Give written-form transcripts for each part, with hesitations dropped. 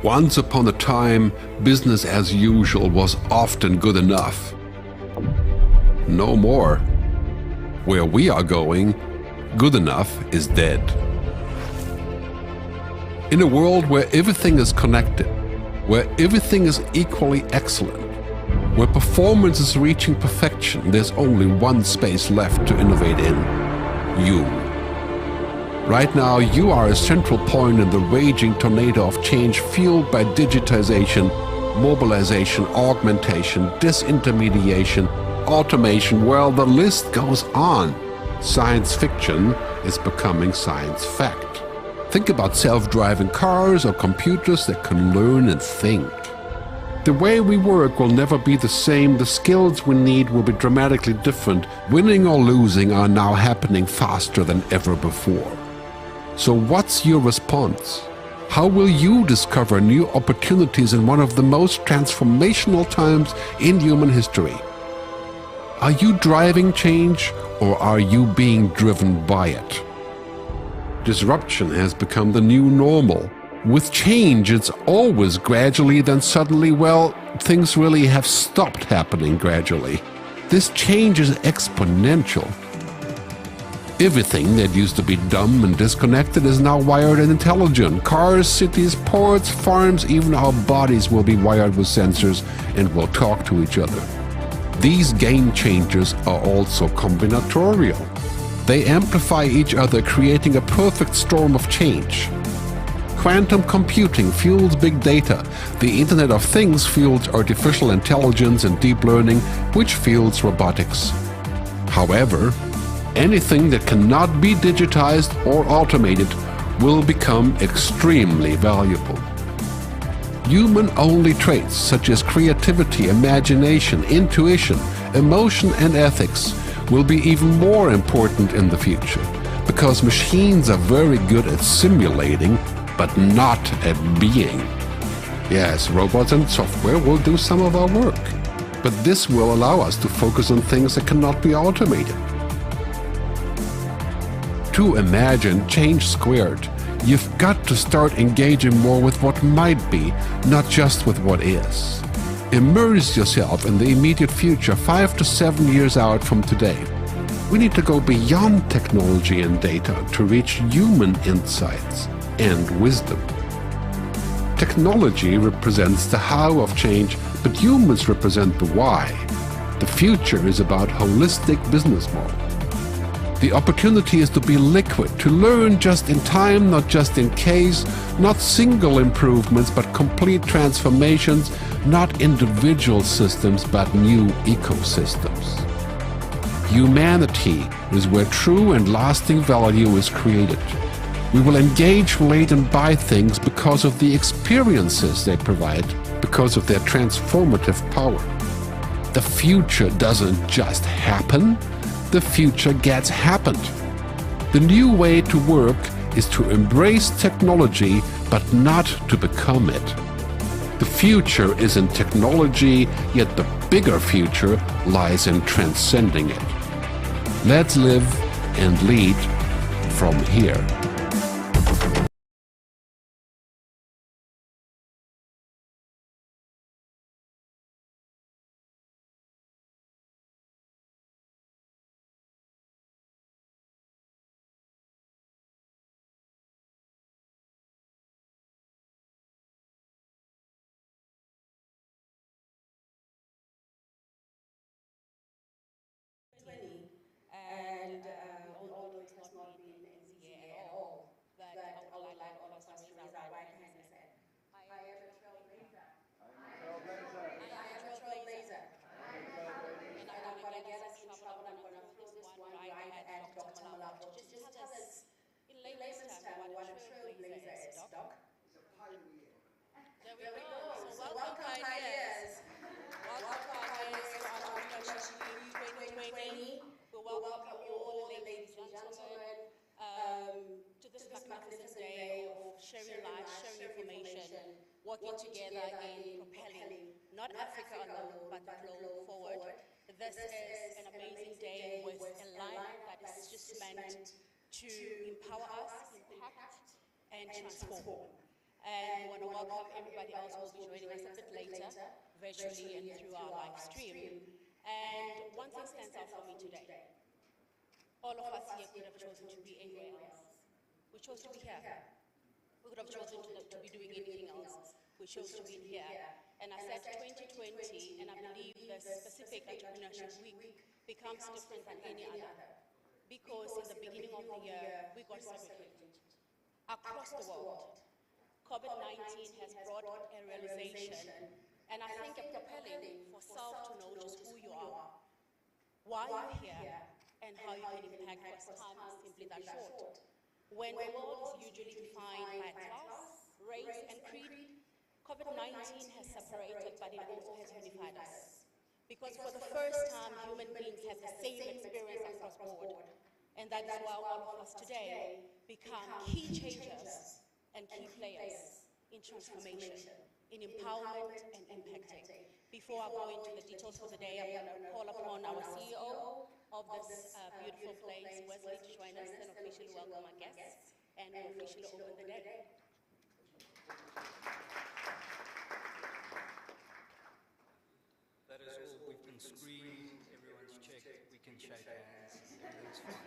Once upon a time, business as usual was often good enough. No more. Where we are going, good enough is dead. In a world where everything is connected, where everything is equally excellent, where performance is reaching perfection, there's only one space left to innovate in: you. Right now, you are a central point in the raging tornado of change fueled by digitization, mobilization, augmentation, disintermediation, automation. Well, the list goes on. Science fiction is becoming science fact. Think about self-driving cars or computers that can learn and think. The way we work will never be the same. The skills we need will be dramatically different. Winning or losing are now happening faster than ever before. So what's your response? How will you discover new opportunities in one of the most transformational times in human history? Are you driving change, or are you being driven by it? Disruption has become the new normal. With change, it's always gradually, then suddenly, well, things really have stopped happening gradually. This change is exponential. Everything that used to be dumb and disconnected is now wired and intelligent. Cars, cities, ports, farms, even our bodies will be wired with sensors and will talk to each other. These game changers are also combinatorial. They amplify each other, creating a perfect storm of change. Quantum computing fuels big data. The Internet of Things fuels artificial intelligence and deep learning, which fuels robotics. However, anything that cannot be digitized or automated will become extremely valuable. Human-only traits such as creativity, imagination, intuition, emotion, and ethics will be even more important in the future, because machines are very good at simulating, but not at being. Yes, robots and software will do some of our work, but this will allow us to focus on things that cannot be automated. To imagine change squared, you've got to start engaging more with what might be, not just with what is. Immerse yourself in the immediate future, 5 to 7 years out from today. We need to go beyond technology and data to reach human insights and wisdom. Technology represents the how of change, but humans represent the why. The future is about holistic business model. The opportunity is to be liquid, to learn just in time, not just in case, not single improvements, but complete transformations, not individual systems, but new ecosystems. Humanity is where true and lasting value is created. We will engage, relate, and buy things because of the experiences they provide, because of their transformative power. The future doesn't just happen. The future gets happened. The new way to work is to embrace technology, but not to become it. The future is in technology, yet the bigger future lies in transcending it. Let's live and lead from here. And we all know it has not been an easy year at all. But I would like all of us to raise our right hand and say, I am a trailblazer. I am a trailblazer. And I'm going to get us in trouble. I'm going to throw this one right at Dr. Malabo. Just tell us, in layman's terms, what a trailblazer is, Doc. There we go. So welcome, pioneers. Welcome, pioneers, to Entrepreneurship Week 2020. We welcome you all, ladies and gentlemen, to this magnificent day of sharing light, sharing information, working together in propelling not Africa alone, but the globe forward. This is an amazing day with a lineup that is just meant to empower us, impact, and transform. And we want to welcome everybody else who will be joining us a bit later, virtually and through our live stream. And one thing stands out for me today. All of us here could have chosen to be anywhere else. We chose to be here. We could have chosen to be doing anything else. We chose to be here. And I said 2020, and I believe the specific Entrepreneurship Week becomes different than any other. Because in the beginning of the year, we got segregated. Across the world, COVID-19 has brought a realization, and I think a propelling for self to know just who you are, why you're here, and how you can impact, because time is simply that short. When the world is usually defined by class, race, and creed, COVID-19 has separated, but it also has unified us. Because for the first time, human beings have the same experience across board. And that is why all of us today become key changers and key players in transformation, in empowerment and impacting. Before I go into the details for the day, I'm going to call upon our CEO of this beautiful place, Wesley, to join us and officially welcome our guests and officially open the day. That is all. We've been screened, everyone's checked, we can shake hands, everything's fine.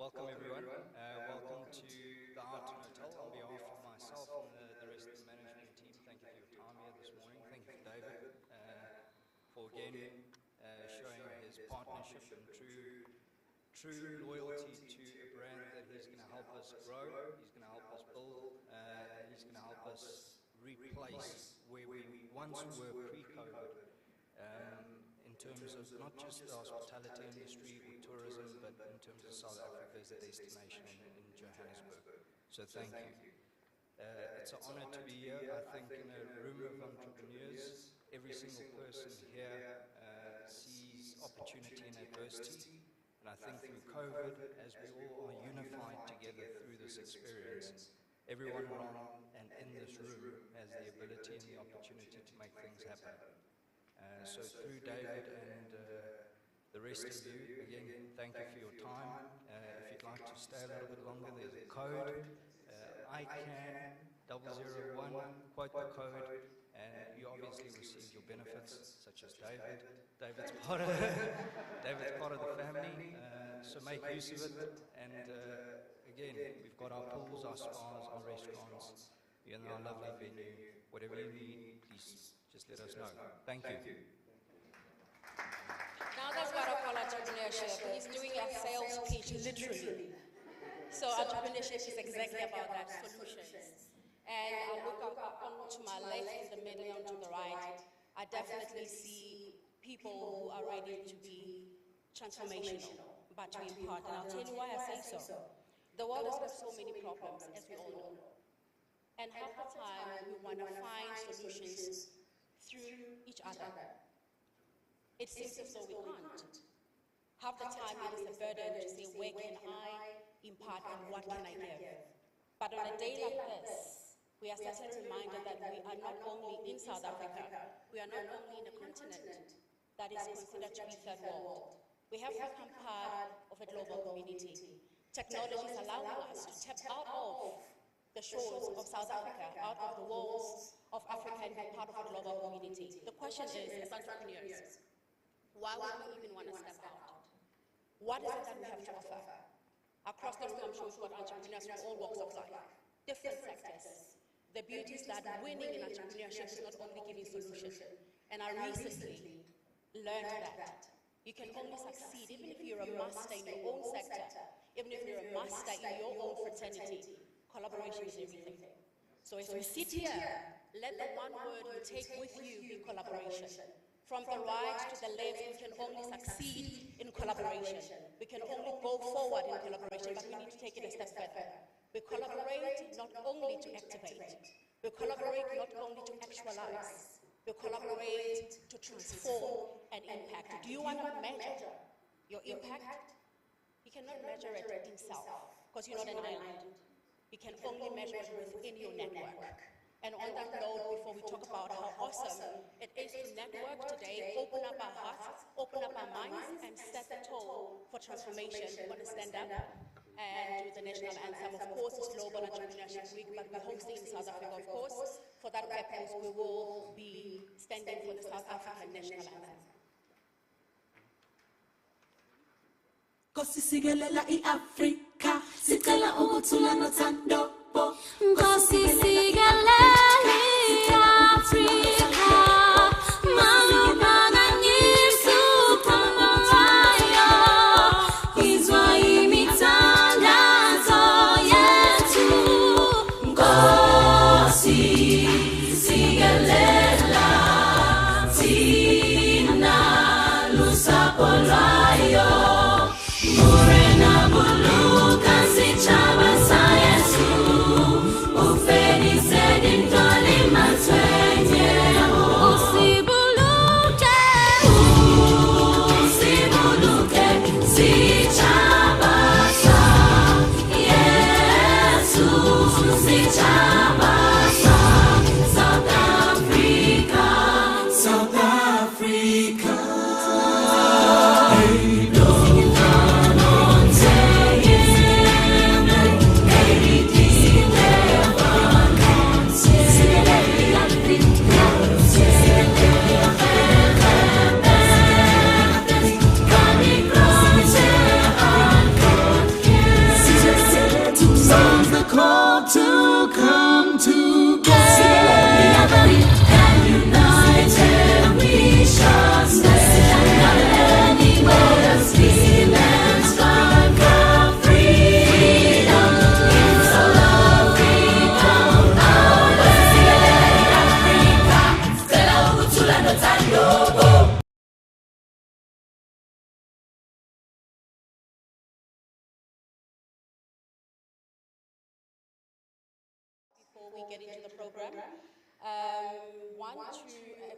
Welcome everyone, welcome to the Arton Hotel. On behalf of myself and the rest of the management team, thank you for your time here this morning. Thank you for David for again showing his partnership and true loyalty to a brand that he's going to help us grow, he's going to help us build, he's going to help us replace where we once were pre-COVID. In terms of not just the hospitality industry or tourism, but in terms of South Africa as a destination in Johannesburg. So thank you. It's an honor to be here. I think in a room of entrepreneurs, every single person here sees opportunity and adversity. And I think through COVID, as we all are unified together through this experience, everyone around and in this room has the ability and the opportunity to make things happen. So through David and the rest of you, again, thank you for your time. If you'd like to stay a little bit longer, there's a code, ICANN 001, quote the code, and you obviously receive your benefits, such as David. David's part of the family, so make use of it. And again, we've got our pools, our spas, our restaurants, and our lovely venue. Whatever you need, please just let us know. Thank you. Now that's what I call entrepreneurship. He's doing a sales pitch, literally. So entrepreneurship is exactly about that, solutions. And I look up to my left, in the middle, and to the right. I definitely see people who are ready to be transformational, but to impart. And I'll tell you why I say so. The world has got so many problems, as we all know. And half the time, we want to find solutions through each other. It seems as though we can't. Half the time it is a burden to say, where can I impart and what can I give? But on a day like this, we are certainly reminded that we are not only in South Africa, we are not only in a continent that is considered to be third world. We have become part of a global community. Technology is allowing us to tap out of the shores of South Africa, out of the walls of Africa, and be part of a global community. The question is, as entrepreneurs, why would we even want to step out? What is it that we have to offer? Across the room, I'm sure we've got entrepreneurs from all walks of life, different sectors. The beauty is that winning in entrepreneurship is not only giving solutions. And I recently learned that you can only succeed, even if you're a master in your own sector, even if you're a master in your own fraternity. Collaboration is everything. So as we sit here, let the one word you take with you be collaboration. From the right to the left, we can only succeed in collaboration. We can only go forward in collaboration, but we need to take it a step further. We collaborate not only to activate, we collaborate not only to actualize, we collaborate to transform and impact. Do you want to measure your impact? You cannot measure it in self, because you're not an island. You can only measure it within your network. And on that note, before we talk about how awesome it is to network today, open up our hearts, open up our minds, and set the tone for transformation. You want to stand up? and do the national anthem. Of course, it's Global Entrepreneurship Week, but we're hosting in South Africa, of course. For that purpose, we will be standing for the South African national anthem. Nkosi sikelela iAfrika sicela ukuthula nothandobo Nkosi sikelela iAfrika malubana ngisukhangolayo izwa imithandazo yethu Nkosi sikelela thina lusapho lwayo Before we get into the program,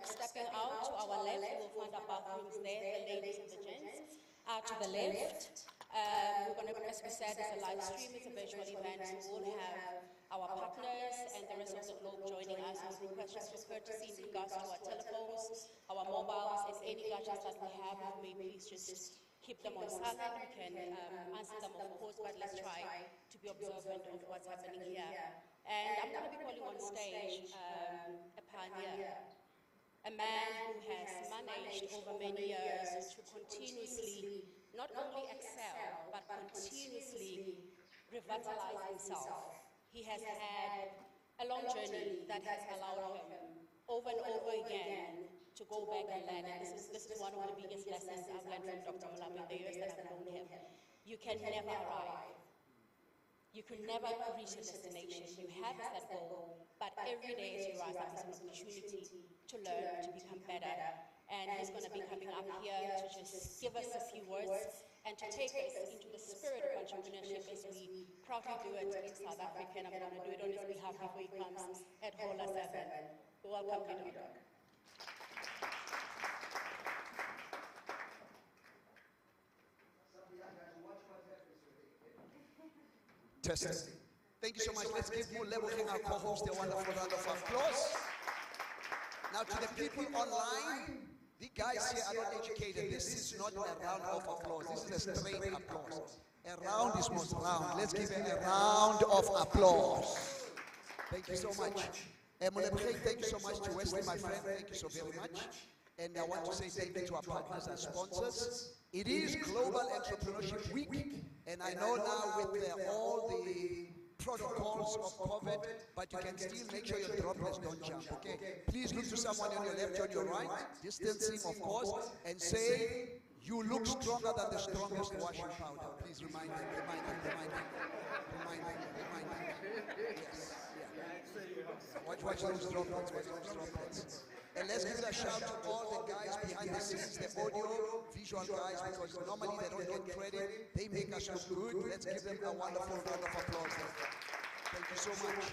stepping out to our left, you will find our bathrooms there, the ladies and the gents. To the left, we're going to, as we said, it's a live stream, it's a virtual event, so we'll have our partners and the rest of the globe joining us. We request just for courtesy in regards to our telephones, our mobiles, and any gadgets that we have, if we may please just keep them on silent. We can answer them, of course, but let's try to be observant of what's happening here. And I'm going to be calling on stage a pioneer, a man who has managed over many years to continuously not only excel, but continuously revitalize himself. He has had a long journey that has allowed him over and over again to go back and learn. And this is one of the biggest lessons I've learned from Dr. Malapa in the years that I've known him. You can never arrive. You can never reach a destination. You have a set goal, but every day as you rise up is an opportunity to learn, to become better. And he's going to be coming up here to just give us a few words and to take us into the spirit of entrepreneurship as we proudly do it in South Africa. And I'm going to do it on his behalf before he comes at Hola 7. Welcome, Doc. Testing. Thank you so much. Let's give more level in our co-host a wonderful round of applause. Now to the people online, the guys here are not educated. This is not a round of applause. This is a straight applause. A round is most round. Let's give it a round of applause. Thank you so much. Thank you so much to Wesley, my friend. Thank you so very much. And I want to say thank you to our partners and sponsors. It is Global Entrepreneurship Week, and I know now with all the protocols of COVID, but you can still make sure your droplets don't jump, okay? Please look to someone on your left, on your right, distancing of course, and say, you look stronger than the strongest washing powder. Please remind them. Yes, yeah. Watch those droplets. And let's give a shout to all the guys behind the scenes, the audio, visual guys, because normally they don't get credit. They make us look good. Let's give them a wonderful round of applause. Thank you so much.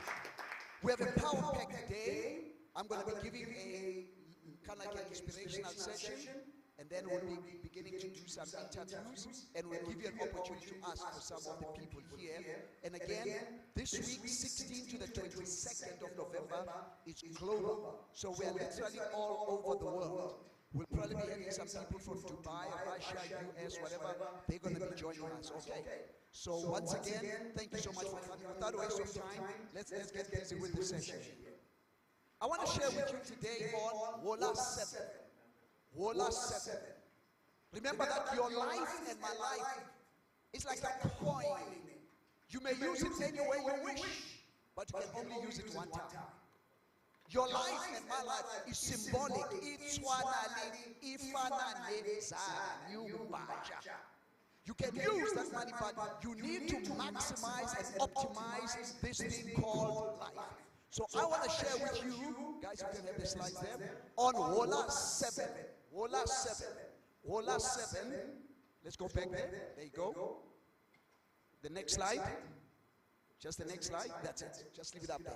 We have a power-packed day. I'm going to be giving a kind of like an inspirational session, and then we'll be beginning to do some interviews, and we'll give you an opportunity to ask for some of the people here. And again, this week, 16th to the 22nd of November, is global. So we're literally all over the world. We'll probably be having some people from Dubai, Russia, US, whatever. They're going to be joining us, okay? So once again, thank you so much for coming. Without a waste of time, let's get busy with the session. I want to share with you today on Wola 7. Wola 7. Remember that your life and my life is like a coin. You may use it any way you wish, but you can only use it one time. Your life and my life is symbolic. You can use that money, but you need to maximize and optimize this thing called life. So I want to share with you, guys, you can have the slides there, on Wola 7. Wola 7. Wola 7. Let's go back there. There you go. The next slide. Just the next slide. That's it. Just leave it up there.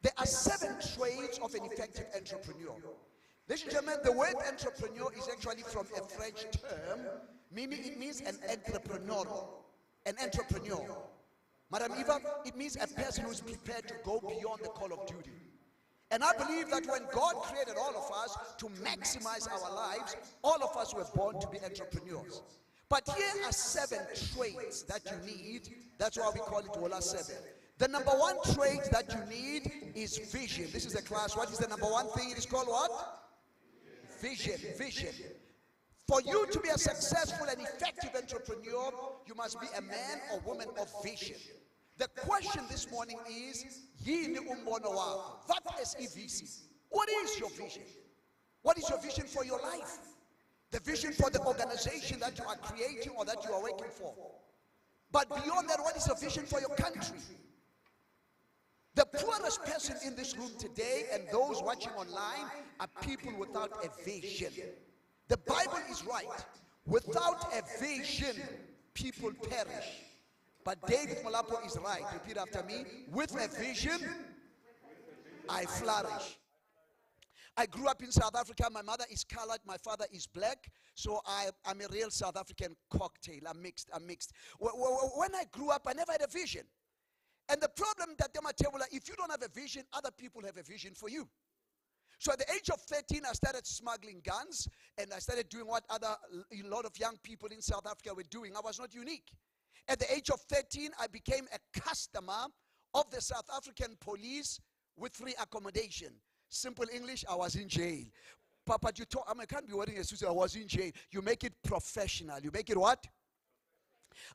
There are 7 traits of an effective entrepreneur. Ladies and gentlemen, the word entrepreneur is actually from a French term, meaning it means an entrepreneur. An entrepreneur. Madam Eva, it means a person who is prepared to go beyond the call of duty. And I believe that when God created all of us to maximize our lives, all of us were born to be entrepreneurs. But here are 7 traits that you need. That's why we call it Wola 7. The number 1 trait that you need is vision. This is the class. What is the number 1 thing? It is called what? Vision. Vision. For you to be a successful and effective entrepreneur, you must be a man or woman of vision. The question this morning is, yini umbono wakho? What is vision? What is your vision? What is your vision for your life? The vision for the organization that you are creating or that you are working for. But beyond that, what is your vision for your country? The poorest person in this room today and those watching online are people without a vision. The Bible is right. Without a vision, people perish. But David Molapo is right. Repeat after me. With a vision, I flourish. I grew up in South Africa. My mother is colored. My father is black. So I'm a real South African cocktail. I'm mixed. When I grew up, I never had a vision. And the problem that if you don't have a vision, other people have a vision for you. So at the age of 13, I started smuggling guns, and I started doing what a lot of young people in South Africa were doing. I was not unique. At the age of 13, I became a customer of the South African police with free accommodation. Simple English, I was in jail. Papa, you talk, I can't be wearing a suit. I was in jail. You make it professional. You make it what?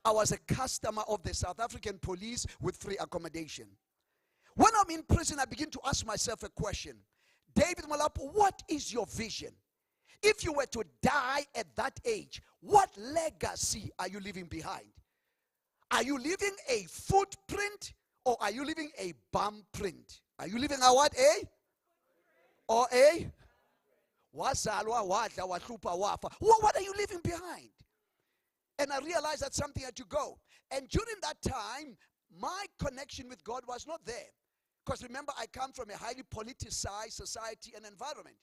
I was a customer of the South African police with free accommodation. When I'm in prison, I begin to ask myself a question. David Malapo, what is your vision? If you were to die at that age, what legacy are you leaving behind? Are you leaving a footprint or are you leaving a bum print? Are you leaving a what, or a? What are you leaving behind? And I realized that something had to go. And during that time, my connection with God was not there. Because remember, I come from a highly politicized society and environment.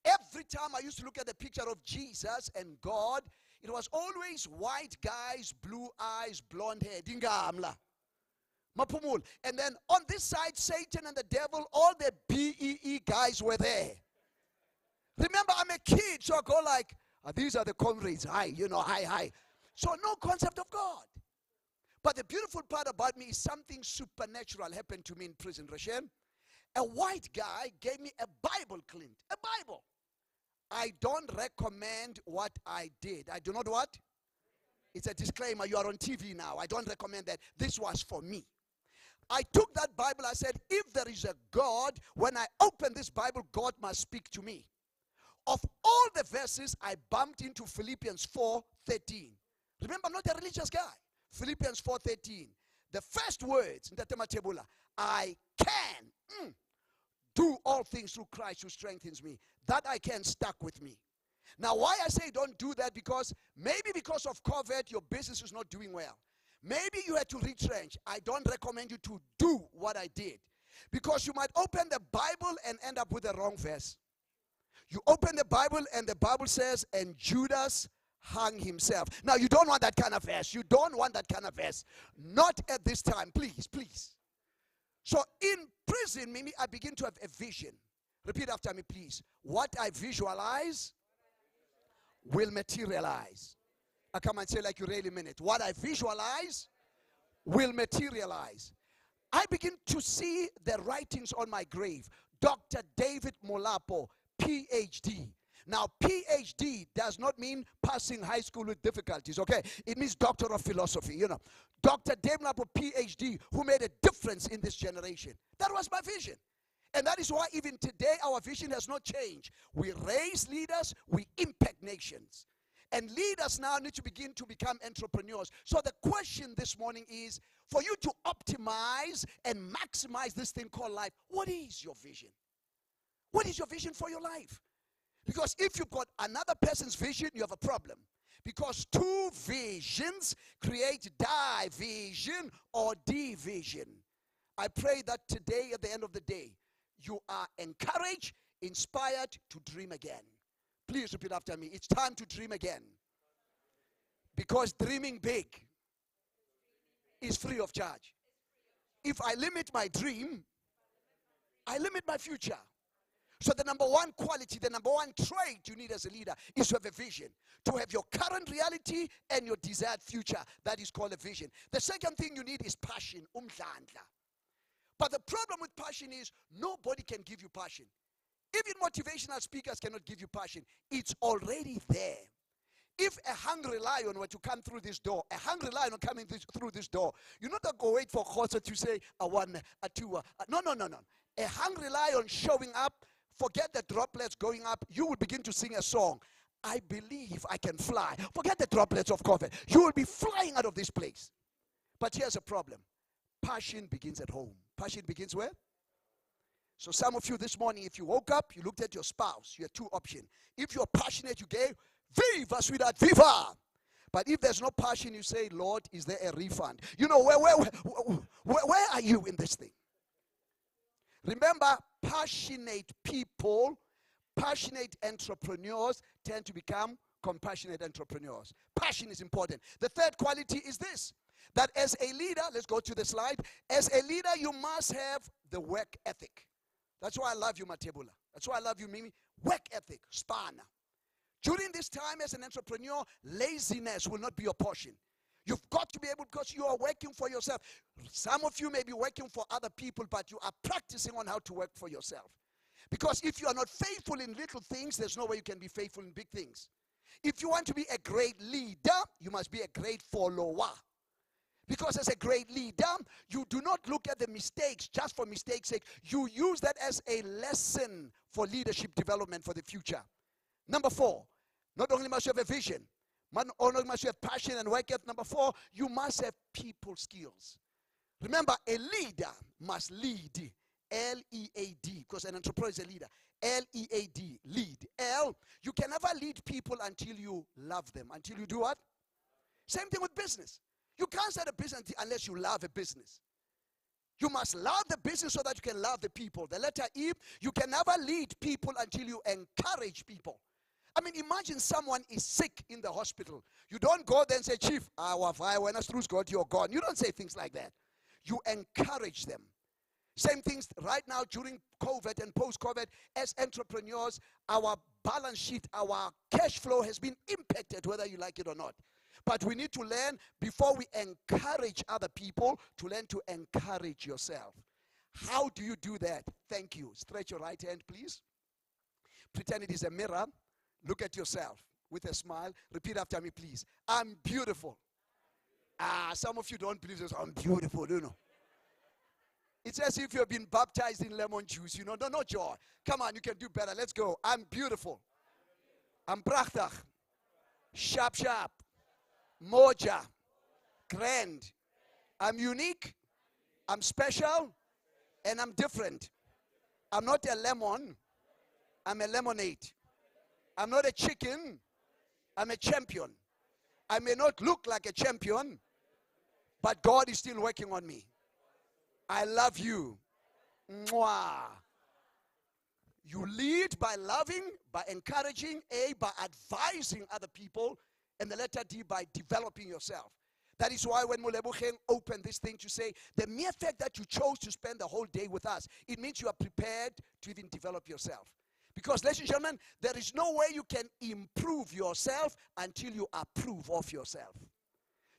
Every time I used to look at the picture of Jesus and God, it was always white guys, blue eyes, blonde hair. Dingamla. Mapumul. And then on this side, Satan and the devil, all the BEE guys were there. Remember, I'm a kid, so I go like, these are the comrades. Hi, hi. So no concept of God. But the beautiful part about me is something supernatural happened to me in prison, Rashem. A white guy gave me a Bible, Clint. A Bible. I don't recommend what I did. I do not what? It's a disclaimer. You are on TV now. I don't recommend that. This was for me. I took that Bible. I said, if there is a God, when I open this Bible, God must speak to me. Of all the verses, I bumped into Philippians 4:13. Remember, I'm not a religious guy. Philippians 4:13. The first words, I can do all things through Christ who strengthens me. That I can stuck with me. Now, why I say don't do that, because maybe because of COVID, your business is not doing well. Maybe you had to retrench. I don't recommend you to do what I did. Because you might open the Bible and end up with the wrong verse. You open the Bible and the Bible says, and Judas hung himself. Now, you don't want that kind of verse. You don't want that kind of verse. Not at this time. Please, please. So in prison, maybe I begin to have a vision. Repeat after me, please. What I visualize will materialize. I come and say like you really mean it. What I visualize will materialize. I begin to see the writings on my grave. Dr. David Molapo, PhD. Now, PhD does not mean passing high school with difficulties, okay? It means Doctor of Philosophy, you know. Dr. David Molapo, PhD, who made a difference in this generation. That was my vision. And that is why even today our vision has not changed. We raise leaders, we impact nations. And leaders now need to begin to become entrepreneurs. So the question this morning is, for you to optimize and maximize this thing called life, what is your vision? What is your vision for your life? Because if you've got another person's vision, you have a problem. Because two visions create division or division. I pray that today, at the end of the day, you are encouraged, inspired to dream again. Please repeat after me. It's time to dream again. Because dreaming big is free of charge. If I limit my dream, I limit my future. So the number one quality, the number one trait you need as a leader is to have a vision. To have your current reality and your desired future. That is called a vision. The second thing you need is passion, umdlandla. But the problem with passion is nobody can give you passion. Even motivational speakers cannot give you passion. It's already there. If a hungry lion were to come through this door, a hungry lion coming through this door, you're not going to go wait for Khosa to say a one, a two. No. A hungry lion showing up, forget the droplets going up, you will begin to sing a song. I believe I can fly. Forget the droplets of coffee. You will be flying out of this place. But here's a problem. Passion begins at home. Passion begins where? So some of you this morning, if you woke up, you looked at your spouse, you had two options. If you're passionate, you gave, viva, sweetheart, viva. But if there's no passion, you say, Lord, is there a refund? You know, where are you in this thing? Remember, passionate people, passionate entrepreneurs tend to become compassionate entrepreneurs. Passion is important. The third quality is this, that as a leader, let's go to the slide, as a leader, you must have the work ethic. That's why I love you, Matebula. That's why I love you, Mimi. Work ethic, spana. During this time as an entrepreneur, laziness will not be your portion. You've got to be able, because you are working for yourself. Some of you may be working for other people, but you are practicing on how to work for yourself. Because if you are not faithful in little things, there's no way you can be faithful in big things. If you want to be a great leader, you must be a great follower. Because as a great leader, you do not look at the mistakes just for mistakes' sake. You use that as a lesson for leadership development for the future. Number 4, not only must you have a vision, not only must you have passion and work ethic. Number 4, you must have people skills. Remember, a leader must lead. L-E-A-D, because an entrepreneur is a leader. L-E-A-D, lead. L, you can never lead people until you love them. Until you do what? Same thing with business. You can't start a business unless you love a business. You must love the business so that you can love the people. The letter E, you can never lead people until you encourage people. I mean, imagine someone is sick in the hospital. You don't go there and say, Chief, when you're gone. You don't say things like that. You encourage them. Same things right now during COVID and post-COVID. As entrepreneurs, our balance sheet, our cash flow has been impacted, whether you like it or not. But we need to learn, before we encourage other people, to learn to encourage yourself. How do you do that? Thank you. Stretch your right hand, please. Pretend it is a mirror. Look at yourself with a smile. Repeat after me, please. I'm beautiful. Some of you don't believe this. I'm beautiful, you know. It's as if you've been baptized in lemon juice, you know. No joy. Come on, you can do better. Let's go. I'm beautiful. I'm prachtig. Sharp. Moja. Grand. I'm unique. I'm special. And I'm different. I'm not a lemon. I'm a lemonade. I'm not a chicken. I'm a champion. I may not look like a champion, but God is still working on me. I love you. Mwah. You lead by loving, by encouraging, A, by advising other people, and the letter D, by developing yourself. That is why when Molebocheng opened this thing to say, the mere fact that you chose to spend the whole day with us, it means you are prepared to even develop yourself. Because, ladies and gentlemen, there is no way you can improve yourself until you approve of yourself.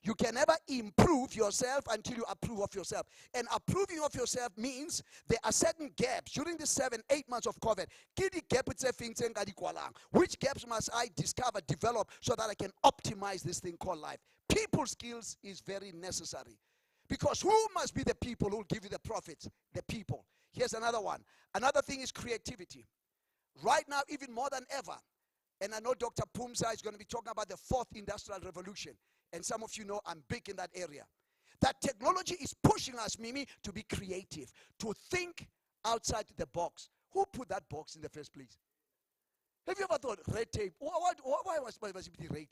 You can never improve yourself until you approve of yourself. And approving of yourself means there are certain gaps. During the 7-8 months of COVID, which gaps must I discover, develop, so that I can optimize this thing called life? People skills is very necessary. Because who must be the people who will give you the profits? The people. Here's another one. Another thing is creativity. Right now, even more than ever, and I know Dr. Pumsa is going to be talking about the 4th industrial revolution. And some of you know I'm big in that area. That technology is pushing us, Mimi, to be creative, to think outside the box. Who put that box in the first place? Have you ever thought red tape? Why was it red?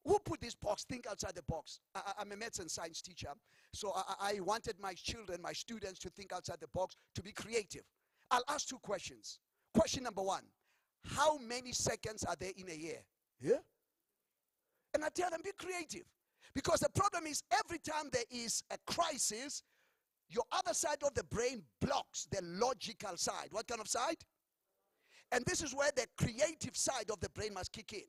Who put this box? Think outside the box. I'm a maths and science teacher, so I wanted my children, my students, to think outside the box, to be creative. I'll ask 2 questions. Question number 1, how many seconds are there in a year? Yeah? And I tell them, be creative. Because the problem is, every time there is a crisis, your other side of the brain blocks the logical side. What kind of side? And this is where the creative side of the brain must kick in.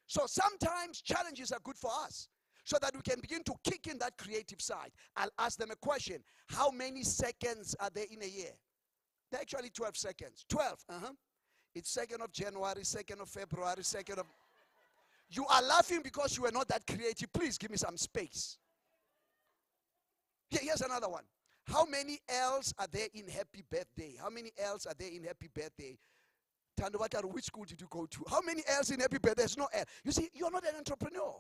So sometimes challenges are good for us, so that we can begin to kick in that creative side. I'll ask them a question. How many seconds are there in a year? There are actually 12 seconds. 12, It's 2nd of January, 2nd of February, 2nd of... You are laughing because you are not that creative. Please give me some space. Here's another one. How many L's are there in happy birthday? How many L's are there in happy birthday? Tandawataru, which school did you go to? How many L's in happy birthday? There's no L. You see, you're not an entrepreneur.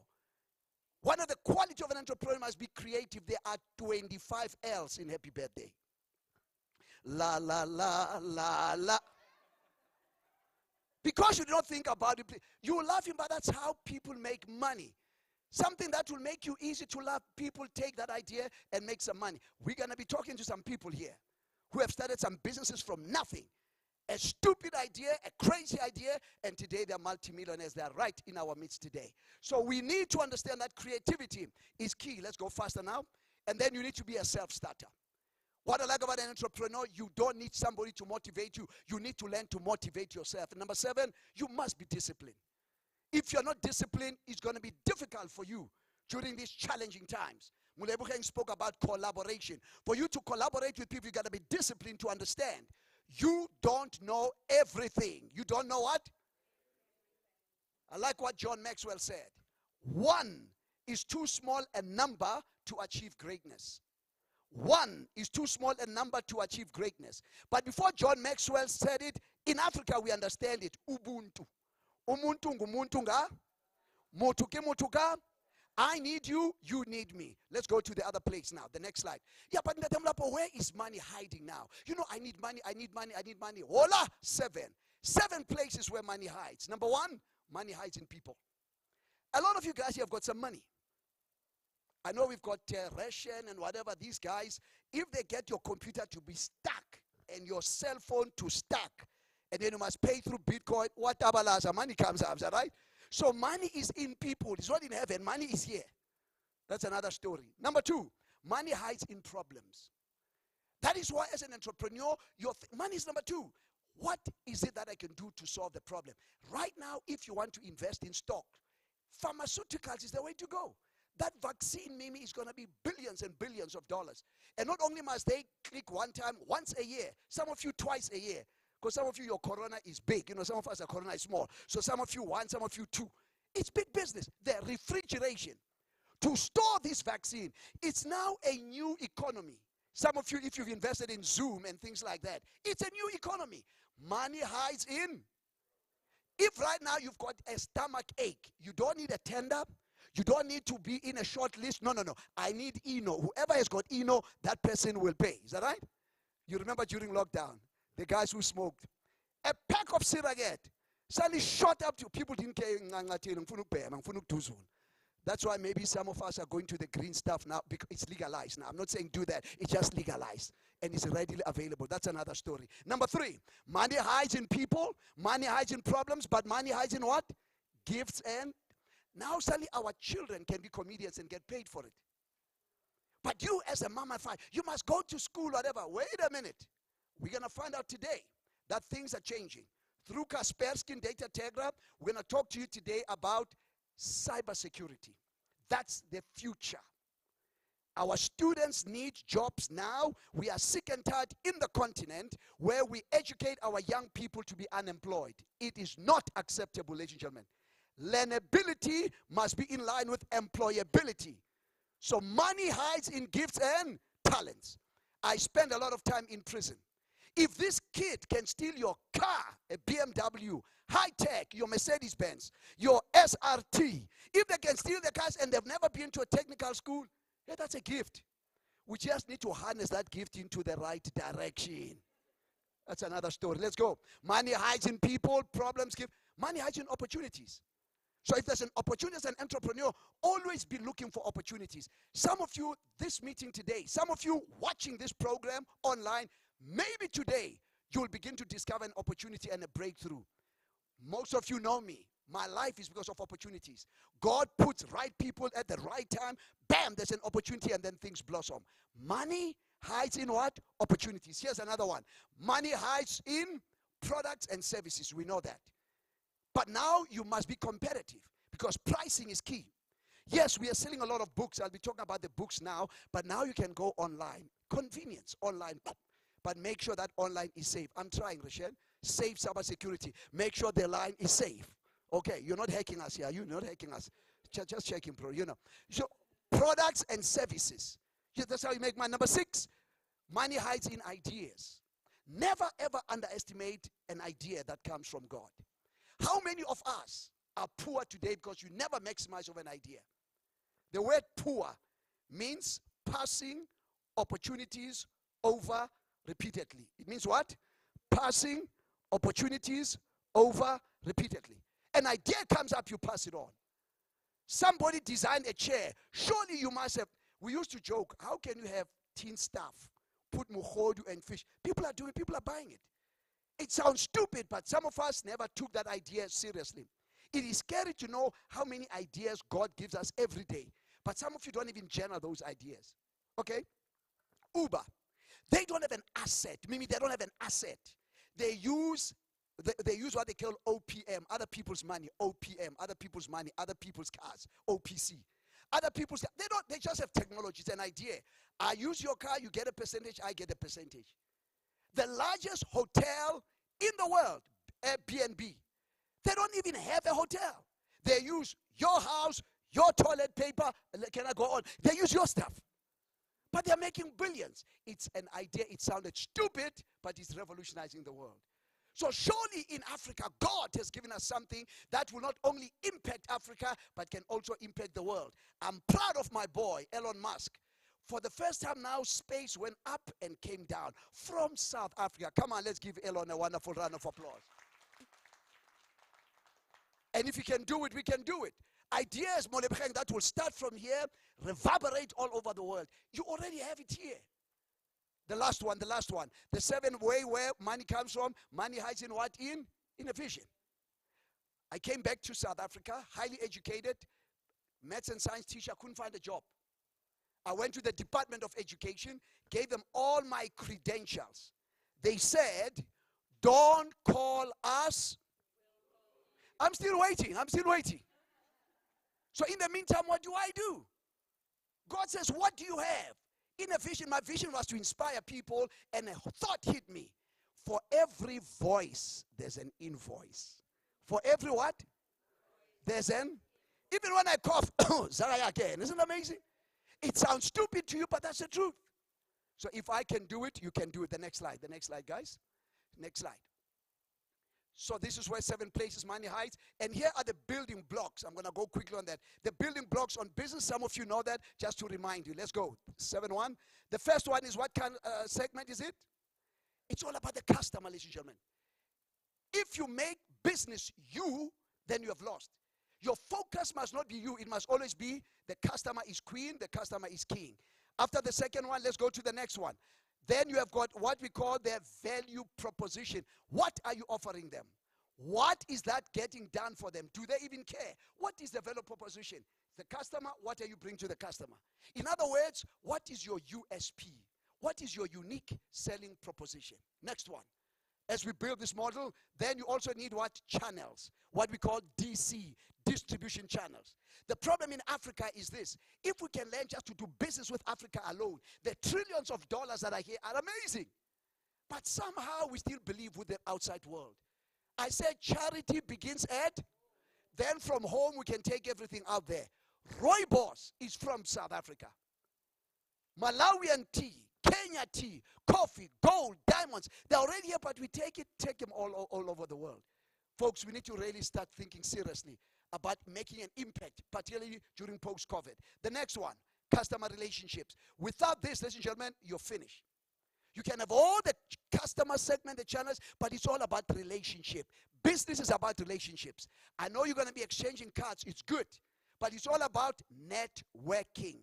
One of the qualities of an entrepreneur must be creative. There are 25 L's in happy birthday. La, la, la, la, la. Because you do not think about it, you're laughing, but that's how people make money. Something that will make you easy to laugh, people take that idea and make some money. We're going to be talking to some people here who have started some businesses from nothing. A stupid idea, a crazy idea, and today they're multimillionaires. They're right in our midst today. So we need to understand that creativity is key. Let's go faster now. And then you need to be a self-starter. What I like about an entrepreneur, you don't need somebody to motivate you. You need to learn to motivate yourself. And number 7, you must be disciplined. If you're not disciplined, it's going to be difficult for you during these challenging times. Mulebucheng spoke about collaboration. For you to collaborate with people, you got to be disciplined to understand. You don't know everything. You don't know what? I like what John Maxwell said. 1 is too small a number to achieve greatness. 1 is too small a number to achieve greatness. But before John Maxwell said it, in Africa we understand it. Ubuntu. Umuntu ngumuntu nga. Mutu ke mutu ka. I need you, you need me. Let's go to the other place now. The next slide. Yeah, but where is money hiding now? You know, I need money, I need money, I need money. Hola, 7. 7 places where money hides. Number 1, money hides in people. A lot of you guys here have got some money. I know we've got Russian and whatever, these guys, if they get your computer to be stuck and your cell phone to stuck, and then you must pay through Bitcoin, whatever, money comes up, is that right? So money is in people. It's not in heaven. Money is here. That's another story. Number 2, money hides in problems. That is why as an entrepreneur, money is number 2. What is it that I can do to solve the problem? Right now, if you want to invest in stock, pharmaceuticals is the way to go. That vaccine, Mimi, is going to be billions and billions of dollars. And not only must they click one time, once a year, some of you twice a year. Because some of you, your corona is big. You know, some of us, our corona is small. So some of you 1, some of you 2. It's big business. The refrigeration. To store this vaccine, it's now a new economy. Some of you, if you've invested in Zoom and things like that, it's a new economy. Money hides in. If right now you've got a stomach ache, you don't need a tender. You don't need to be in a short list. No. I need Eno. Whoever has got Eno, that person will pay. Is that right? You remember during lockdown, the guys who smoked. A pack of cigarette suddenly shot up to people didn't care. That's why maybe some of us are going to the green stuff now because it's legalized now. I'm not saying do that. It's just legalized and it's readily available. That's another story. Number 3, money hides in people. Money hides in problems, but money hides in what? Gifts. And now suddenly our children can be comedians and get paid for it. But you as a mama, you must go to school, whatever. Wait a minute. We're going to find out today that things are changing. Through Kaspersky and Data Tegra, we're going to talk to you today about cybersecurity. That's the future. Our students need jobs now. We are sick and tired in the continent where we educate our young people to be unemployed. It is not acceptable, ladies and gentlemen. Learnability must be in line with employability. So money hides in gifts and talents. I spend a lot of time in prison. If this kid can steal your car, a BMW, high-tech, your Mercedes-Benz, your SRT, if they can steal the cars and they've never been to a technical school, yeah, that's a gift. We just need to harness that gift into the right direction. That's another story. Let's go. Money hides in people, problems give. Money hides in opportunities. So if there's an opportunity as an entrepreneur, always be looking for opportunities. Some of you, this meeting today, some of you watching this program online, maybe today, you'll begin to discover an opportunity and a breakthrough. Most of you know me. My life is because of opportunities. God puts right people at the right time. Bam, there's an opportunity and then things blossom. Money hides in what? Opportunities. Here's another one. Money hides in products and services. We know that. But now you must be competitive because pricing is key. Yes, we are selling a lot of books. I'll be talking about the books now. But now you can go online. Convenience, online. But make sure that online is safe. I'm trying, Rachel. Safe cybersecurity. Make sure the line is safe. Okay, you're not hacking us here. You're not hacking us. Just checking, bro. You know. So, products and services. Yeah, that's how you make money. Number 6, money hides in ideas. Never ever underestimate an idea that comes from God. How many of us are poor today because you never maximize of an idea? The word poor means passing opportunities over repeatedly. It means what? Passing opportunities over repeatedly. An idea comes up, you pass it on. Somebody designed a chair. Surely you must have. We used to joke, how can you have tin stuff, put mukhodu and fish? People are doing, people are buying it. It sounds stupid, but some of us never took that idea seriously. It is scary to know how many ideas God gives us every day. But some of you don't even generate those ideas. Okay? Uber. They don't have an asset. Meaning they don't have an asset. They use what they call OPM, other people's money, OPM, other people's money, other people's cars, OPC. Other people's, they just have technology. It's an idea. I use your car, you get a percentage, I get a percentage. The largest hotel in the world, Airbnb, they don't even have a hotel. They use your house, your toilet paper, can I go on? They use your stuff. But they're making billions. It's an idea. It sounded stupid, but it's revolutionizing the world. So surely in Africa, God has given us something that will not only impact Africa, but can also impact the world. I'm proud of my boy, Elon Musk. For the first time now, space went up and came down from South Africa. Come on, let's give Elon a wonderful round of applause. And if we can do it, we can do it. Ideas, Molebcheng, that will start from here, reverberate all over the world. You already have it here. The last one. The 7th way where money comes from. Money hides in what? In a vision. I came back to South Africa, highly educated, maths and science teacher, couldn't find a job. I went to the Department of Education, gave them all my credentials. They said, don't call us. I'm still waiting. So in the meantime, what do? God says, what do you have? In a vision, my vision was to inspire people, and a thought hit me. For every voice, there's an invoice. For every what? There's an, even when I cough, Zara again. Isn't it amazing? It sounds stupid to you, but that's the truth. So if I can do it, you can do it. The next slide, guys. Next slide. So this is where 7 places money hides. And here are the building blocks. I'm going to go quickly on that. The building blocks on business, some of you know that. Just to remind you, let's go. 7-1. The first one is what kind of segment is it? It's all about the customer, ladies and gentlemen. If you make business you, then you have lost. Your focus must not be you. It must always be the customer is queen, the customer is king. After the second one, let's go to the next one. Then you have got what we call their value proposition. What are you offering them? What is that getting done for them? Do they even care? What is the value proposition? The customer, what are you bringing to the customer? In other words, what is your USP? What is your unique selling proposition? Next one. as we build this model, then you also need what? Channels. What we call DC, distribution channels. The problem in Africa is this. If we can learn just to do business with Africa alone, the trillions of dollars that are here are amazing. But somehow we still believe with the outside world. I said charity begins at, then from home we can take everything out there. Rooibos is from South Africa. Malawian tea, Kenya tea, coffee, gold, diamonds. They're already here, but we take them all over the world. Folks, we need to really start thinking seriously about making an impact, particularly during post-COVID. The next one, customer relationships. Without this, ladies and gentlemen, you're finished. You can have all the customer segment, the channels, but it's all about relationship. Business is about relationships. I know you're going to be exchanging cards. It's good. But it's all about networking.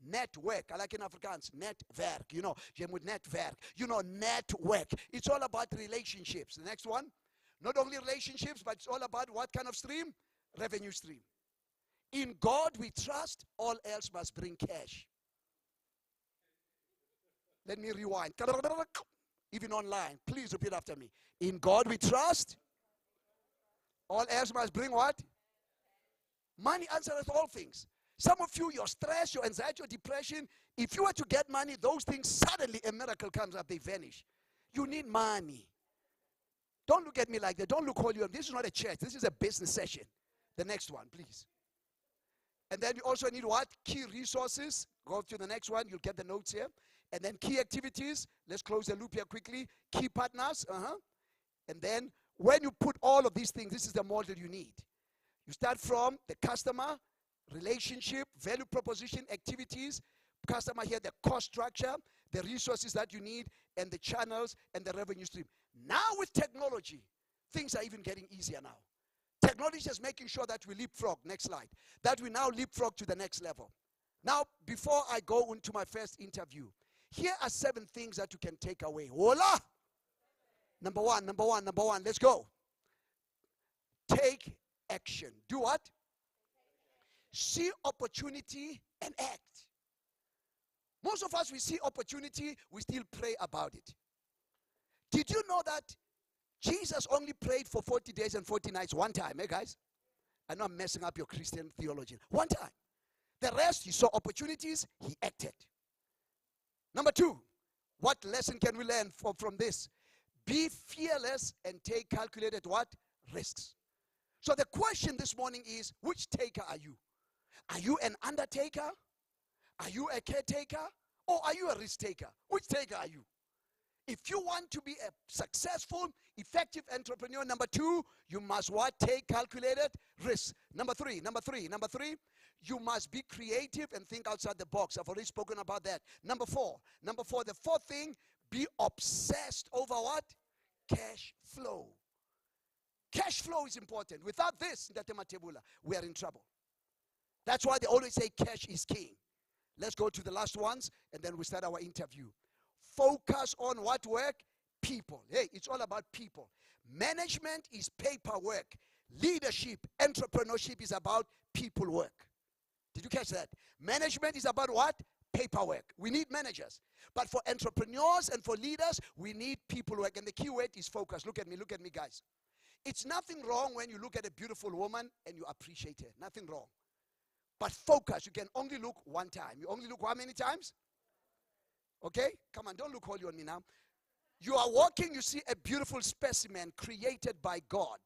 Network. I like in Afrikaans. Netwerk. You know, jy moet netwerk. You know, network. It's all about relationships. The next one. Not only relationships, but it's all about what kind of stream? Revenue stream. In God we trust. All else must bring cash. Let me rewind. Even online. Please repeat after me. In God we trust. All else must bring what? Money answers all things. Some of you, your stress, your anxiety, your depression, if you were to get money, those things, suddenly a miracle comes up, they vanish. You need money. Don't look at me like that. Don't look holy. This is not a church. This is a business session. The next one, please. And then you also need what? Key resources. Go to the next one. You'll get the notes here. And then key activities. Let's close the loop here quickly. Key partners. And then when you put all of these things, this is the model you need. You start from the customer, relationship, value proposition, activities, customer here, the cost structure, the resources that you need, and the channels and the revenue stream. Now with technology, things are even getting easier now. Technology is making sure that we leapfrog, next slide, that we now leapfrog to the next level. Now, before I go into my first interview, here are 7 things that you can take away. Voila! Number one, let's go. Take action. Do what? See opportunity and act. Most of us, we see opportunity, we still pray about it. Did you know that Jesus only prayed for 40 days and 40 nights one time, guys? I know I'm messing up your Christian theology. One time. The rest, he saw opportunities, he acted. Number 2, what lesson can we learn from this? Be fearless and take calculated what? Risks. So the question this morning is, which taker are you? Are you an undertaker? Are you a caretaker? Or are you a risk taker? Which taker are you? If you want to be a successful, effective entrepreneur, number 2, you must what? Take calculated risks. Number three, you must be creative and think outside the box. I've already spoken about that. Number 4, the 4th thing, be obsessed over what? Cash flow. Cash flow is important. Without this, we are in trouble. That's why they always say cash is king. Let's go to the last ones, and then we start our interview. Focus on what work? People. Hey, it's all about people. Management is paperwork. Leadership, entrepreneurship is about people work. Did you catch that? Management is about what? Paperwork. We need managers. But for entrepreneurs and for leaders, we need people work. And the key word is focus. Look at me, guys. It's nothing wrong when you look at a beautiful woman and you appreciate her. Nothing wrong. But focus. You can only look one time. You only look how many times? Okay? Come on, don't look holy on me now. You are walking, you see a beautiful specimen created by God.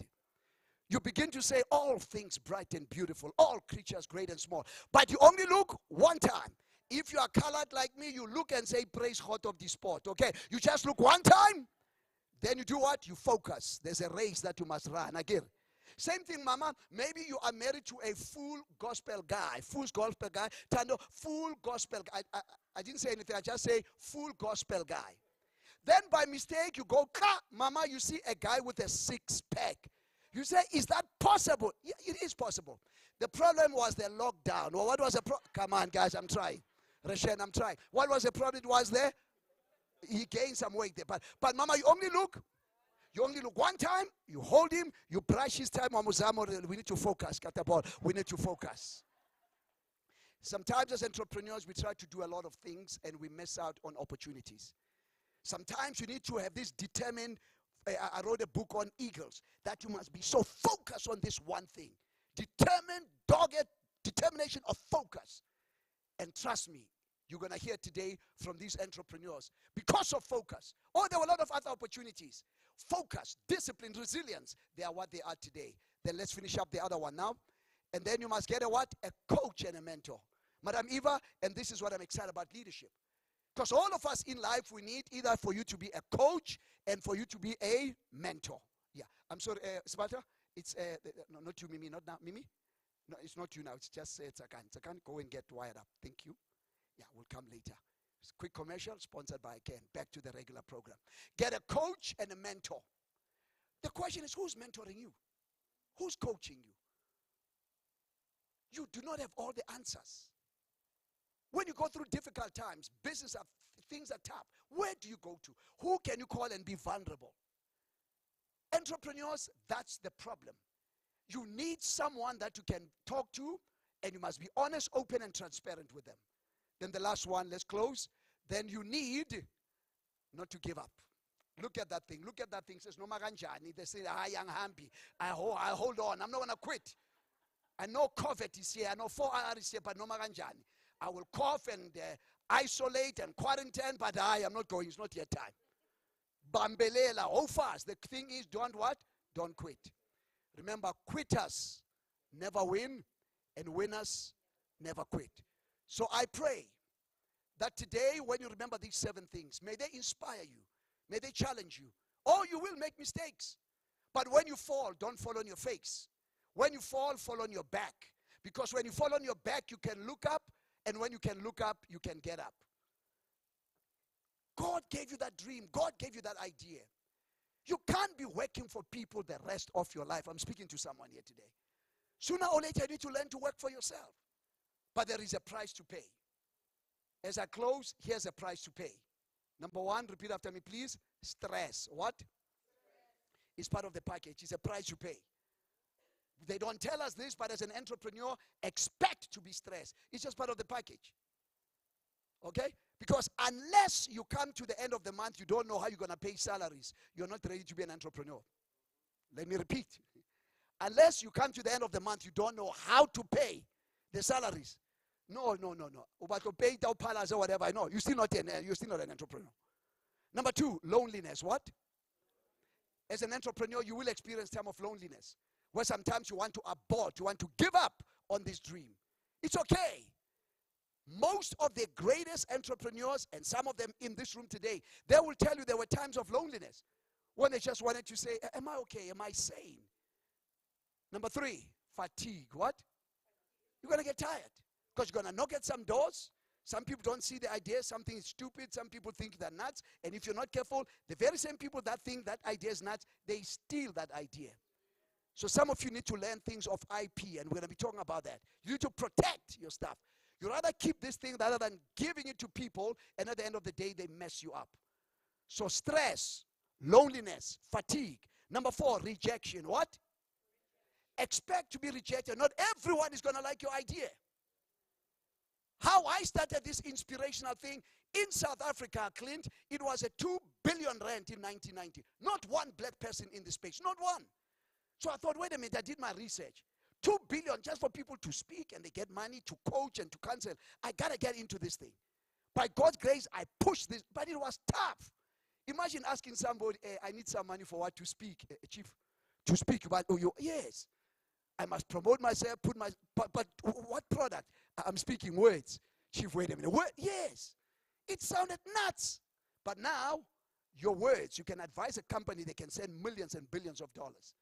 You begin to say all things bright and beautiful, all creatures great and small. But you only look one time. If you are colored like me, you look and say, praise God of the sport. Okay? You just look one time. Then you do what? You focus. There's a race that you must run. Again. Same thing, mama. Maybe you are married to a full gospel guy. Full gospel guy. Tando, full gospel guy. I didn't say anything. I just say full gospel guy. Then by mistake, you go, mama, you see a guy with a 6-pack. You say, is that possible? Yeah, it is possible. The problem was the lockdown. Well, what was the problem? Come on, guys, I'm trying. Rashen, I'm trying. What was the problem? It was there. He gained some weight there. But mama, you only look one time, you hold him, you brush his time. We need to focus, Katabol. We need to focus. Sometimes as entrepreneurs, we try to do a lot of things and we miss out on opportunities. Sometimes you need to have this determined I wrote a book on eagles, that you must be so focused on this one thing. Determined, dogged, determination of focus. And trust me, you're going to hear today from these entrepreneurs because of focus. Oh, there were a lot of other opportunities. Focus, discipline, resilience, they are what they are today. Then let's finish up the other one now. And then you must get a what? A coach and a mentor. Madam Eva, and this is what I'm excited about leadership. Because all of us in life, we need either for you to be a coach and for you to be a mentor. Yeah, I'm sorry, Sabata, it's, no, not you, Mimi, not now, Mimi. No, it's not you now, it's just Tsakan. Tsakan, go and get wired up. Thank you. Yeah, we'll come later. Quick commercial, sponsored by Ken. Back to the regular program. Get a coach and a mentor. The question is, who's mentoring you? Who's coaching you? You do not have all the answers. When you go through difficult times, things are tough. Where do you go to? Who can you call and be vulnerable? Entrepreneurs, that's the problem. You need someone that you can talk to, and you must be honest, open, and transparent with them. Then the last one, let's close. Then you need not to give up. Look at that thing. Look at that thing. It says, no maganjani. They say, I am happy. I hold on. I'm not going to quit. I know COVID is here. I know 4R is here, but no maganjani. I will cough and isolate and quarantine, but I am not going. It's not yet time. Bambelela, hold fast. The thing is, don't what? Don't quit. Remember, quitters never win, and winners never quit. So I pray that today, when you remember these 7 things, may they inspire you. May they challenge you. Oh, you will make mistakes. But when you fall, don't fall on your face. When you fall on your back. Because when you fall on your back, you can look up. And when you can look up, you can get up. God gave you that dream. God gave you that idea. You can't be working for people the rest of your life. I'm speaking to someone here today. Sooner or later, you need to learn to work for yourself. But there is a price to pay. As I close, here's a price to pay. Number 1, repeat after me, please. Stress. What? It's part of the package. It's a price you pay. They don't tell us this, but as an entrepreneur, expect to be stressed. It's just part of the package. Okay? Because unless you come to the end of the month, you don't know how you're going to pay salaries. You're not ready to be an entrepreneur. Let me repeat. Unless you come to the end of the month, you don't know how to pay the salaries. No. About to pay down palace or whatever. No, you're still not an entrepreneur. Number 2, loneliness. What? As an entrepreneur, you will experience time of loneliness, where sometimes you want to abort, you want to give up on this dream. It's okay. Most of the greatest entrepreneurs, and some of them in this room today, they will tell you there were times of loneliness when they just wanted to say, am I okay? Am I sane? Number 3, fatigue. What? You're going to get tired because you're going to knock at some doors. Some people don't see the idea. Something is stupid. Some people think they're nuts. And if you're not careful, the very same people that think that idea is nuts, they steal that idea. So some of you need to learn things of IP, and we're going to be talking about that. You need to protect your stuff. You rather keep this thing rather than giving it to people, and at the end of the day, they mess you up. So stress, loneliness, fatigue. Number 4, rejection. What? Expect to be rejected. Not everyone is going to like your idea. How I started this inspirational thing in South Africa, Clint, it was a 2 billion rand in 1990. Not one black person in the space, not one. So I thought, wait a minute, I did my research. 2 billion just for people to speak and they get money to coach and to counsel. I got to get into this thing. By God's grace, I pushed this, but it was tough. Imagine asking somebody, I need some money for what to speak, chief, to speak about, yes. I must promote myself, but what product? I'm speaking words. Chief, wait a minute. Yes. It sounded nuts. But now, your words, you can advise a company, they can send millions and billions of dollars.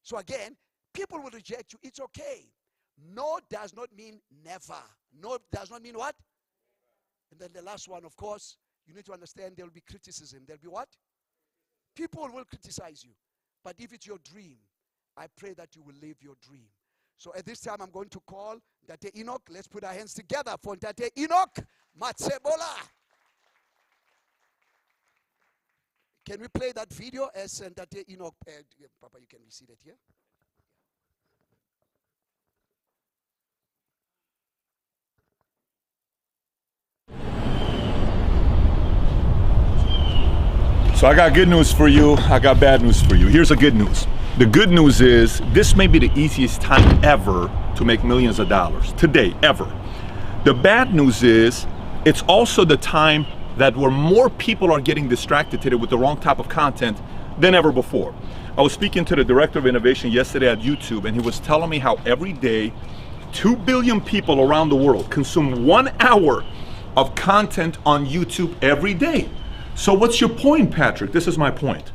So again, people will reject you. It's okay. No does not mean never. No does not mean what? And then the last one, of course, you need to understand there will be criticism. There'll be what? People will criticize you. But if it's your dream, I pray that you will live your dream. So at this time, I'm going to call Ntate Enoch. Let's put our hands together for Ntate Enoch Matsebola. Can we play that video as Ntate Enoch? Papa, you can be seated here. So I got good news for you. I got bad news for you. Here's the good news. The good news is this may be the easiest time ever to make millions of dollars. Today, ever. The bad news is it's also the time that where more people are getting distracted today with the wrong type of content than ever before. I was speaking to the director of innovation yesterday at YouTube, and he was telling me how every day 2 billion people around the world consume 1 hour of content on YouTube every day. So what's your point, Patrick? This is my point.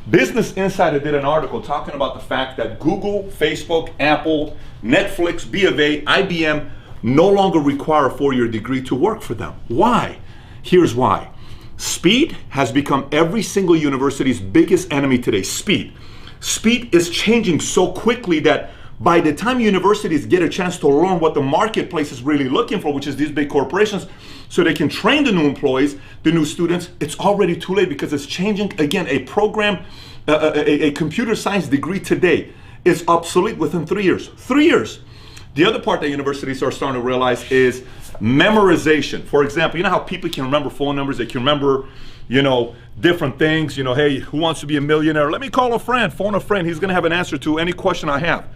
Business Insider did an article talking about the fact that Google, Facebook, Apple, Netflix, B of A, IBM no longer require a 4-year degree to work for them. Why? Here's why. Speed has become every single university's biggest enemy today. Speed. Speed is changing so quickly that by the time universities get a chance to learn what the marketplace is really looking for, which is these big corporations, so they can train the new employees, the new students, it's already too late because it's changing. Again, a program, a computer science degree today is obsolete within 3 years. 3 years. The other part that universities are starting to realize is memorization. For example, you know how people can remember phone numbers, they can remember, different things, hey, who wants to be a millionaire? Let me call a friend, phone a friend, he's gonna have an answer to any question I have.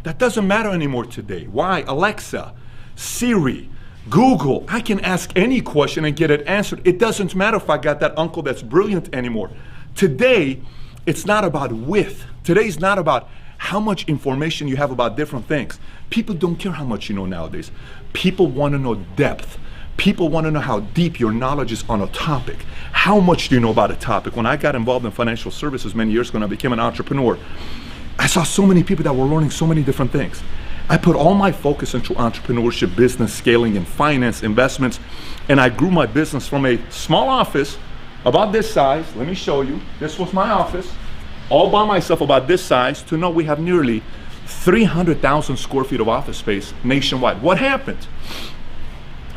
That doesn't matter anymore today. Why? Alexa, Siri, Google, I can ask any question and get it answered. It doesn't matter if I got that uncle that's brilliant anymore. Today, it's not about width. Today's not about how much information you have about different things. People don't care how much you know nowadays. People want to know depth. People want to know how deep your knowledge is on a topic. How much do you know about a topic? When I got involved in financial services many years ago and I became an entrepreneur, I saw so many people that were learning so many different things. I put all my focus into entrepreneurship, business scaling, and finance investments, and I grew my business from a small office about this size. Let me show you. This was my office, all by myself about this size, to know we have nearly 300,000 square feet of office space nationwide. What happened?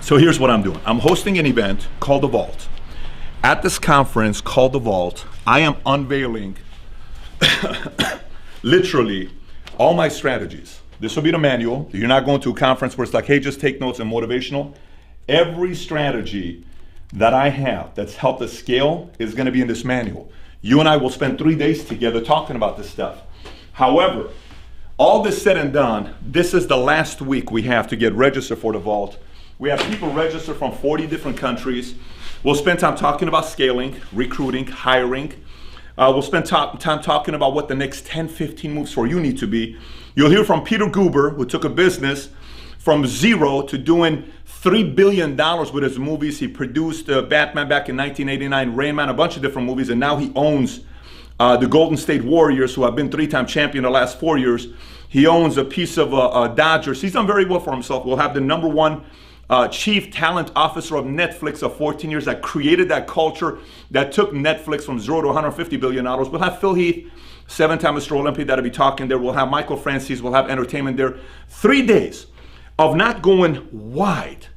So here's what I'm doing. I'm hosting an event called The Vault. At this conference called The Vault, I am unveiling literally all my strategies. This will be the manual. You're not going to a conference where it's like, hey, just take notes and motivational. Every strategy that I have that's helped us scale is going to be in this manual. You and I will spend 3 days together talking about this stuff. However, all this said and done, this is the last week we have to get registered for the Vault. We have people registered from 40 different countries. We'll spend time talking about scaling, recruiting, hiring. We'll spend time talking about what the next 10, 15 moves for you need to be. You'll hear from Peter Guber, who took a business from zero to doing $3 billion with his movies. He produced Batman back in 1989, Rayman, a bunch of different movies, and now he owns the Golden State Warriors, who have been 3-time champion the last 4 years. He owns a piece of Dodgers. He's done very well for himself. We'll have the #1 chief talent officer of Netflix of 14 years that created that culture that took Netflix from 0 to $150 billion. We'll have Phil Heath, 7-time Mr. Olympia, that'll be talking there. We'll have Michael Francis, we'll have entertainment there. 3 days of not going wide,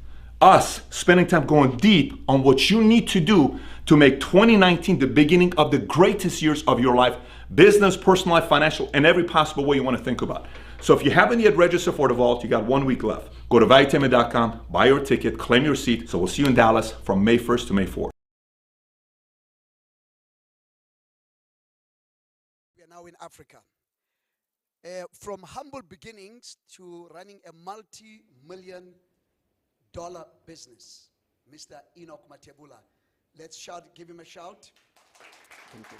us spending time going deep on what you need to do to make 2019 the beginning of the greatest years of your life, business, personal life, financial, and every possible way you want to think about. So if you haven't yet registered for the Vault, you got 1 week left. Go to valuetainment.com, buy your ticket, claim your seat. So we'll see you in Dallas from May 1st to May 4th. We are now in Africa. From humble beginnings to running a multi-million dollar business, Mr. Enoch Matebula. Let's shout, give him a shout. Thank you.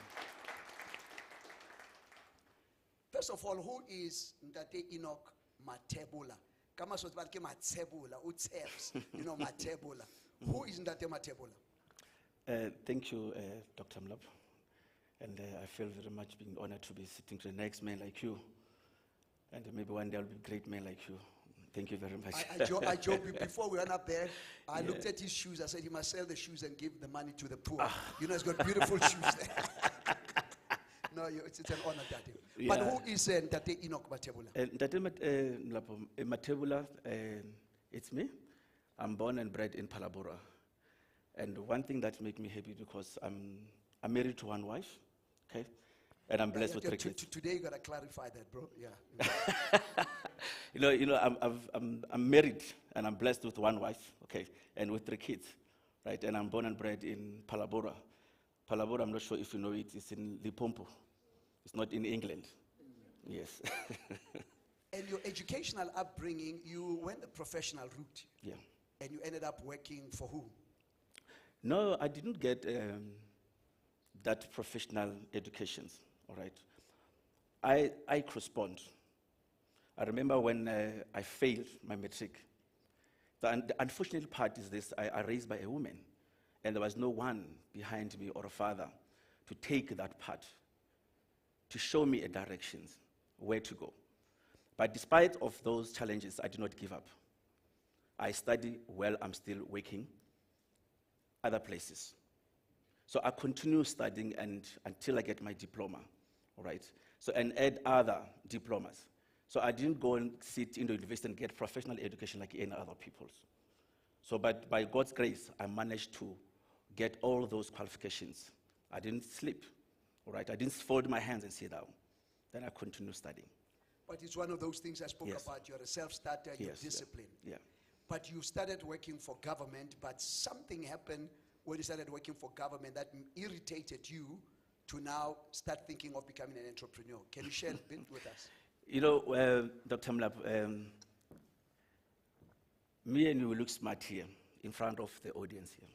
First of all, who is Ndate Enoch Matebula? Kama sotibalike Matebula, utsebs, Matebula. Who is Ndate Matebula? Thank you, Dr. Mlab. And I feel very much being honored to be sitting to the next man like you. And maybe one day I'll be a great man like you. Thank you very much. I joked before we went up there. I looked at his shoes. I said he must sell the shoes and give the money to the poor. He's got beautiful shoes there. No, it's an honor, Daddy. Yeah. But who is Ndate Enoch Matebula? Ndate Matebula, it's me. I'm born and bred in Palabora. And one thing that makes me happy because I'm married to one wife, okay? And I'm blessed with 3 kids. Today you gotta clarify that, bro. Yeah. I'm married and I'm blessed with one wife, okay, and with 3 kids, right? And I'm born and bred in Palabora. Palabora, I'm not sure if you know it, it's in Limpopo. It's not in England. Yes. And your educational upbringing, you went the professional route. Yeah. And you ended up working for who? No, I didn't get that professional education, all right? I correspond. I remember when I failed my matric. The unfortunate part is this, I raised by a woman, and there was no one behind me or a father to take that part, to show me a direction, where to go. But despite of those challenges, I did not give up. I study while I'm still working other places. So I continue studying until I get my diploma, all right? So, and add other diplomas. So I didn't go and sit in the university and get professional education like any other people's. So, but by God's grace, I managed to get all those qualifications. I didn't sleep, all right? I didn't fold my hands and sit down. Then I continued studying. But it's one of those things I spoke Yes. about. You're a self-starter, you're Yes, yeah. disciplined. Yeah. But you started working for government, but something happened when you started working for government that irritated you to now start thinking of becoming an entrepreneur. Can you share a bit with us? You know, Dr. Mlap, me and you look smart here in front of the audience here.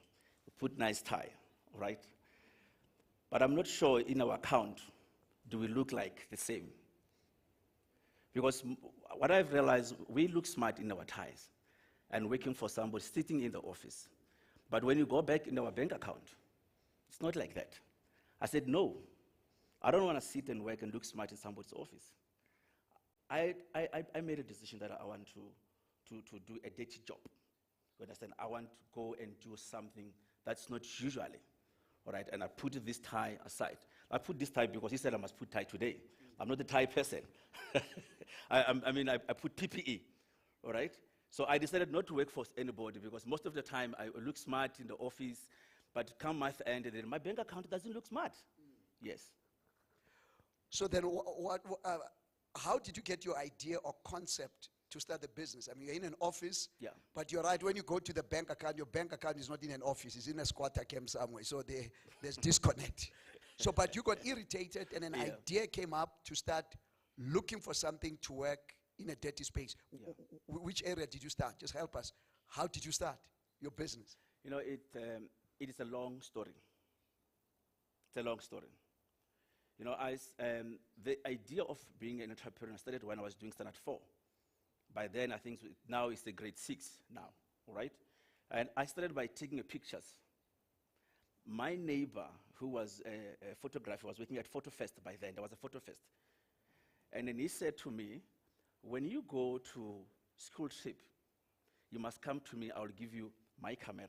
We put nice tie, right? But I'm not sure in our account, do we look like the same? Because what I've realized, we look smart in our ties and working for somebody sitting in the office. But when you go back in our bank account, it's not like that. I said, no, I don't want to sit and work and look smart in somebody's office. I made a decision that I want to do a dirty job. You understand? I want to go and do something that's not usually, all right? And I put this tie aside. I put this tie because he said I must put tie today. I'm not a tie person. I put PPE, all right? So I decided not to work for anybody because most of the time I look smart in the office, but come month end, then my bank account doesn't look smart. Yes. So then how did you get your idea or concept to start the business? I mean, you're in an office, Yeah. but you're right, when you go to the bank account, your bank account is not in an office, it's in a squatter camp somewhere, so there's disconnect. So, but you got irritated and an idea came up to start looking for something to work in a dirty space. Which area did you start? Just help us. How did you start your business? You know, it is a long story. It's a long story. You know, the idea of being an entrepreneur started when I was doing Standard 4. By then, I think now it's the grade 6 now, all right? And I started by taking pictures. My neighbor, who was a photographer, was working at Photo Fest by then. There was a Photo Fest. And then he said to me, when you go to school trip, you must come to me, I'll give you my camera,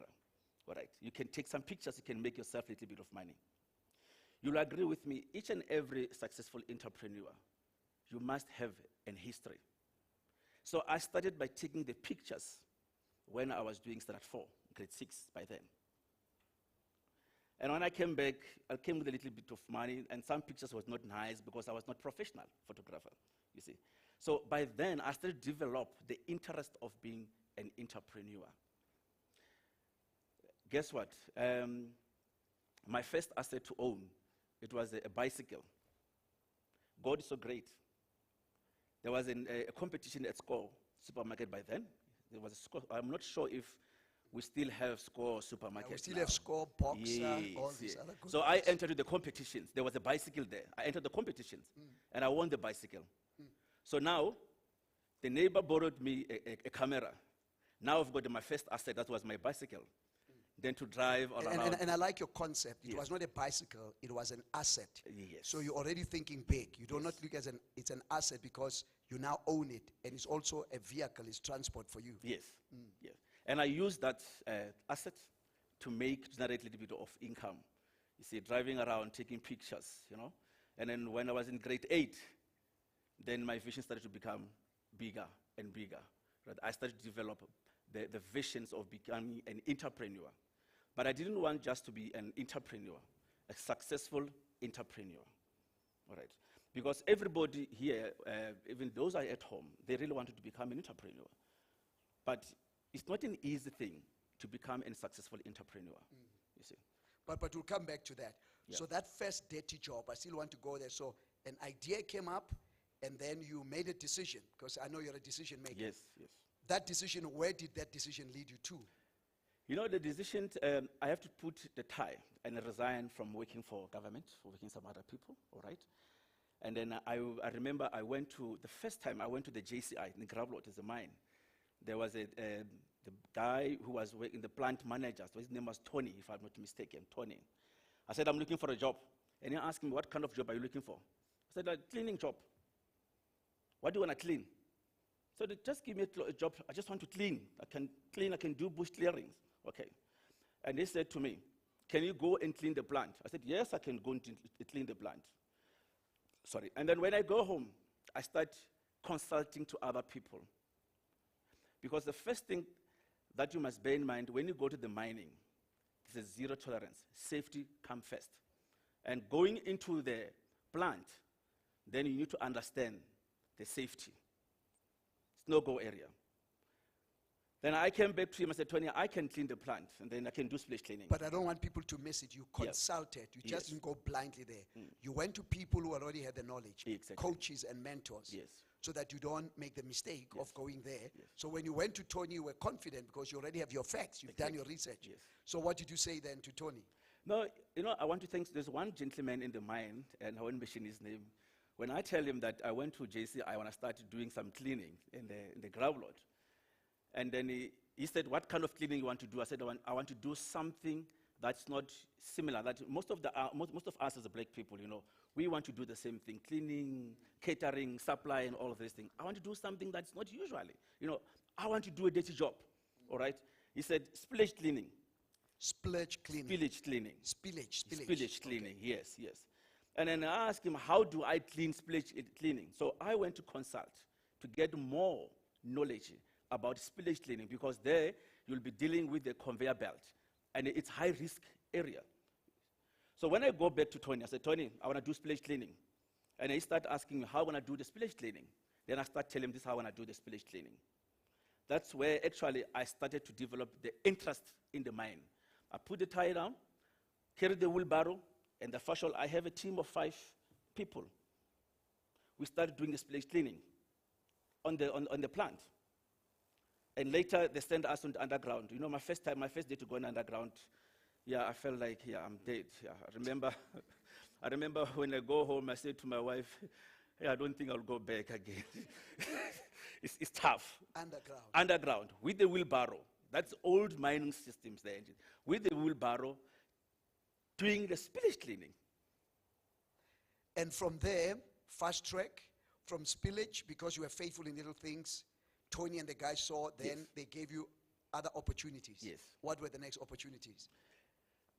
all right? You can take some pictures, you can make yourself a little bit of money. You'll agree with me, each and every successful entrepreneur, you must have an history. So I started by taking the pictures when I was doing Standard 4, grade 6 by then. And when I came back, I came with a little bit of money, and some pictures was not nice because I was not professional photographer, you see. So by then, I started to develop the interest of being an entrepreneur. Guess what? My first asset to own, it was a bicycle. God is so great. There was a competition at Score Supermarket by then. There was a Score, I'm not sure if we still have Score Supermarket We still now. have Score, Boxer, Yes, all these yes. other good So I things. entered the competitions. There was a bicycle there. I entered the competitions, and I won the bicycle. So now, the neighbor borrowed me a camera. Now I've got my first asset, that was my bicycle. Then to drive all around. And I like your concept. It Yes. was not a bicycle, it was an asset. Yes. So you're already thinking big. You do not look as it's an asset because you now own it, and it's also a vehicle, it's transport for you. Yes, yes. And I used that asset to generate a little bit of income. You see, driving around, taking pictures, you know. And then when I was in grade 8, then my vision started to become bigger and bigger. Right? I started to develop the visions of becoming an entrepreneur. But I didn't want just to be an entrepreneur, a successful entrepreneur, all right? Because everybody here, even those are at home, they really wanted to become an entrepreneur. But it's not an easy thing to become a successful entrepreneur, you see. But we'll come back to that. Yeah. So that first dirty job, I still want to go there. So an idea came up, and then you made a decision, because I know you're a decision maker. Yes, yes. That decision, where did that decision lead you to? You know, the decision, I have to put the tie and resign from working for government, for working some other people, all right? And then I remember I went to, the first time I went to the JCI, in the Gravlot, is a mine. There was the guy who was working, the plant manager, so his name was Tony, if I'm not mistaken, Tony. I said, I'm looking for a job. And he asked me, what kind of job are you looking for? I said, a cleaning job. What do you want to clean? So they just give me a job, I just want to clean. I can do bush clearings. Okay. And they said to me, can you go and clean the plant? I said, yes, I can go and clean the plant. Sorry. And then when I go home, I start consulting to other people. Because the first thing that you must bear in mind when you go to the mining, this is zero tolerance. Safety comes first. And going into the plant, then you need to understand the safety. It's no-go area. Then I came back to him and said, Tony, I can clean the plant, and then I can do splash cleaning. But I don't want people to miss it. You consulted. You just didn't go blindly there. You went to people who already had the knowledge, Exactly. coaches and mentors, Yes. so that you don't make the mistake of going there. Yes. So when you went to Tony, you were confident because you already have your facts. You've done your research. Yes. So what did you say then to Tony? No, you know, I want to thank, there's one gentleman in the mine, and I won't mention his name. When I tell him that I went to JCI when I started doing some cleaning in the Gravlot, and then he said, what kind of cleaning you want to do? I said, I want to do something that's not similar. That most of us as black people, you know, we want to do the same thing, cleaning, catering, supply, and all of these things. I want to do something that's not usually. You know, I want to do a dirty job, all right? He said, spillage cleaning. Splurge cleaning. Spillage cleaning. Spillage. Spillage cleaning, yes, yes. And then I asked him, how do I clean spillage cleaning? So I went to consult to get more knowledge about spillage cleaning, because there you'll be dealing with the conveyor belt, and it's high-risk area. So when I go back to Tony, I said, Tony, I want to do spillage cleaning. And he started asking me, how I want to do the spillage cleaning? Then I start telling him this is how I want to do the spillage cleaning. That's where actually I started to develop the interest in the mine. I put the tire down, carry the wheelbarrow, and the fashion, I have a team of 5 people. We started doing the spillage cleaning on the plant. And later, they sent us on the underground. You know, my first day to go on underground, I felt like, I'm dead. I remember when I go home, I said to my wife, I don't think I'll go back again. It's tough. Underground, with the wheelbarrow. That's old mining systems there. With the wheelbarrow, doing the spillage cleaning. And from there, fast track, from spillage, because you were faithful in little things, Tony and the guys saw, then they gave you other opportunities. Yes. What were the next opportunities?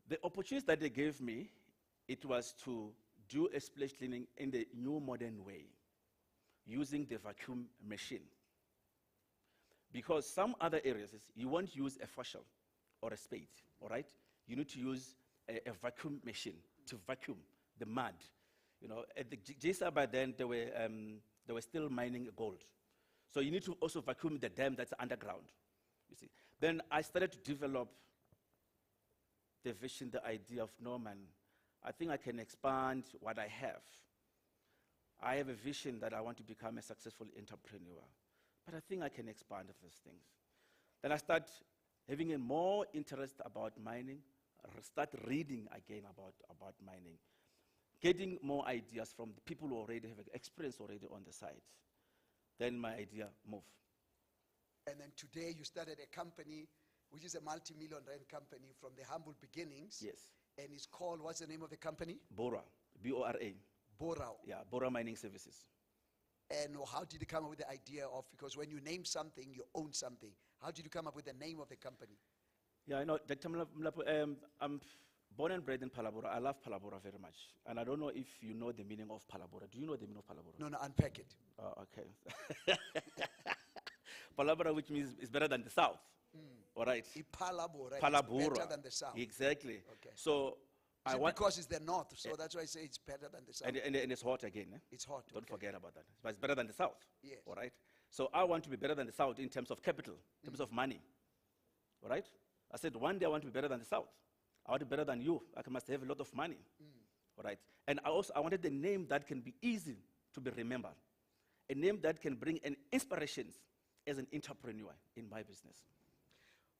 The opportunities that they gave me, it was to do a splash cleaning in the new modern way, using the vacuum machine. Because some other areas, you won't use a facial or a spade, all right? You need to use a vacuum machine to vacuum the mud. You know, at the JSA by then, they were still mining gold. So you need to also vacuum the dam that's underground, you see. Then I started to develop the vision, the idea of, no, man, I think I can expand what I have. I have a vision that I want to become a successful entrepreneur, but I think I can expand these things. Then I start having a more interest about mining, start reading again about mining, getting more ideas from the people who already have experience already on the site. Then my idea moved. And then today you started a company, which is a multi-million rand company from the humble beginnings. Yes. And it's called, what's the name of the company? Bora, B-O-R-A. Bora. Yeah, Bora Mining Services. And how did you come up with the idea of, because when you name something, you own something. How did you come up with the name of the company? Yeah, I know, Dr. Mlapo, I'm born and bred in Palabora. I love Palabora very much. And I don't know if you know the meaning of Palabora. Do you know the meaning of Palabora? No, unpack it. Oh, okay. Palabora, which means is better than the south. All right. Palabora Palabora. is better than the south. Exactly. Okay. So Is it because it's the north, so that's why I say it's better than the south. and it's hot again. Eh? It's hot. Don't okay. forget about that. But it's better than the south. Yes. All right. So I want to be better than the south in terms of capital, in terms of money. All right. I said one day I want to be better than the south. I want better than you. I must have a lot of money. All right. And I wanted a name that can be easy to be remembered. A name that can bring an inspiration as an entrepreneur in my business.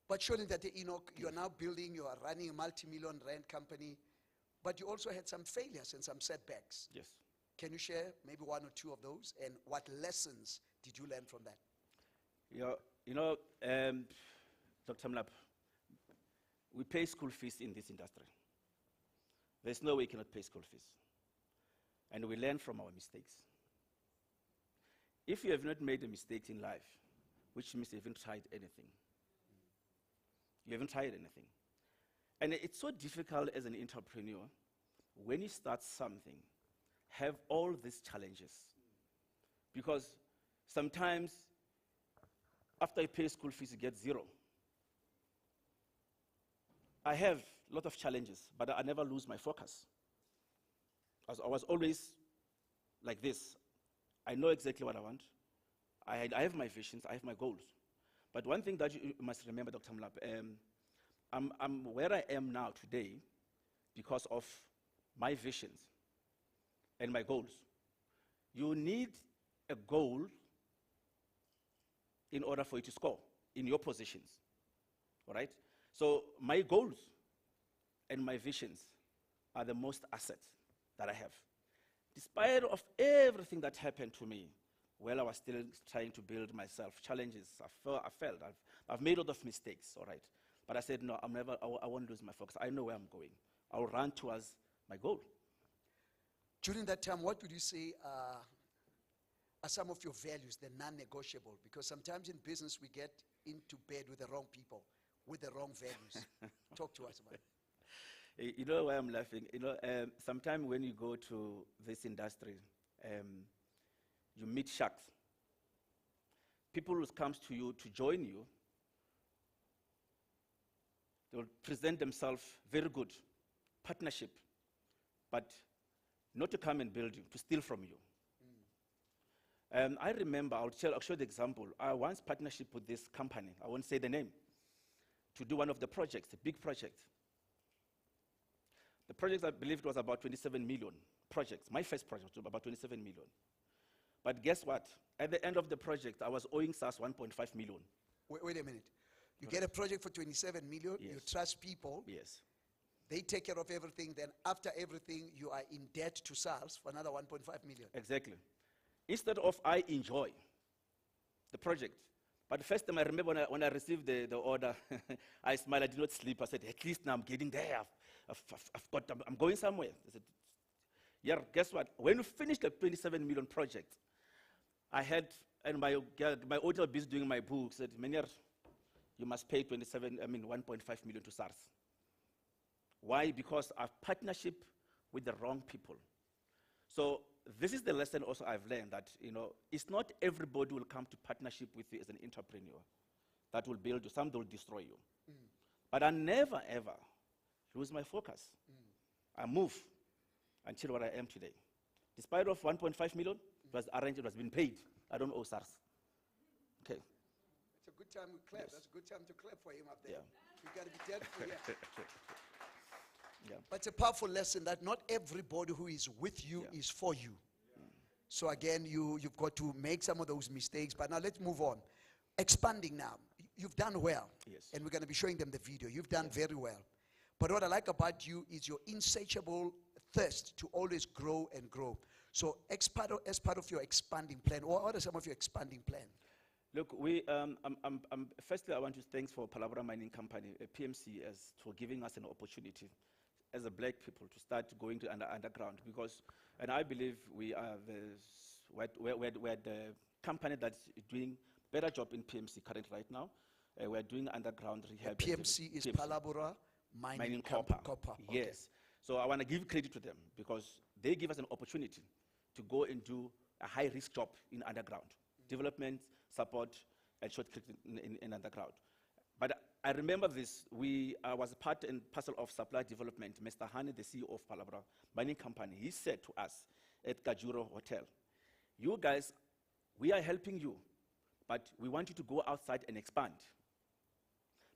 But surely that Enoch, you are now building, you are running a multi-million rand company, but you also had some failures and some setbacks. Yes. Can you share maybe one or two of those? And what lessons did you learn from that? Dr. Mlap, we pay school fees in this industry. There's no way we cannot pay school fees. And we learn from our mistakes. If you have not made a mistake in life, which means you haven't tried anything. You haven't tried anything. And it's so difficult as an entrepreneur, when you start something, have all these challenges. Because sometimes, after you pay school fees, you get zero. I have a lot of challenges, but I never lose my focus. I was always like this. I know exactly what I want. I have my visions, I have my goals. But one thing that you must remember, Dr. Mlap, I'm where I am now today because of my visions and my goals. You need a goal in order for you to score in your positions, all right? So my goals and my visions are the most assets that I have. Despite of everything that happened to me, while I was still trying to build myself, challenges, I failed. I've made a lot of mistakes, all right? But I said, no, I won't lose my focus. I know where I'm going. I'll run towards my goal. During that time, what would you say are some of your values, the non-negotiable? Because sometimes in business, we get into bed with the wrong people, with the wrong values. Talk to us about it. You know why I'm laughing? Sometimes when you go to this industry, you meet sharks. People who come to you to join you, they will present themselves very good, partnership, but not to come and build you, to steal from you. I remember, I'll show the example. I once partnership with this company, I won't say the name, to do one of the projects, a big project. The project, I believe, was about 27 million projects. My first project was about 27 million. But guess what? At the end of the project, I was owing SAS 1.5 million. Wait a minute. You get a project for 27 million, Yes. you trust people, Yes. they take care of everything, then after everything, you are in debt to SARS for another 1.5 million. Exactly. Instead of I enjoy the project. But the first time I remember when I received the order, I smiled, I did not sleep. I said, at least now I'm getting there. I'm going somewhere. I said, yeah, guess what? When we finished the 27 million project, I had, and my auditor busy doing my book, said, Menier, you must pay 1.5 million to SARS. Why? Because of partnership with the wrong people. So this is the lesson also I've learned, that it's not everybody will come to partnership with you as an entrepreneur that will build you. Some will destroy you. But I never ever lose my focus. I move until where I am today. Despite of 1.5 million, it was arranged, it was been paid. I don't owe SARS. Okay. It's a good time to clap. Yes. That's a good time to clap for him up there. Yeah. You got to be debt-free. Yeah. But it's a powerful lesson that not everybody who is with you is for you. So again, you've got to make some of those mistakes. But now let's move on. Expanding now. You've done well. Yes. And we're going to be showing them the video. You've done very well. But what I like about you is your insatiable thirst to always grow and grow. So as part of your expanding plan, what are some of your expanding plans? Look, firstly, I want to thank for Palabra Mining Company, PMC, for giving us an opportunity as a black people to start going to underground, because, and I believe we are we're the company that's doing better job in PMC currently right now. We're doing underground rehab. PMC is Palabra Mining Copper. Okay. Yes. So I want to give credit to them because they give us an opportunity to go and do a high-risk job in underground, development, support, and short in underground. But I remember this. I was part and parcel of supply development. Mr. Hani, the CEO of Palabra Mining Company, he said to us at Kajuro Hotel, you guys, we are helping you, but we want you to go outside and expand.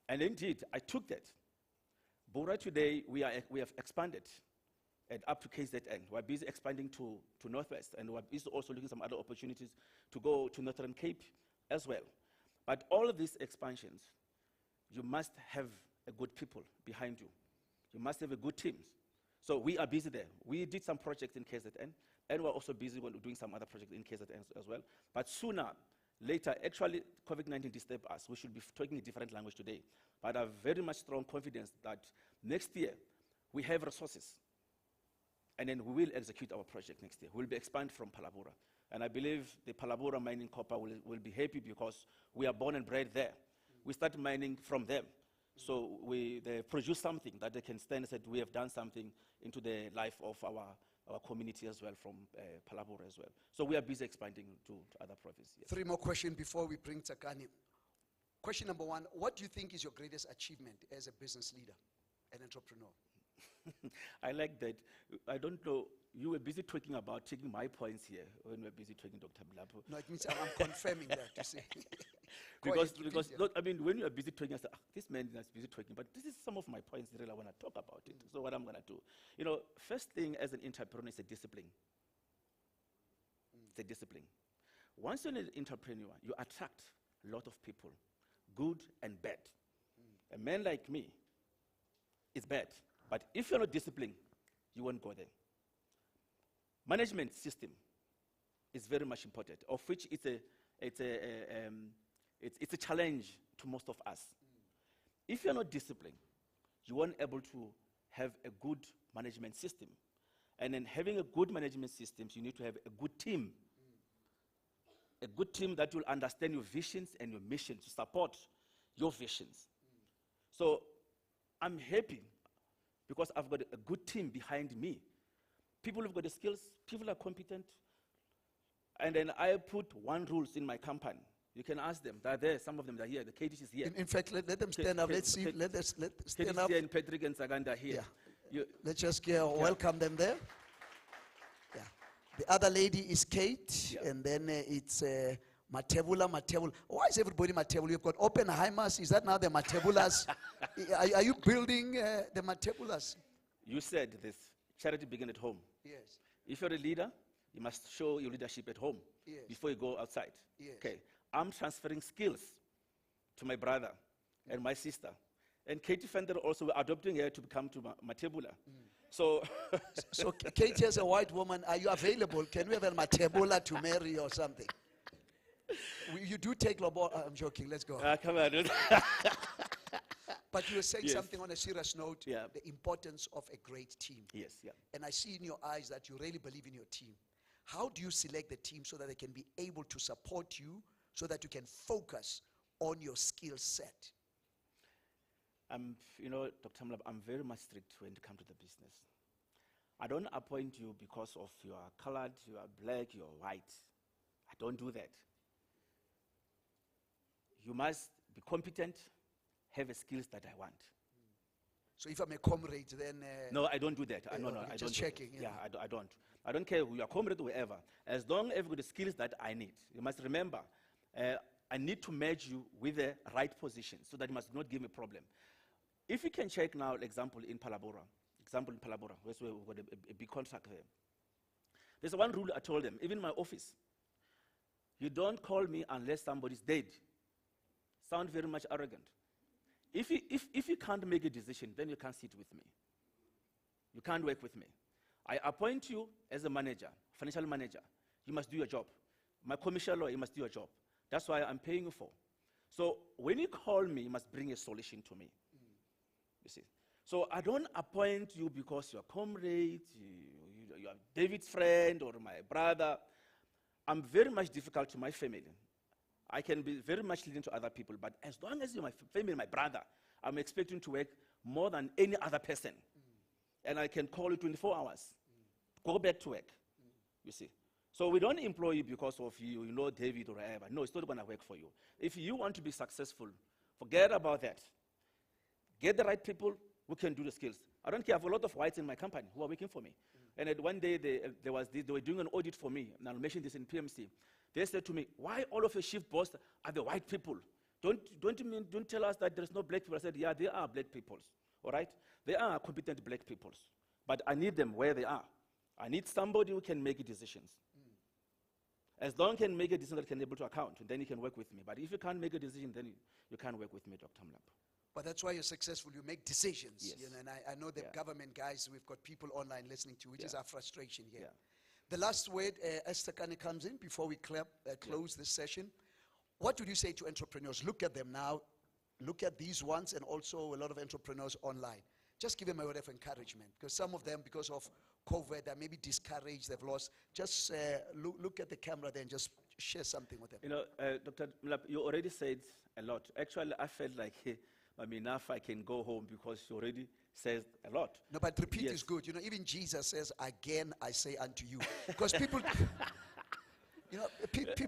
And indeed, I took that. Bora today, we have expanded and up to KZN. We're busy expanding to Northwest, and we're busy also looking at some other opportunities to go to Northern Cape as well. But all of these expansions, you must have a good people behind you. You must have a good team. So we are busy there. We did some projects in KZN, and we're also busy doing some other projects in KZN as well. But sooner, later, actually, COVID-19 disturbed us. We should be talking a different language today. But I have very much strong confidence that next year, we have resources. And then we will execute our project next year. We'll be expand from Palabora. And I believe the Palabora mining copper will be happy because we are born and bred there. We start mining from them. So they produce something that they can stand and say, we have done something into the life of our community as well from Palabora as well. So we are busy expanding to other provinces. Yes. 3 more questions before we bring Tsakani. Question number 1, what do you think is your greatest achievement as a business leader, an entrepreneur? I like that. I don't know, you were busy talking about taking my points here when we were busy talking Dr. Blapo. No, it means I'm confirming that, you see. because I mean, when you are busy talking, I said, this man is busy talking, but this is some of my points that I want to talk about it. So what I'm going to do. You know, first thing as an entrepreneur is a discipline. It's a discipline. Once you're an entrepreneur, you attract a lot of people, good and bad. A man like me is bad. But if you're not disciplined, you won't go there. Management system is very much important, of which it's a challenge to most of us. If you're not disciplined, you won't able to have a good management system. And then having a good management system, you need to have a good team. A good team that will understand your visions and your mission to support your visions. So I'm happy because I've got a good team behind me. People have got the skills, people are competent. And then I put one rules in my company. You can ask them. They're there, some of them are here. The KDC is here. In fact, let them stand up. Let's see. Let stand up. KDC and Patrick and Saganda here. Yeah. Let's just welcome them there. Yeah. The other lady is Kate, and then it's Matebula. Why is everybody Matebula? You've got Oppenheimers. Is that now the Matebulas? Are you building the Matebulas? You said this. Charity begins at home. Yes. If you're a leader, you must show your leadership at home before you go outside. Yes. Okay. I'm transferring skills to my brother and my sister. And Katie Fender also, we're adopting her to become to Matebula. So, so Katie, as a white woman, are you available? Can we have a Matebula to marry or something? You do take Lobo. I'm joking. Let's go. Come on. But you were saying something on a serious note, the importance of a great team. Yes, yeah. And I see in your eyes that you really believe in your team. How do you select the team so that they can be able to support you, so that you can focus on your skill set? You know, Dr. Mlab, I'm very much strict when it comes to the business. I don't appoint you because of you are colored, you are black, you are white. I don't do that. You must be competent, have the skills that I want. So if I'm a comrade, then... no, I don't do that. No, I just don't. Checking. I don't. I don't care who you are, comrade, whoever. As long as I've got the skills that I need. You must remember, I need to match you with the right position so that you must not give me a problem. If you can check now, example in Palabora, where we've got a big contract there. There's one rule I told them, even in my office. You don't call me unless somebody's dead. Sound very much arrogant. If you can't make a decision, then you can't sit with me. You can't work with me. I appoint you as a manager, financial manager. You must do your job. My commercial lawyer, you must do your job. That's why I'm paying you for. So when you call me, you must bring a solution to me. You see. So I don't appoint you because you're a comrade, you're David's friend or my brother. I'm very much difficult to my family. I can be very much leading to other people, but as long as you're my family, my brother, I'm expecting to work more than any other person. And I can call you 24 hours. Go back to work. You see. So we don't employ you because of you know David or whatever. No, it's not going to work for you. If you want to be successful, forget about that. Get the right people who can do the skills. I don't care. I have a lot of whites in my company who are working for me. And at one day, they were doing an audit for me, and I'll mention this in PMC. They said to me, why all of your shift boss are the white people? Don't tell us that there's no black people. I said, yeah, there are black people. All right? They are competent black people, but I need them where they are. I need somebody who can make decisions. As long as you can make a decision that can be able to account, then you can work with me. But if you can't make a decision, then you can't work with me, Dr. Mlapa. But that's why you're successful. You make decisions. Yes. You know, and I know the Yeah. government guys, we've got people online listening to, which is Yeah. our frustration here. Yeah. The last word, Esther Kane comes in before we close this session. What would you say to entrepreneurs? Look at them now. Look at these ones and also a lot of entrepreneurs online. Just give them a word of encouragement. Because some of them, because of COVID, they may be discouraged, they've lost. Just look at the camera there and just share something with them. You know, Dr. Mlapa, you already said a lot. Actually, I felt like, hey, enough, I can go home because you already said a lot. No, but repeat Yes. is good. You know, even Jesus says, again, I say unto you. Because people, you know,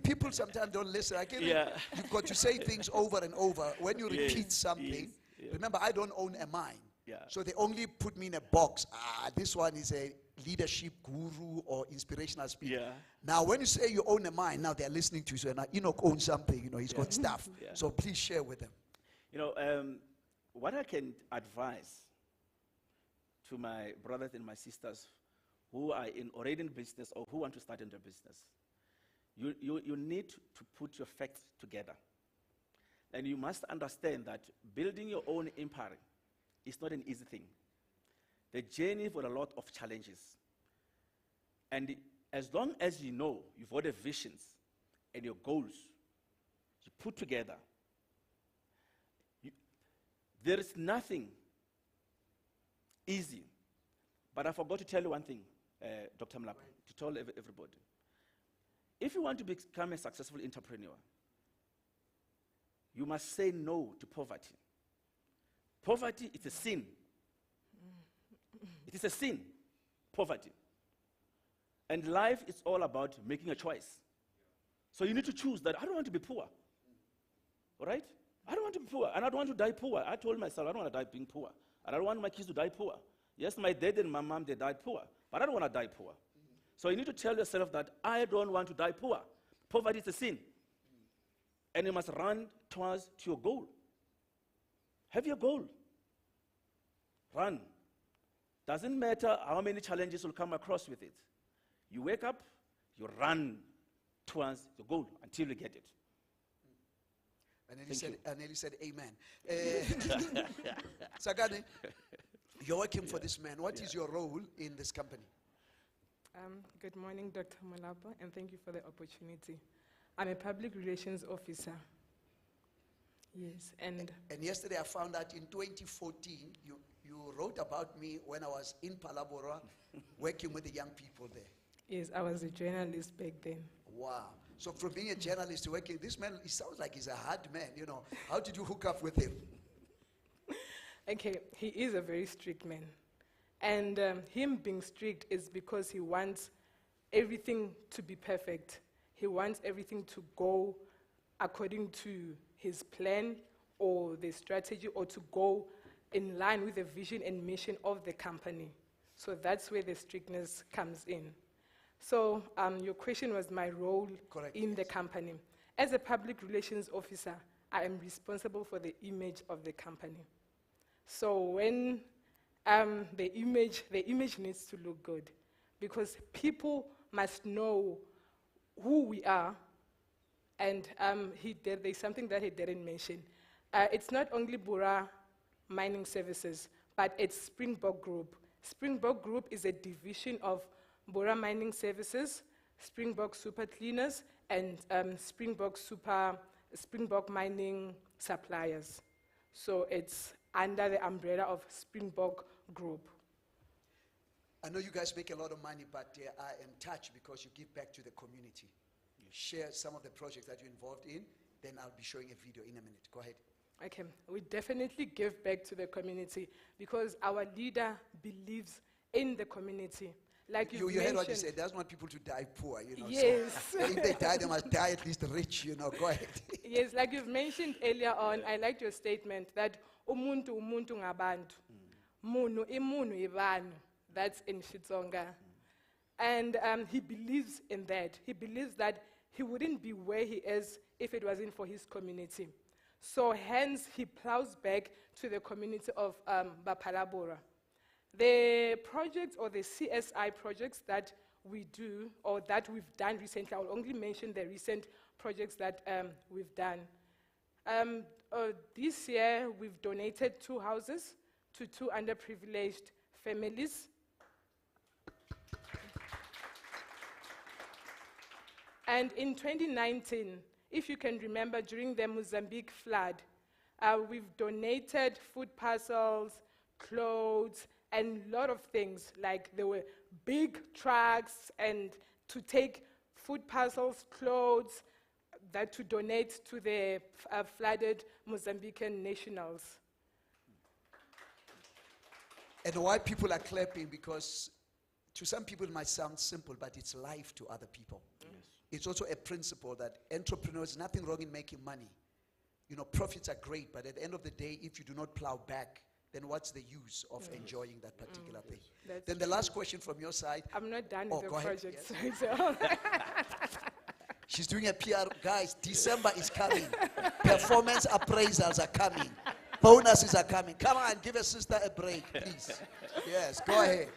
people sometimes don't listen. Again, Yeah. you've got to say things over and over. When you Yes, repeat something, yes, yeah. remember, I don't own a mind. Yeah. So they only put me in a box. This one is a leadership guru or inspirational speaker. Yeah. Now, when you say you own a mind, now they're listening to you. So now Enoch owns something, you know, he's got stuff. Yeah. So please share with them. You know, what I can advise to my brothers and my sisters who are already in business or who want to start in their business, you need to put your facts together. And you must understand that building your own empire is not an easy thing. The journey for a lot of challenges. And as long as you know you've got the visions and your goals, you put together, there is nothing easy. But I forgot to tell you one thing, Dr. Mlapa, to tell everybody. If you want to become a successful entrepreneur, you must say no to poverty. Poverty is a sin. It is a sin, poverty. And life is all about making a choice. So you need to choose that I don't want to be poor. All right? I don't want to be poor, and I don't want to die poor. I told myself I don't want to die being poor. And I don't want my kids to die poor. Yes, my dad and my mom, they died poor, but I don't want to die poor. So you need to tell yourself that I don't want to die poor. Poverty is a sin. And you must run towards to your goal. Have your goal. Run. Doesn't matter how many challenges will come across with it. You wake up, you run towards the goal until you get it. And Nelly said, amen. Sakane, you're working for this man. What is your role in this company? Good morning, Dr. Mlapa, and thank you for the opportunity. I'm a public relations officer. Yes, and yesterday I found out in 2014, you wrote about me when I was in Palabora working with the young people there. yes, I was a journalist back then. Wow. So from being a journalist to working, this man, he sounds like he's a hard man, you know. How did you hook up with him? Okay, he is a very strict man. And him being strict is because he wants everything to be perfect. He wants everything to go according to his plan or the strategy, or to go in line with the vision and mission of the company. So that's where the strictness comes in. So your question was my role Correct, in the yes. company. As a public relations officer, I am responsible for the image of the company. So when the image needs to look good, because people must know who we are. And there's something that he didn't mention. It's not only Bura Mining Services, but it's Springbok Group. Springbok Group is a division of Bura Mining Services, Springbok Super Cleaners, and Springbok Mining Suppliers. So it's under the umbrella of Springbok Group. I know you guys make a lot of money, but I am touched because you give back to the community. You share some of the projects that you're involved in, then I'll be showing a video in a minute. Go ahead. Okay, we definitely give back to the community because our leader believes in the community. Like You you heard what he mentioned. said. Doesn't want people to die poor, you know. Yes. So if they die, they must die at least rich, you know. Go ahead. Yes, like you've mentioned earlier on, I liked your statement that umuntu ngabantu, munu ibanu. That's in Xitsonga. And he believes in that. He believes that he wouldn't be where he is if it wasn't for his community. So hence, he plows back to the community of Bapalabora. The projects or the CSI projects that we do or that we've done recently, I'll only mention the recent projects that we've done. This year, we've donated 2 houses to 2 underprivileged families. And in 2019, if you can remember, during the Mozambique flood, we've donated food parcels, clothes, and a lot of things. Like there were big trucks and to take food parcels, clothes, that to donate to the flooded Mozambican nationals. And why people are clapping, because to some people it might sound simple, but it's life to other people. Yes. It's also a principle that entrepreneurs, nothing wrong in making money. You know, profits are great, but at the end of the day, if you do not plow back, then what's the use of enjoying that particular thing? That's Then the last question from your side. I'm not done Oh, with the go ahead, project. yes. So She's doing a PR. Guys, December is coming. Performance appraisals are coming. Bonuses are coming. Come on, give a sister a break, please. Yes, go ahead.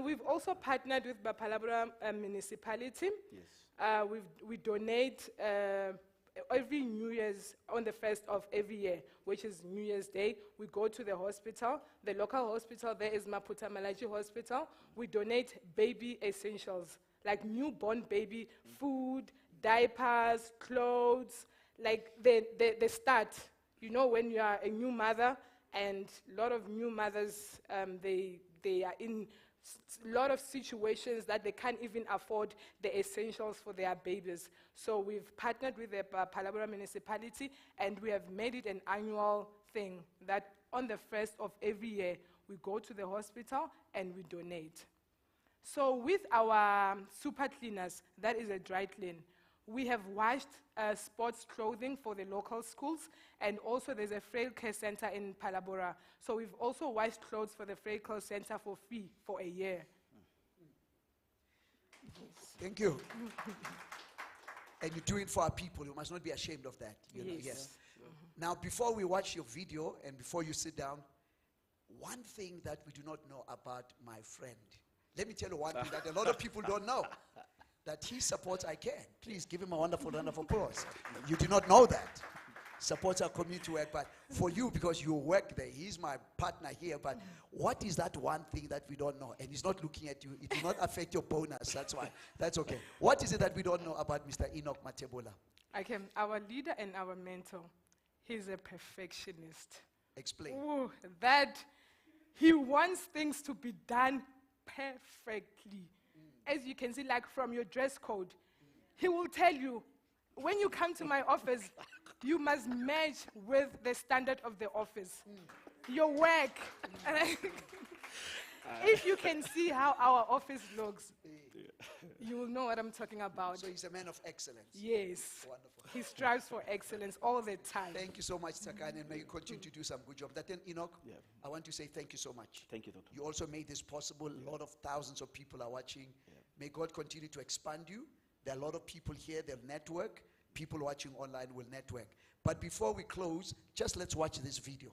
we've also partnered with Bapalabra municipality. Yes. We donate every New Year's on the 1st of every year, which is New Year's Day. We go to the hospital. The local hospital there is Maputa Malachi Hospital. We donate baby essentials, like newborn baby food, diapers, clothes, like the start. You know, when you are a new mother, and a lot of new mothers, they are in a lot of situations that they can't even afford the essentials for their babies. So we've partnered with the Palabra municipality, and we have made it an annual thing that on the 1st of every year, we go to the hospital and we donate. So with our super cleaners, that is a dry clean, we have washed sports clothing for the local schools, and also there's a frail care center in Palabora. So we've also washed clothes for the frail care center for free for a year. Thank you. And you do it for our people. You must not be ashamed of that. You know, yes. Now, before we watch your video and before you sit down, one thing that we do not know about my friend. Let me tell you one thing that a lot of people don't know. That he supports ICANN. Please give him a wonderful round of applause. You do not know that. Supports our community work, but for you, because you work there, he's my partner here, but what is that one thing that we don't know? And he's not looking at you. It will not affect your bonus, that's why. That's okay. What is it that we don't know about Mr. Enoch Matebola? Okay, our leader and our mentor, he's a perfectionist. Explain. Ooh, that he wants things to be done perfectly. As you can see, like from your dress code, he will tell you, when you come to my office, you must match with the standard of the office. Your work. If you can see how our office looks, you will know what I'm talking about. So he's a man of excellence. Yes. Wonderful. He strives for excellence all the time. Thank you so much, Sakane, and may you continue to do some good job. That then, Enoch, I want to say thank you so much. Thank you, Doctor. You also made this possible. A lot of thousands of people are watching. May God continue to expand you. There are a lot of people here, they'll network. People watching online will network. But before we close, just let's watch this video.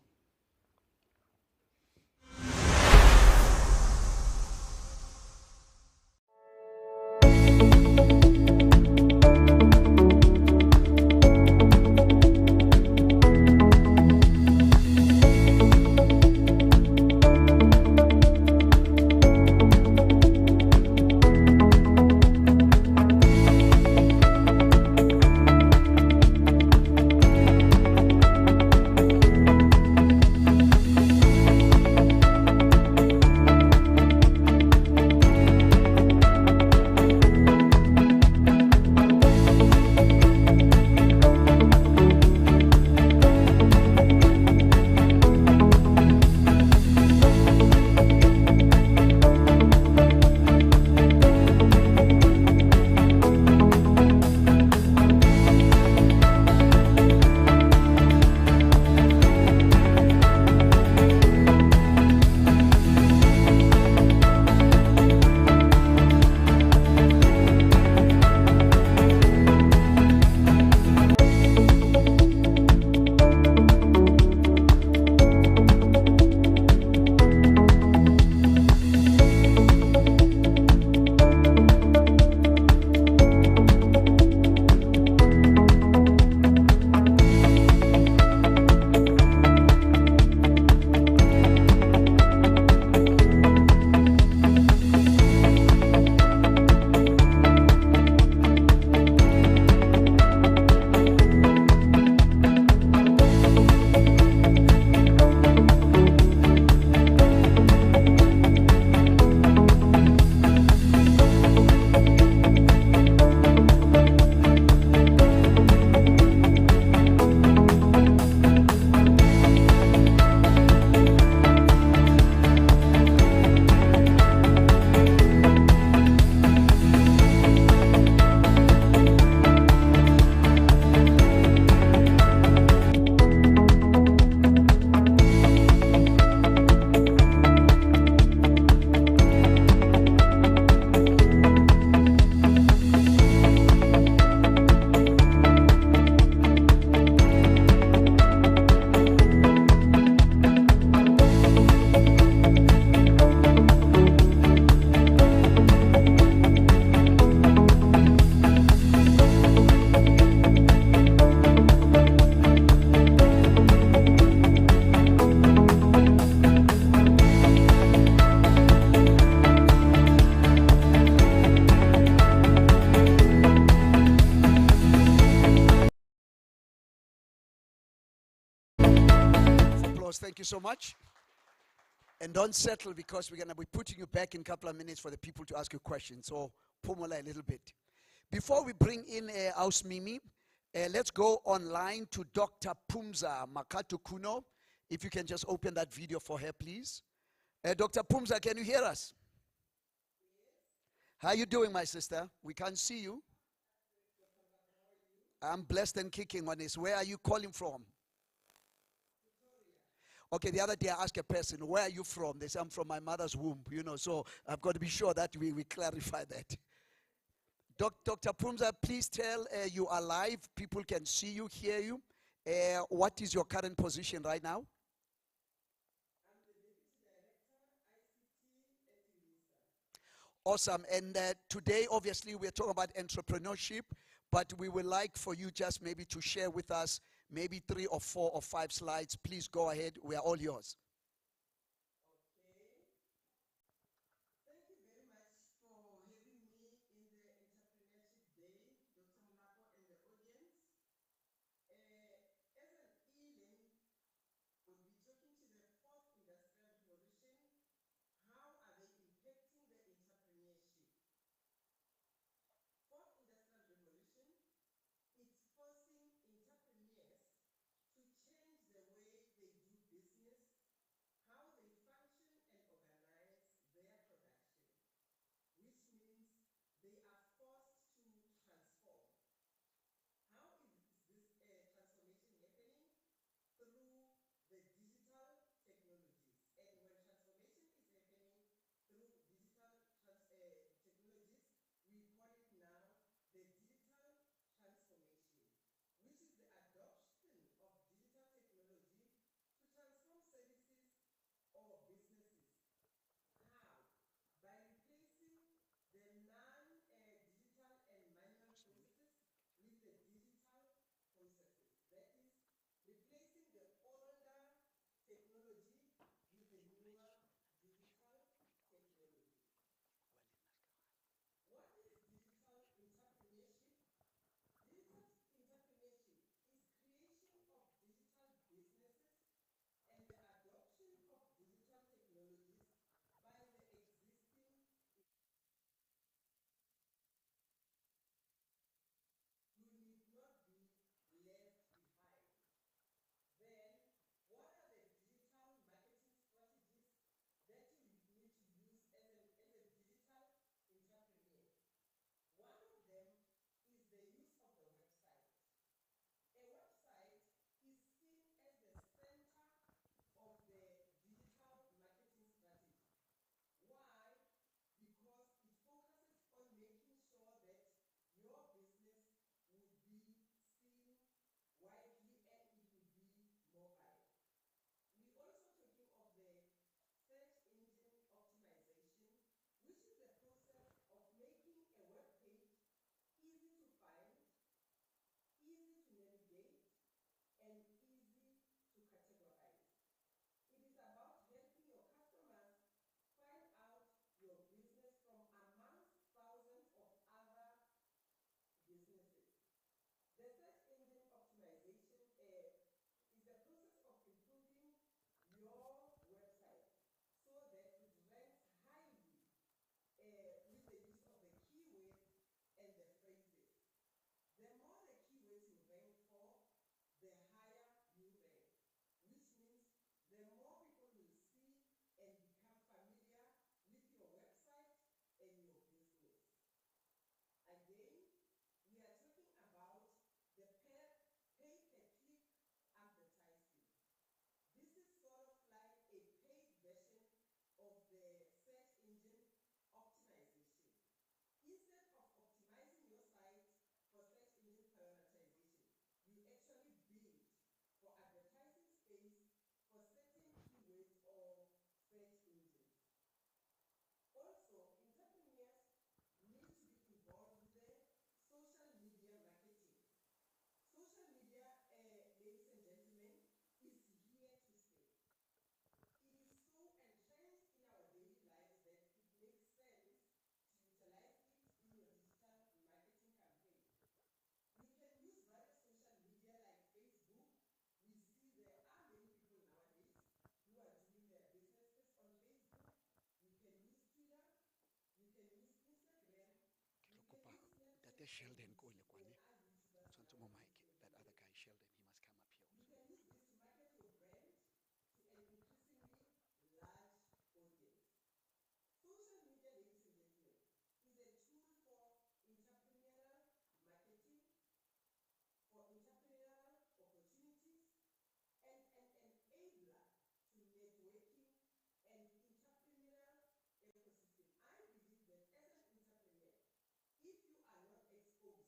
applause. Thank you so much. And don't settle, because we're going to be putting you back in a couple of minutes for the people to ask you questions. So, pumula a little bit. Before we bring in Aus Mimi, let's go online to Dr. Pumza Makatu Kuno. If you can just open that video for her, please. Dr. Pumza, can you hear us? How are you doing, my sister? We can't see you. I'm blessed and kicking on this. Where are you calling from? Okay, the other day I asked a person, where are you from? They said, I'm from my mother's womb, so I've got to be sure that we clarify that. Dr. Pumza, please tell you are live. People can see you, hear you. What is your current position right now? Awesome. And today, obviously, we're talking about entrepreneurship, but we would like for you just maybe to share with us maybe 3 or 4 or 5 slides. Please go ahead. We are all yours. Thank you very much for having me in the Entrepreneurship Day, Dr. Mulapo and the audience. As an e-learning, we'll be talking to the 4th Industrial Revolution. How are they impacting the entrepreneurship? 4th Industrial Revolution, it's forcing entrepreneurs to change the way they do business There's Sheldon Kole Kwane. Tshwantse mo mic. That other guy, Sheldon, he must come up here You also. can use this to market your brand to an increasingly large audience. Social media, ladies and gentlemen, is a tool for entrepreneurial marketing, for entrepreneurial opportunities, and an enabler to networking and entrepreneurial ecosystem. I believe that as an entrepreneur, if you are not exposed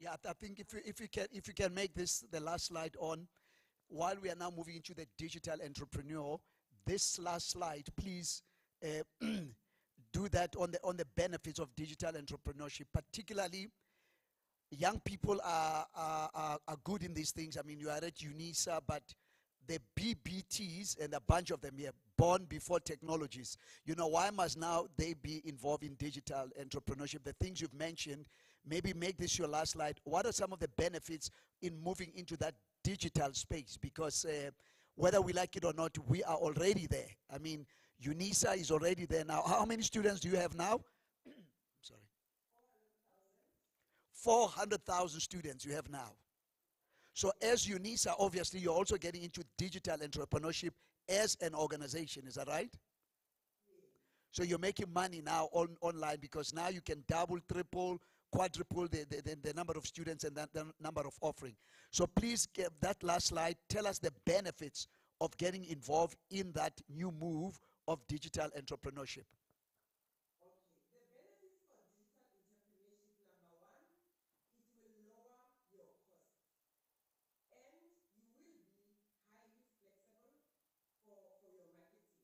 Yeah, I think if you can make this the last slide on, while we are now moving into the digital entrepreneur, this last slide, please do that on the benefits of digital entrepreneurship. Particularly, young people are good in these things. I mean, you are at UNISA, but the BBTs and a bunch of them here, born before technologies. You know, why must now they be involved in digital entrepreneurship? The things you've mentioned, maybe make this your last slide. What are some of the benefits in moving into that digital space? Because whether we like it or not, we are already there. I mean, UNISA is already there now. How many students do you have now? Sorry. 400,000 students you have now. So as UNISA, obviously, you're also getting into digital entrepreneurship as an organization. Is that right? So you're making money now online, because now you can double, triple, quadruple the number of students and the number of offering. So please give that last slide. Tell us the benefits of getting involved in that new move of digital entrepreneurship. Okay, the benefits for digital entrepreneurship, number one, it will lower your costs. And you will be highly flexible for your marketing.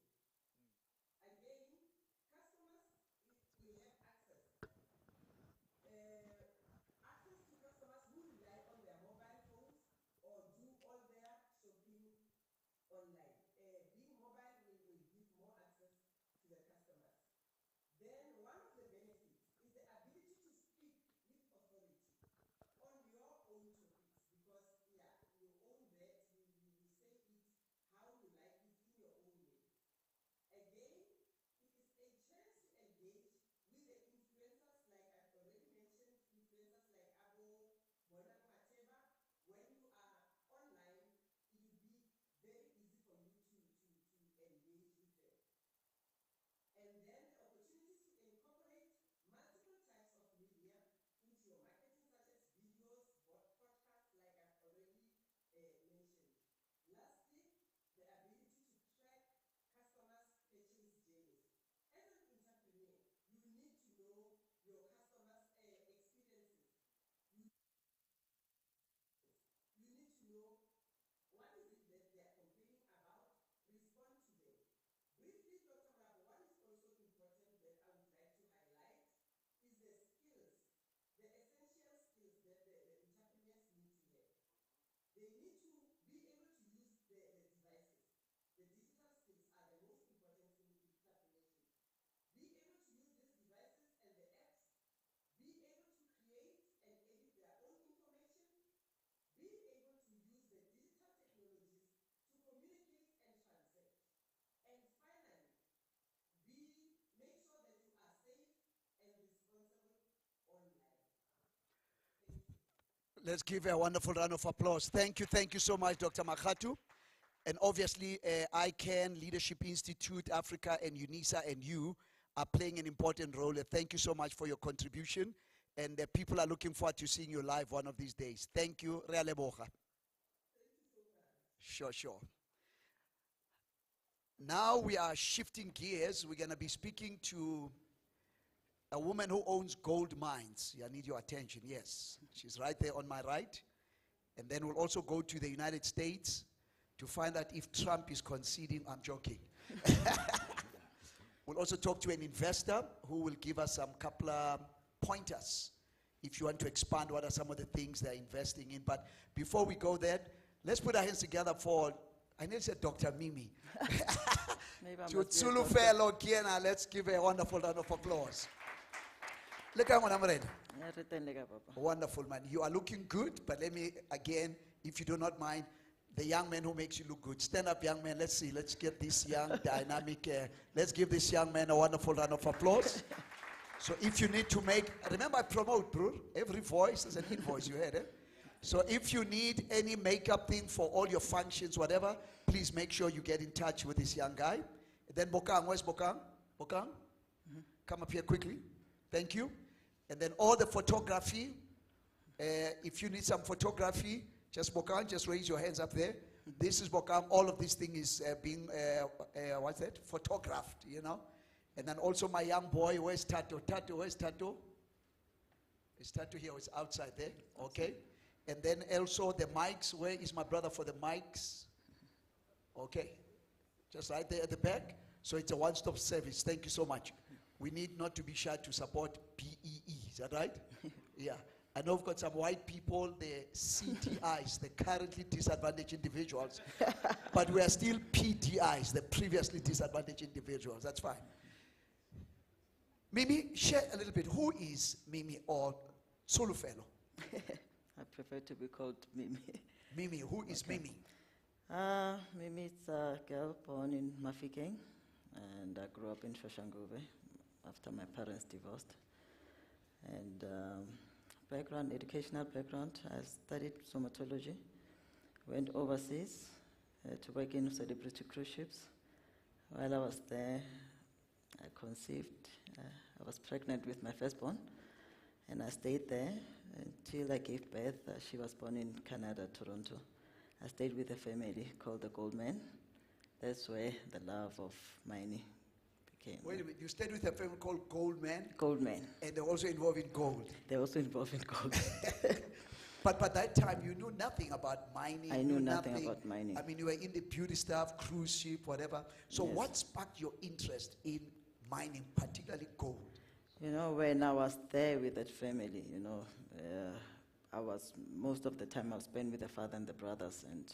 Again, customers will have access. Access to customers who rely on their mobile phones or do all their shopping online. Being mobile will give more access to the customers. Then one of the benefits is the ability to speak with authority on your own topics, because yeah, you own that, you say it how you like it in your own way. Again, it is a chance to engage with the influencers, like I've already mentioned, influencers like Abo, Bonang Mateva. When you are online, it will be very easy for you to engage with them. And then the opportunities to incorporate multiple types of media into your marketing, such as videos, podcasts, like I've already mentioned. Lastly, the ability to track customers' purchase journeys. As an entrepreneur, you need to know your customers' experiences. You need to know what is it that they are complaining about, respond to them. Briefly, Dr. Marapo, what is also important that I would like to highlight is the skills, the essential skills that the entrepreneurs need to have. They need to be able to use the devices. The digital skills are the most important in entrepreneurship. Be able to use these devices and the apps. Be able to create and edit their own information. Be able to use the digital technologies to communicate and transact. And finally, make sure that you are safe and responsible online. Thank you. Let's give a wonderful round of applause. Thank you so much, Dr. Makatu. And obviously, ICANN, Leadership Institute, Africa, and UNISA, and you are playing an important role. Thank you so much for your contribution. And people are looking forward to seeing you live one of these days. Thank you. Re a leboga. Sure. Now we are shifting gears. We're going to be speaking to a woman who owns gold mines. I need your attention. Yes, she's right there on my right. And then we'll also go to the United States to find out if Trump is conceding. I'm joking. We'll also talk to an investor who will give us some couple of pointers if you want to expand what are some of the things they're investing in. But before we go there, let's put our hands together for, I nearly said Dr. Mimi. To Tsulu fellow Kiena, let's give a wonderful round of applause. Look at what I'm ready. Wonderful, man. You are looking good, but let me, again, if you do not mind, the young man who makes you look good. Stand up, young man. Let's see. Let's get this young, dynamic, let's give this young man a wonderful round of applause. So if you need to make, remember I promote, bro. Every voice is an invoice, you heard it? So if you need any makeup thing for all your functions, whatever, please make sure you get in touch with this young guy. Then Bokang, where's Bokang? Bokang? Come up here quickly. Thank you. And then all the photography, if you need some photography, just Bokang, just raise your hands up there. This is Bokang. All of this thing is being, what's that? Photographed, you know. And then also my young boy, where's Tato? Tato, where's Tato? It's time to hear it's outside there, okay? And then also the mics. Where is my brother for the mics? Okay, just right there at the back. So it's a one-stop service. Thank you so much. We need not to be shy to support PEE. Is that right? Yeah. I know we've got some white people, the CDIs, the currently disadvantaged individuals, but we are still PDIs, the previously disadvantaged individuals. That's fine. Mimi, share a little bit. Who is Mimi or Solufelo? I prefer to be called Mimi. Mimi, who is Mimi? Mimi is a girl born in Mafikeng, and I grew up in Shoshanguve after my parents divorced. And educational background, I studied somatology, went overseas to work in celebrity cruise ships. While I was there, I conceived. I was pregnant with my firstborn, and I stayed there until I gave birth. She was born in Canada, Toronto. I stayed with a family called the Goldman. That's where the love of mining became. Wait a minute, you stayed with a family called Goldman? Goldman. And they're also involved in gold? They're also involved in gold. But by that time, you knew nothing about mining. I knew nothing about mining. I mean, you were in the beauty stuff, cruise ship, whatever. So Yes. what sparked your interest in mining, particularly gold? You know, when I was there with that family, most of the time I was spent with the father and the brothers, and,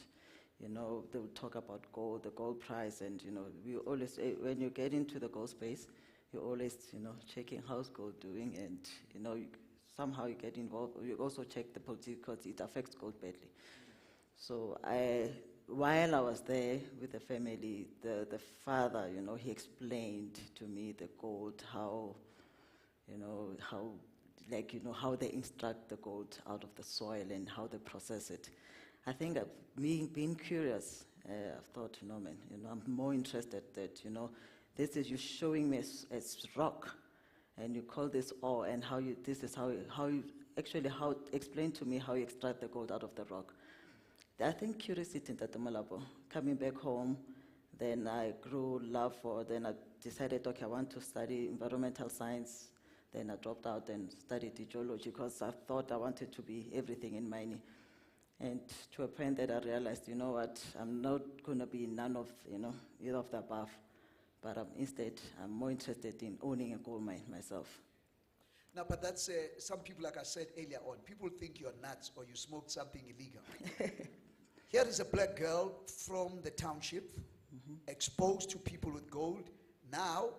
they would talk about gold, the gold price, and, we always, when you get into the gold space, you always, checking how's gold doing, and, somehow you get involved. You also check the politics because it affects gold badly. So while I was there with the family, the father, he explained to me the gold, how they extract the gold out of the soil and how they process it. I think me being curious, I've thought, I'm more interested that, this is you showing me as rock, and you call this ore, and explain to me how you extract the gold out of the rock. I think curiosity in Tatamalapo. Coming back home, then I grew love then I decided, okay, I want to study environmental science. Then I dropped out and studied geology because I thought I wanted to be everything in mining. And to a point that I realized, you know what, I'm not going to be none of, either of the above. But instead, I'm more interested in owning a gold mine myself. Now, but that's, some people, like I said earlier on, people think you're nuts or you smoked something illegal. Here is a black girl from the township, exposed to people with gold. Now,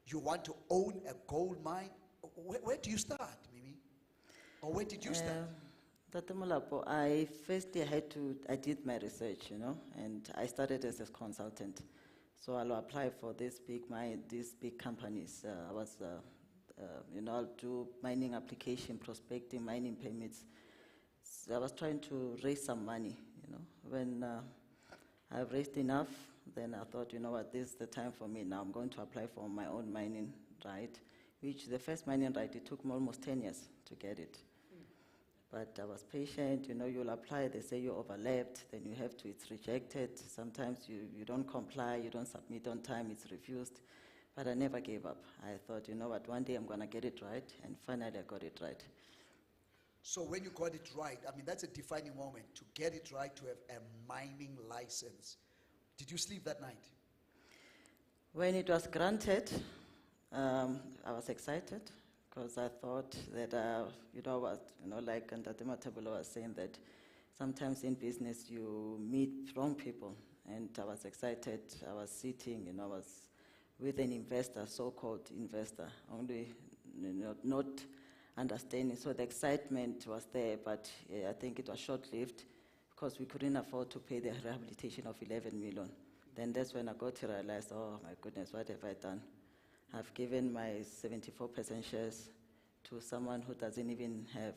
you want to own a gold mine? Where do you start, Mimi? Or where did you start? Tatamulapo, I did my research, and I started as a consultant. So I'll apply for these big companies. I'll do mining application, prospecting, mining permits. So I was trying to raise some money, When I've raised enough, then I thought, you know what, this is the time for me now. I'm going to apply for my own mining right, which the first mining right, it took me almost 10 years to get it. But I was patient, you'll apply, they say you overlapped, then it's rejected. Sometimes you don't comply, you don't submit on time, it's refused. But I never gave up. I thought, you know what, one day I'm going to get it right, and finally I got it right. So when you got it right, I mean, that's a defining moment, to get it right, to have a mining license. Did you sleep that night? When it was granted, I was excited because I thought that, like Ntatema Tabula was saying, that sometimes in business you meet wrong people, and I was excited. I was sitting, I was with an investor, so-called investor, only not understanding. So the excitement was there, but I think it was short-lived because we couldn't afford to pay the rehabilitation of 11 million. Then that's when I got to realize, oh my goodness, what have I done? I've given my 74% shares to someone who doesn't even have,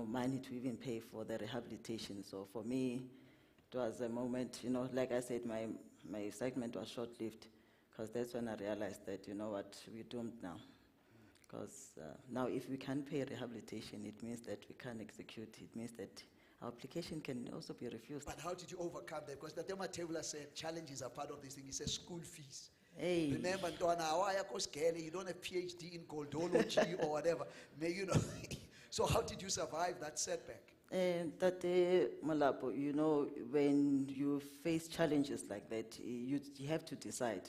money to even pay for the rehabilitation. So for me, it was a moment, like I said, my excitement was short-lived because that's when I realized that, we're doomed now. Because now if we can't pay rehabilitation, it means that we can't execute. It means that our application can also be refused. But how did you overcome that? Because the Tema Table said challenges are part of this thing. He says school fees. Hey. Remember, Ntwana, awaya kosigele, you don't have PhD in goldology or whatever. May you know. So how did you survive that setback? And that Malapo, you know, when you face challenges like that, you have to decide.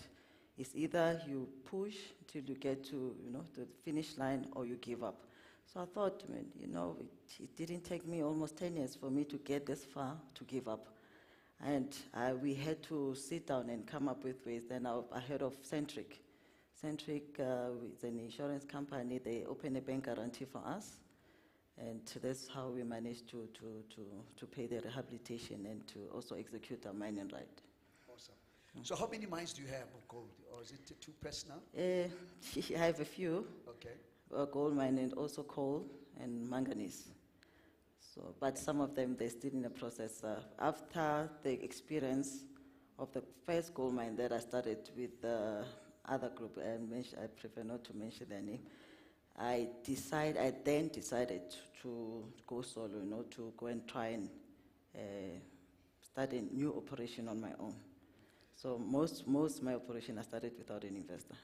It's either you push till you get to, you know, the finish line, or you give up. So I thought, man, you know, it didn't take me almost 10 years for me to get this far to give up. And we had to sit down and come up with ways. Then I heard of Centric. Centric is an insurance company. They opened a bank guarantee for us. And that's how we managed to pay the rehabilitation and to also execute our mining right. Awesome. So how many mines do you have of gold? Or is it too personal? I have a few. Okay. Gold mine and also coal and manganese. So, but some of them, they're still in the process. After the experience of the first gold mine that I started with the other group, I prefer not to mention their name, I then decided to go solo, you know, to go and try and start a new operation on my own. So most my operation I started without an investor.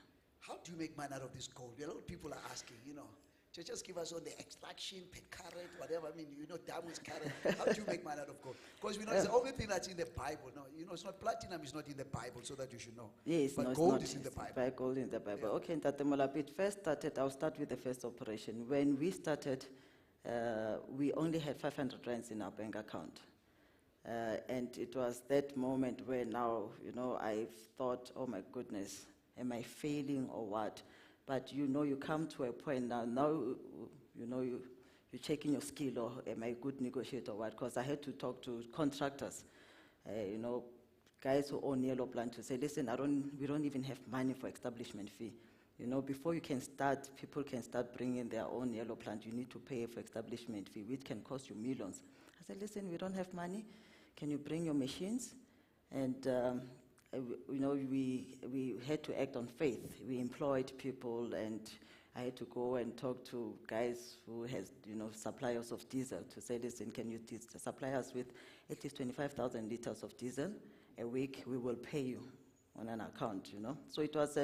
How do you make money out of this gold? A lot of people are asking, you know, just give us all the extraction per carat, whatever. I mean, you know, diamonds carat. How do you make money out of gold? Because we know it's the only thing that's in the Bible. No, you know, it's not platinum is not in the Bible, so that you should know. Yes, but no, gold is in the Bible. Gold in the Bible. Yeah. Okay, Ntatemolapit first started. I'll start with the first operation. When we started, we only had 500 rands in our bank account. And it was that moment where now, you know, I thought, oh my goodness, am I failing or what? But you know, you come to a point now, you know, you're checking your skill, or am I a good negotiator or what? Because I had to talk to contractors, you know, guys who own yellow plant, to say, listen, we don't even have money for establishment fee. You know, before you can start, people can start bringing their own yellow plant, you need to pay for establishment fee, which can cost you millions. I said, listen, we don't have money. Can you bring your machines? And you know, we had to act on faith. We employed people, and I had to go and talk to guys who has, you know, suppliers of diesel, to say, listen, can you supply us with at least 25,000 liters of diesel a week? We will pay you on an account, you know. So it was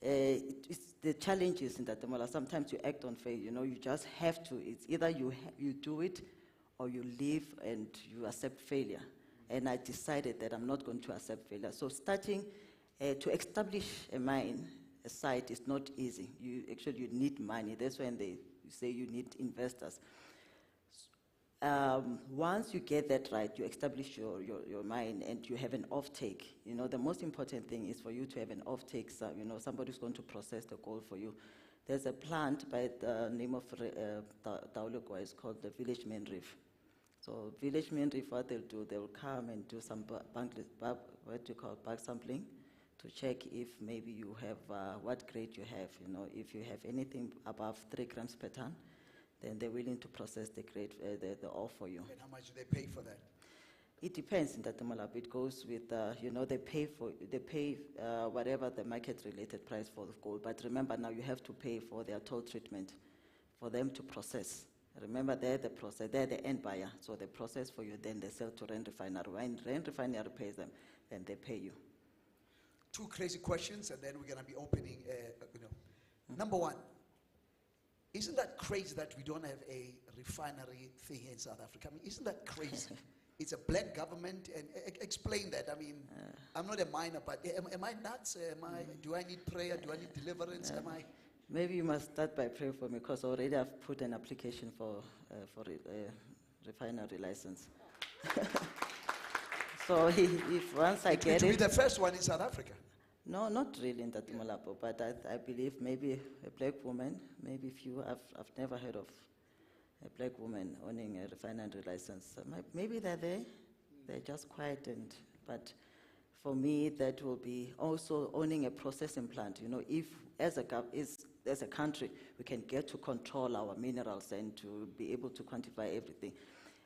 it's the challenges in Guatemala. Sometimes you act on faith, you know, you just have to. It's either you do it, or you leave and you accept failure. And I decided that I'm not going to accept failure. So starting to establish a site is not easy. You need money. That's when they say you need investors. Once you get that right, you establish your mine and you have an offtake. You know, the most important thing is for you to have an offtake. So, you know, somebody's going to process the gold for you. There's a plant by the name of Taulukwa, it's called the Village Main Reef. So Village Main Reef, what they'll do, they'll come and do some back sampling to check if maybe you have, what grade you have. You know, if you have anything above 3 grams per ton, then they're willing to process the grade, the ore for you. And how much do they pay for that? It depends in Guatemala. It goes with, you know, they pay whatever the market-related price for the gold. But remember now, you have to pay for their toll treatment for them to process. Remember, they're the process, they're the end buyer. So they process for you, then they sell to Rand Refinery. When Rand Refinery pays them, then they pay you. 2 crazy questions, and then we're going to be opening, you know. Number 1, isn't that crazy that we don't have a refinery thing in South Africa? I mean, isn't that crazy? It's a black government, and explain that. I mean, I'm not a miner, but am I nuts? Do I need prayer? Do I need deliverance? Maybe you must start by praying for me, because already I've put an application for refinery license. So if once I get it... It will be the first one in South Africa. No, not really in Tatimalapo, but I believe maybe a black woman, maybe few. I've never heard of a black woman owning a refinery license. Maybe they're there, they're just quiet, but for me that will be also owning a processing plant. You know, if as a country we can get to control our minerals and to be able to quantify everything,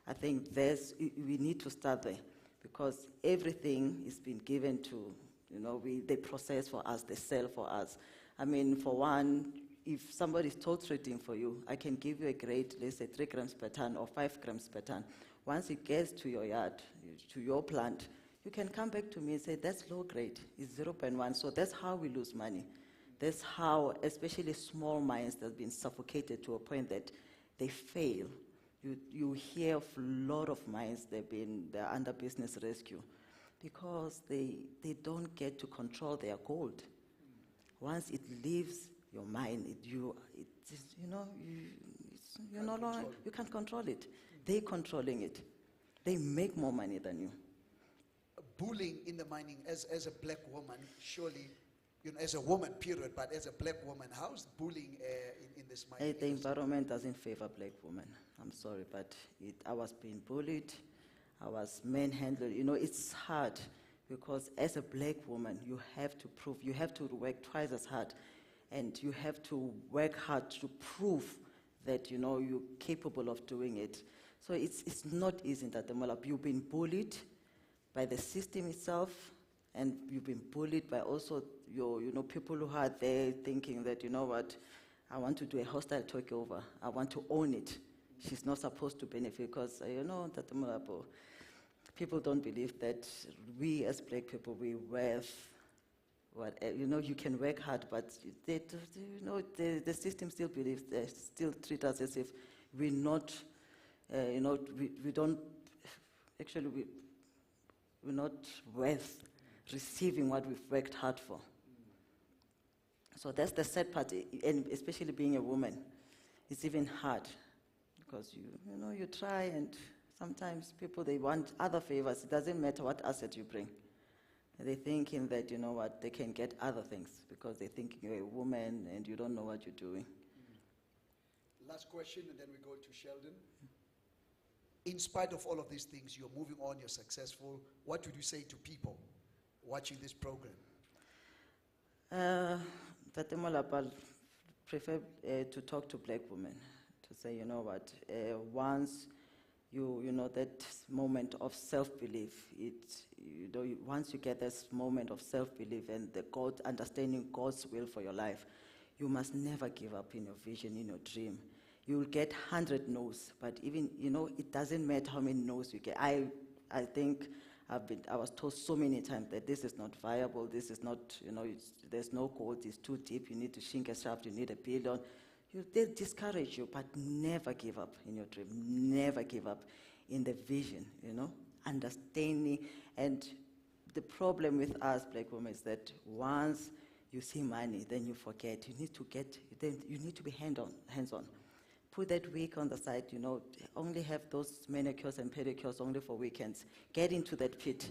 I think we need to start there, because everything is being given to, you know, they process for us, they sell for us. I mean, for one, if somebody is toll treating for you, I can give you a grade, let's say 3 grams per ton or 5 grams per ton. Once it gets to your yard, to your plant, you can come back to me and say, that's low grade, it's 0.1. So that's how we lose money. That's how, especially small mines that have been suffocated to a point that they fail. You hear of a lot of mines, they're under business rescue because they don't get to control their gold. Once it leaves your mine, you no longer, you can't control it. They're controlling it. They make more money than you. Bullying in the mining as a black woman, surely, as a woman, period, but as a black woman, how's bullying in this mining? The environment doesn't favor black women. I'm sorry, but I was being bullied. I was manhandled. It's hard because as a black woman, you have to prove, you have to work twice as hard, and you have to work hard to prove that, you're capable of doing it. So it's not easy in Tatemola. You've been bullied by the system itself, and you've been bullied by also your, people who are there thinking that, what, I want to do a hostile takeover. I want to own it. She's not supposed to benefit because, Tatemola, people don't believe that we as black people, we worth what, you can work hard, but the system still believes, they still treat us as if we're not, we don't, actually, we're not worth receiving what we've worked hard for. So that's the sad part, and especially being a woman, it's even hard because you try, and sometimes people, they want other favors. It doesn't matter what asset you bring. They're thinking that, they can get other things because they think you're a woman and you don't know what you're doing. Last question, and then we go to Sheldon. In spite of all of these things, you're moving on, you're successful. What would you say to people watching this program? Tatemola, prefer to talk to black women, to say, once that moment of self-belief, once you get this moment of self-belief and understanding God's will for your life, you must never give up in your vision, in your dream. You will get 100 no's, but even, it doesn't matter how many no's you get. I think I was told so many times that this is not viable, this is not, there's no gold, it's too deep, you need to sink a shaft, you need a pillion. They discourage you, but never give up in your dream. Never give up in the vision, understanding. And the problem with us black women is that once you see money, then you forget. You need to be hands-on. Put that week on the side, only have those manicures and pedicures only for weekends. Get into that pit.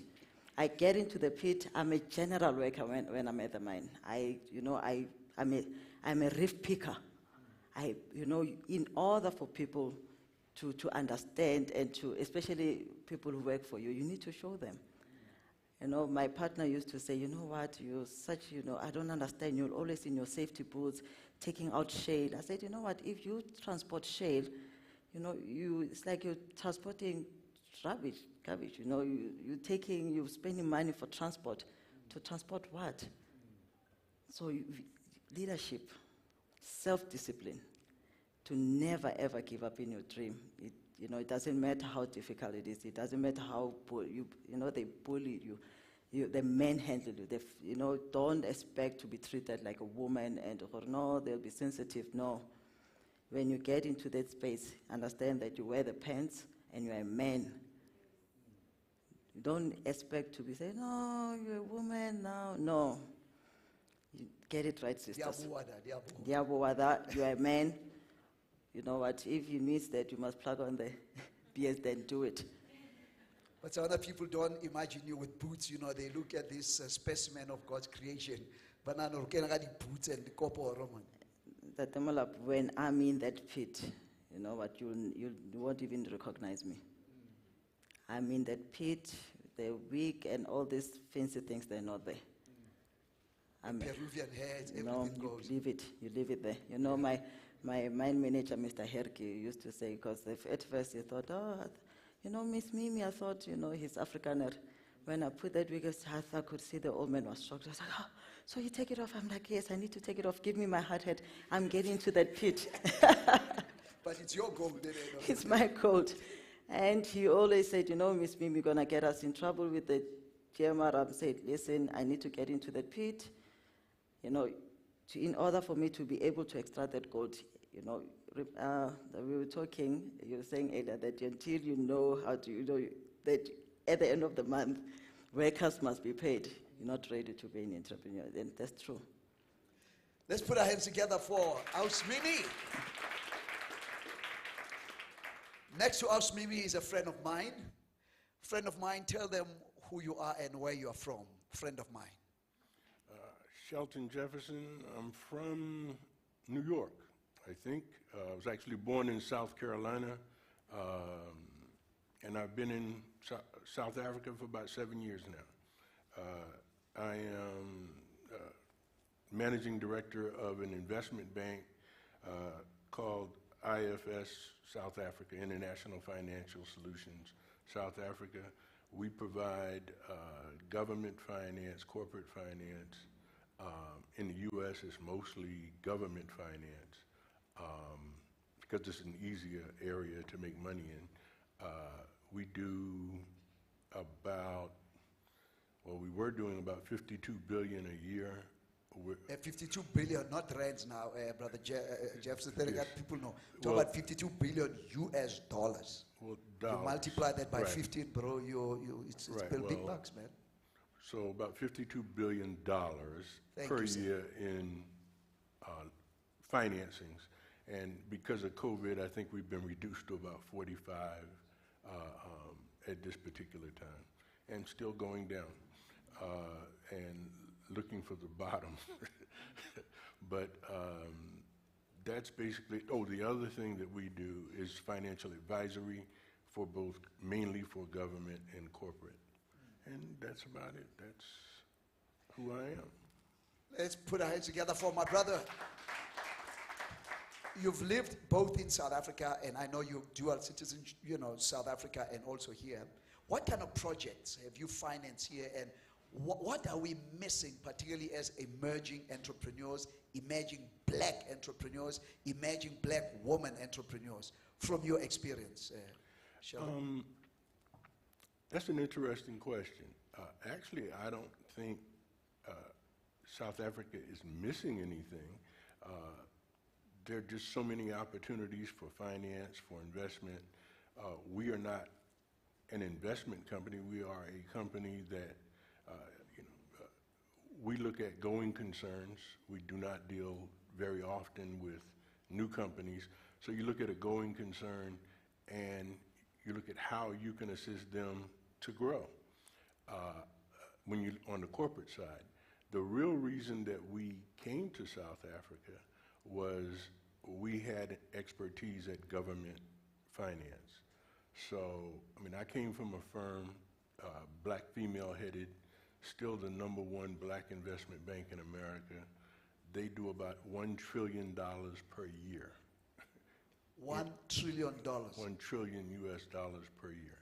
I get into the pit. I'm a general worker when I'm at the mine. I'm a reef picker. In order for people to understand and to, especially people who work for you, you need to show them. My partner used to say, you're such, I don't understand, you're always in your safety boots, taking out shale. I said, if you transport shale, it's like you're transporting garbage, you're spending money for transport. To transport what? So leadership, self-discipline, to never ever give up in your dream. It doesn't matter how difficult it is. It doesn't matter how they bully you, they manhandle you. Don't expect to be treated like a woman and no, they'll be sensitive. No, when you get into that space, understand that you wear the pants and you're a man. You don't expect to be saying, no, you're a woman now. No. You get it right, sisters. Diabuwada, you're a man. You know what, if you need that, you must plug on the BS, then do it. But some other people don't imagine you with boots, they look at this specimen of God's creation. But now, boots and the copper Roman. When I'm in that pit, you know what, you won't even recognize me. I'm in that pit, the wig and all these fancy things, they're not there. Peruvian heads, everything goes. You leave it there. My mine manager, Mr. Herke, used to say, because at first he thought, Miss Mimi, I thought, he's Afrikaner. When I put that wig, I could see the old man was shocked. I was like, so you take it off? I'm like, yes, I need to take it off. Give me my hard hat. I'm getting to that pit. But it's your gold. It's my gold. And he always said, Miss Mimi, you're going to get us in trouble with the GMR said, listen, I need to get into the pit, you know, in order for me to be able to extract that gold. You know, we were talking, you were saying earlier that until you know how to, you know, that at the end of the month, workers must be paid. You're not ready to be an entrepreneur. Then that's true. Let's put our hands together for Ausmimi. Next to Ausmimi is a friend of mine. Friend of mine, tell them who you are and where you are from. Friend of mine. Shelton Jefferson. I'm from New York, I think. I was actually born in South Carolina, and I've been in South Africa for about 7 years now. I am managing director of an investment bank called IFS South Africa, International Financial Solutions South Africa. We provide government finance, corporate finance. In the U.S., it's mostly government finance because it's an easier area to make money in. We do about, well, we were doing about 52 billion a year. 52 billion, not rands now, Brother Jefferson. Yes. People know. Talk Well, about 52 billion US dollars. Well, You dollars. multiply that by Right. 15, bro, it's Right, big well, bucks, man. So about $52 billion Thank per you, sir. year in financings. And because of COVID, I think we've been reduced to about 45 at this particular time, and still going down and looking for the bottom. But that's basically, oh, the other thing that we do is financial advisory for both, mainly for government and corporate. And that's about it. That's who I am. Let's put our hands together for my brother. You've lived both in South Africa, and I know you're dual citizen, you know, South Africa and also here. What kind of projects have you financed here, and what are we missing, particularly as emerging entrepreneurs, emerging black entrepreneurs, emerging black woman entrepreneurs, from your experience, Sheldon? That's an interesting question. Actually, I don't think South Africa is missing anything. There are just so many opportunities for finance, for investment. We are not an investment company. We are a company that, we look at going concerns. We do not deal very often with new companies. So you look at a going concern and you look at how you can assist them to grow. When you on the corporate side, the real reason that we came to South Africa was we had expertise at government finance. So, I mean, I came from a firm, black female-headed, still the #1 black investment bank in America. They do about $1 trillion per year. $1 trillion. $1 trillion US dollars per year.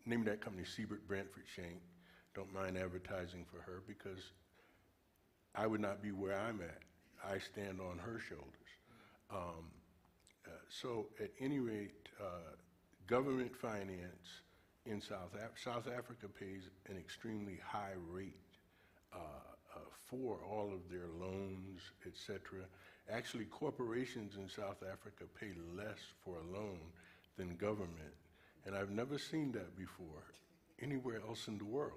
Name of that company, Siebert Brantford Shank. Don't mind advertising for her because I would not be where I'm at. I stand on her shoulders. So at any rate, government finance in South Africa pays an extremely high rate for all of their loans, et cetera. Actually, corporations in South Africa pay less for a loan than government. And I've never seen that before anywhere else in the world.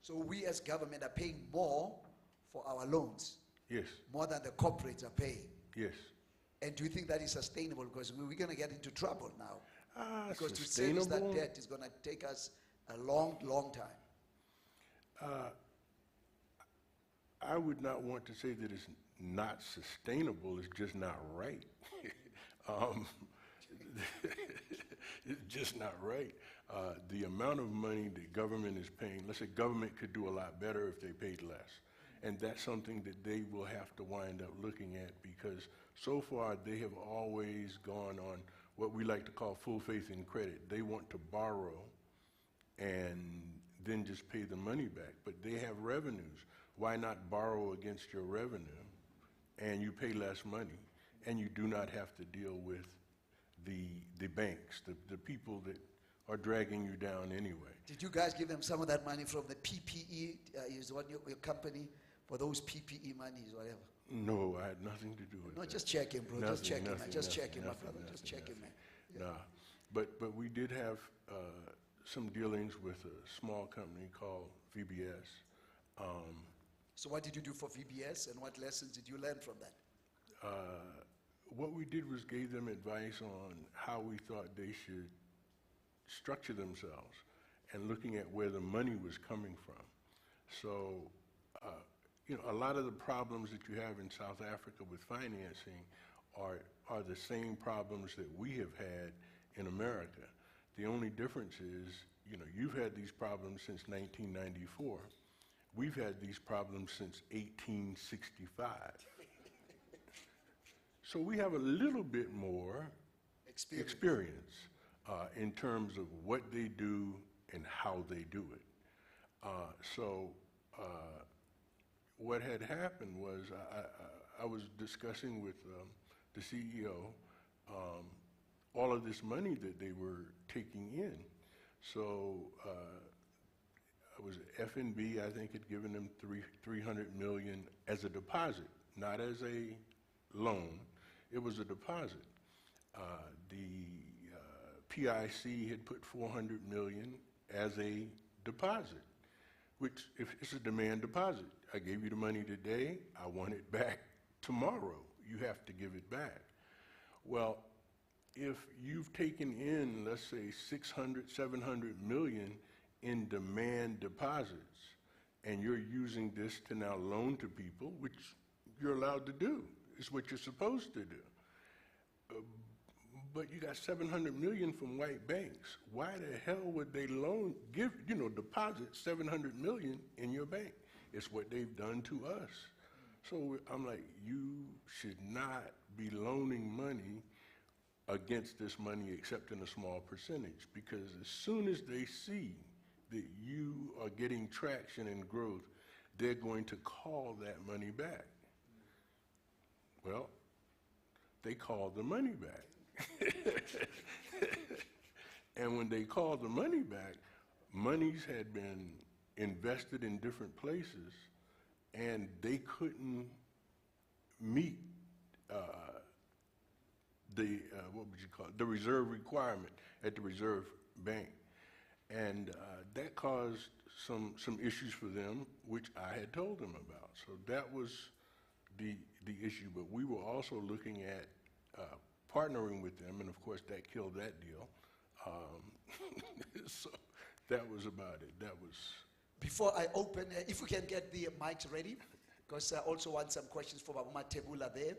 So we as government are paying more for our loans, Yes, more than the corporates are paying. yes. And do you think that is sustainable? Because we're going to get into trouble now. Because to Sustainable? service that debt is going to take us a long, long time. I would not want to say that it's not sustainable, it's just not right. It's just not right. The amount of money the government is paying, let's say government could do a lot better if they paid less. And that's something that they will have to wind up looking at because so far they have always gone on what we like to call full faith and credit. They want to borrow and then just pay the money back, but they have revenues. Why not borrow against your revenue and you pay less money and you do not have to deal with the banks, the people that are dragging you down anyway. Did you guys give them some of that money from the PPE? Is what your company for those PPE monies, whatever? No, I had nothing to do with No, that. just checking, bro. Just checking, man. Just checking, my nothing, brother. Just nothing, checking, man. nothing. Nah, but we did have some dealings with a small company called VBS. So what did you do for VBS, and what lessons did you learn from that? What we did was gave them advice on how we thought they should structure themselves and looking at where the money was coming from. So, you know, a lot of the problems that you have in South Africa with financing are the same problems that we have had in America. The only difference is, you know, you've had these problems since 1994. We've had these problems since 1865. So we have a little bit more experience in terms of what they do and how they do it. What had happened was I was discussing with the CEO all of this money that they were taking in. So I was FNB, I think, had given them $300 million as a deposit, not as a loan. It was a deposit. The PIC had put $400 million as a deposit, which if it's a demand deposit. I gave you the money today, I want it back tomorrow. You have to give it back. Well, if you've taken in, let's say, 600, 700 million in demand deposits, and you're using this to now loan to people, which you're allowed to do, it's what you're supposed to do. But you got 700 million from white banks. Why the hell would they deposit 700 million in your bank? It's what they've done to us. So I'm like, you should not be loaning money against this money except in a small percentage, because as soon as they see that you are getting traction and growth, they're going to call that money back. Well, they called the money back. And when they called the money back, monies had been invested in different places, and they couldn't meet the reserve requirement at the Reserve Bank. And that caused some issues for them, which I had told them about. So that was the issue. But we were also looking at partnering with them, and of course that killed that deal. So that was about it. That was. Before I open, if we can get the mics ready, because I also want some questions for Mama Tebula there.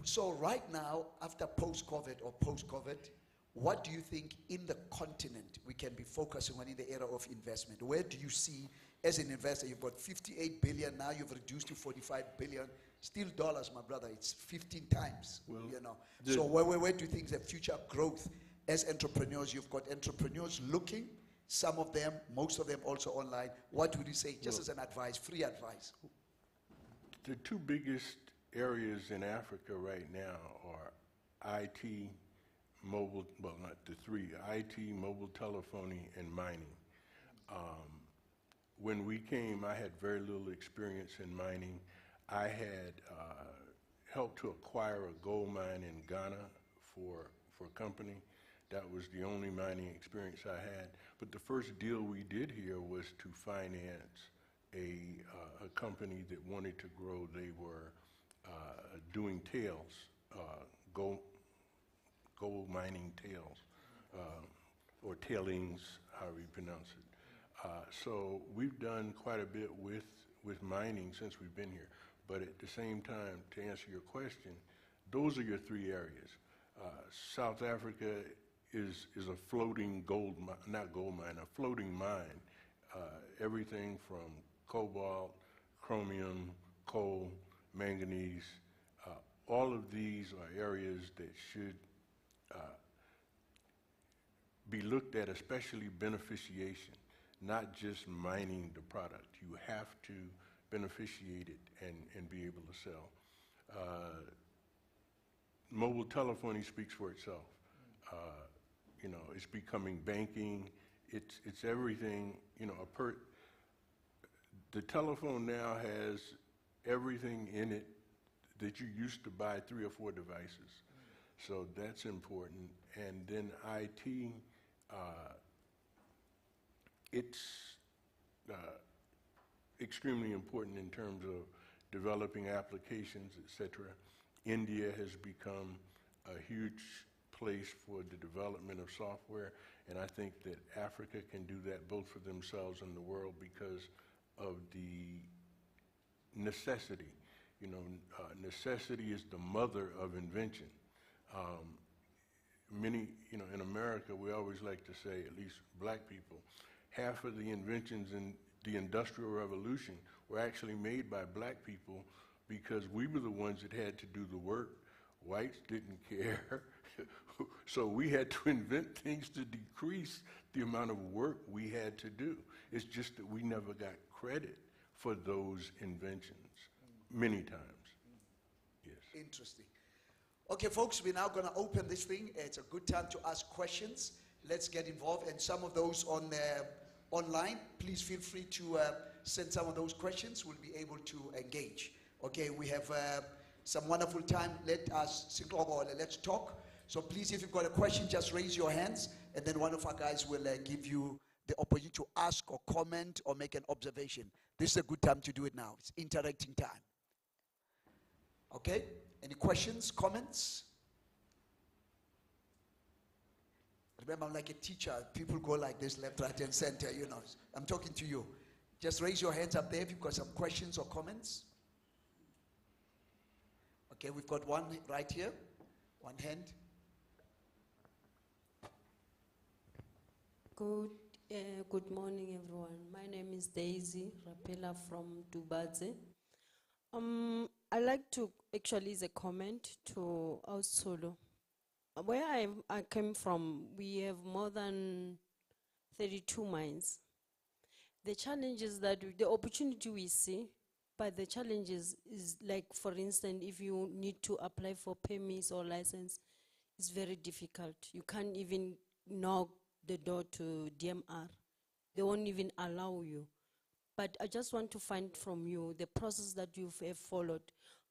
So right now, after post-COVID, what do you think in the continent we can be focusing on in the era of investment? Where do you see, as an investor, you've got 58 billion, now you've reduced to 45 billion, still dollars, my brother, it's 15 times, well, you know. So where do you think the future growth as entrepreneurs? You've got entrepreneurs looking, some of them, most of them also online. What would you say, just as an advice, free advice? The two biggest areas in Africa right now are IT, mobile, well, not the three, IT, mobile telephony, and mining. When we came, I had very little experience in mining. I had helped to acquire a gold mine in Ghana for a company. That was the only mining experience I had. But the first deal we did here was to finance a company that wanted to grow. They were doing tails, gold mining tails, or tailings, however you pronounce it. So we've done quite a bit with mining since we've been here. But at the same time, to answer your question, those are your three areas. South Africa is a floating a floating mine. Everything from cobalt, chromium, coal, manganese, all of these are areas that should be looked at, especially beneficiation, not just mining the product. You have to beneficiate it and be able to sell. mobile telephony speaks for itself. You know, it's becoming banking. It's everything. You know, the telephone now has everything in it that you used to buy 3 or 4 devices. So that's important. And then IT, it's extremely important in terms of developing applications, etc. India has become a huge place for the development of software, and I think that Africa can do that both for themselves and the world because of the necessity. You know, necessity is the mother of invention. Many, you know, in America, we always like to say, at least black people, half of the inventions in the Industrial Revolution were actually made by black people because we were the ones that had to do the work. Whites didn't care. So we had to invent things to decrease the amount of work we had to do. It's just that we never got credit for those inventions many times. Yes. Interesting. Okay, folks, we're now going to open this thing. It's a good time to ask questions. Let's get involved. And some of those on online, please feel free to send some of those questions. We'll be able to engage. Okay, we have some wonderful time. Let's talk. So please, if you've got a question, just raise your hands, and then one of our guys will give you the opportunity to ask or comment or make an observation. This is a good time to do it now. It's interacting time. Okay? Any questions, comments? Remember, I'm like a teacher. People go like this, left, right, and center, you know. I'm talking to you. Just raise your hands up there if you've got some questions or comments. Okay, we've got one right here. One hand. Good morning, everyone. My name is Daisy Rapela from Dubaze. I like to actually is a comment to our solo. Where I came from, we have more than 32 mines. The challenge is that the opportunity we see, but the challenges is like, for instance, if you need to apply for permits or license, it's very difficult. You can't even knock the door to DMR. They won't even allow you. But I just want to find from you the process that you have followed.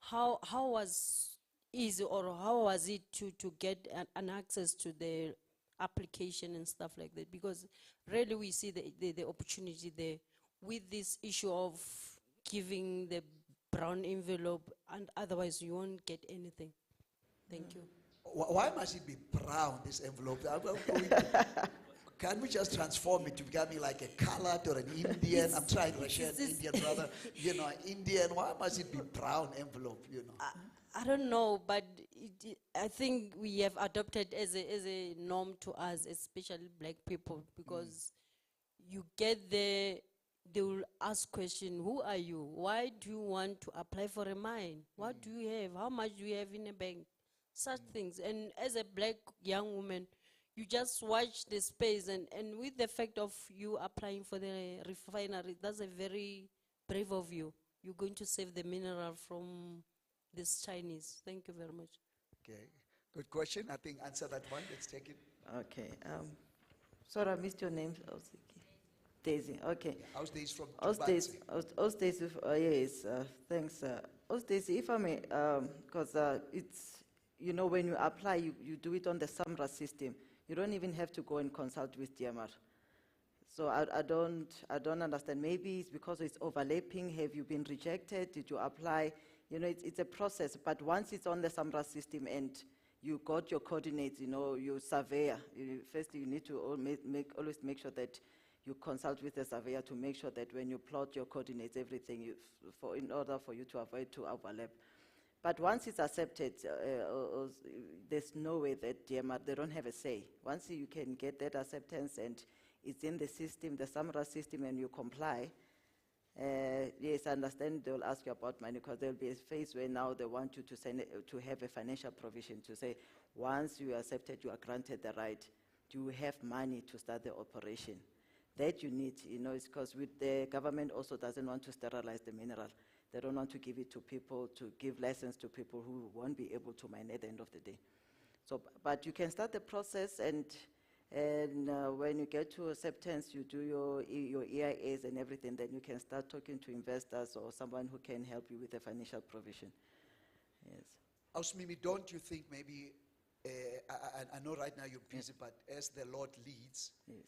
How was easy, or how was it to get an access to the application and stuff like that? Because really we see the opportunity there with this issue of giving the brown envelope, and otherwise you won't get anything. Thank you. Why must it be brown, this envelope? Can't we just transform it to becoming like a colored or an Indian? I'm trying to share an Indian brother, you know, Indian. Why must it be brown envelope, you know? I don't know, but I think we have adopted as a norm to us, especially black people, because you get there, they will ask question, who are you? Why do you want to apply for a mine? What do you have? How much do you have in a bank? Such things. And as a black young woman, you just watch the space, and with the fact of you applying for the refinery, that's a very brave of you. You're going to save the mineral from this Chinese. Thank you very much. Okay, good question. I think answer that one. Let's take it. Okay. Sorry, I missed your name. Daisy. Okay. Yeah, how's Daisy from Daisy? Daisy. Yes. Thanks. Daisy, if I may, because it's, you know, when you apply, you do it on the SAMRA system. You don't even have to go and consult with DMR. So I don't understand. Maybe it's because it's overlapping. Have you been rejected? Did you apply? You know, it's a process. But once it's on the SAMRA system and you got your coordinates, you know, your surveyor, first you need to always make sure that you consult with the surveyor to make sure that when you plot your coordinates, everything, in order for you to avoid to overlap. But once it's accepted, there's no way that DMR, they don't have a say. Once you can get that acceptance and it's in the system, the SAMRA system, and you comply, yes, I understand they'll ask you about money, because there'll be a phase where now they want you to send to have a financial provision to say, once you are accepted, you are granted the right, do you have money to start the operation? That you need, you know, it's because with the government also doesn't want to sterilize the mineral. They don't want to give it to people, to give lessons to people who won't be able to mine at the end of the day. So, but you can start the process, and when you get to acceptance, you do your EIAs and everything, then you can start talking to investors or someone who can help you with the financial provision. Yes. Ausmimi, don't you think maybe, I know right now you're busy, but as the Lord leads, Yes.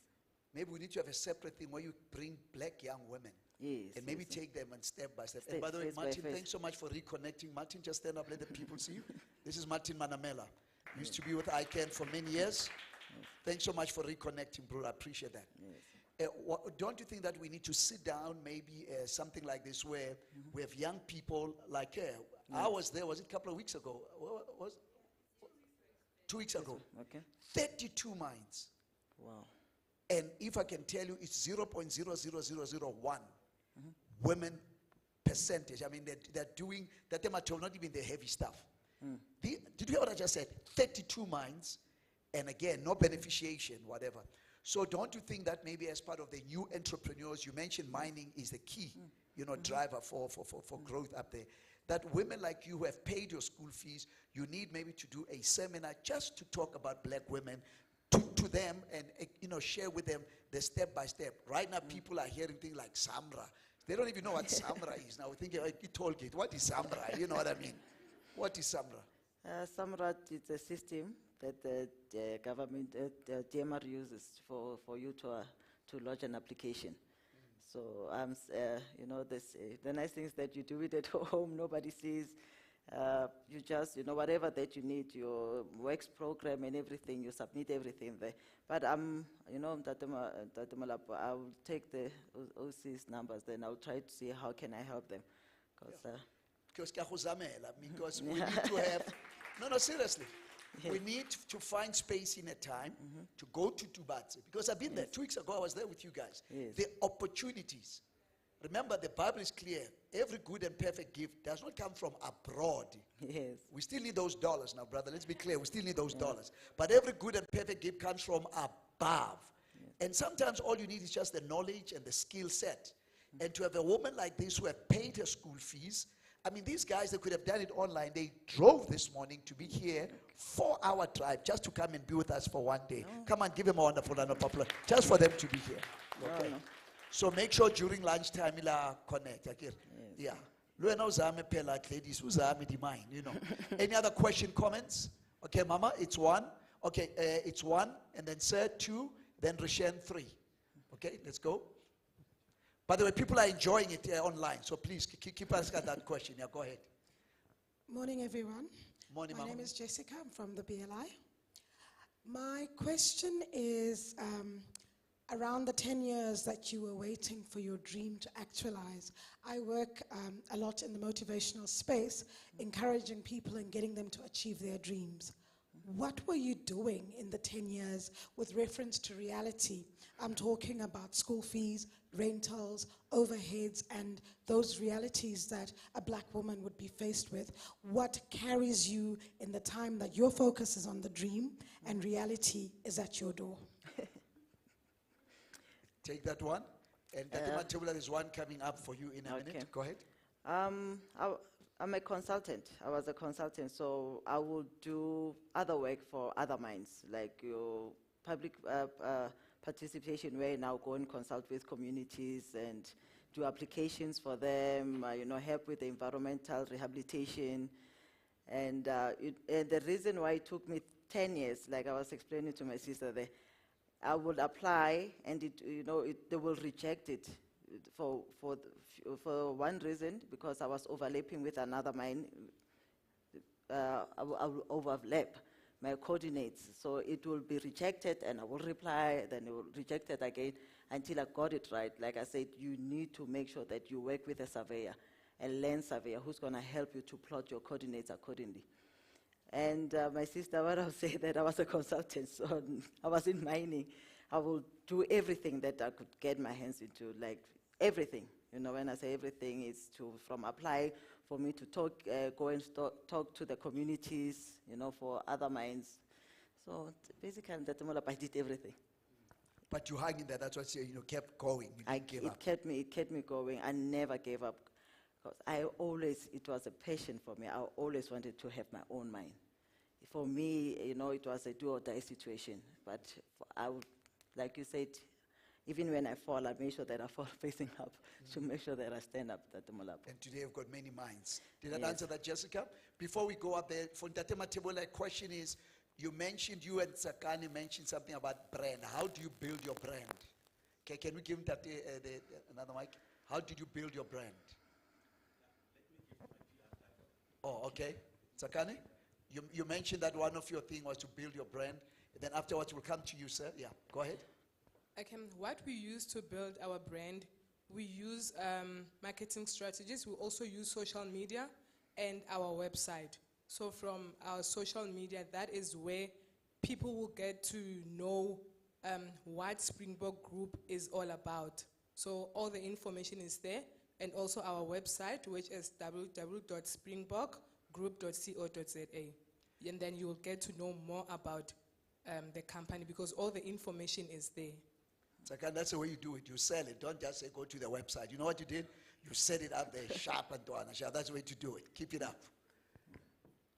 maybe we need to have a separate thing where you bring black young women. Yes, And maybe yes, take them and step by step. Step And by the way, face by Martin, face. thanks so much for reconnecting. Martin, just stand up, let the people see you. This is Martin Manamela. Used to be with ICANN for many years. Thanks so much for reconnecting, bro. I appreciate that. Yes. Don't you think that we need to sit down, maybe something like this, where we have young people like I was there, was it a couple of weeks ago? Was 2 weeks ago. Okay. 32 minds. Wow. And if I can tell you, it's 0.00001 women percentage. I mean, they're doing that, they might not even the heavy stuff. Did you hear what I just said? 32 minds, and again, no beneficiation, whatever. So don't you think that maybe as part of the new entrepreneurs, you mentioned mining is the key, driver for growth up there, that women like you who have paid your school fees, you need maybe to do a seminar just to talk about black women to them, and share with them the step by step. Right now, people are hearing things like Samra. They don't even know what Samra is. Now we're thinking, like, Tollgate, what is Samra? You know what I mean? What is Samra? SAMRA is a system that the government, the DMR uses for you to lodge an application. So the nice thing is that you do it at home, nobody sees. You just, whatever that you need, your works program and everything, you submit everything there. But I will take the OC's numbers, then I'll try to see how can I help them. Because we need to have, no, seriously. Yes. We need to find space in a time to go to Tubatse. Because I've been there. 2 weeks ago, I was there with you guys. Yes. The opportunities. Remember, the Bible is clear. Every good and perfect gift does not come from abroad. Yes. We still need those dollars now, brother. Let's be clear. We still need those dollars. But every good and perfect gift comes from above. Yes. And sometimes all you need is just the knowledge and the skill set. And to have a woman like this who have paid her school fees, I mean, these guys, they could have done it online. They drove this morning to be here, 4-hour drive, just to come and be with us for one day. No. Come on, give them a wonderful round of applause, just for them to be here. Okay. No. So make sure during lunchtime, you'll connect. Okay? Yeah. Ladies, mine, Any other question, comments? Okay, Mama, it's one. Okay, it's one, and then Sir, 2, then Rishen, 3. Okay, let's go. By the way, people are enjoying it online, so please keep asking that question. Yeah, go ahead. Morning, everyone. Morning, My Mama. name is Jessica. I'm from the BLI. My question is around the 10 years that you were waiting for your dream to actualize. I work a lot in the motivational space, encouraging people and getting them to achieve their dreams. What were you doing in the 10 years with reference to reality? I'm talking about school fees, rentals, overheads, and those realities that a black woman would be faced with. What carries you in the time that your focus is on the dream and reality is at your door? Take that one. And there's one coming up for you in a minute. Go ahead. I'm a consultant. I was a consultant, so I would do other work for other mines, like your public participation, where I now go and consult with communities and do applications for them, help with the environmental rehabilitation. And the reason why it took me 10 years, like I was explaining to my sister there, I would apply and they will reject it for one reason, because I was overlapping with another mine. I will overlap my coordinates, so it will be rejected and I will reply, then it will reject it again until I got it right. Like I said, you need to make sure that you work with a surveyor, a land surveyor, who's going to help you to plot your coordinates accordingly. And my sister, what I'll say, that I was a consultant, so I was in mining. I will do everything that I could get my hands into, like everything. When I say everything, is from apply for me to talk, go and talk to the communities, for other mines. So basically, I did everything. But you hung in there. That's what you kept going. You didn't give up. It kept me going. I never gave up. Because it was a passion for me. I always wanted to have my own mine. For me, you know, it was a do or die situation. But I would, like you said, even when I fall, I make sure that I fall facing up to make sure that I stand up at the Molapo. And today you've got many minds. Did that Yes. answer that, Jessica? Before we go up there, for Ntate Matebola, a question is, you and Sakani mentioned something about brand. How do you build your brand? Okay, can we give Ntate another mic? How did you build your brand? Oh, okay. Sakani, you mentioned that one of your things was to build your brand. Then afterwards, we'll come to you, sir. Yeah, go ahead. Okay, what we use to build our brand, we use marketing strategies. We also use social media and our website. So from our social media, that is where people will get to know what Springbok Group is all about. So all the information is there, and also our website, which is www.springbokgroup.co.za. And then you will get to know more about the company because all the information is there. Sakani, that's the way you do it. You sell it. Don't just say go to the website. You know what you did? You set it up there, sharp and doana. That's the way to do it. Keep it up.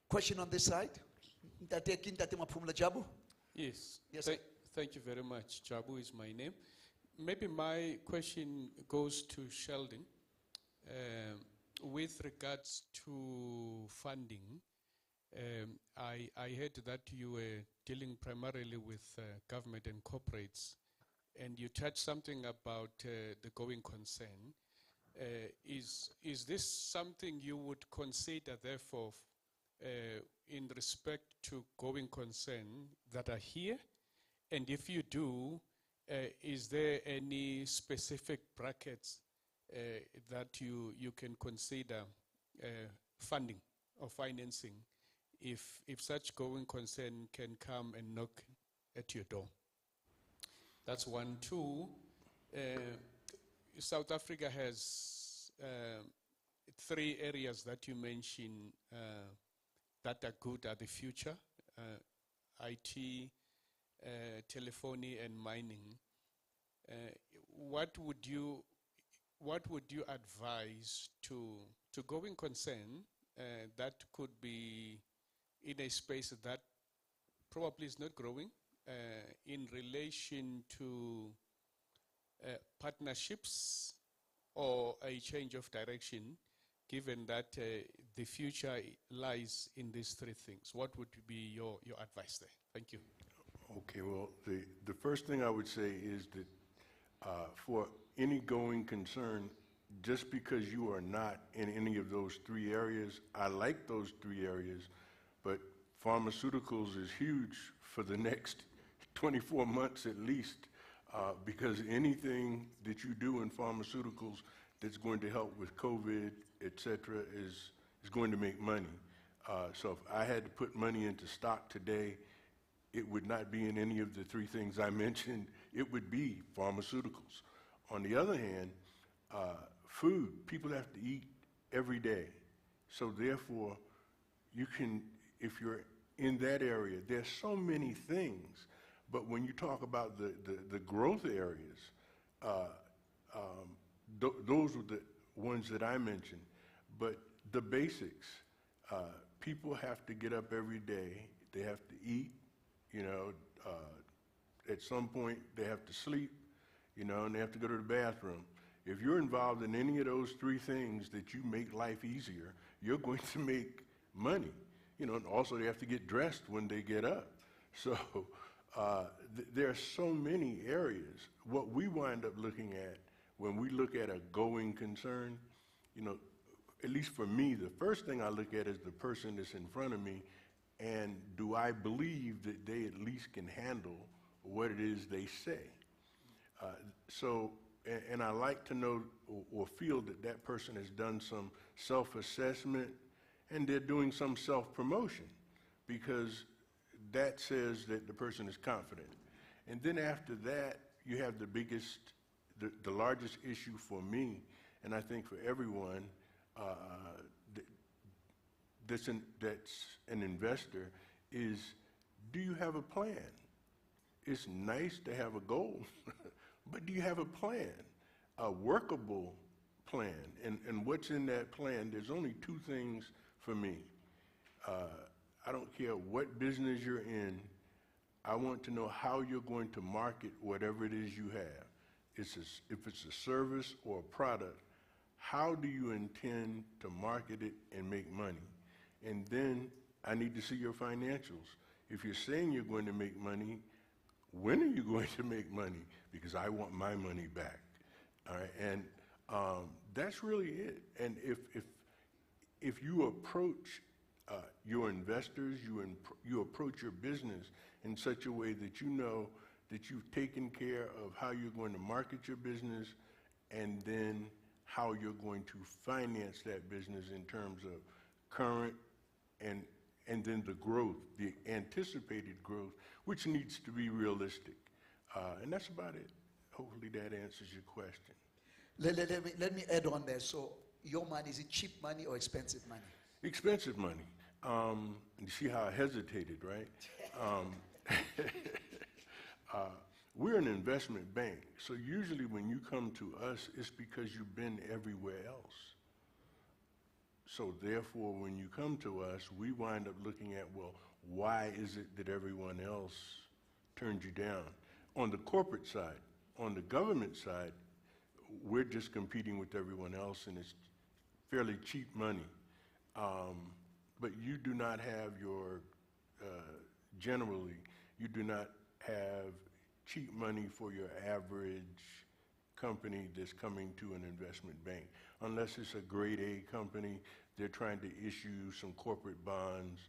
Question on this side? Jabu? Yes. Yes, sir. Thank you very much. Jabu is my name. Maybe my question goes to Sheldon. With regards to funding, I heard that you were dealing primarily with government and corporates, and you touched something about the going concern. Is this something you would consider, therefore, in respect to going concern that are here? And if you do, is there any specific brackets that you can consider funding or financing if such going concern can come and knock at your door? That's one. Two, South Africa has 3 areas that you mentioned that are good at the future, IT, telephony, and mining. What would you advise to going concern that could be in a space that probably is not growing in relation to partnerships or a change of direction, given that the future lies in these 3 things? What would be your advice there? Thank you. Okay, well, the first thing I would say is that for any going concern, just because you are not in any of those 3 areas, I like those 3 areas, but pharmaceuticals is huge for the next 24 months at least, because anything that you do in pharmaceuticals that's going to help with COVID, et cetera, is going to make money. So if I had to put money into stock today, it would not be in any of the 3 things I mentioned. It would be pharmaceuticals. On the other hand, food, people have to eat every day. So therefore, you can, if you're in that area, there's so many things. But when you talk about the growth areas, those were the ones that I mentioned. But the basics, people have to get up every day. They have to eat, you know, at some point they have to sleep, you know, and they have to go to the bathroom. If you're involved in any of those 3 things that you make life easier, you're going to make money. You know, and also they have to get dressed when they get up. So there are so many areas. What we wind up looking at when we look at a going concern, you know, at least for me, the first thing I look at is the person that's in front of me, and do I believe that they at least can handle what it is they say? And I like to know or feel that that person has done some self-assessment and they're doing some self-promotion, because that says that the person is confident. And then after that, you have the largest issue for me, and I think for everyone that's an investor, is do you have a plan? It's nice to have a goal, but do you have a plan, a workable plan. And what's in that plan, there's only two things for me. I don't care what business you're in, I want to know how you're going to market whatever it is you have. If it's a service or a product, how do you intend to market it and make money? And then I need to see your financials. If you're saying you're going to make money, when are you going to make money? Because I want my money back. All right, and that's really it. And if you approach your investors, you approach your business in such a way that you know that you've taken care of how you're going to market your business and then how you're going to finance that business in terms of current and then the growth, the anticipated growth, which needs to be realistic. And that's about it. Hopefully that answers your question. Let me add on there. So your money, is it cheap money or expensive money? Expensive money. You see how I hesitated, right? We're an investment bank, so usually when you come to us, it's because you've been everywhere else. So therefore, when you come to us, we wind up looking at, well, why is it that everyone else turned you down? On the corporate side, on the government side, we're just competing with everyone else, and it's fairly cheap money. But you do not have generally, you do not have cheap money for your average company that's coming to an investment bank. Unless it's a grade A company, they're trying to issue some corporate bonds,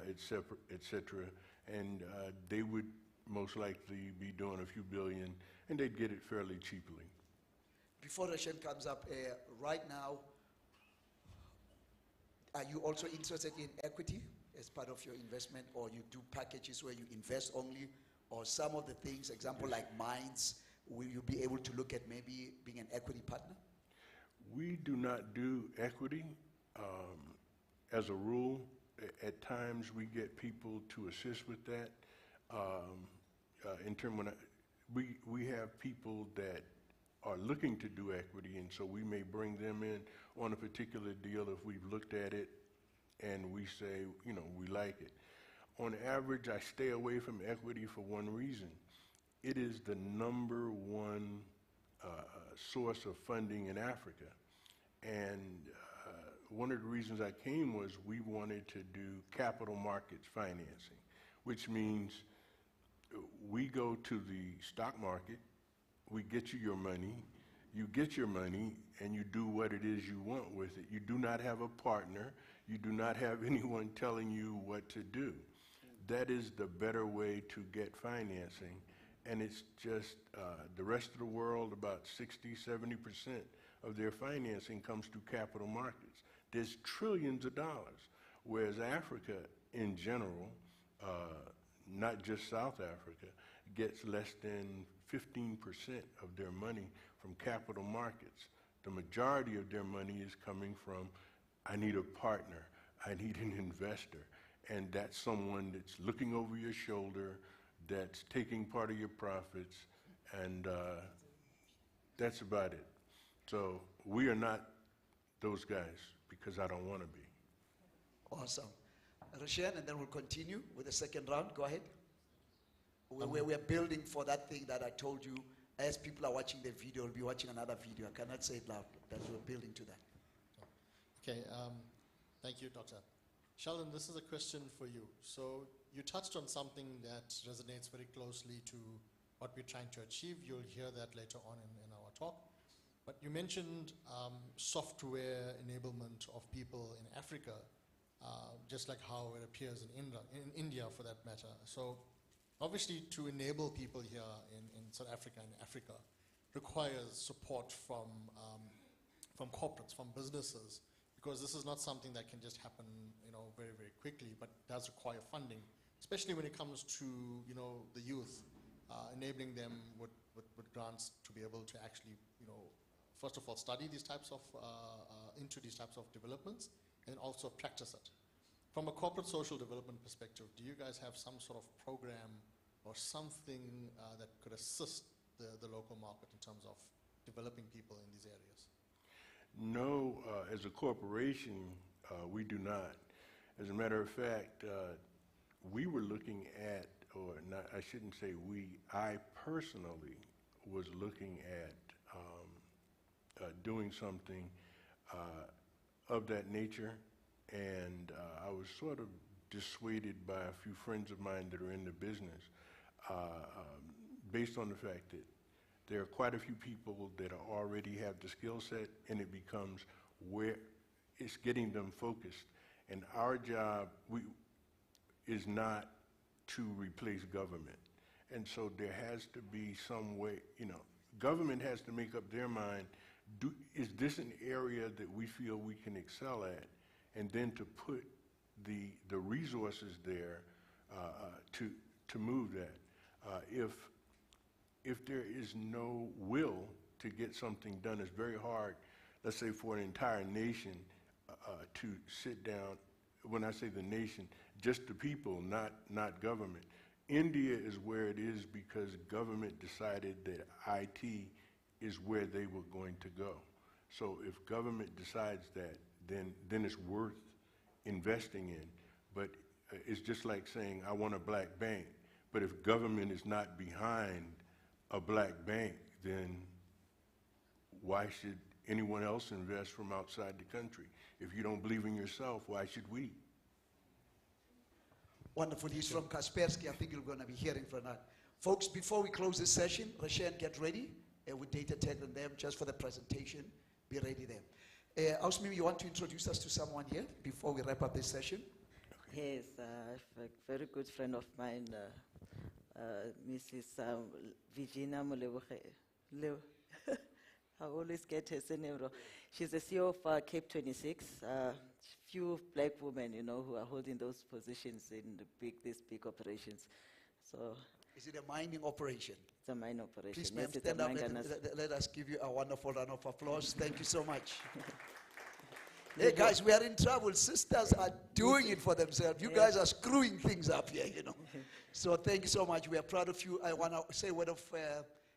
et cetera, and they would most likely be doing a few billion, and they'd get it fairly cheaply. Before Roshan comes up, right now, are you also interested in equity as part of your investment, or you do packages where you invest only, or some of the things, example like mines, will you be able to look at maybe being an equity partner? We do not do equity. As a rule, at times we get people to assist with that. We have people that are looking to do equity, and so we may bring them in on a particular deal if we've looked at it and we say, we like it. On average, I stay away from equity for one reason. It is the number one source of funding in Africa. And one of the reasons I came was we wanted to do capital markets financing, which means we go to the stock market, we get you your money, you get your money, and you do what it is you want with it. You do not have a partner. You do not have anyone telling you what to do. That is the better way to get financing. And it's just the rest of the world, about 60–70% of their financing comes through capital markets. There's trillions of dollars, whereas Africa in general, not just South Africa, gets less than 15% of their money from capital markets. The majority of their money is coming from, I need a partner, I need an investor, and that's someone that's looking over your shoulder, that's taking part of your profits, and that's about it. So we are not those guys, because I don't want to be. Awesome. Roshan, and then we'll continue with the second round. Go ahead. We're building for that thing that I told you. As people are watching the video, we'll be watching another video. I cannot say it loud, but we're building to that. Okay, thank you, Doctor. Sheldon, this is a question for you. So you touched on something that resonates very closely to what we're trying to achieve. You'll hear that later on in our talk. But you mentioned software enablement of people in Africa, just like how it appears in India for that matter. So obviously to enable people here in South Africa and Africa requires support from corporates, from businesses, because this is not something that can just happen, very, very quickly, but does require funding, especially when it comes to, the youth, enabling them with grants to be able to actually, first of all, study these types of, into these types of developments, and also practice it. From a corporate social development perspective, do you guys have some sort of program or something that could assist the local market in terms of developing people in these areas? No, as a corporation, we do not. As a matter of fact, we were looking at, or not, I shouldn't say we, I personally was looking at doing something of that nature, and I was sort of dissuaded by a few friends of mine that are in the business based on the fact that there are quite a few people that already have the skill set, and it becomes where it's getting them focused. And our job is not to replace government. And so there has to be some way, government has to make up their mind, is this an area that we feel we can excel at? And then to put the resources there to move that. If there is no will to get something done, it's very hard, let's say for an entire nation, to sit down. When I say the nation, just the people, not government. India is where it is because government decided that IT is where they were going to go. So if government decides that, then it's worth investing in. But it's just like saying, I want a black bank. But if government is not behind a black bank, then why should anyone else invest from outside the country? If you don't believe in yourself, why should we? Wonderful. He's from Kaspersky. I think you're going to be hearing from that. Folks, before we close this session, Rashan, get ready with data tech and them just for the presentation. Be ready there. Ausmimi, you want to introduce us to someone here before we wrap up this session? Yes, a very good friend of mine, Mrs. Virginia Moleboge. I always get her surname wrong. She's the CEO of Cape 26. Few black women, who are holding those positions in these big operations. So, is it a mining operation? It's a mining operation. Please, ma'am, stand up. Let us give you a wonderful round of applause. Thank you so much. Hey guys, we are in trouble. Sisters are doing it for themselves. You guys are screwing things up here, So thank you so much. We are proud of you. I want to say a word of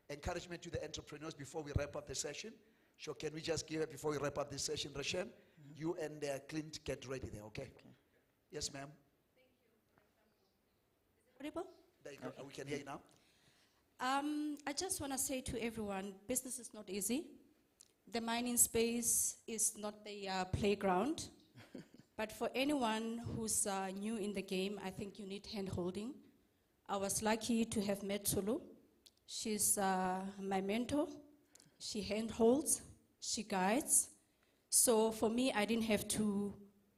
encouragement to the entrepreneurs before we wrap up the session. So can we just give it before we wrap up this session, Rashan? You and Clint get ready there, okay? Yes, ma'am. Audible? There you go. We can hear you now. I just want to say to everyone, business is not easy. The mining space is not the playground. But for anyone who's new in the game, I think you need hand-holding. I was lucky to have met Tulu. She's my mentor. She handholds, she guides. So for me, I didn't have to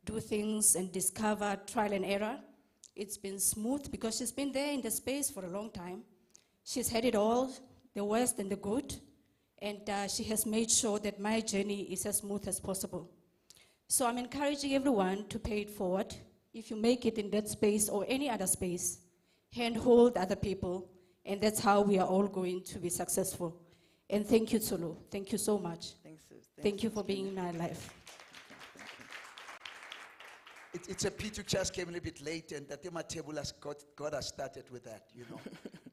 do things and discover trial and error. It's been smooth because she's been there in the space for a long time. She's had it all, the worst and the good, and she has made sure that my journey is as smooth as possible. So I'm encouraging everyone to pay it forward. If you make it in that space or any other space, handhold other people, and that's how we are all going to be successful. And thank you, Tsulu. Thank you so much. Thank you for being in my life. It's a pity just came a little bit late, and that Tema table has got us started with that,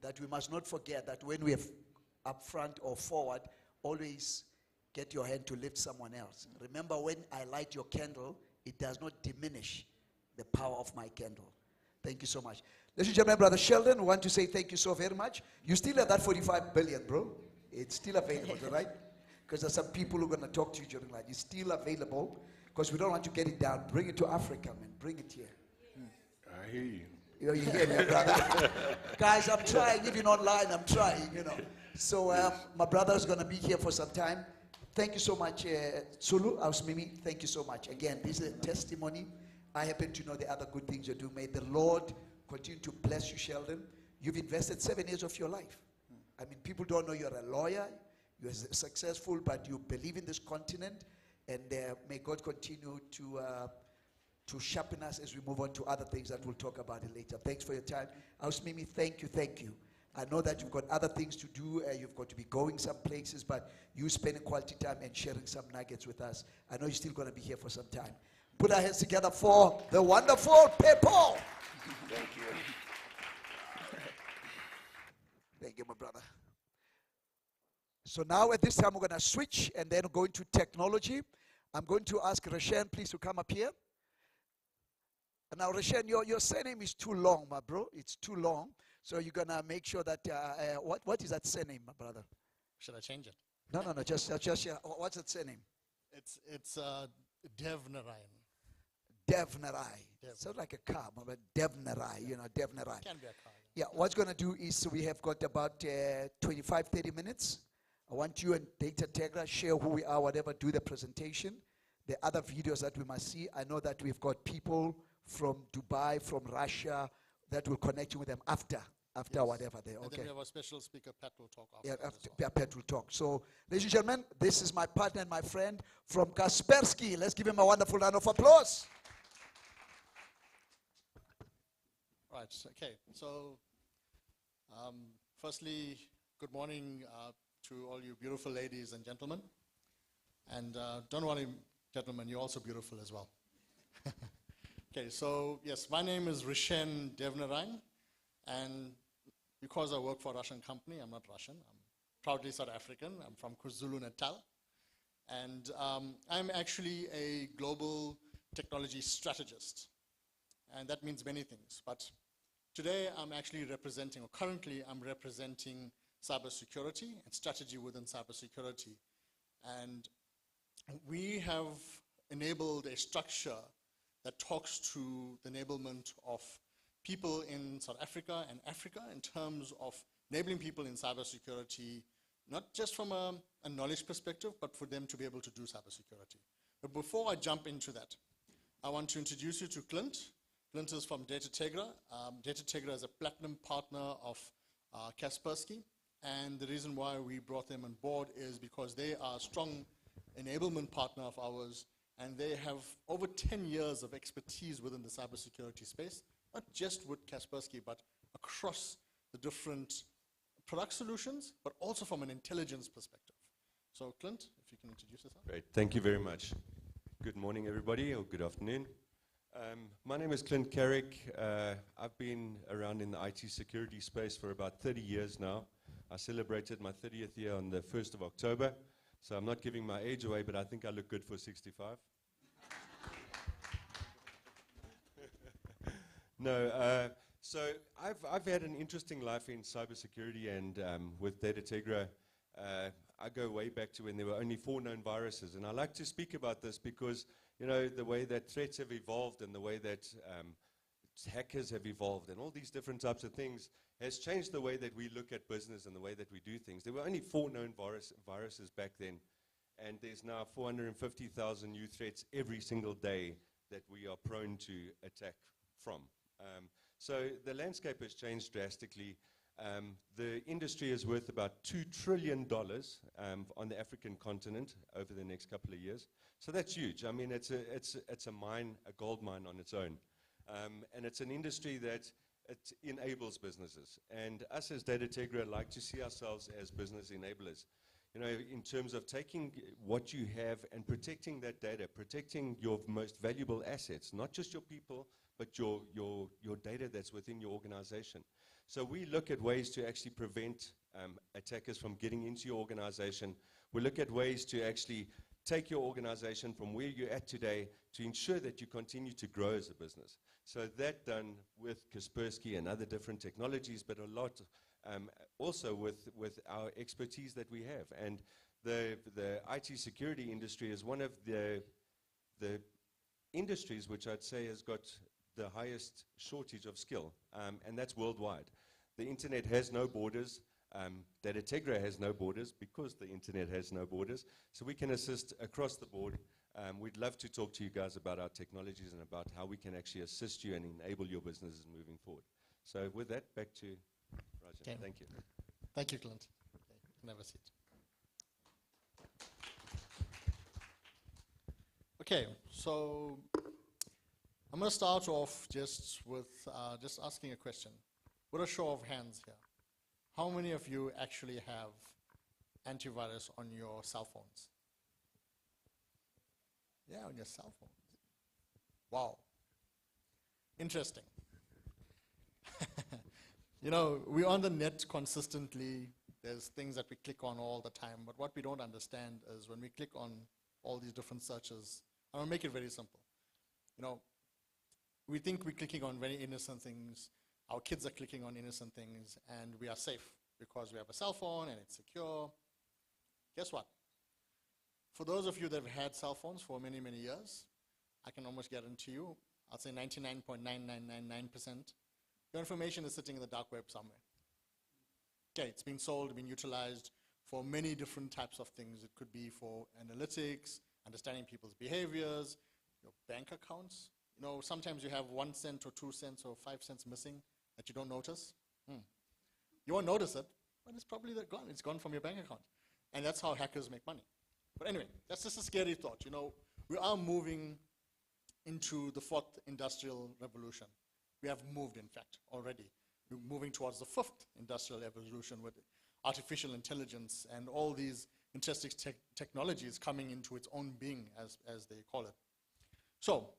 that we must not forget that when we are up front or forward, always get your hand to lift someone else. Remember, when I light your candle, it does not diminish the power of my candle. Thank you so much. Ladies and gentlemen, Brother Sheldon, we want to say thank you so very much. You still have that 45 billion, bro. It's still available, right? Because there's some people who are going to talk to you during lunch. It's still available because we don't want to get it down. Bring it to Africa, man. Bring it here. I hear you. You hear me, brother? Guys, I'm trying. Even online, I'm trying, So my brother is going to be here for some time. Thank you so much, Tsulu, Ausmimi. Thank you so much. Again, this is a testimony. I happen to know the other good things you do. May the Lord continue to bless you, Sheldon. You've invested 7 years of your life. I mean, people don't know you're a lawyer. You're successful, but you believe in this continent, and may God continue to sharpen us as we move on to other things that we'll talk about it later. Thanks for your time. Ausmimi, thank you. I know that you've got other things to do. You've got to be going some places, but you spending quality time and sharing some nuggets with us. I know you're still going to be here for some time. Put our hands together for the wonderful people. Thank you. Thank you, my brother. So now at this time, we're going to switch and then go into technology. I'm going to ask Rashan, please, to come up here. Now, Rashan, your surname is too long, my bro. It's too long. So you're going to make sure that, what is that surname, my brother? Should I change it? No, just what's that surname? It's Devnarayan. Devnarai. Sounds like a car, but Devnarai, Devnarai. Can be a car. Yeah, what's going to do is we have got about 25, 30 minutes. I want you and Data Tegra share who we are, whatever, do the presentation. The other videos that we must see, I know that we've got people from Dubai, from Russia, that will connect you with them after whatever they, And okay. then we have a special speaker, Pat will talk after Yeah, that as well. Pat will talk. So, ladies and gentlemen, this is my partner and my friend from Kaspersky. Let's give him a wonderful round of applause. Right, okay. So, firstly, good morning to all you beautiful ladies and gentlemen. And don't worry, gentlemen, you're also beautiful as well. Okay, so yes, my name is Rishen Devnarayan, and because I work for a Russian company, I'm not Russian. I'm proudly South African. I'm from KwaZulu-Natal. And I'm actually a global technology strategist. And that means many things. But today I'm actually representing, or currently I'm representing cybersecurity and strategy within cybersecurity. And we have enabled a structure that talks to the enablement of people in South Africa and Africa in terms of enabling people in cybersecurity, not just from a knowledge perspective, but for them to be able to do cybersecurity. But before I jump into that, I want to introduce you to Clint. Clint is from Data Tegra. Data Tegra is a platinum partner of Kaspersky. And the reason why we brought them on board is because they are a strong enablement partner of ours, and they have over 10 years of expertise within the cybersecurity space, not just with Kaspersky, but across the different product solutions, but also from an intelligence perspective. So Clint, if you can introduce yourself. Great, thank you very much. Good morning, everybody, or good afternoon. My name is Clint Carrick. I've been around in the IT security space for about 30 years now. I celebrated my 30th year on the 1st of October. So I'm not giving my age away, but I think I look good for 65. No, so I've had an interesting life in cybersecurity, and with Data Tegra, I go way back to when there were only 4 known viruses. And I like to speak about this because, the way that threats have evolved and the way that hackers have evolved and all these different types of things has changed the way that we look at business and the way that we do things. There were only 4 known viruses back then, and there's now 450,000 new threats every single day that we are prone to attack from. So the landscape has changed drastically. The industry is worth about $2 trillion on the African continent over the next couple of years. So that's huge. I mean, it's a mine, a gold mine on its own. And it's an industry that it enables businesses. And us as Data Tegra like to see ourselves as business enablers. In terms of taking what you have and protecting that data, protecting your most valuable assets, not just your people, but your data that's within your organization. So we look at ways to actually prevent attackers from getting into your organization. We look at ways to actually take your organization from where you're at today to ensure that you continue to grow as a business. So that done with Kaspersky and other different technologies, but a lot also with our expertise that we have. And the IT security industry is one of the industries which I'd say has got the highest shortage of skill, and that's worldwide. The internet has no borders. Data Tegra has no borders because the internet has no borders. So we can assist across the board. We'd love to talk to you guys about our technologies and about how we can actually assist you and enable your businesses moving forward. So with that, back to Rajan. Okay. Thank you. Thank you, Clint. Okay, you can have a seat. Okay, so I'm going to start off just with just asking a question. With a show of hands here, how many of you actually have antivirus on your cell phones? Yeah, on your cell phones. Wow. Interesting. We're on the net consistently. There's things that we click on all the time, but what we don't understand is when we click on all these different searches, and I'll make it very simple. You know, we think we're clicking on very innocent things, our kids are clicking on innocent things, and we are safe because we have a cell phone and it's secure. Guess what? For those of you that have had cell phones for many, many years, I can almost guarantee you, I'll say 99.9999%, your information is sitting in the dark web somewhere. Okay, it's been sold, been utilized for many different types of things. It could be for analytics, understanding people's behaviors, your bank accounts. You know, sometimes you have 1 cent or 2 cents or 5 cents missing that you don't notice. You won't notice it, but it's probably gone. It's gone from your bank account. And that's how hackers make money. But anyway, that's just a scary thought. You know, we are moving into the 4th industrial revolution. We have moved, in fact, already. We're moving towards the 5th industrial revolution with artificial intelligence and all these interesting technologies coming into its own being, as they call it. So,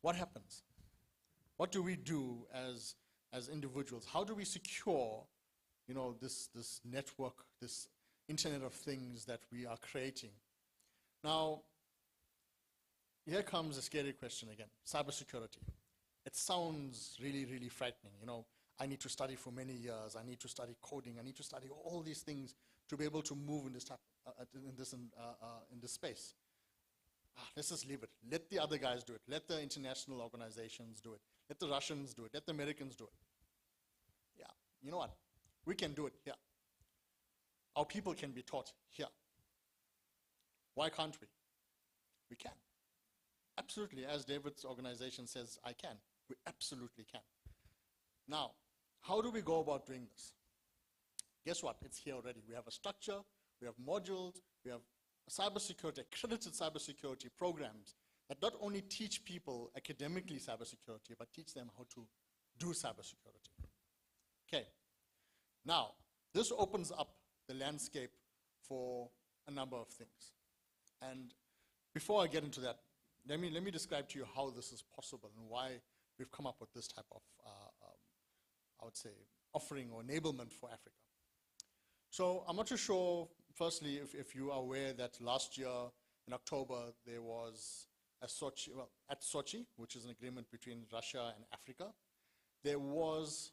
what happens? What do we do as individuals? How do we secure, you know, this network, this Internet of Things that we are creating? Now, here comes a scary question again, cybersecurity. It sounds really, really frightening. You know, I need to study for many years. I need to study coding. I need to study all these things to be able to move in this type, in this space. Let's just leave it. Let the other guys do it. Let the international organizations do it. Let the Russians do it. Let the Americans do it. Yeah, you know what? We can do it here. Our people can be taught here. Why can't we? We can. Absolutely, as David's organization says, I can. We absolutely can. Now, how do we go about doing this? Guess what? It's here already. We have a structure, we have modules, we have cybersecurity, accredited cybersecurity programs that not only teach people academically cybersecurity, but teach them how to do cybersecurity. Okay. Now, this opens up the landscape for a number of things. And before I get into that, let me describe to you how this is possible and why we've come up with this type of, I would say, offering or enablement for Africa. So I'm not too sure, firstly, if you are aware that last year in October there was at Sochi, which is an agreement between Russia and Africa, there was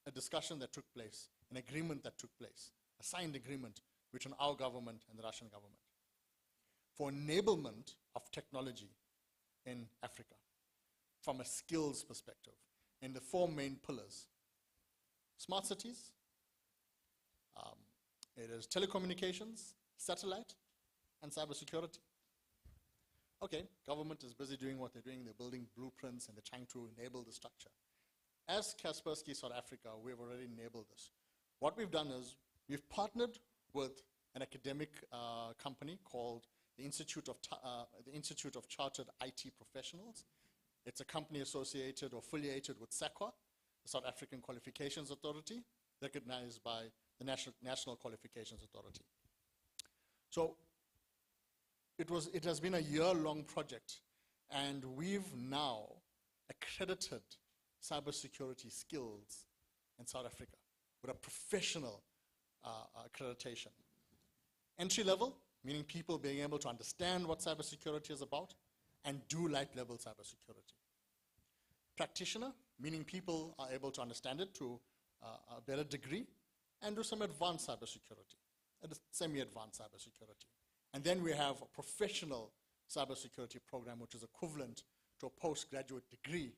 a discussion that took place, an agreement that took place, a signed agreement between our government and the Russian government for enablement of technology in Africa from a skills perspective in the 4 main pillars: smart cities, it is telecommunications, satellite, and cybersecurity. Okay, government is busy doing what they're doing. They're building blueprints and they're trying to enable the structure. As Kaspersky South Africa, we've already enabled this. What we've done is we've partnered with an academic company called the Institute of Chartered IT Professionals. It's a company associated or affiliated with SAQA, the South African Qualifications Authority, recognized by the National Qualifications Authority. So it has been a year-long project, and we've now accredited cybersecurity skills in South Africa with a professional accreditation. Entry level, meaning people being able to understand what cybersecurity is about and do light-level cybersecurity. Practitioner, meaning people are able to understand it to a better degree and do some advanced cybersecurity, and semi-advanced cybersecurity. And then we have a professional cybersecurity program, which is equivalent to a postgraduate degree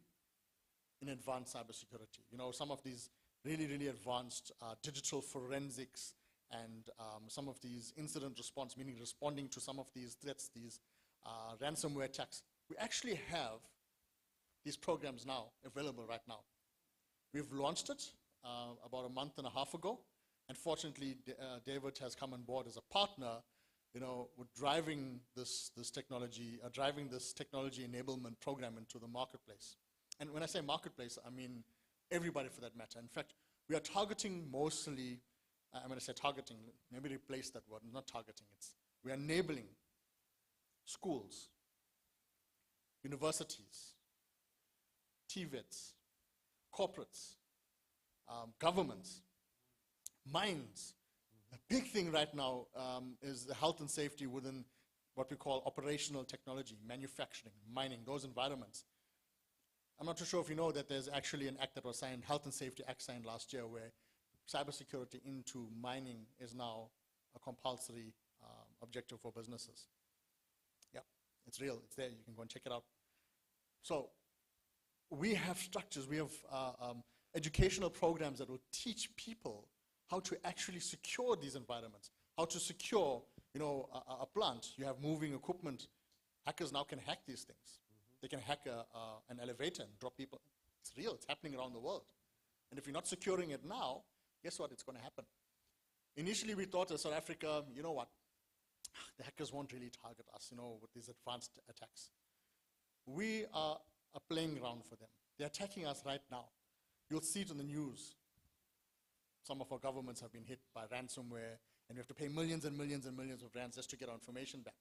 in advanced cybersecurity. You know, some of these really, really advanced digital forensics and some of these incident response, meaning responding to some of these threats, these ransomware attacks. We actually have these programs now available right now. We've launched it about a month and a half ago, and fortunately David has come on board as a partner, you know, with driving this technology enablement program into the marketplace. And when I say marketplace, I mean everybody for that matter. In fact, we are targeting mostly, I'm going to say targeting, maybe replace that word, not targeting, we are enabling schools, universities, TVETs, corporates, governments, mines. The big thing right now is the health and safety within what we call operational technology, manufacturing, mining, those environments. I'm not too sure if you know that there's actually an act that was signed, Health and Safety Act signed last year, where cybersecurity into mining is now a compulsory objective for businesses. Yeah, it's real, it's there, you can go and check it out. So we have structures, we have educational programs that will teach people how to actually secure these environments, how to secure, you know, a plant. You have moving equipment. Hackers now can hack these things. They can hack an elevator and drop people. It's real, it's happening around the world. And if you're not securing it now, guess what, it's going to happen. Initially we thought as South Africa, you know what, the hackers won't really target us, you know, with these advanced attacks. We are a playing ground for them. They're attacking us right now. You'll see it in the news. Some of our governments have been hit by ransomware, and we have to pay millions and millions and millions of rands just to get our information back.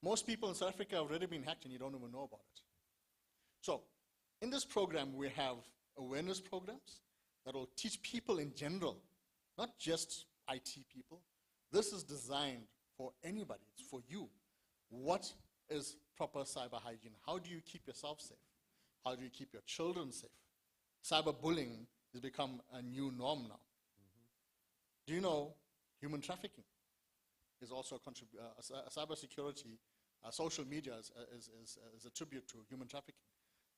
Most people in South Africa have already been hacked and you don't even know about it. So, in this program we have awareness programs that will teach people in general, not just IT people. This is designed for anybody, it's for you. What is proper cyber hygiene? How do you keep yourself safe? How do you keep your children safe? Cyberbullying has become a new norm now. Do you know human trafficking is also a cybersecurity, social media is a tribute to human trafficking.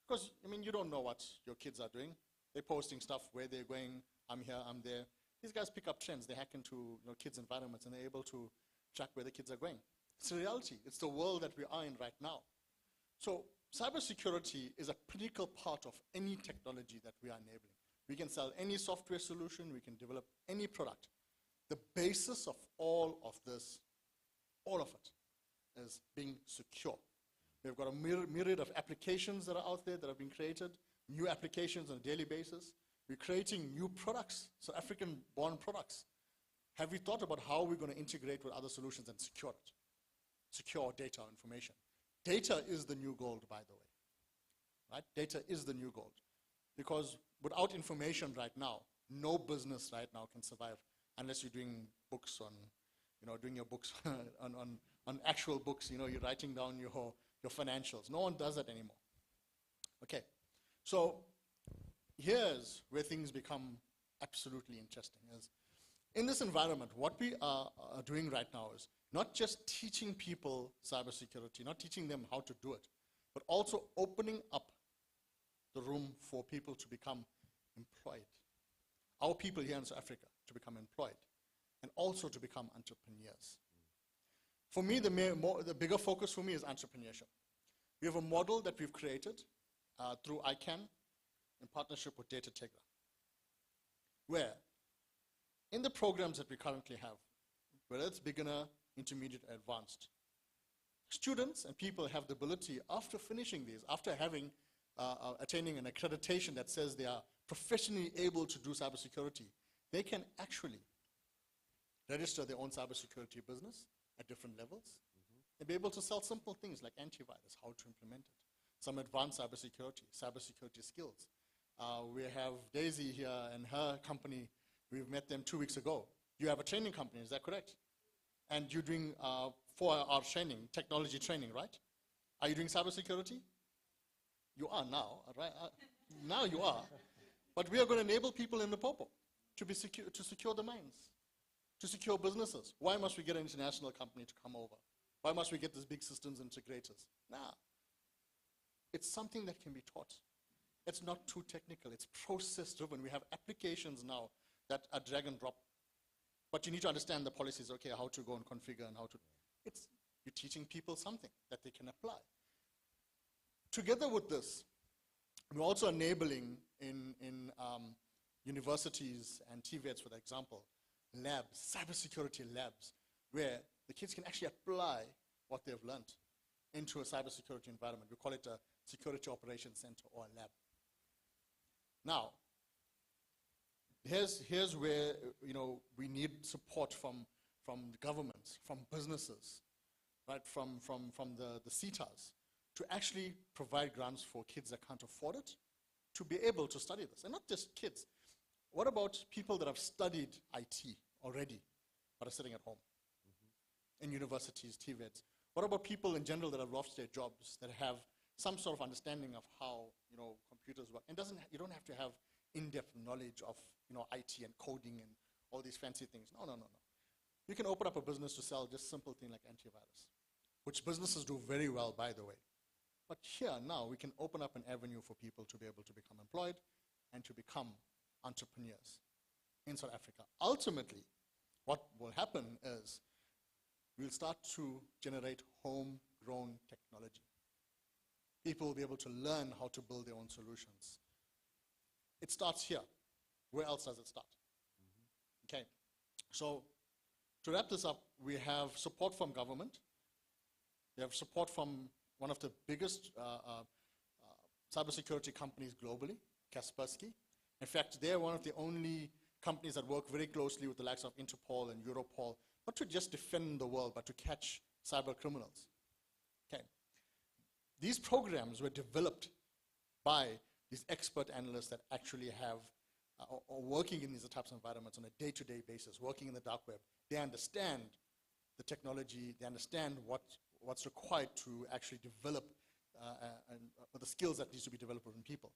Because, I mean, you don't know what your kids are doing. They're posting stuff, where they're going, I'm here, I'm there. These guys pick up trends. They hack into kids' environments and they're able to track where the kids are going. It's a reality. It's the world that we are in right now. So cybersecurity is a critical part of any technology that we are enabling. We can sell any software solution, we can develop any product. The basis of all of this, all of it, is being secure. We've got a myriad of applications that are out there that have been created, new applications on a daily basis. We're creating new products, so African-born products. Have we thought about how we're going to integrate with other solutions and secure it? Secure data or information. Data is the new gold, by the way. Right? Data is the new gold. Because without information right now, no business right now can survive unless you're doing books on, doing your books on actual books, you're writing down your financials. No one does that anymore. Okay, so here's where things become absolutely interesting. In this environment, what we are doing right now is not just teaching people cybersecurity, not teaching them how to do it, but also opening up the room for people to become employed. Our people here in South Africa to become employed and also to become entrepreneurs. For me, the bigger focus for me is entrepreneurship. We have a model that we've created through ICANN in partnership with Data Tegra, where in the programs that we currently have, whether it's beginner, intermediate, advanced, students and people have the ability, after finishing these, after having attaining an accreditation that says they are professionally able to do cybersecurity, they can actually register their own cybersecurity business at different levels and be able to sell simple things like antivirus, how to implement it, some advanced cybersecurity skills. We have Daisy here and her company, we've met them 2 weeks ago. You have a training company, is that correct? And you're doing 4-hour training, technology training, right? Are you doing cybersecurity? You are now, right? Now you are. But we are going to enable people in Limpopo to secure the mines, to secure businesses. Why must we get an international company to come over? Why must we get these big systems integrators? Nah. It's something that can be taught. It's not too technical. It's process-driven. We have applications now that are drag and drop. But you need to understand the policies, okay, how to go and configure and how to. You're teaching people something that they can apply. Together with this, we're also enabling in universities and TVETs, for example, labs, cybersecurity labs, where the kids can actually apply what they've learned into a cybersecurity environment. We call it a security operations center or a lab. Now, here's where we need support from the governments, from businesses, right, from the CETAs, to actually provide grants for kids that can't afford it, to be able to study this. And not just kids. what about people that have studied IT already, but are sitting at home? In universities, TVETs. What about people in general that have lost their jobs, that have some sort of understanding of how, computers work? And you don't have to have in-depth knowledge of, IT and coding and all these fancy things. No. You can open up a business to sell just simple thing like antivirus, which businesses do very well, by the way. But here now, we can open up an avenue for people to be able to become employed and to become entrepreneurs in South Africa. Ultimately, what will happen is we'll start to generate homegrown technology. People will be able to learn how to build their own solutions. It starts here. Where else does it start? Okay, so to wrap this up, we have support from government. We have support from one of the biggest cybersecurity companies globally, Kaspersky. In fact, they're one of the only companies that work very closely with the likes of Interpol and Europol, not to just defend the world, but to catch cyber criminals. Okay. These programs were developed by these expert analysts that actually have, or working in these types of environments on a day-to-day basis, working in the dark web. They understand the technology, they understand what's required to actually develop the skills that needs to be developed in people.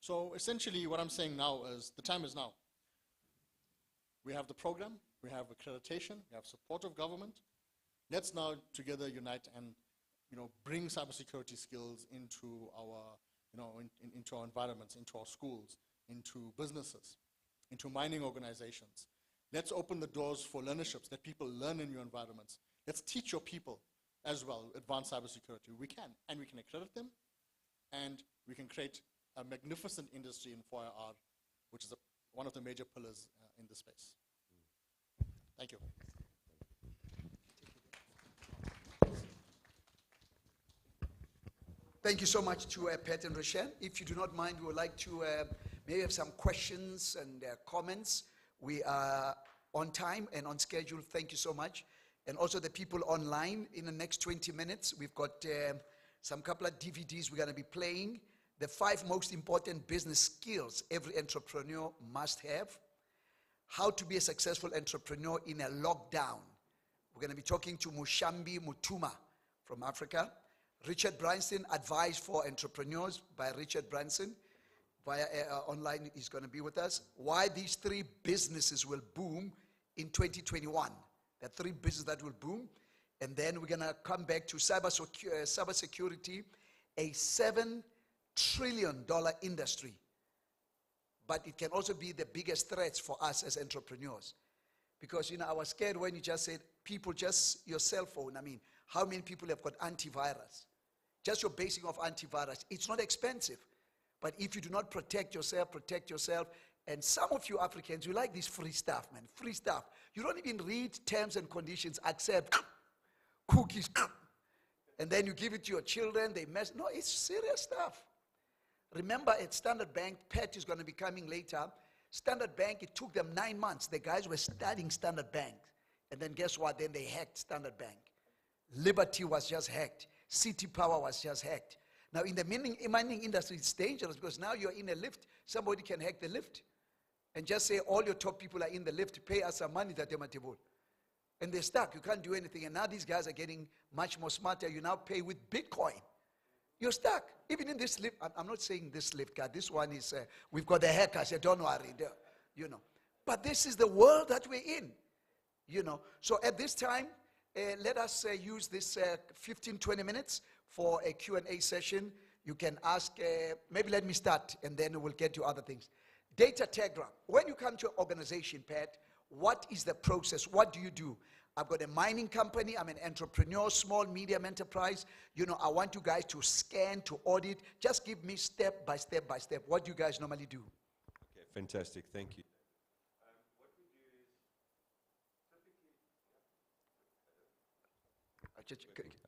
So essentially what I'm saying now is the time is now. We have the program, we have accreditation, we have support of government. Let's now together unite and bring cybersecurity skills into our into our environments, into our schools, into businesses, into mining organizations. Let's open the doors for learnerships, that people learn in your environments. Let's teach your people as well advanced cybersecurity. We can, and we can accredit them, and we can create a magnificent industry in 4IR, which is one of the major pillars in this space. Thank you. Thank you so much to Pat and Rochelle. If you do not mind, we would like to maybe have some questions and comments. We are on time and on schedule. Thank you so much. And also the people online, in the next 20 minutes, we've got some couple of DVDs we're going to be playing. The 5 most important business skills every entrepreneur must have. How to be a successful entrepreneur in a lockdown. We're going to be talking to Mushambi Mutuma from Africa. Richard Branson, Advice for Entrepreneurs by Richard Branson. Via online, he's going to be with us. Why these 3 businesses will boom in 2021. The 3 businesses that will boom. And then we're going to come back to cybersecurity, a $7 trillion industry. But it can also be the biggest threats for us as entrepreneurs. Because, I was scared when you just said, people, just your cell phone. I mean, how many people have got antivirus? Just your basic of antivirus. It's not expensive. But if you do not protect yourself. And some of you Africans, you like this free stuff, man. Free stuff. You don't even read terms and conditions, accept cookies. And then you give it to your children, they mess. No, it's serious stuff. Remember at Standard Bank, Pat is going to be coming later. Standard Bank, it took them 9 months. The guys were studying Standard Bank. And then guess what? Then they hacked Standard Bank. Liberty was just hacked. City Power was just hacked. Now in the mining industry, it's dangerous because now you're in a lift. Somebody can hack the lift. And just say all your top people are in the lift, pay us some money that they might able. And they're stuck. You can't do anything. And now these guys are getting much more smarter. You now pay with Bitcoin. You're stuck. Even in this lift, I'm not saying this lift, guy. This one is, we've got the hackers. Don't worry. But this is the world that we're in. So at this time, let us use this 15, 20 minutes for a Q&A session. You can ask, maybe let me start, and then we'll get to other things. Data Tegra. When you come to an organization, Pat, what is the process? What do you do? I've got a mining company. I'm an entrepreneur, small, medium enterprise. I want you guys to scan, to audit. Just give me step by step by step. What do you guys normally do? Okay, fantastic. Thank you.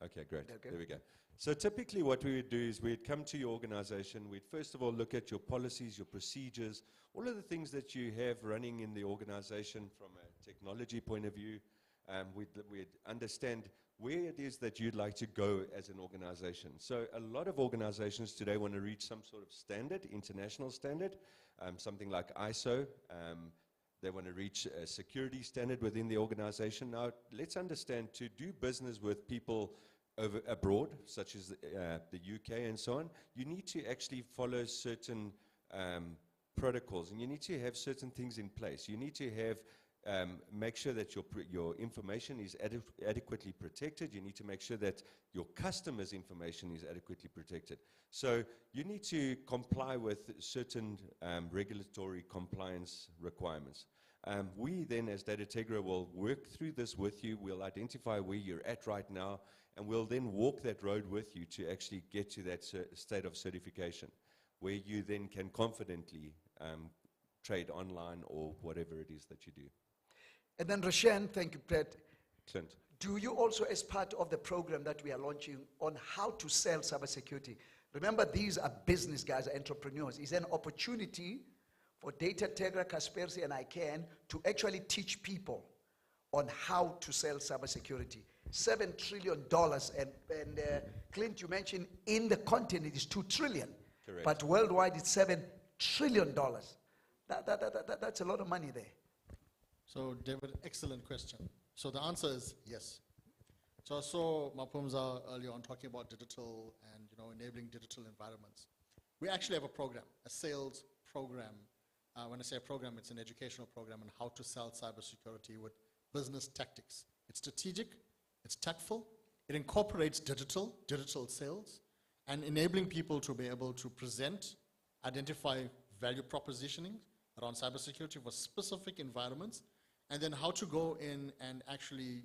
Okay, great. Okay. There we go. So typically what we would do is we'd come to your organization, we'd first of all look at your policies, your procedures, all of the things that you have running in the organization from a technology point of view. We'd understand where it is that you'd like to go as an organization. So a lot of organizations today want to reach some sort of standard, international standard, something like ISO. They want to reach a security standard within the organization. Now, let's understand, to do business with people abroad, such as the UK and so on, you need to actually follow certain protocols, and you need to have certain things in place. You need to have make sure that your information is adequately protected. You need to make sure that your customers' information is adequately protected. So you need to comply with certain regulatory compliance requirements. We then, as Data Tegra, will work through this with you. We'll identify where you're at right now, and we'll then walk that road with you to actually get to that state of certification, where you then can confidently trade online or whatever it is that you do. And then Roshan, thank you, Brett. Clint. Do you also, as part of the program that we are launching on how to sell cybersecurity, remember these are business guys, entrepreneurs, is an opportunity for Data Tegra, Kaspersky, and ICANN to actually teach people on how to sell cybersecurity. $7 trillion, and Clint, you mentioned in the continent is $2 trillion. Correct. But worldwide it's $7 trillion. That's a lot of money there. So, David, excellent question. So the answer is yes. So I saw Mapumza earlier on talking about digital and enabling digital environments. We actually have a program, a sales program. When I say a program, it's an educational program on how to sell cybersecurity with business tactics. It's strategic, it's tactful, it incorporates digital sales, and enabling people to be able to present, identify value propositioning around cybersecurity for specific environments, and then how to go in and actually,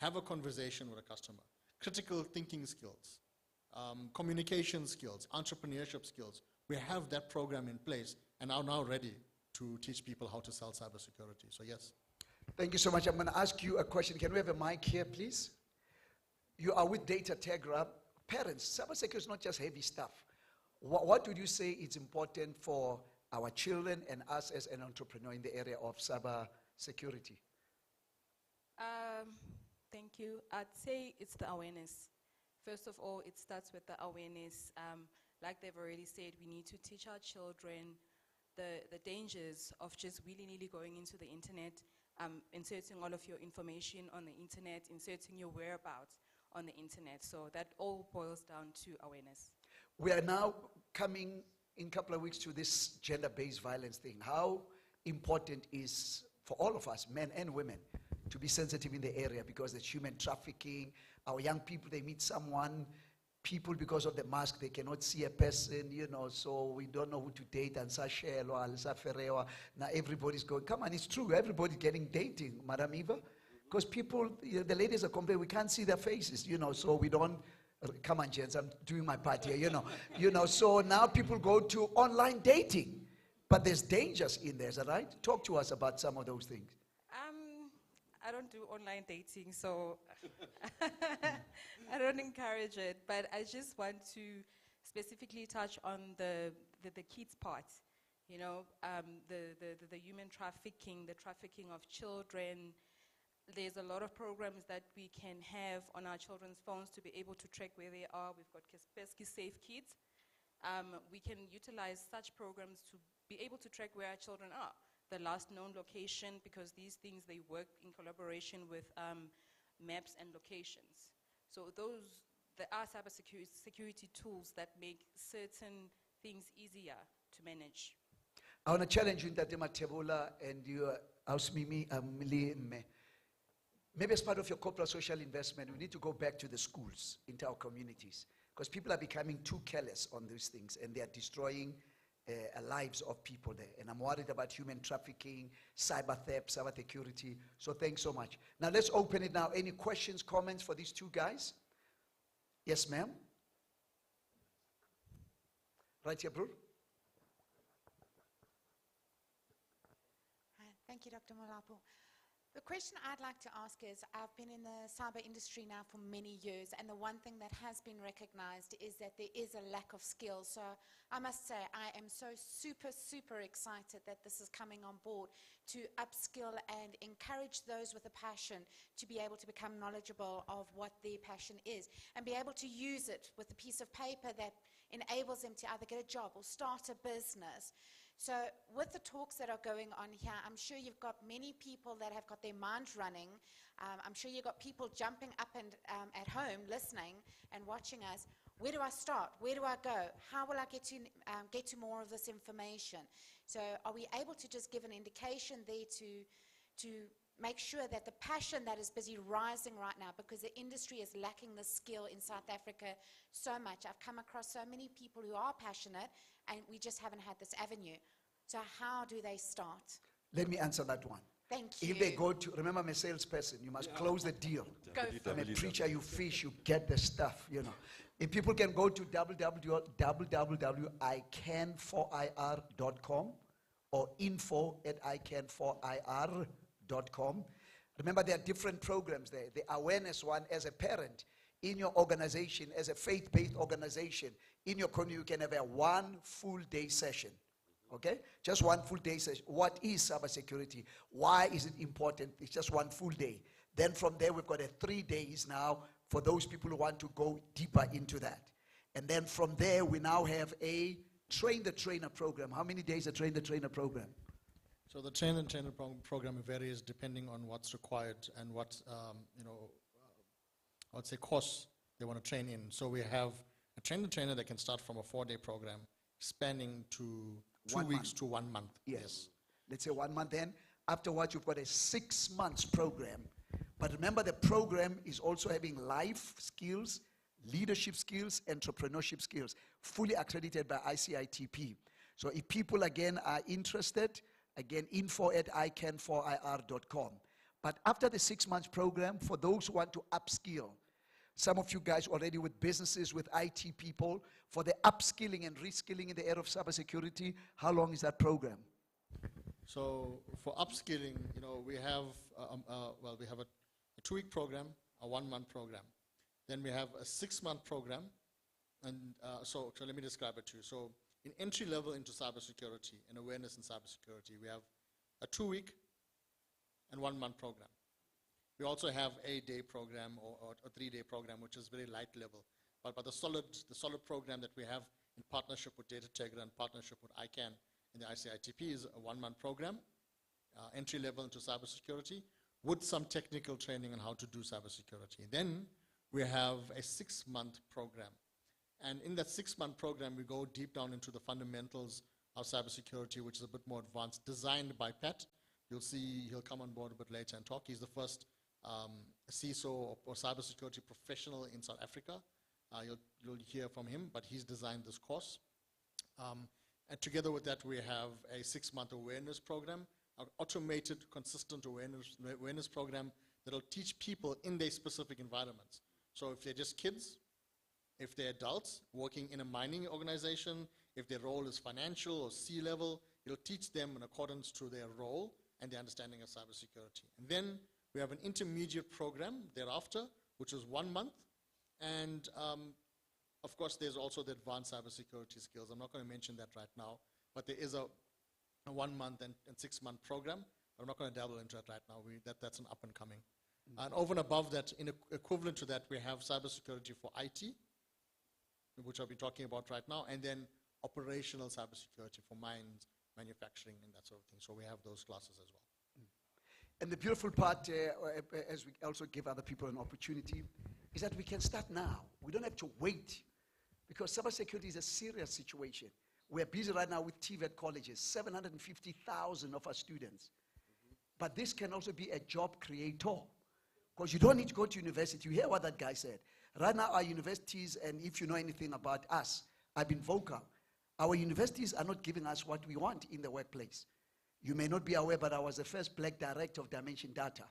have a conversation with a customer. Critical thinking skills, communication skills, entrepreneurship skills. We have that program in place and are now ready to teach people how to sell cybersecurity. So yes. Thank you so much. I'm going to ask you a question. Can we have a mic here, please? You are with Data Tegra. Parents, cybersecurity is not just heavy stuff. What would you say is important for our children and us as an entrepreneur in the area of cyber security? Thank you. I'd say it's the awareness. First of all, it starts with the awareness. Like they've already said, we need to teach our children the dangers of just willy-nilly going into the internet, inserting all of your information on the internet, inserting your whereabouts on the internet. So that all boils down to awareness. We are now coming in a couple of weeks to this gender-based violence thing. How important is for all of us, men and women, to be sensitive in the area, because there's human trafficking. Our young people, they meet someone, people, because of the mask, they cannot see a person, so we don't know who to date, and now everybody's going, come on, it's true, everybody's getting dating, Madam Eva, because people, the ladies are complaining, we can't see their faces, so we don't, come on, gents, I'm doing my part here, so now people go to online dating. But there's dangers in there, is that right? Talk to us about some of those things. I don't do online dating, so I don't encourage it. But I just want to specifically touch on the kids part. The human trafficking, the trafficking of children. There's a lot of programs that we can have on our children's phones to be able to track where they are. We've got Kaspersky Safe Kids. We can utilize such programs to be able to track where our children are, the last known location, because these things, they work in collaboration with maps and locations. So there are cybersecurity tools that make certain things easier to manage. I want to challenge you, Ntate Matebola, and you, Ausmimi, maybe as part of your corporate social investment, we need to go back to the schools, into our communities, because people are becoming too careless on these things, and they are destroying lives of people there. And I'm worried about human trafficking, cyber theft, cyber security. So thanks so much. Now let's open it now. Any questions, comments for these two guys? Yes, ma'am. Right here, bro. Thank you, Dr. Molapo. The question I'd like to ask is, I've been in the cyber industry now for many years, and the one thing that has been recognized is that there is a lack of skill. So I must say, I am so super excited that this is coming on board to upskill and encourage those with a passion to be able to become knowledgeable of what their passion is and be able to use it with a piece of paper that enables them to either get a job or start a business. So with the talks that are going on here, I'm sure you've got many people that have got their minds running. I'm sure you've got people jumping up and at home listening and watching us. Where do I start? Where do I go? How will I get to more of this information? So are we able to just give an indication there to make sure that the passion that is busy rising right now, because the industry is lacking the skill in South Africa so much. I've come across so many people who are passionate, and we just haven't had this avenue. So how do they start? Let me answer that one. Thank you. If they go to, remember I'm a salesperson, you must close the deal. Go for I'm it. a preacher, you fish, you get the stuff, you know. If people can go to www.ican4ir.com or info@ican4ir.com. Remember, there are different programs there. The awareness one, as a parent, in your organization, as a faith-based organization, in your community, you can have a 1 full day session. Okay? Just 1 full day session. What is cybersecurity? Why is it important? It's just 1 full day. Then from there, we've got a 3 days now for those people who want to go deeper into that. And then from there, we now have a Train the Trainer program. How many days a Train the Trainer program? So the Train the Trainer program varies depending on what's required and what, I would say, course they want to train in. So we have a Train the Trainer that can start from a 4-day program, spanning to 2 weeks to 1 month. Yes. Let's say 1 month. Then afterwards, you've got a 6 months program. But remember, the program is also having life skills, leadership skills, entrepreneurship skills, fully accredited by ICITP. So if people, again, are interested, again, info@ican4ir.com. But after the 6 months program, for those who want to upskill, some of you guys already with businesses, with IT people, for the upskilling and reskilling in the area of cybersecurity, how long is that program? So for upskilling, we have, we have a 2-week program, a 1-month program. Then we have a 6-month program. And so let me describe it to you. So in entry level into cybersecurity and awareness in cybersecurity, we have a 2-week and 1-month program. We also have a day program or a 3-day program, which is very light level. But the solid program that we have in partnership with Data Tegra and partnership with ICANN and the ICITP is a 1-month program, entry level into cybersecurity, with some technical training on how to do cybersecurity. Then we have a 6-month program. And in that 6-month program, we go deep down into the fundamentals of cybersecurity, which is a bit more advanced, designed by Pat. You'll see he'll come on board a bit later and talk. He's the first CISO or cybersecurity professional in South Africa. You'll hear from him, but he's designed this course. And together with that, we have a 6-month awareness program, an automated, consistent awareness program that'll teach people in their specific environments. So if they're just kids, if they're adults working in a mining organization, if their role is financial or C-level, it'll teach them in accordance to their role and their understanding of cybersecurity. And then we have an intermediate program thereafter, which is 1 month. And of course, there's also the advanced cybersecurity skills. I'm not going to mention that right now, but there is a 1 month and 6-month program. I'm not going to dabble into that right now. That's an up and coming. And over and above that, equivalent to that, we have cybersecurity for IT, which I'll be talking about right now, and then operational cybersecurity for mines, manufacturing, and that sort of thing. So we have those classes as well. And the beautiful part, as we also give other people an opportunity, is that we can start now. We don't have to wait, because cybersecurity is a serious situation. We're busy right now with TVET colleges, 750,000 of our students. But this can also be a job creator, because you don't need to go to university. You hear what that guy said. Right now, our universities, and if you know anything about us, I've been vocal. Our universities are not giving us what we want in the workplace. You may not be aware, but I was the first black director of Dimension Data.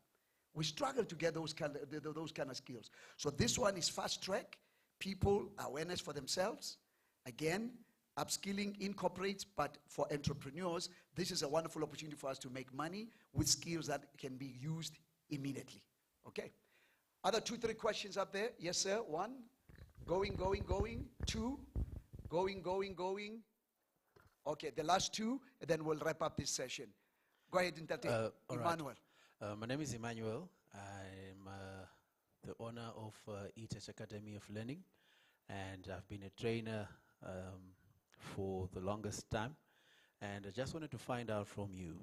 We struggle to get those kind of skills. So this one is fast track, people, awareness for themselves. Again, upskilling in corporates, but for entrepreneurs, this is a wonderful opportunity for us to make money with skills that can be used immediately. Okay? Other 2, 3 questions up there? Yes, sir. 1. Going. 2. Going. Okay, the last 2, and then we'll wrap up this session. Go ahead, Ntate. Emmanuel. My name is Emmanuel. I'm the owner of eTouch Academy of Learning, and I've been a trainer for the longest time. And I just wanted to find out from you,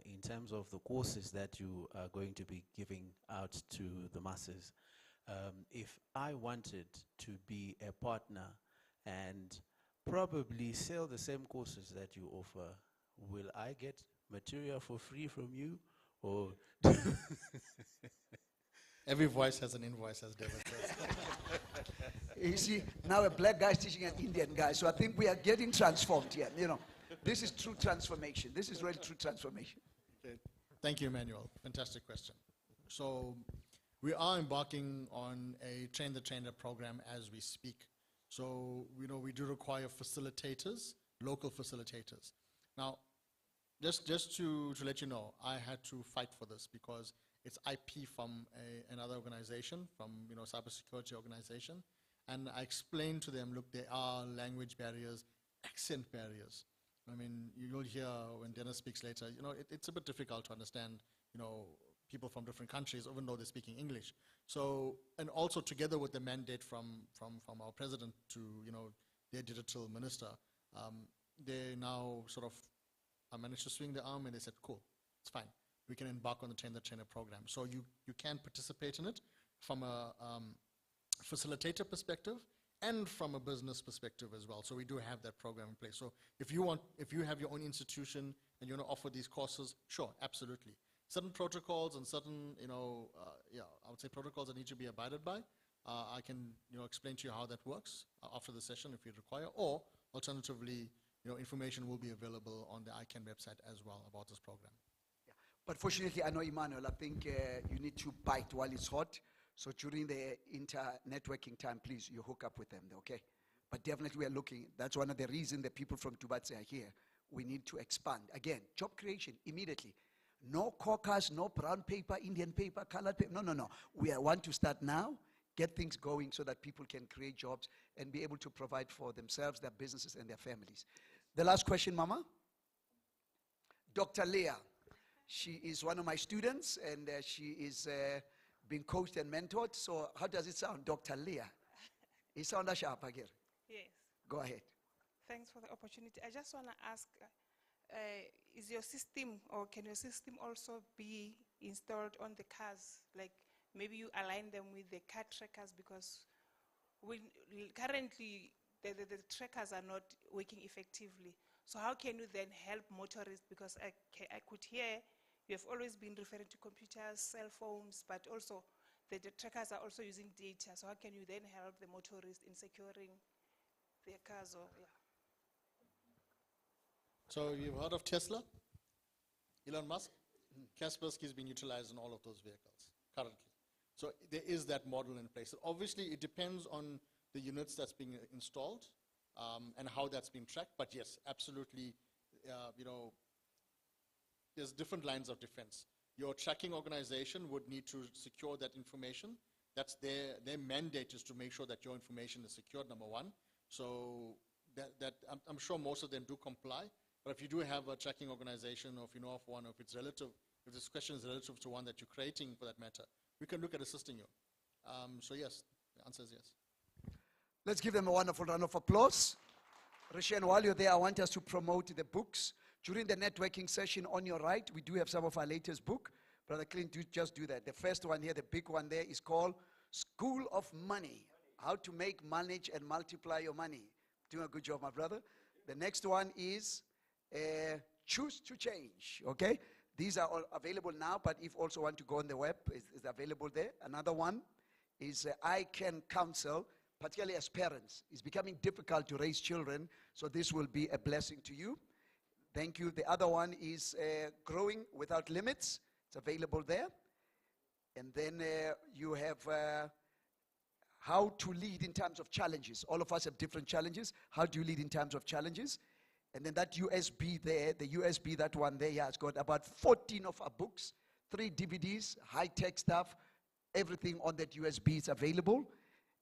in terms of the courses that you are going to be giving out to the masses, if I wanted to be a partner and probably sell the same courses that you offer, will I get material for free from you, or? Every voice has an invoice, as David says. You see, now a black guy is teaching an Indian guy, so I think we are getting transformed here. You know, this is true transformation. This is really true transformation. Okay. Thank you, Emmanuel. Fantastic question. So we are embarking on a Train the Trainer program as we speak. So, we do require facilitators, local facilitators. Now, just to let you know, I had to fight for this because it's IP from another organization, from cybersecurity organization. And I explained to them, look, there are language barriers, accent barriers. I mean, you'll hear when Dennis speaks later, it's a bit difficult to understand, people from different countries, even though they're speaking English. So, and also together with the mandate from our president to, their digital minister, they now sort of managed to swing the arm, and they said, cool, it's fine. We can embark on the Train the Trainer program. So you can participate in it from a facilitator perspective and from a business perspective as well. So we do have that program in place. So if you have your own institution and you want to offer these courses, sure, absolutely. Certain protocols and certain, I would say protocols that need to be abided by. I can, explain to you how that works after the session if you require, or alternatively, information will be available on the ICANN website as well about this program. Yeah. But fortunately, I know, Emmanuel, I think you need to bite while it's hot. So during the inter-networking time, please, you hook up with them, okay? But definitely we are looking, that's one of the reasons the people from Tubatse are here. We need to expand. Again, job creation immediately. No caucus, no brown paper, Indian paper, colored paper. No. We want to start now, get things going so that people can create jobs and be able to provide for themselves, their businesses, and their families. The last question, Mama. Dr. Leah. She is one of my students, and she is being coached and mentored. So how does it sound, Dr. Leah? It sounds sharp, again. Yes. Go ahead. Thanks for the opportunity. I just want to ask, is your system, or can your system also be installed on the cars? Like maybe you align them with the car trackers, because currently the trackers are not working effectively. So how can you then help motorists? Because I could hear you have always been referring to computers, cell phones, but also the trackers are also using data. So how can you then help the motorists in securing their cars? Or, yeah. So you've heard of Tesla? Elon Musk? Kaspersky has been utilized in all of those vehicles currently. So there is that model in place. Obviously, it depends on the units that's being installed and how that's being tracked. But yes, absolutely, there's different lines of defense. Your tracking organization would need to secure that information. That's their mandate, is to make sure that your information is secured, number one. So I'm sure most of them do comply. But if you do have a tracking organization, or if you know of one, or if it's relative, if this question is relative to one that you're creating for that matter, we can look at assisting you. So yes, the answer is yes. Let's give them a wonderful round of applause. Rashan, while you're there, I want us to promote the books. During the networking session on your right, we do have some of our latest book. Brother Clint, just do that. The first one here, the big one there, is called School of Money. How to make, manage, and multiply your money. Doing a good job, my brother. The next one is Choose to Change, okay? These are all available now, but if also want to go on the web, it's available there. Another one is I Can Counsel, particularly as parents. It's becoming difficult to raise children, so this will be a blessing to you. Thank you. The other one is Growing Without Limits. It's available there. And then you have how to lead in times of challenges. All of us have different challenges. How do you lead in times of challenges? And then that USB there, the USB, that one there, yeah, it's got about 14 of our books, 3 DVDs, high-tech stuff, everything on that USB is available.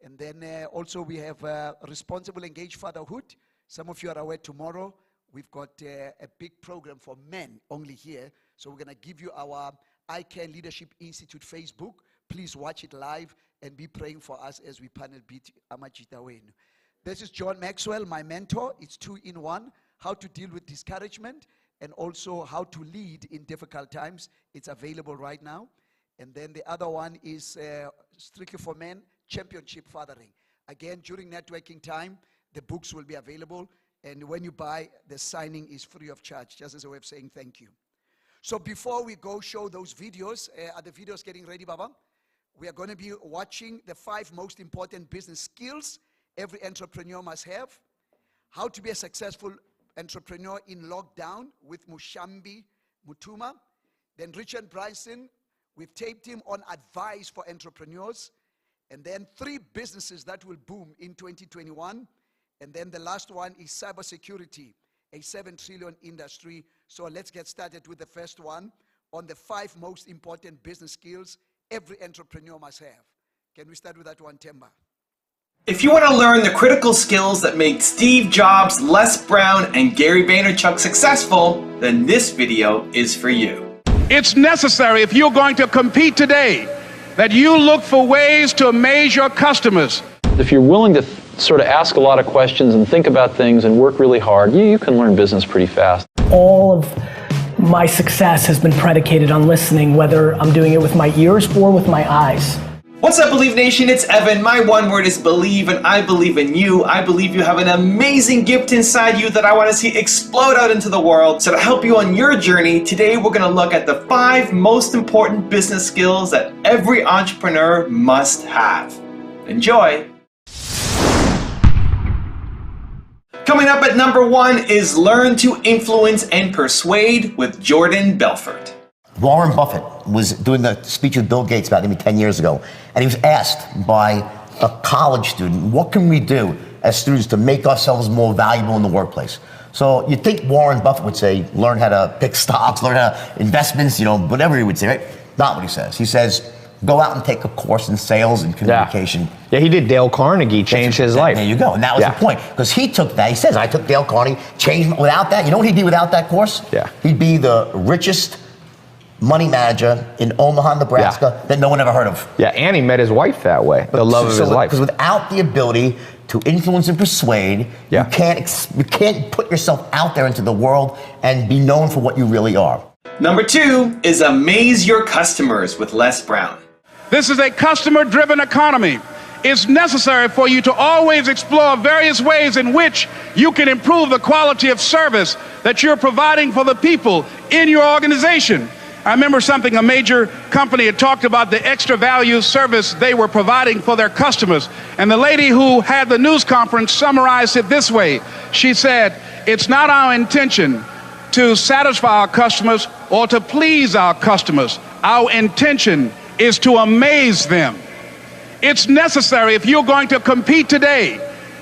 And then also we have Responsible Engaged Fatherhood. Some of you are aware tomorrow we've got a big program for men only here. So we're going to give you our iCare Leadership Institute Facebook. Please watch it live and be praying for us as we panel beat Amajita Wenu. This is John Maxwell, my mentor. It's 2 in 1. How to deal with discouragement and also how to lead in difficult times. It's available right now. And then the other one is strictly for men, Championship Fathering. Again, during networking time, the books will be available. And when you buy, the signing is free of charge, just as a way of saying thank you. So before we go show those videos, are the videos getting ready, Baba? We are going to be watching the 5 most important business skills every entrepreneur must have. How to be a successful entrepreneur in lockdown with Mushambi Mutuma. Then Richard Bryson, we've taped him on advice for entrepreneurs. And then 3 businesses that will boom in 2021. And then the last one is cybersecurity, a 7 trillion industry. So let's get started with the first one on the 5 most important business skills every entrepreneur must have. Can we start with that one, Temba? If you want to learn the critical skills that made Steve Jobs, Les Brown, and Gary Vaynerchuk successful, then this video is for you. It's necessary, if you're going to compete today, that you look for ways to amaze your customers. If you're willing to sort of ask a lot of questions and think about things and work really hard, you can learn business pretty fast. All of my success has been predicated on listening, whether I'm doing it with my ears or with my eyes. What's up, Believe Nation? It's Evan. My one word is believe, and I believe in you. I believe you have an amazing gift inside you that I want to see explode out into the world. So to help you on your journey, today we're going to look at the 5 most important business skills that every entrepreneur must have. Enjoy. Coming up at number 1 is Learn to Influence and Persuade with Jordan Belfort. Warren Buffett was doing a speech with Bill Gates about maybe 10 years ago, and he was asked by a college student, what can we do as students to make ourselves more valuable in the workplace? So you'd think Warren Buffett would say, learn how to pick stocks, learn how to investments, whatever he would say, right? Not what he says. He says, go out and take a course in sales and communication. Yeah, he did. Dale Carnegie changed his life. There you go. And that was the point. Because he took that. He says, I took Dale Carnegie, changed without that. You know what he'd be without that course? Yeah. He'd be the richest money manager in Omaha, Nebraska that no one ever heard of. Yeah, and he met his wife that way. The love of his life. Because without the ability to influence and persuade, you can't put yourself out there into the world and be known for what you really are. Number 2 is Amaze Your Customers with Les Brown. This is a customer-driven economy. It's necessary for you to always explore various ways in which you can improve the quality of service that you're providing for the people in your organization. I remember something, a major company had talked about the extra value service they were providing for their customers. And the lady who had the news conference summarized it this way. She said, it's not our intention to satisfy our customers or to please our customers. Our intention is to amaze them. It's necessary, if you're going to compete today,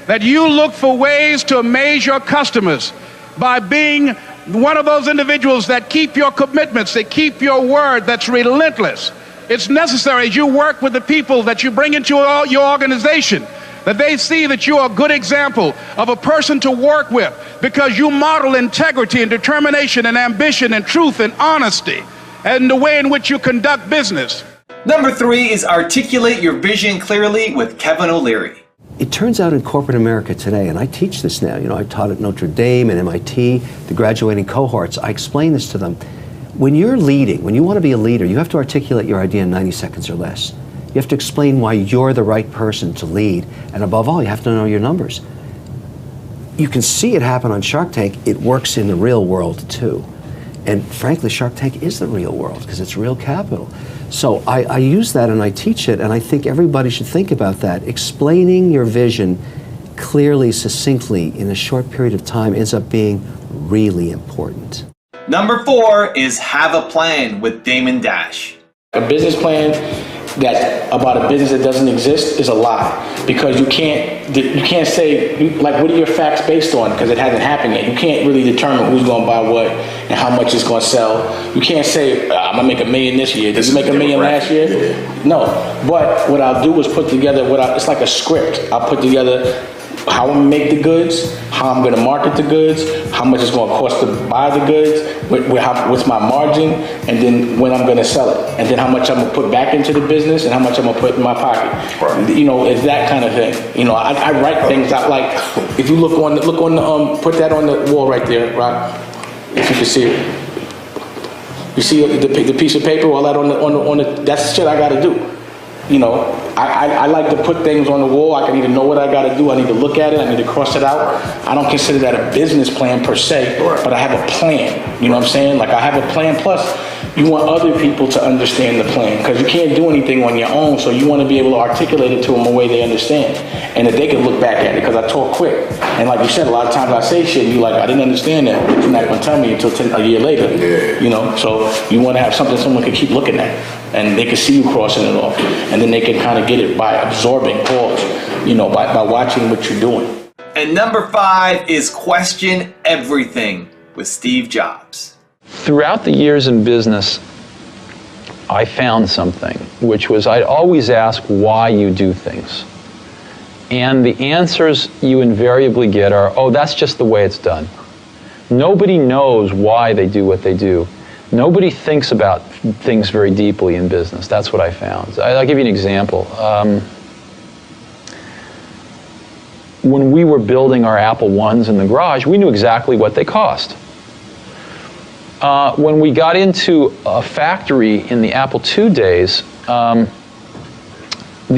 that you look for ways to amaze your customers by being one of those individuals that keep your commitments, that keep your word, that's relentless. It's necessary as you work with the people that you bring into your organization, that they see that you're a good example of a person to work with because you model integrity and determination and ambition and truth and honesty and the way in which you conduct business. Number 3 is Articulate Your Vision Clearly with Kevin O'Leary. It turns out in corporate America today, and I teach this now, I taught at Notre Dame and MIT, the graduating cohorts, I explain this to them. When you're leading, when you want to be a leader, you have to articulate your idea in 90 seconds or less. You have to explain why you're the right person to lead, and above all, you have to know your numbers. You can see it happen on Shark Tank. It works in the real world too. And frankly, Shark Tank is the real world because it's real capital. So I use that and I teach it, and I think everybody should think about that. Explaining your vision clearly, succinctly, in a short period of time ends up being really important. Number 4 is Have a Plan with Damon Dash. A business plan that about a business that doesn't exist is a lie, because you can't say, like, what are your facts based on, because it hasn't happened yet. You can't really determine who's going to buy what and how much it's going to sell. You can't say, I'm going to make $1 million this year. Did you make $1 million last year? No. But what I'll do is put together it's like a script. I'll put together how I'm going to make the goods, how I'm going to market the goods, how much it's going to cost to buy the goods, what's my margin, and then when I'm going to sell it, and then how much I'm going to put back into the business and how much I'm going to put in my pocket. Right. You know, it's that kind of thing. You know, I write things out, like if you look on the put that on the wall right there, right? If you can see it. You see the piece of paper, all that on the that's the shit I got to do. You know, I like to put things on the wall. I can either know what I got to do, I need to look at it, I need to cross it out. I don't consider that a business plan per se, but I have a plan. You know what I'm saying? Like, I have a plan, plus you want other people to understand the plan, because you can't do anything on your own, so you want to be able to articulate it to them a way they understand, and that they can look back at it, because I talk quick. And like you said, a lot of times I say shit, and you're like, I didn't understand that, but you're not going to tell me until a year later. You know, so you want to have something someone can keep looking at, and they can see you crossing it off, and then they can kind of get it by absorbing, you know, by watching what you're doing. And number 5 is question everything with Steve Jobs. Throughout the years in business, I found something, which was I'd always ask why you do things. And the answers you invariably get are, oh, that's just the way it's done. Nobody knows why they do what they do. Nobody thinks about things very deeply in business. That's what I found. I'll give you an example. When we were building our Apple I's in the garage, we knew exactly what they cost. When we got into a factory in the Apple II days, the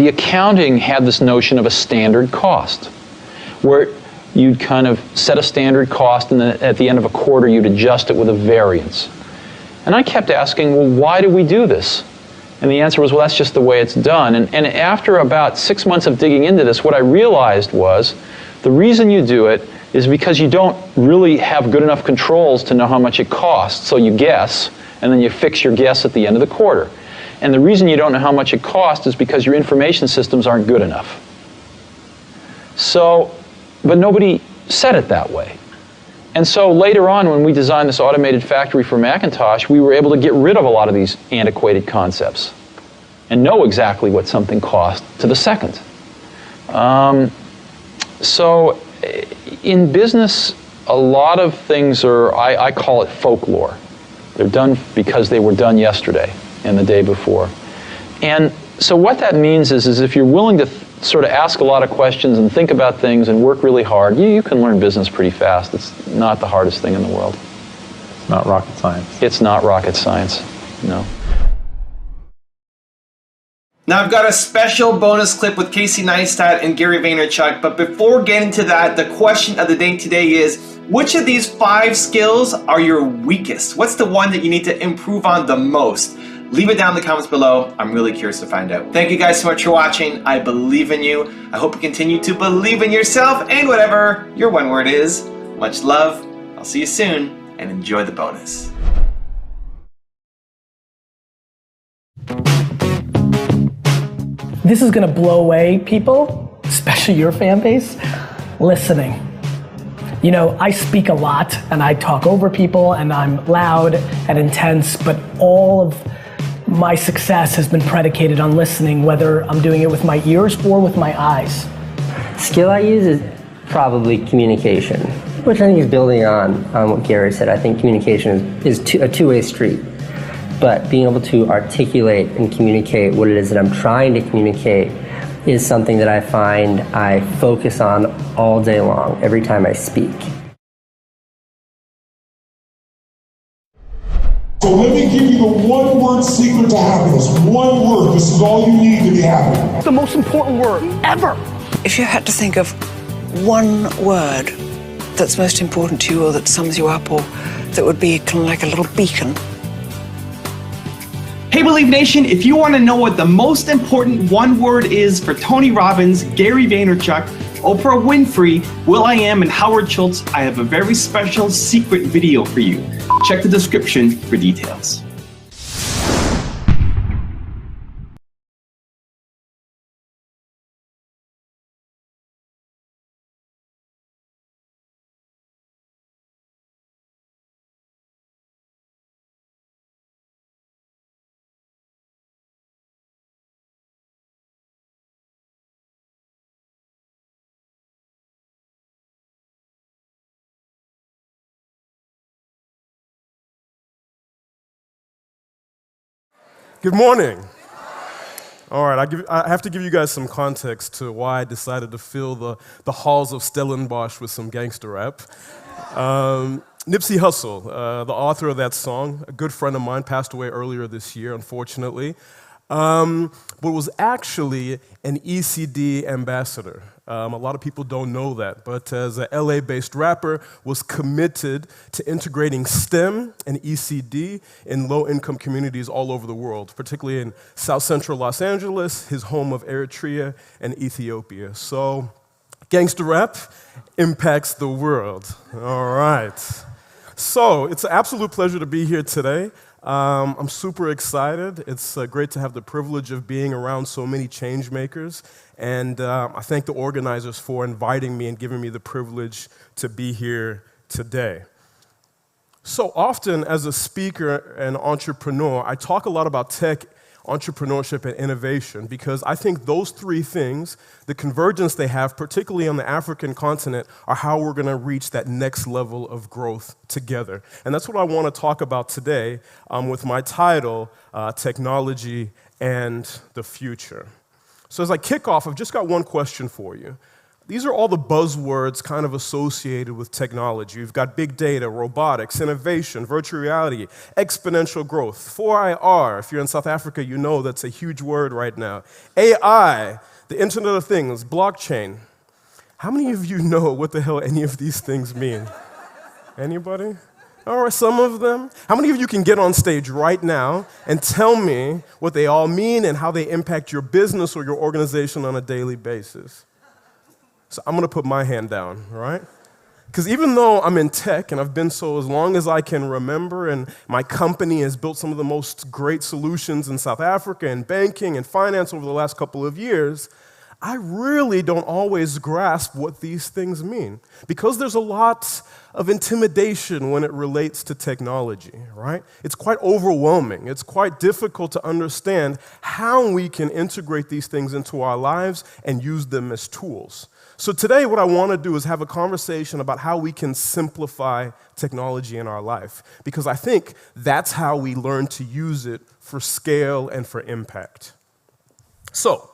accounting had this notion of a standard cost, where you'd kind of set a standard cost, and then at the end of a quarter you'd adjust it with a variance. And I kept asking, well, why do we do this? And the answer was, well, that's just the way it's done. And after about 6 months of digging into this, what I realized was the reason you do it is because you don't really have good enough controls to know how much it costs, so you guess, and then you fix your guess at the end of the quarter. And the reason you don't know how much it costs is because your information systems aren't good enough. So, but nobody said it that way. And so later on, when we designed this automated factory for Macintosh, we were able to get rid of a lot of these antiquated concepts and know exactly what something cost to the second. So in business, a lot of things are, I call it folklore. They're done because they were done yesterday and the day before. And so what that means is if you're willing to sort of ask a lot of questions and think about things and work really hard, you can learn business pretty fast. It's not the hardest thing in the world. It's not rocket science. It's not rocket science, no. Now I've got a special bonus clip with Casey Neistat and Gary Vaynerchuk, but before getting to that, the question of the day today is, which of these 5 skills are your weakest? What's the one that you need to improve on the most? Leave it down in the comments below. I'm really curious to find out. Thank you guys so much for watching. I believe in you. I hope you continue to believe in yourself and whatever your one word is. Much love. I'll see you soon, and enjoy the bonus. This is gonna blow away people, especially your fan base, listening. You know, I speak a lot and I talk over people and I'm loud and intense, but all of my success has been predicated on listening, whether I'm doing it with my ears or with my eyes. Skill I use is probably communication, which I think is building on what Gary said. I think communication is a two-way street. But being able to articulate and communicate what it is that I'm trying to communicate is something that I find I focus on all day long, every time I speak. So let me give you the one-word secret to happiness. One word. This is all you need to be happy. It's the most important word ever. If you had to think of one word that's most important to you, or that sums you up, or that would be kind of like a little beacon. Hey Believe Nation, if you want to know what the most important one word is for Tony Robbins, Gary Vaynerchuk, Oprah Winfrey, will.i.am, and Howard Schultz, I have a very special secret video for you. Check the description for details. Good morning. All right, I have to give you guys some context to why I decided to fill the halls of Stellenbosch with some gangster rap. Nipsey Hussle, the author of that song, a good friend of mine, passed away earlier this year, unfortunately, but was actually an ECD ambassador. A lot of people don't know that, but as an LA-based rapper, was committed to integrating STEM and ECD in low-income communities all over the world, particularly in South Central Los Angeles, his home of Eritrea and Ethiopia. So, gangster rap impacts the world. All right. So, it's an absolute pleasure to be here today. I'm super excited. It's great to have the privilege of being around so many change makers. And I thank the organizers for inviting me and giving me the privilege to be here today. So often as a speaker and entrepreneur, I talk a lot about tech, entrepreneurship, and innovation because I think those three things, the convergence they have, particularly on the African continent, are how we're going to reach that next level of growth together. And that's what I want to talk about today with my title, Technology and the Future. So as I kick off, I've just got one question for you. These are all the buzzwords kind of associated with technology. You've got big data, robotics, innovation, virtual reality, exponential growth, 4IR. If you're in South Africa, you know that's a huge word right now. AI, the Internet of Things, blockchain. How many of you know what the hell any of these things mean? Anybody? All right, some of them. How many of you can get on stage right now and tell me what they all mean and how they impact your business or your organization on a daily basis? So I'm going to put my hand down, right? Because even though I'm in tech and I've been so as long as I can remember, and my company has built some of the most great solutions in South Africa and banking and finance over the last couple of years, I really don't always grasp what these things mean because there's a lot of intimidation when it relates to technology, right? It's quite overwhelming. It's quite difficult to understand how we can integrate these things into our lives and use them as tools. So today what I want to do is have a conversation about how we can simplify technology in our life because I think that's how we learn to use it for scale and for impact. So,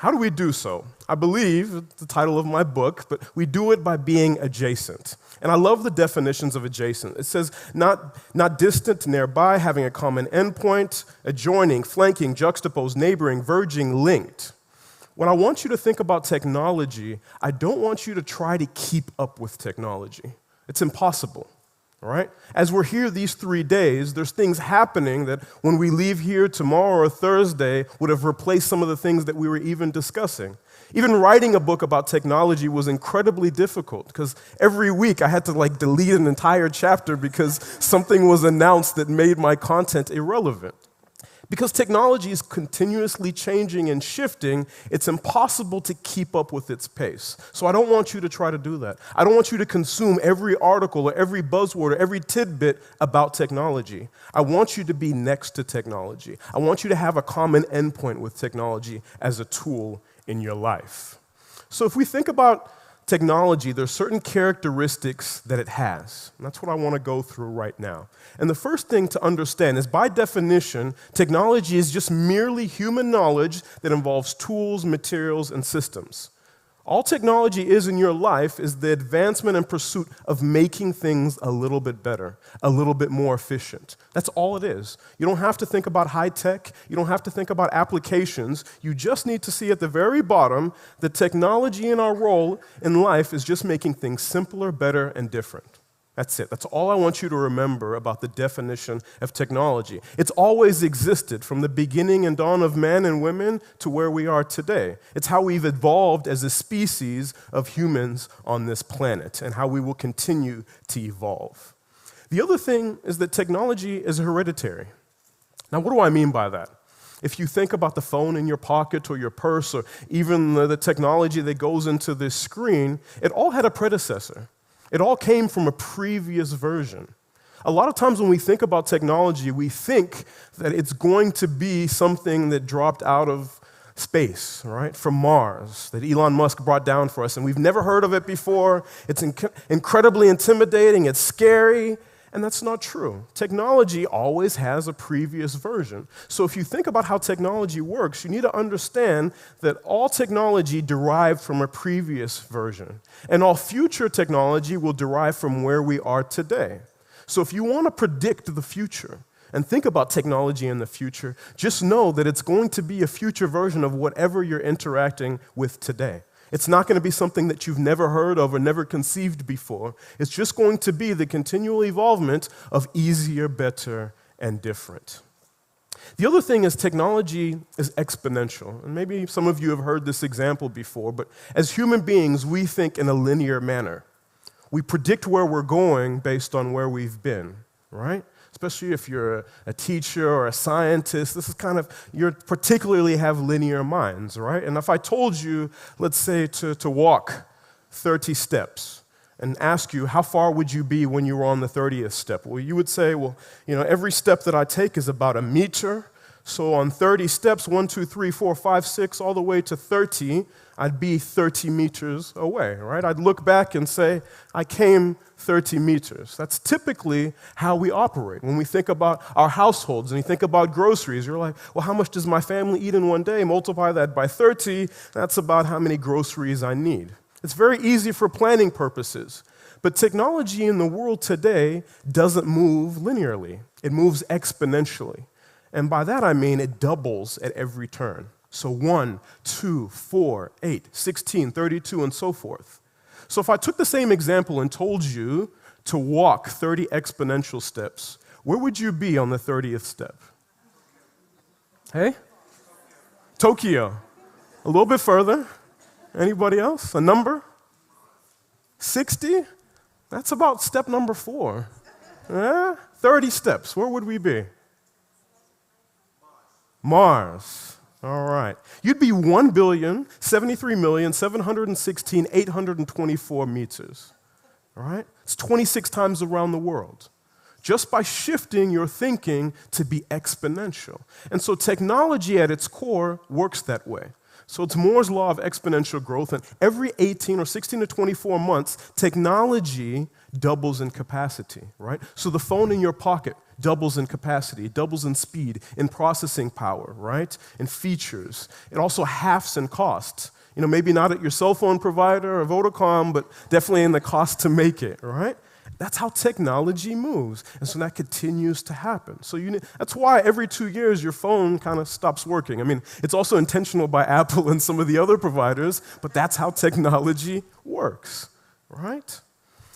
how do we do so? I believe, it's the title of my book, but we do it by being adjacent. And I love the definitions of adjacent. It says not distant, nearby, having a common endpoint, adjoining, flanking, juxtaposed, neighboring, verging, linked. When I want you to think about technology, I don't want you to try to keep up with technology. It's impossible. All right? As we're here these 3 days, there's things happening that when we leave here tomorrow or Thursday would have replaced some of the things that we were even discussing. Even writing a book about technology was incredibly difficult because every week I had to delete an entire chapter because something was announced that made my content irrelevant. Because technology is continuously changing and shifting, it's impossible to keep up with its pace. So I don't want you to try to do that. I don't want you to consume every article or every buzzword or every tidbit about technology. I want you to be next to technology. I want you to have a common endpoint with technology as a tool in your life. So if we think about technology, there's certain characteristics that it has. And that's what I want to go through right now. And the first thing to understand is, by definition, technology is just merely human knowledge that involves tools, materials, and systems. All technology is in your life is the advancement and pursuit of making things a little bit better, a little bit more efficient. That's all it is. You don't have to think about high tech. You don't have to think about applications. You just need to see at the very bottom that technology in our role in life is just making things simpler, better, and different. That's it. That's all I want you to remember about the definition of technology. It's always existed from the beginning and dawn of man and women to where we are today. It's how we've evolved as a species of humans on this planet and how we will continue to evolve. The other thing is that technology is hereditary. Now, what do I mean by that? If you think about the phone in your pocket or your purse or even the technology that goes into this screen, it all had a predecessor. It all came from a previous version. A lot of times when we think about technology, we think that it's going to be something that dropped out of space, right, from Mars, that Elon Musk brought down for us, and we've never heard of it before. It's incredibly intimidating, it's scary, And that's not true. Technology always has a previous version. So if you think about how technology works, you need to understand that all technology derived from a previous version, and all future technology will derive from where we are today. So if you want to predict the future and think about technology in the future, just know that it's going to be a future version of whatever you're interacting with today. It's not going to be something that you've never heard of or never conceived before. It's just going to be the continual evolvement of easier, better, and different. The other thing is technology is exponential. And maybe some of you have heard this example before, but as human beings, we think in a linear manner. We predict where we're going based on where we've been, right? Especially if you're a teacher or a scientist, this is kind of, you particularly have linear minds, right? And if I told you, let's say, to walk 30 steps and ask you, how far would you be when you were on the 30th step? Well, you would say, well, every step that I take is about a meter. So on 30 steps, 1, 2, 3, 4, 5, 6, all the way to 30, I'd be 30 meters away, right? I'd look back and say, I came 30 meters. That's typically how we operate. When we think about our households and you think about groceries, you're like, well, how much does my family eat in one day? Multiply that by 30, that's about how many groceries I need. It's very easy for planning purposes. But technology in the world today doesn't move linearly. It moves exponentially. And by that I mean it doubles at every turn. So 1, 2, 4, 8, 16, 32, and so forth. So if I took the same example and told you to walk 30 exponential steps, where would you be on the 30th step? Hey? Tokyo. A little bit further. Anybody else? A number? 60? That's about step number 4. 30 steps. Where would we be? Mars. All right. You'd be 1,073,716,824 meters. All right? It's 26 times around the world. Just by shifting your thinking to be exponential. And so technology at its core works that way. So it's Moore's law of exponential growth, and every 18 or 16 to 24 months, technology doubles in capacity, right? So the phone in your pocket doubles in capacity, doubles in speed, in processing power, right? In features. It also halves in cost. Maybe not at your cell phone provider or Vodacom, but definitely in the cost to make it, right? That's how technology moves, and so that continues to happen. So that's why every 2 years your phone kind of stops working. I mean, it's also intentional by Apple and some of the other providers, but that's how technology works, right?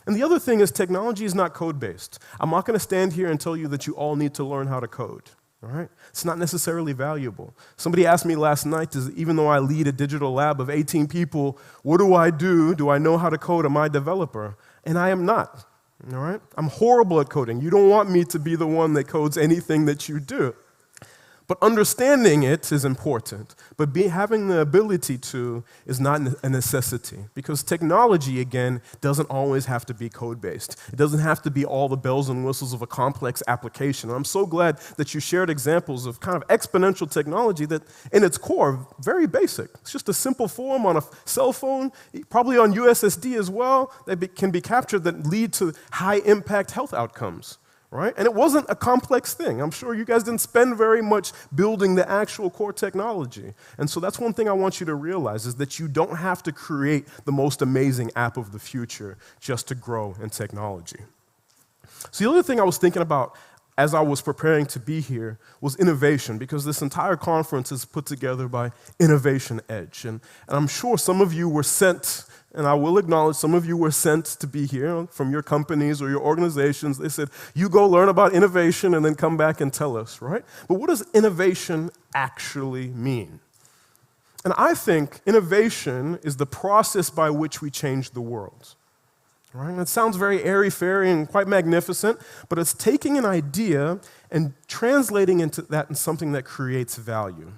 And the other thing is technology is not code-based. I'm not going to stand here and tell you that you all need to learn how to code, all right? It's not necessarily valuable. Somebody asked me last night, even though I lead a digital lab of 18 people, what do I do? Do I know how to code? Am I a developer? And I am not. All right? I'm horrible at coding. You don't want me to be the one that codes anything that you do. But understanding it is important. But having the ability to is not a necessity. Because technology, again, doesn't always have to be code-based. It doesn't have to be all the bells and whistles of a complex application. And I'm so glad that you shared examples of kind of exponential technology that, in its core, very basic. It's just a simple form on a cell phone, probably on USSD as well, that can be captured that lead to high-impact health outcomes. Right? And it wasn't a complex thing. I'm sure you guys didn't spend very much building the actual core technology. And so that's one thing I want you to realize is that you don't have to create the most amazing app of the future just to grow in technology. So the other thing I was thinking about as I was preparing to be here was innovation, because this entire conference is put together by Innovation Edge. And I'm sure some of you were sent, and I will acknowledge some of you were sent to be here from your companies or your organizations. They said, you go learn about innovation and then come back and tell us, right? But what does innovation actually mean? And I think innovation is the process by which we change the world. Right? And it sounds very airy-fairy and quite magnificent, but it's taking an idea and translating into that in something that creates value.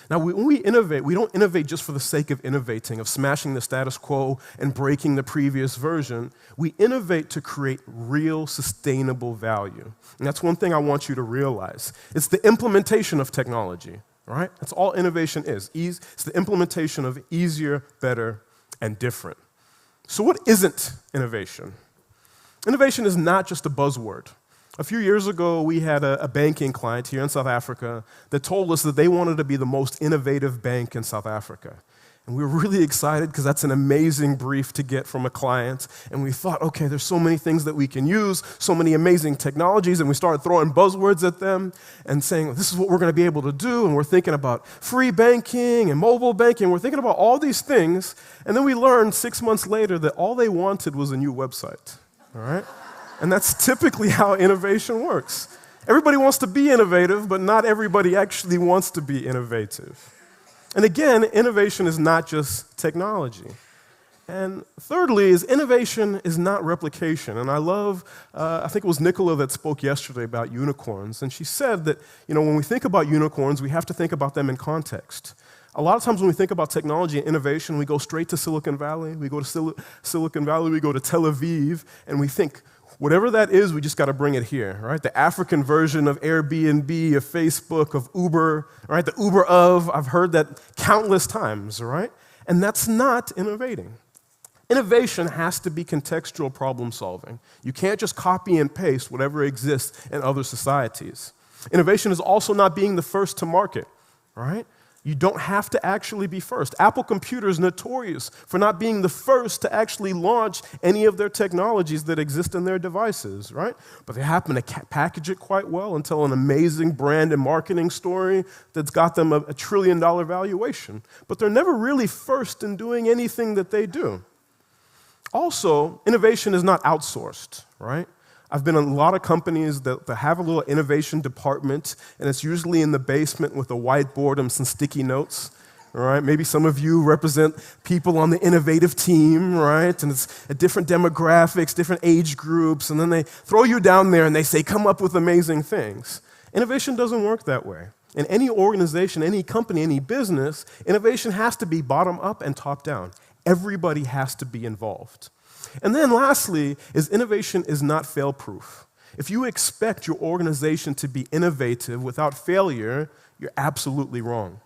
Now, when we innovate, we don't innovate just for the sake of innovating, of smashing the status quo and breaking the previous version. We innovate to create real, sustainable value. And that's one thing I want you to realize. It's the implementation of technology, right? That's all innovation is. It's the implementation of easier, better, and different. So what isn't innovation? Innovation is not just a buzzword. A few years ago, we had a banking client here in South Africa that told us that they wanted to be the most innovative bank in South Africa. And we were really excited because that's an amazing brief to get from a client. And we thought, okay, there's so many things that we can use, so many amazing technologies. And we started throwing buzzwords at them and saying, this is what we're going to be able to do. And we're thinking about free banking and mobile banking. We're thinking about all these things. And then we learned 6 months later that all they wanted was a new website. All right? And that's typically how innovation works. Everybody wants to be innovative, but not everybody actually wants to be innovative. And again, innovation is not just technology. And thirdly, is innovation is not replication. And I love, I think it was Nicola that spoke yesterday about unicorns. And she said that, when we think about unicorns, we have to think about them in context. A lot of times when we think about technology and innovation, we go straight to Silicon Valley. We go to Silicon Valley, we go to Tel Aviv, and we think, whatever that is, we just got to bring it here, right? The African version of Airbnb, of Facebook, of Uber, right? The Uber of, I've heard that countless times, right? And that's not innovating. Innovation has to be contextual problem solving. You can't just copy and paste whatever exists in other societies. Innovation is also not being the first to market, right? You don't have to actually be first. Apple Computer is notorious for not being the first to actually launch any of their technologies that exist in their devices, right? But they happen to package it quite well and tell an amazing brand and marketing story that's got them a $1 trillion valuation. But they're never really first in doing anything that they do. Also, innovation is not outsourced, right? I've been in a lot of companies that have a little innovation department, and it's usually in the basement with a whiteboard and some sticky notes, all right? Maybe some of you represent people on the innovative team, right? And it's different demographics, different age groups, and then they throw you down there and they say, come up with amazing things. Innovation doesn't work that way. In any organization, any company, any business, innovation has to be bottom up and top down. Everybody has to be involved. And then lastly, is innovation is not fail-proof. If you expect your organization to be innovative without failure, you're absolutely wrong.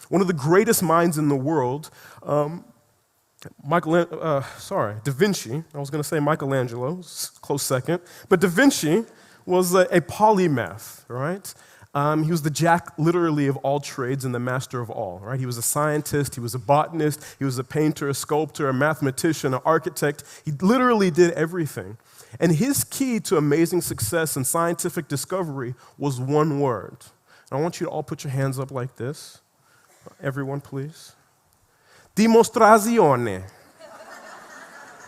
One of the greatest minds in the world, Da Vinci, I was going to say Michelangelo, close second, but Da Vinci was a polymath, right? He was the jack, literally, of all trades and the master of all, right? He was a scientist, he was a botanist, he was a painter, a sculptor, a mathematician, an architect. He literally did everything. And his key to amazing success and scientific discovery was one word. I want you to all put your hands up like this. Everyone, please. Dimostrazione.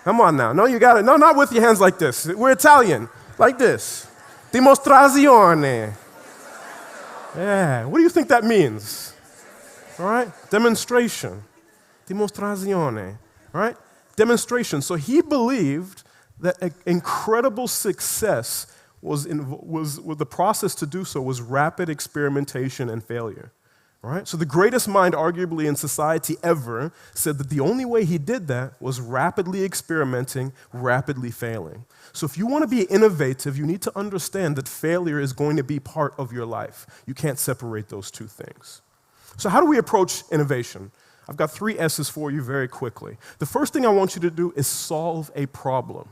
Come on now. No, you got it. No, not with your hands like this. We're Italian. Like this. Dimostrazione. Yeah, what do you think that means? All right, demonstration, dimostrazione, all right, demonstration. So he believed that incredible success was the process to do so was rapid experimentation and failure, all right? So the greatest mind arguably in society ever said that the only way he did that was rapidly experimenting, rapidly failing. So if you want to be innovative, you need to understand that failure is going to be part of your life. You can't separate those two things. So how do we approach innovation? I've got 3 S's for you very quickly. The first thing I want you to do is solve a problem.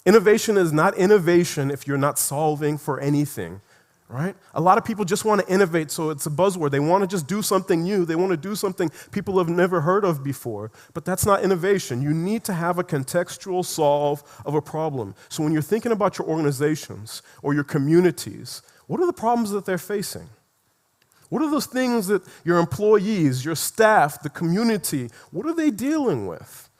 Innovation is not innovation if you're not solving for anything, right? A lot of people just want to innovate, so it's a buzzword. They want to just do something new. They want to do something people have never heard of before. But that's not innovation. You need to have a contextual solve of a problem. So when you're thinking about your organizations or your communities, what are the problems that they're facing? What are those things that your employees, your staff, the community, what are they dealing with?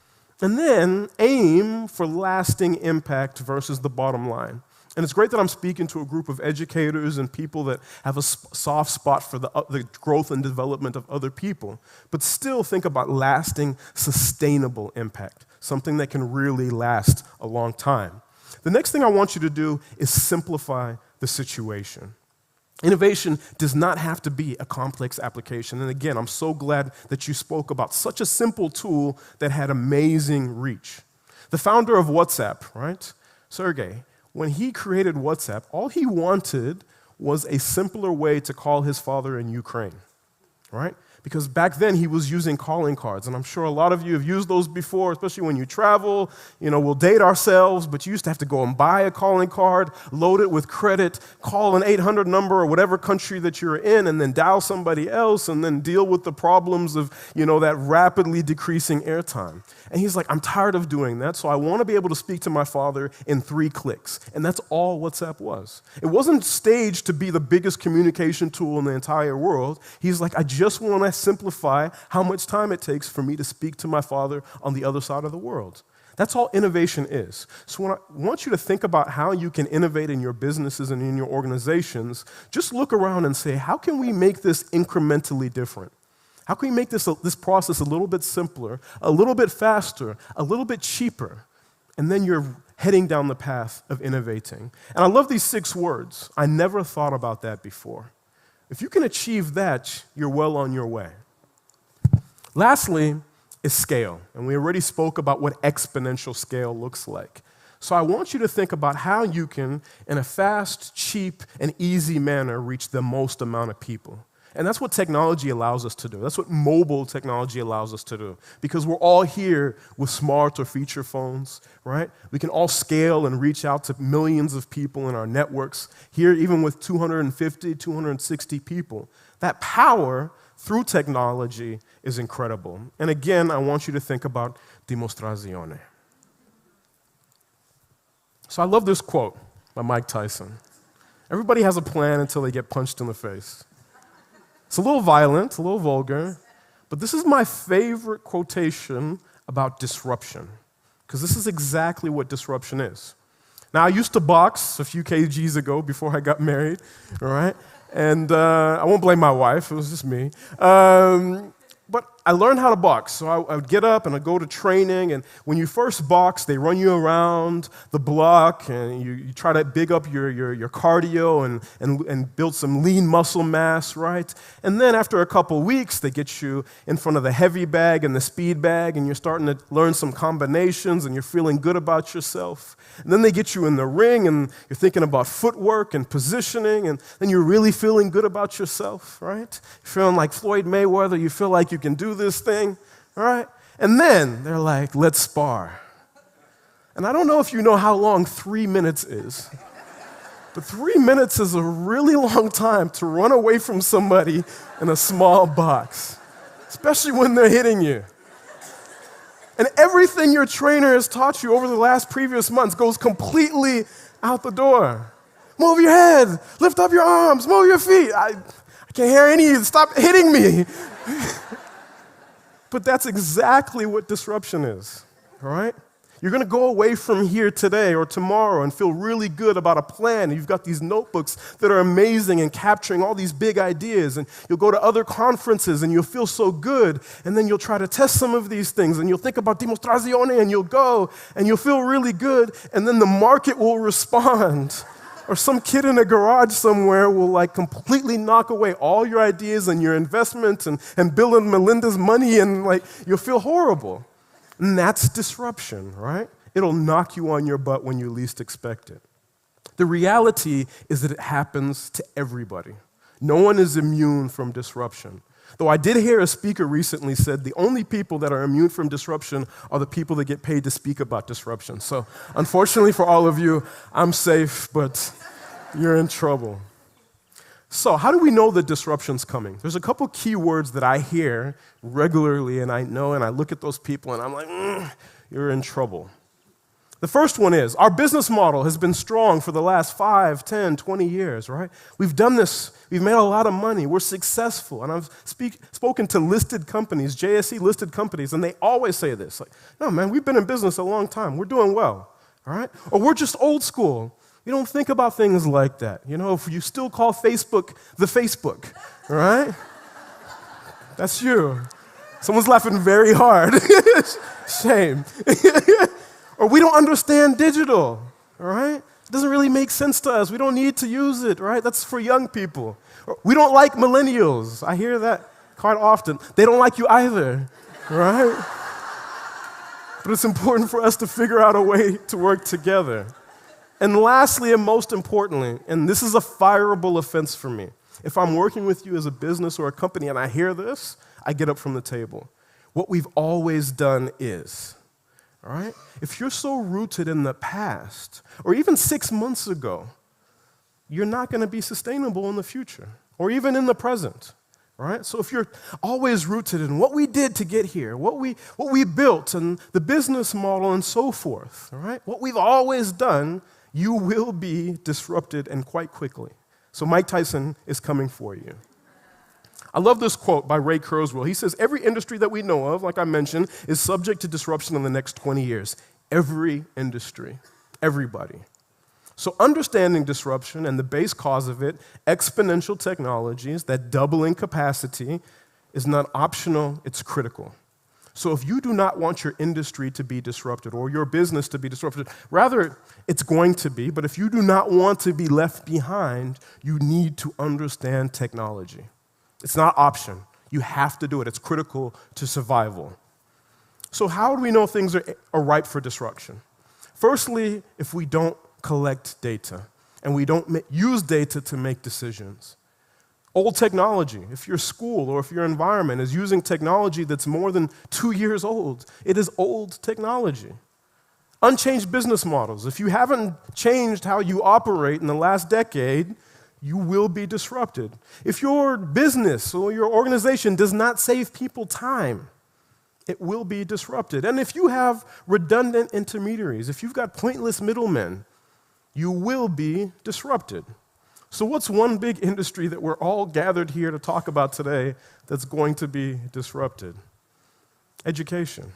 And then aim for lasting impact versus the bottom line. And it's great that I'm speaking to a group of educators and people that have a soft spot for the growth and development of other people, but still think about lasting, sustainable impact, something that can really last a long time. The next thing I want you to do is simplify the situation. Innovation does not have to be a complex application. And again, I'm so glad that you spoke about such a simple tool that had amazing reach. The founder of WhatsApp, right, Sergey, when he created WhatsApp, all he wanted was a simpler way to call his father in Ukraine, right? because back then he was using calling cards, and I'm sure a lot of you have used those before, especially when you travel. You know, we'll date ourselves, but you used to have to go and buy a calling card, load it with credit, call an 800 number or whatever country that you're in, and then dial somebody else, and then deal with the problems of, you know, that rapidly decreasing airtime. And he's like, I'm tired of doing that, so I want to be able to speak to my father in 3 clicks. And that's all WhatsApp was. It wasn't staged to be the biggest communication tool in the entire world. He's like, I just want to simplify how much time it takes for me to speak to my father on the other side of the world. That's all innovation is. So when I want you to think about how you can innovate in your businesses and in your organizations, just look around and say, how can we make this incrementally different? How can we make this process a little bit simpler, a little bit faster, a little bit cheaper? And then you're heading down the path of innovating. And I love these 6 words. I never thought about that before. If you can achieve that, you're well on your way. Lastly is scale. And we already spoke about what exponential scale looks like. So I want you to think about how you can, in a fast, cheap, and easy manner, reach the most amount of people. And that's what technology allows us to do. That's what mobile technology allows us to do. Because we're all here with smart or feature phones, right? We can all scale and reach out to millions of people in our networks. Here, even with 250, 260 people. That power through technology is incredible. And again, I want you to think about dimostrazione. So I love this quote by Mike Tyson. Everybody has a plan until they get punched in the face. It's a little violent, a little vulgar, but this is my favorite quotation about disruption, because this is exactly what disruption is. Now, I used to box a few kgs ago before I got married, all right? And I won't blame my wife, it was just me. But I learned how to box. So I would get up and I'd go to training, and when you first box, they run you around the block, and you try to big up your cardio and build some lean muscle mass, right? And then after a couple weeks, they get you in front of the heavy bag and the speed bag, and you're starting to learn some combinations, and you're feeling good about yourself. And then they get you in the ring, and you're thinking about footwork and positioning, and then you're really feeling good about yourself, right? You're feeling like Floyd Mayweather, you feel like you can do this thing, all right? And then they're like, let's spar. And I don't know if you know how long 3 minutes is, but 3 minutes is a really long time to run away from somebody in a small box, especially when they're hitting you. And everything your trainer has taught you over the last previous months goes completely out the door. Move your head, lift up your arms, move your feet. I can't hear any of you, stop hitting me. But that's exactly what disruption is, all right? You're going to go away from here today or tomorrow and feel really good about a plan. You've got these notebooks that are amazing and capturing all these big ideas. And you'll go to other conferences and you'll feel so good. And then you'll try to test some of these things. And you'll think about dimostrazione and you'll go and you'll feel really good. And then the market will respond. Or some kid in a garage somewhere will like completely knock away all your ideas and your investments and Bill and Melinda's money, and like you'll feel horrible. And that's disruption, right? It'll knock you on your butt when you least expect it. The reality is that it happens to everybody. No one is immune from disruption. Though I did hear a speaker recently said the only people that are immune from disruption are the people that get paid to speak about disruption. So unfortunately for all of you, I'm safe, but you're in trouble. So how do we know that disruption's coming? There's a couple key words that I hear regularly, and I know, and I look at those people and I'm like, you're in trouble. The first one is, our business model has been strong for the last 5, 10, 20 years, right? We've done this, we've made a lot of money, we're successful. And I've spoken to listed companies, JSE listed companies, and they always say this, like, no man, we've been in business a long time, we're doing well, all right? Or we're just old school. We don't think about things like that. You know, if you still call Facebook the Facebook, all right? That's you. Someone's laughing very hard. Shame. Or we don't understand digital, all right? It doesn't really make sense to us. We don't need to use it, right? That's for young people. Or we don't like millennials. I hear that quite often. They don't like you either, right? But it's important for us to figure out a way to work together. And lastly, and most importantly, and this is a fireable offense for me, if I'm working with you as a business or a company and I hear this, I get up from the table. What we've always done is. All right? If you're so rooted in the past, or even 6 months ago, you're not going to be sustainable in the future, or even in the present. All right? So if you're always rooted in what we did to get here, what we built, and the business model and so forth, all right? What we've always done, you will be disrupted and quite quickly. So Mike Tyson is coming for you. I love this quote by Ray Kurzweil. He says, every industry that we know of, like I mentioned, is subject to disruption in the next 20 years. Every industry. Everybody. So understanding disruption and the base cause of it, exponential technologies that double in capacity, is not optional, it's critical. So if you do not want your industry to be disrupted or your business to be disrupted, rather it's going to be, but if you do not want to be left behind, you need to understand technology. It's not option. You have to do it. It's critical to survival. So how do we know things are ripe for disruption? Firstly, if we don't collect data and we don't use data to make decisions. Old technology, if your school or if your environment is using technology that's more than 2 years old, it is old technology. Unchanged business models. If you haven't changed how you operate in the last decade, you will be disrupted. If your business or your organization does not save people time, it will be disrupted. And if you have redundant intermediaries, if you've got pointless middlemen, you will be disrupted. So what's one big industry that we're all gathered here to talk about today that's going to be disrupted? Education,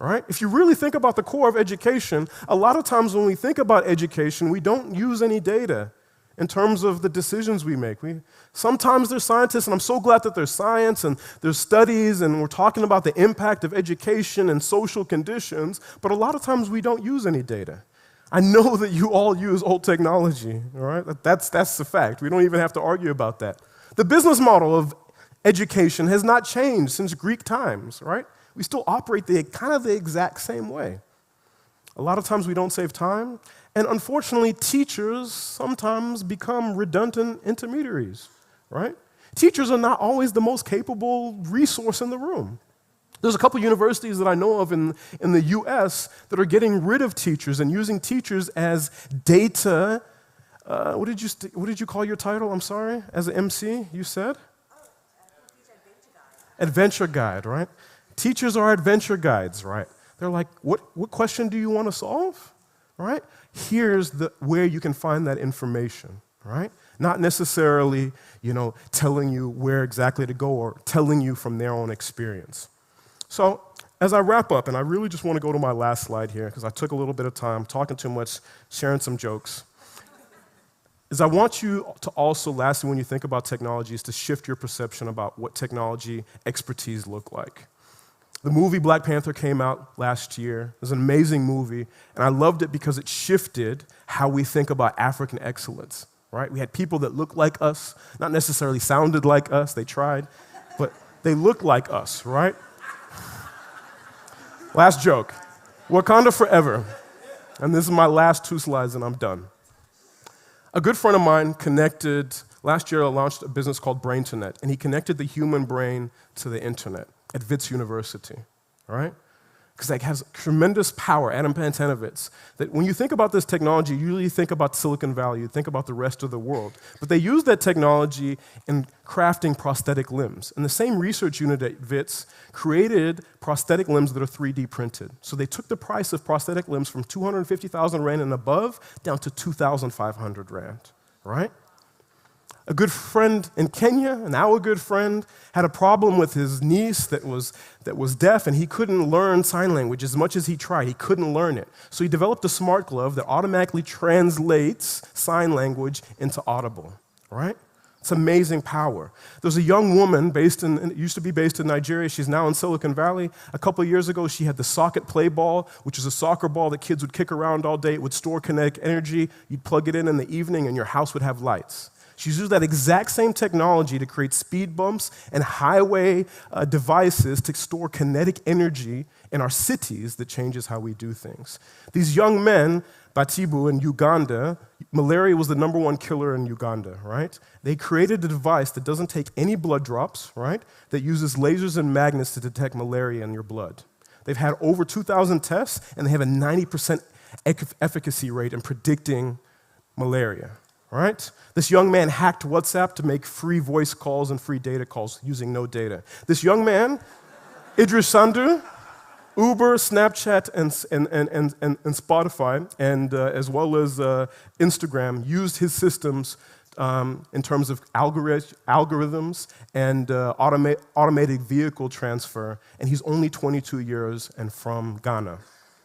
all right? If you really think about the core of education, a lot of times when we think about education, we don't use any data in terms of the decisions we make. Sometimes there's scientists, and I'm so glad that there's science and there's studies, and we're talking about the impact of education and social conditions, but a lot of times we don't use any data. I know that you all use old technology, all right? That's the fact. We don't even have to argue about that. The business model of education has not changed since Greek times, right? We still operate kind of the exact same way. A lot of times we don't save time, and unfortunately, teachers sometimes become redundant intermediaries, right? Teachers are not always the most capable resource in the room. There's a couple universities that I know of in the US that are getting rid of teachers and using teachers as data. What did you call your title? I'm sorry. As an MC, you said? Adventure guide, right? Teachers are adventure guides, right? They're like, what question do you want to solve? Right? Here's where you can find that information, right? Not necessarily, telling you where exactly to go or telling you from their own experience. So as I wrap up, and I really just want to go to my last slide here because I took a little bit of time talking too much, sharing some jokes, is I want you to also, lastly, when you think about technology, is to shift your perception about what technology expertise look like. The movie Black Panther came out last year. It was an amazing movie, and I loved it because it shifted how we think about African excellence, right? We had people that looked like us, not necessarily sounded like us, they tried, but they looked like us, right? Last joke. Wakanda forever. And this is my last 2 slides and I'm done. A good friend of mine last year I launched a business called Brain2Net, and he connected the human brain to the internet at Wits University, all right? Because that has tremendous power, Adam Pantanovitz, that when you think about this technology, you usually think about Silicon Valley, you think about the rest of the world. But they use that technology in crafting prosthetic limbs. And the same research unit at Wits created prosthetic limbs that are 3D printed. So they took the price of prosthetic limbs from 250,000 Rand and above down to 2,500 Rand, right? A good friend in Kenya, now a good friend, had a problem with his niece that was deaf, and he couldn't learn sign language as much as he tried. He couldn't learn it. So he developed a smart glove that automatically translates sign language into audible, right? It's amazing power. There's a young woman used to be based in Nigeria. She's now in Silicon Valley. A couple of years ago, she had the socket play ball, which is a soccer ball that kids would kick around all day. It would store kinetic energy. You'd plug it in the evening, and your house would have lights. She's used that exact same technology to create speed bumps and highway devices to store kinetic energy in our cities that changes how we do things. These young men, Batibu in Uganda, malaria was the #1 killer in Uganda, right? They created a device that doesn't take any blood drops, right? That uses lasers and magnets to detect malaria in your blood. They've had over 2,000 tests, and they have a 90% efficacy rate in predicting malaria, right? This young man hacked WhatsApp to make free voice calls and free data calls using no data. This young man, Idris Sandu, Uber, Snapchat, and Spotify, and as well as Instagram, used his systems in terms of algorithms and automated vehicle transfer, and he's only 22 years and from Ghana.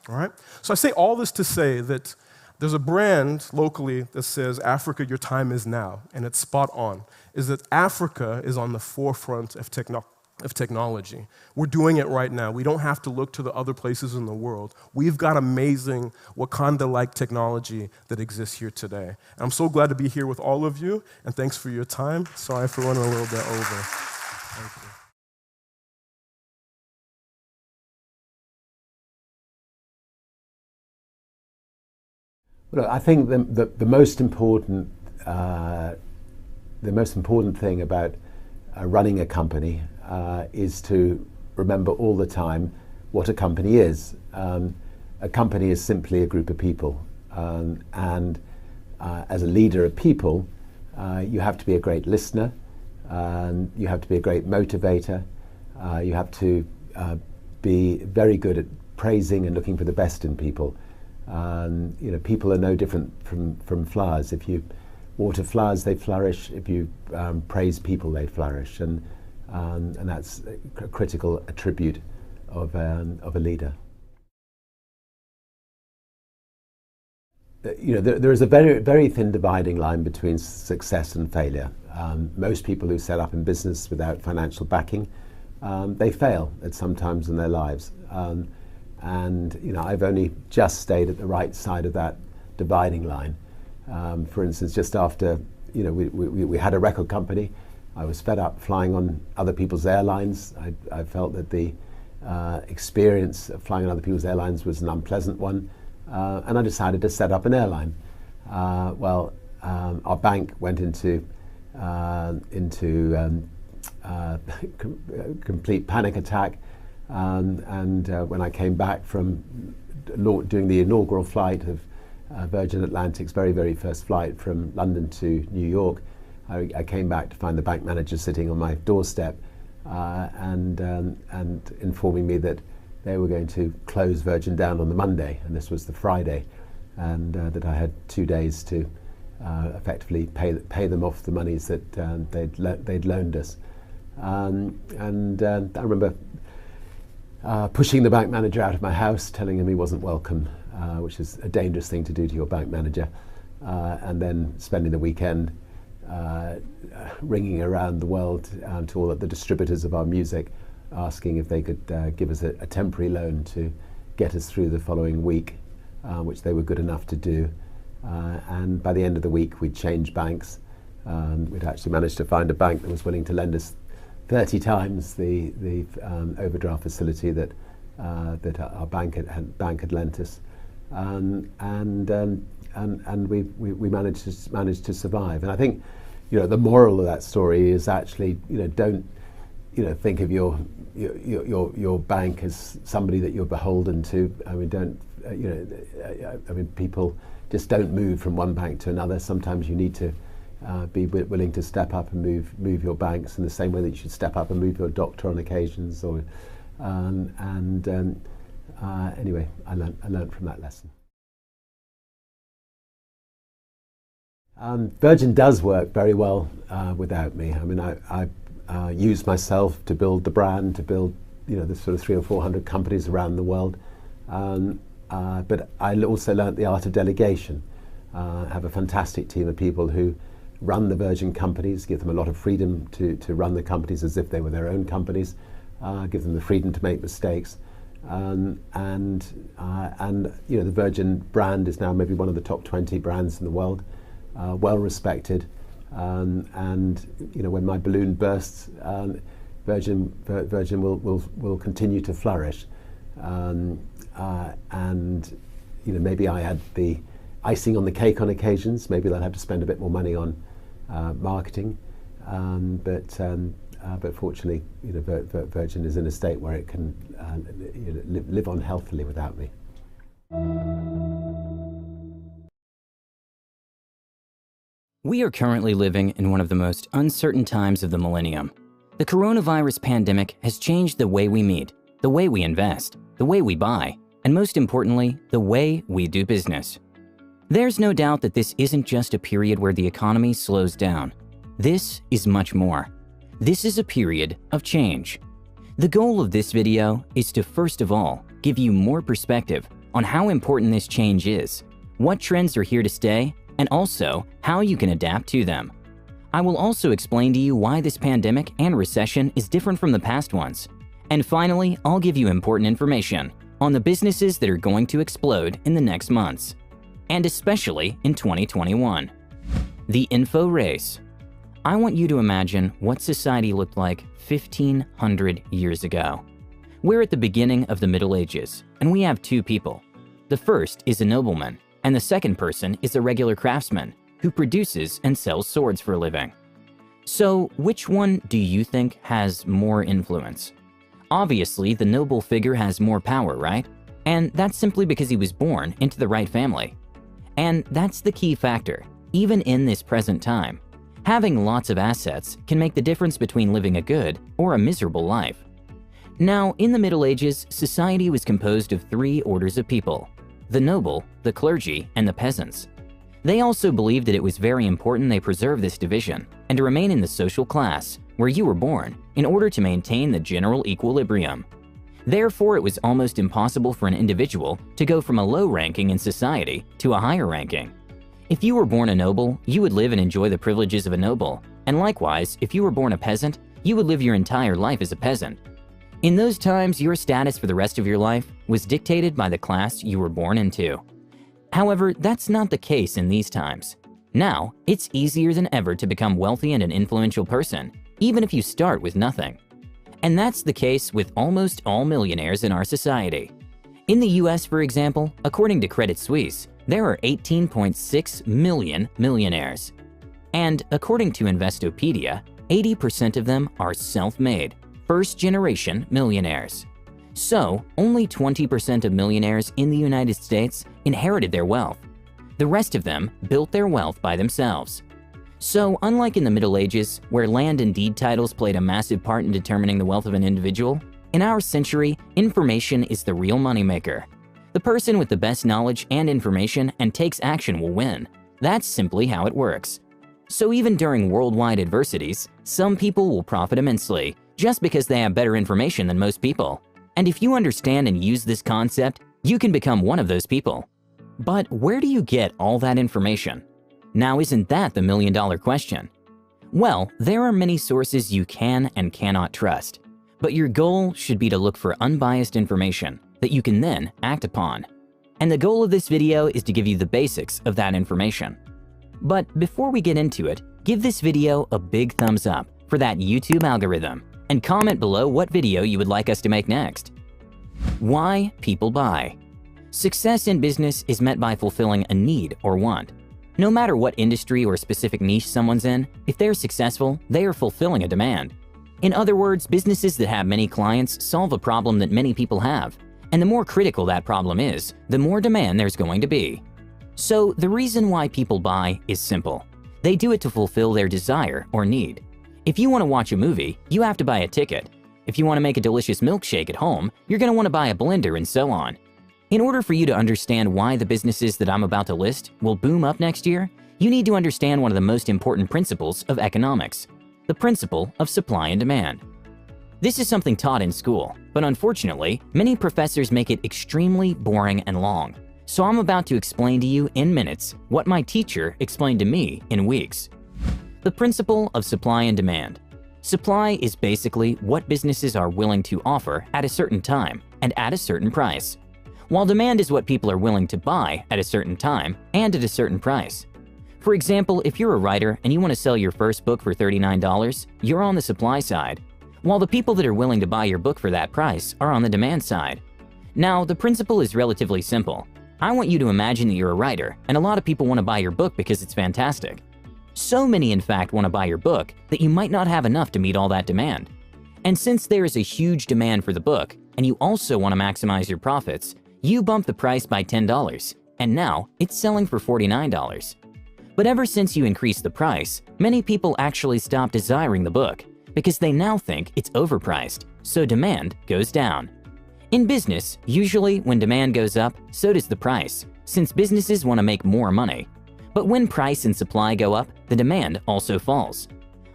All right? So I say all this to say that there's a brand locally that says, Africa, your time is now, and it's spot on, is that Africa is on the forefront of technology. We're doing it right now. We don't have to look to the other places in the world. We've got amazing Wakanda-like technology that exists here today. And I'm so glad to be here with all of you, and thanks for your time. Sorry for running a little bit over. Thank you. Well, I think the most important thing about running a company is to remember all the time what a company is. A company is simply a group of people, and as a leader of people, you have to be a great listener, you have to be a great motivator, you have to be very good at praising and looking for the best in people. People are no different from flowers. If you water flowers, they flourish. If you praise people, they flourish, and that's a critical attribute of a leader. There is a very, very thin dividing line between success and failure. Most people who set up in business without financial backing, they fail at some times in their lives. And I've only just stayed at the right side of that dividing line. For instance, just after we had a record company, I was fed up flying on other people's airlines. I felt that the experience of flying on other people's airlines was an unpleasant one, and I decided to set up an airline. Our bank went into complete panic attack. And when I came back from doing the inaugural flight of Virgin Atlantic's very, very first flight from London to New York, I came back to find the bank manager sitting on my doorstep and informing me that they were going to close Virgin down on the Monday, and this was the Friday, and that I had 2 days to effectively pay them off the monies that they'd loaned us. And I remember pushing the bank manager out of my house, telling him he wasn't welcome, which is a dangerous thing to do to your bank manager, and then spending the weekend ringing around the world to all of the distributors of our music, asking if they could give us a temporary loan to get us through the following week, which they were good enough to do. And by the end of the week, we'd changed banks. We'd actually managed to find a bank that was willing to lend us 30 times the overdraft facility that our bank had lent us, and we managed to survive. And I think the moral of that story is actually don't think of your bank as somebody that you're beholden to. I mean, people just don't move from one bank to another. Sometimes you need to be willing to step up and move your banks in the same way that you should step up and move your doctor on occasions. Anyway, I learned from that lesson. Virgin does work very well without me. I mean, I used myself to build the brand, to build the sort of 300 or 400 companies around the world. But I also learnt the art of delegation. I have a fantastic team of people who run the Virgin companies, give them a lot of freedom to run the companies as if they were their own companies, give them the freedom to make mistakes. And the Virgin brand is now maybe one of the top 20 brands in the world, well respected, And when my balloon bursts, Virgin will continue to flourish. And maybe I had the icing on the cake on occasions. Maybe they'll have to spend a bit more money on marketing. But fortunately, Virgin is in a state where it can live on healthily without me. We are currently living in one of the most uncertain times of the millennium. The coronavirus pandemic has changed the way we meet, the way we invest, the way we buy, and most importantly, the way we do business. There's no doubt that this isn't just a period where the economy slows down. This is much more. This is a period of change. The goal of this video is to first of all give you more perspective on how important this change is, what trends are here to stay, and also how you can adapt to them. I will also explain to you why this pandemic and recession is different from the past ones. And finally, I'll give you important information on the businesses that are going to explode in the next months, and especially in 2021. The info race. I want you to imagine what society looked like 1,500 years ago. We're at the beginning of the Middle Ages, and we have two people. The first is a nobleman, and the second person is a regular craftsman who produces and sells swords for a living. So, which one do you think has more influence? Obviously, the noble figure has more power, right? And that's simply because he was born into the right family. And that's the key factor, even in this present time. Having lots of assets can make the difference between living a good or a miserable life. Now, in the Middle Ages, society was composed of three orders of people: the noble, the clergy, and the peasants. They also believed that it was very important they preserve this division and to remain in the social class where you were born in order to maintain the general equilibrium. Therefore, it was almost impossible for an individual to go from a low ranking in society to a higher ranking. If you were born a noble, you would live and enjoy the privileges of a noble, and likewise, if you were born a peasant, you would live your entire life as a peasant. In those times, your status for the rest of your life was dictated by the class you were born into. However, that's not the case in these times. Now, it's easier than ever to become wealthy and an influential person, even if you start with nothing. And that's the case with almost all millionaires in our society. In the US, for example, according to Credit Suisse, there are 18.6 million millionaires. And according to Investopedia, 80% of them are self-made, first-generation millionaires. So, only 20% of millionaires in the United States inherited their wealth. The rest of them built their wealth by themselves. So, unlike in the Middle Ages, where land and deed titles played a massive part in determining the wealth of an individual, in our century, information is the real moneymaker. The person with the best knowledge and information and takes action will win. That's simply how it works. So even during worldwide adversities, some people will profit immensely just because they have better information than most people. And if you understand and use this concept, you can become one of those people. But where do you get all that information? Now, isn't that the million-dollar question? Well, there are many sources you can and cannot trust, but your goal should be to look for unbiased information that you can then act upon. And the goal of this video is to give you the basics of that information. But before we get into it, give this video a big thumbs up for that YouTube algorithm, and comment below what video you would like us to make next. Why people buy. Success in business is met by fulfilling a need or want. No matter what industry or specific niche someone's in, if they're successful, they are fulfilling a demand. In other words, businesses that have many clients solve a problem that many people have, and the more critical that problem is, the more demand there's going to be. So the reason why people buy is simple. They do it to fulfill their desire or need. If you want to watch a movie, you have to buy a ticket. If you want to make a delicious milkshake at home, you're going to want to buy a blender and so on. In order for you to understand why the businesses that I'm about to list will boom up next year, you need to understand one of the most important principles of economics, the principle of supply and demand. This is something taught in school, but unfortunately, many professors make it extremely boring and long. So I'm about to explain to you in minutes what my teacher explained to me in weeks. The principle of supply and demand. Supply is basically what businesses are willing to offer at a certain time and at a certain price, while demand is what people are willing to buy at a certain time and at a certain price. For example, if you're a writer and you want to sell your first book for $39, you're on the supply side, while the people that are willing to buy your book for that price are on the demand side. Now, the principle is relatively simple. I want you to imagine that you're a writer, and a lot of people want to buy your book because it's fantastic. So many, in fact, want to buy your book that you might not have enough to meet all that demand. And since there is a huge demand for the book, and you also want to maximize your profits, you bump the price by $10, and now it's selling for $49. But ever since you increased the price, many people actually stop desiring the book because they now think it's overpriced, so demand goes down. In business, usually when demand goes up, so does the price, since businesses want to make more money. But when price and supply go up, the demand also falls.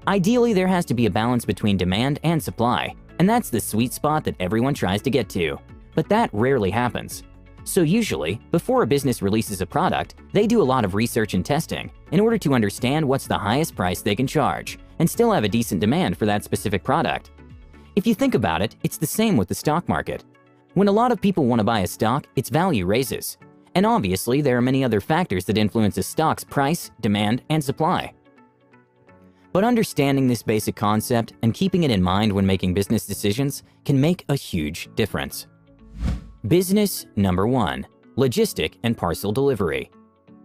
Ideally, there has to be a balance between demand and supply, and that's the sweet spot that everyone tries to get to. But that rarely happens. So usually, before a business releases a product, they do a lot of research and testing in order to understand what's the highest price they can charge and still have a decent demand for that specific product. If you think about it, it's the same with the stock market. When a lot of people want to buy a stock, its value raises. And obviously, there are many other factors that influence a stock's price, demand, and supply. But understanding this basic concept and keeping it in mind when making business decisions can make a huge difference. Business number 1, logistic and parcel delivery.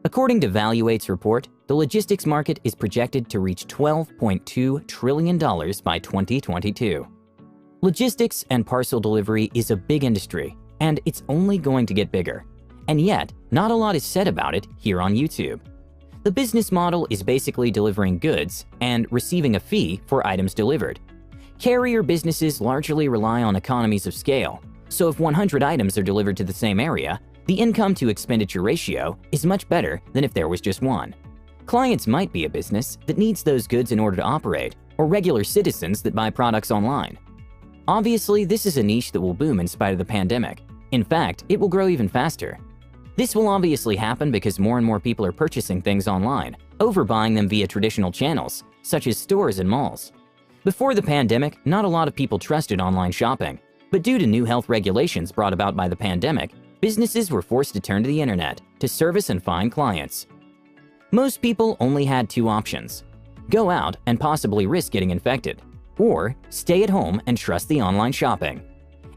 According to Valuate's report, the logistics market is projected to reach $12.2 trillion by 2022. Logistics and parcel delivery is a big industry, and it's only going to get bigger. And yet, not a lot is said about it here on YouTube. The business model is basically delivering goods and receiving a fee for items delivered. Carrier businesses largely rely on economies of scale, so if 100 items are delivered to the same area, the income to expenditure ratio is much better than if there was just one. Clients might be a business that needs those goods in order to operate, or regular citizens that buy products online. Obviously, this is a niche that will boom in spite of the pandemic. In fact, it will grow even faster. This will obviously happen because more and more people are purchasing things online, overbuying them via traditional channels, such as stores and malls. Before the pandemic, not a lot of people trusted online shopping, but due to new health regulations brought about by the pandemic, businesses were forced to turn to the internet to service and find clients. Most people only had two options: go out and possibly risk getting infected, or stay at home and trust the online shopping.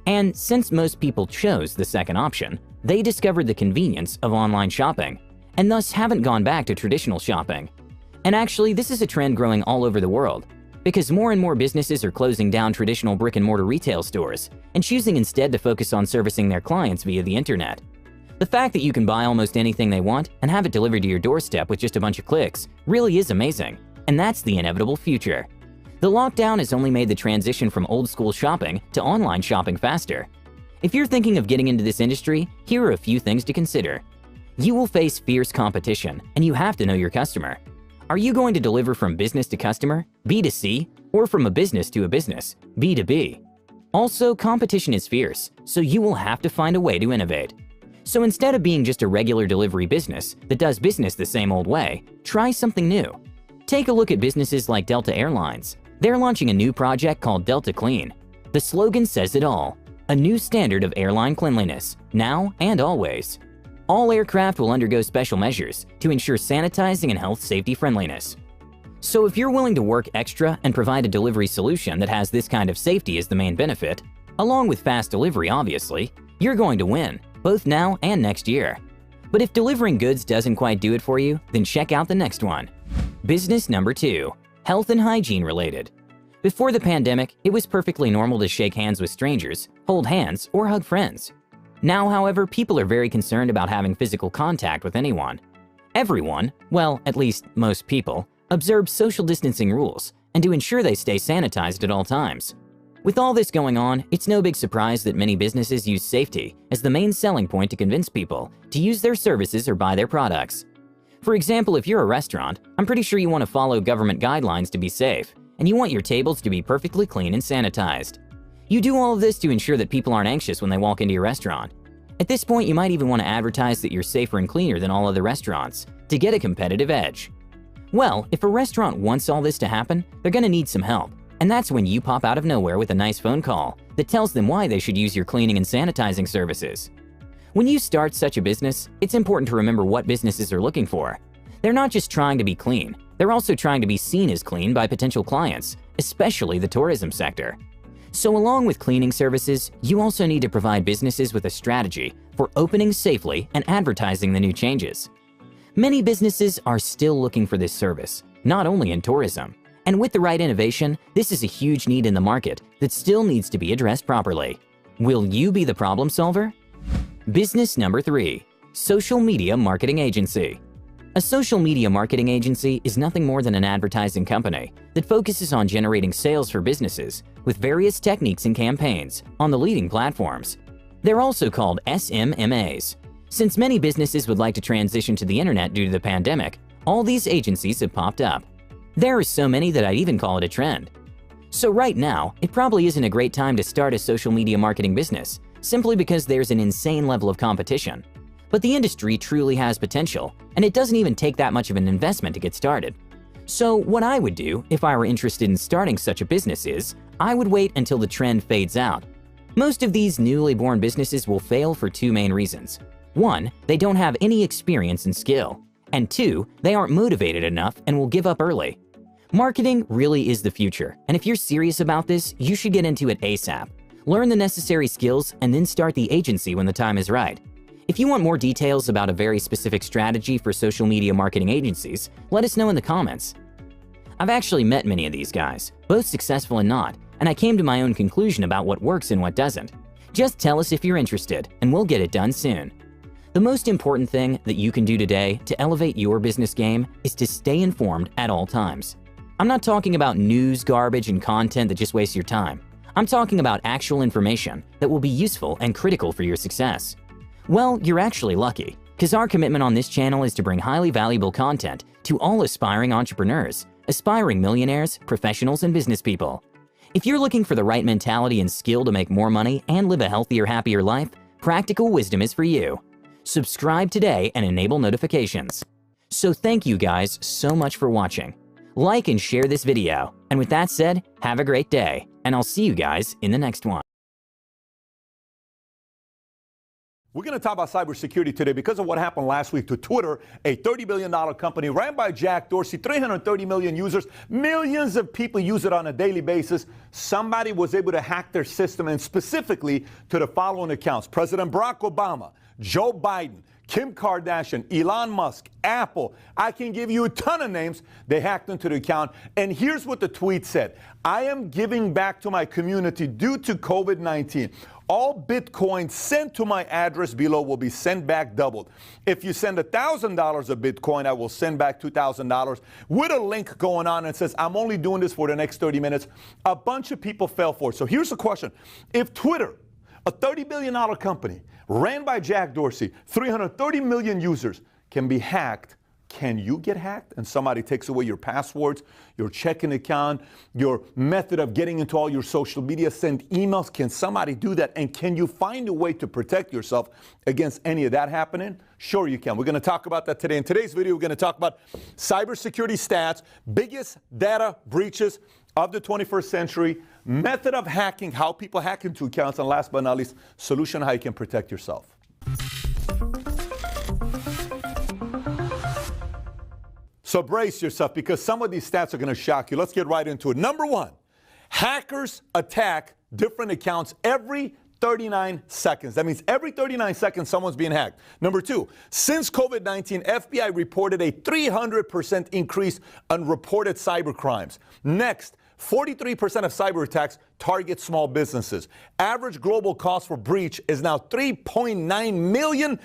And since most people chose the second option, they discovered the convenience of online shopping, and thus haven't gone back to traditional shopping. And actually, this is a trend growing all over the world, because more and more businesses are closing down traditional brick-and-mortar retail stores and choosing instead to focus on servicing their clients via the internet. The fact that you can buy almost anything they want and have it delivered to your doorstep with just a bunch of clicks really is amazing, and that's the inevitable future. The lockdown has only made the transition from old-school shopping to online shopping faster. If you're thinking of getting into this industry, here are a few things to consider. You will face fierce competition, and you have to know your customer. Are you going to deliver from business to customer, B2C, or from a business to a business, B2B? Also, competition is fierce, so you will have to find a way to innovate. So instead of being just a regular delivery business that does business the same old way, try something new. Take a look at businesses like Delta Airlines. They're launching a new project called Delta Clean. The slogan says it all: a new standard of airline cleanliness, now and always. All aircraft will undergo special measures to ensure sanitizing and health safety friendliness. So if you're willing to work extra and provide a delivery solution that has this kind of safety as the main benefit, along with fast delivery obviously, you're going to win, both now and next year. But if delivering goods doesn't quite do it for you, then check out the next one. Business number 2, health and hygiene related. Before the pandemic, it was perfectly normal to shake hands with strangers, hold hands, or hug friends. Now, however, people are very concerned about having physical contact with anyone. Everyone, well, at least most people, observe social distancing rules and to ensure they stay sanitized at all times. With all this going on, it's no big surprise that many businesses use safety as the main selling point to convince people to use their services or buy their products. For example, if you're a restaurant, I'm pretty sure you want to follow government guidelines to be safe, and you want your tables to be perfectly clean and sanitized. You do all of this to ensure that people aren't anxious when they walk into your restaurant. At this point, you might even want to advertise that you're safer and cleaner than all other restaurants to get a competitive edge. Well, if a restaurant wants all this to happen, they're going to need some help, and that's when you pop out of nowhere with a nice phone call that tells them why they should use your cleaning and sanitizing services. When you start such a business, it's important to remember what businesses are looking for. They're not just trying to be clean, they're also trying to be seen as clean by potential clients, especially the tourism sector. So along with cleaning services, you also need to provide businesses with a strategy for opening safely and advertising the new changes. Many businesses are still looking for this service, not only in tourism. And with the right innovation, this is a huge need in the market that still needs to be addressed properly. Will you be the problem solver? Business number 3, social media marketing agency. A social media marketing agency is nothing more than an advertising company that focuses on generating sales for businesses with various techniques and campaigns on the leading platforms. They're also called SMMAs. Since many businesses would like to transition to the internet due to the pandemic, all these agencies have popped up. There are so many that I'd even call it a trend. So right now, it probably isn't a great time to start a social media marketing business, simply because there's an insane level of competition. But the industry truly has potential, and it doesn't even take that much of an investment to get started. So what I would do if I were interested in starting such a business is, I would wait until the trend fades out. Most of these newly born businesses will fail for 2 main reasons. 1, they don't have any experience and skill. And 2, they aren't motivated enough and will give up early. Marketing really is the future, and if you're serious about this, you should get into it ASAP. Learn the necessary skills and then start the agency when the time is right. If you want more details about a very specific strategy for social media marketing agencies, let us know in the comments. I've actually met many of these guys, both successful and not, and I came to my own conclusion about what works and what doesn't. Just tell us if you're interested, and we'll get it done soon. The most important thing that you can do today to elevate your business game is to stay informed at all times. I'm not talking about news, garbage, and content that just wastes your time. I'm talking about actual information that will be useful and critical for your success. Well, you're actually lucky, because our commitment on this channel is to bring highly valuable content to all aspiring entrepreneurs, aspiring millionaires, professionals, and business people. If you're looking for the right mentality and skill to make more money and live a healthier, happier life, Practical Wisdom is for you. Subscribe today and enable notifications. So thank you guys so much for watching. Like and share this video. And with that said, have a great day, and I'll see you guys in the next one. We're going to talk about cybersecurity today because of what happened last week to Twitter, a $30 billion company ran by Jack Dorsey, 330 million users. Millions of people use it on a daily basis. Somebody was able to hack their system, and specifically to the following accounts: President Barack Obama, Joe Biden, Kim Kardashian, Elon Musk, Apple. I can give you a ton of names. They hacked into the account. And here's what the tweet said: I am giving back to my community due to COVID-19. All Bitcoin sent to my address below will be sent back doubled. If you send $1,000 of Bitcoin, I will send back $2,000 with a link going on and says, I'm only doing this for the next 30 minutes. A bunch of people fell for it. So here's the question. If Twitter, a $30 billion company, ran by Jack Dorsey, 330 million users, can be hacked, can you get hacked and somebody takes away your passwords, your checking account, your method of getting into all your social media, send emails? Can somebody do that? And can you find a way to protect yourself against any of that happening? Sure you can. We're going to talk about that today. In today's video, we're going to talk about cybersecurity stats, biggest data breaches of the 21st century, method of hacking, how people hack into accounts, and last but not least, solution how you can protect yourself. So brace yourself, because some of these stats are going to shock you. Let's get right into it. Number 1, hackers attack different accounts every 39 seconds. That means every 39 seconds, someone's being hacked. Number 2, since COVID-19, FBI reported a 300% increase on reported cyber crimes. Next, 43% of cyber attacks target small businesses. Average global cost for breach is now $3.9 million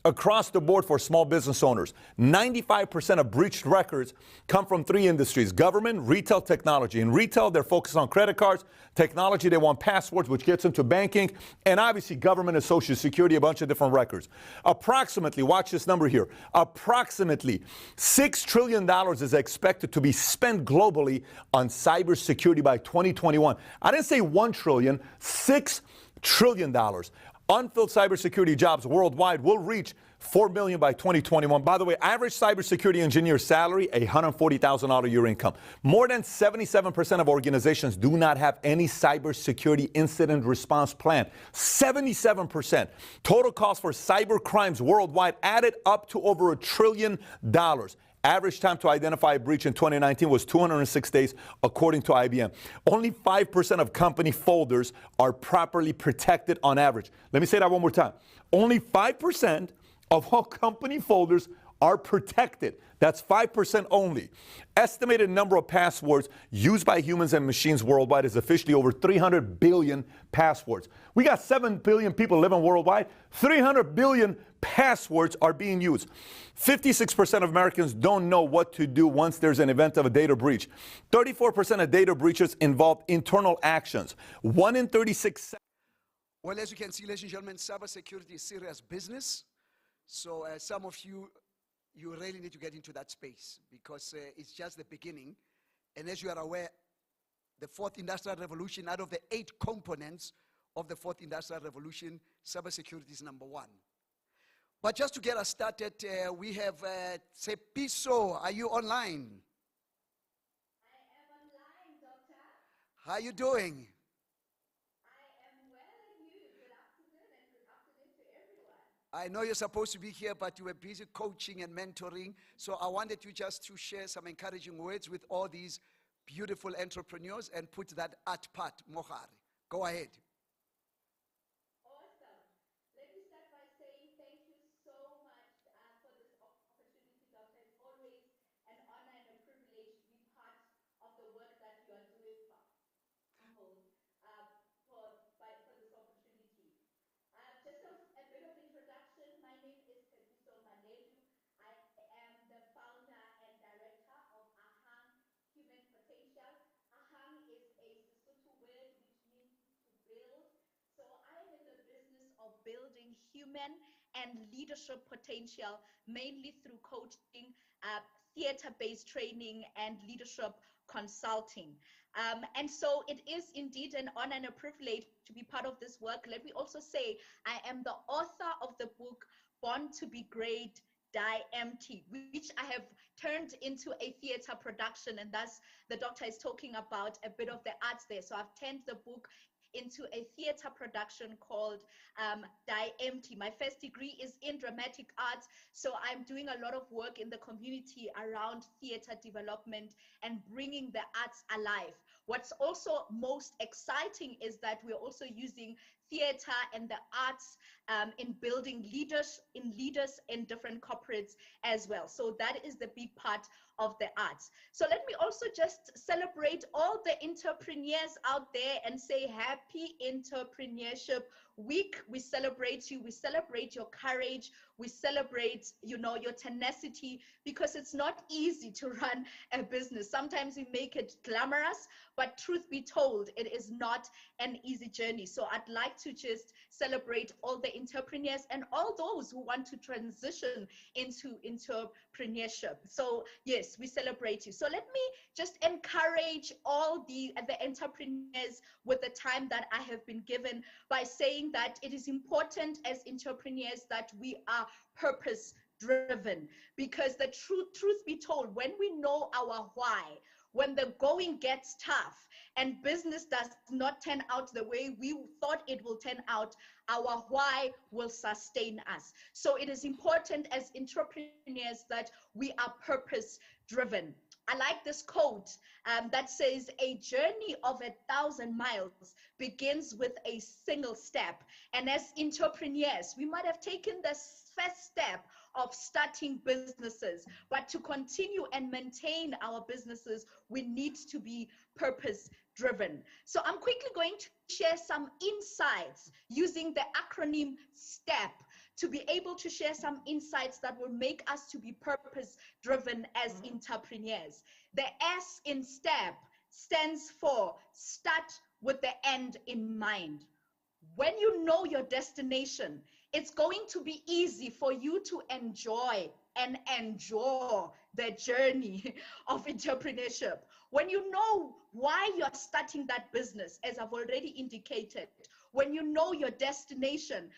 across the board for small business owners. 95% of breached records come from 3 industries: government, retail, technology. In retail, they're focused on credit cards. Technology, they want passwords, which gets into banking. And obviously, government and Social Security, a bunch of different records. Approximately, watch this number here, approximately $6 trillion is expected to be spent globally on cybersecurity by 2021. I didn't say $1 trillion, $6 trillion. Unfilled cybersecurity jobs worldwide will reach 4 million by 2021. By the way, average cybersecurity engineer salary, $140,000 a year income. More than 77% of organizations do not have any cybersecurity incident response plan. 77%. Total cost for cyber crimes worldwide added up to over $1 trillion. Average time to identify a breach in 2019 was 206 days, according to IBM. Only 5% of company folders are properly protected on average. Let me say that one more time. Only 5% of all company folders are protected. That's 5% only. Estimated number of passwords used by humans and machines worldwide is officially over 300 billion passwords. We got 7 billion people living worldwide. 300 billion passwords are being used. 56% of Americans don't know what to do once there's an event of a data breach. 34% of data breaches involve internal actions. 1 in 36. Well, as you can see, ladies and gentlemen, cybersecurity is serious business. So some of you really need to get into that space because it's just the beginning. And as you are aware, the fourth industrial revolution, out of the 8 components of the fourth industrial revolution, cybersecurity is number 1. But just to get us started, we have Sepiso. Are you online? I am online, Doctor. How are you doing? I am well, and you? Good afternoon, and good afternoon to everyone. I know you're supposed to be here, but you were busy coaching and mentoring. So I wanted you just to share some encouraging words with all these beautiful entrepreneurs and put that art part, Mohari. Go ahead. Awesome. Let me start by saying thank you so much for this opportunity, Doctor. It's always an honor and a privilege to be part of the work that you are doing. Humbled for this opportunity. Just a bit of introduction. My name is Sepiso Mandedu. I am the founder and director of Ahang Human Potential. Ahang is a Sesotho word which means to build. So I am in the business of building human and leadership potential, mainly through coaching, theater-based training, and leadership consulting. And so it is indeed an honor and a privilege to be part of this work. Let me also say I am the author of the book Born to be Great, Die Empty, which I have turned into a theater production, and thus the doctor is talking about a bit of the arts there. So I've turned the book into a theater production called Die Empty. My first degree is in dramatic arts, so I'm doing a lot of work in the community around theater development and bringing the arts alive. What's also most exciting is that we're also using theater and the arts in building leaders in different corporates as well. So that is the big part of the arts. So let me also just celebrate all the entrepreneurs out there and say happy Entrepreneurship Week. We celebrate you. We celebrate your courage. We celebrate, your tenacity, because it's not easy to run a business. Sometimes we make it glamorous, but truth be told, it is not an easy journey. So I'd like to just celebrate all the entrepreneurs and all those who want to transition into entrepreneurship. So yes, we celebrate you. So let me just encourage all the entrepreneurs with the time that I have been given by saying that it is important as entrepreneurs that we are purpose driven, because the truth be told, when we know our why, when the going gets tough and business does not turn out the way we thought it will turn out, our why will sustain us. So it is important as entrepreneurs that we are purpose driven. I like this quote that says, a journey of 1,000 miles begins with a single step. And as entrepreneurs, we might have taken the first step of starting businesses, but to continue and maintain our businesses, we need to be purpose driven. So I'm quickly going to share some insights using the acronym STEP to be able to share some insights that will make us to be purpose driven as entrepreneurs. The S in STEP stands for start with the end in mind. When you know your destination, it's going to be easy for you to enjoy and endure the journey of entrepreneurship. When you know why you're starting that business, as I've already indicated, When you know your destination,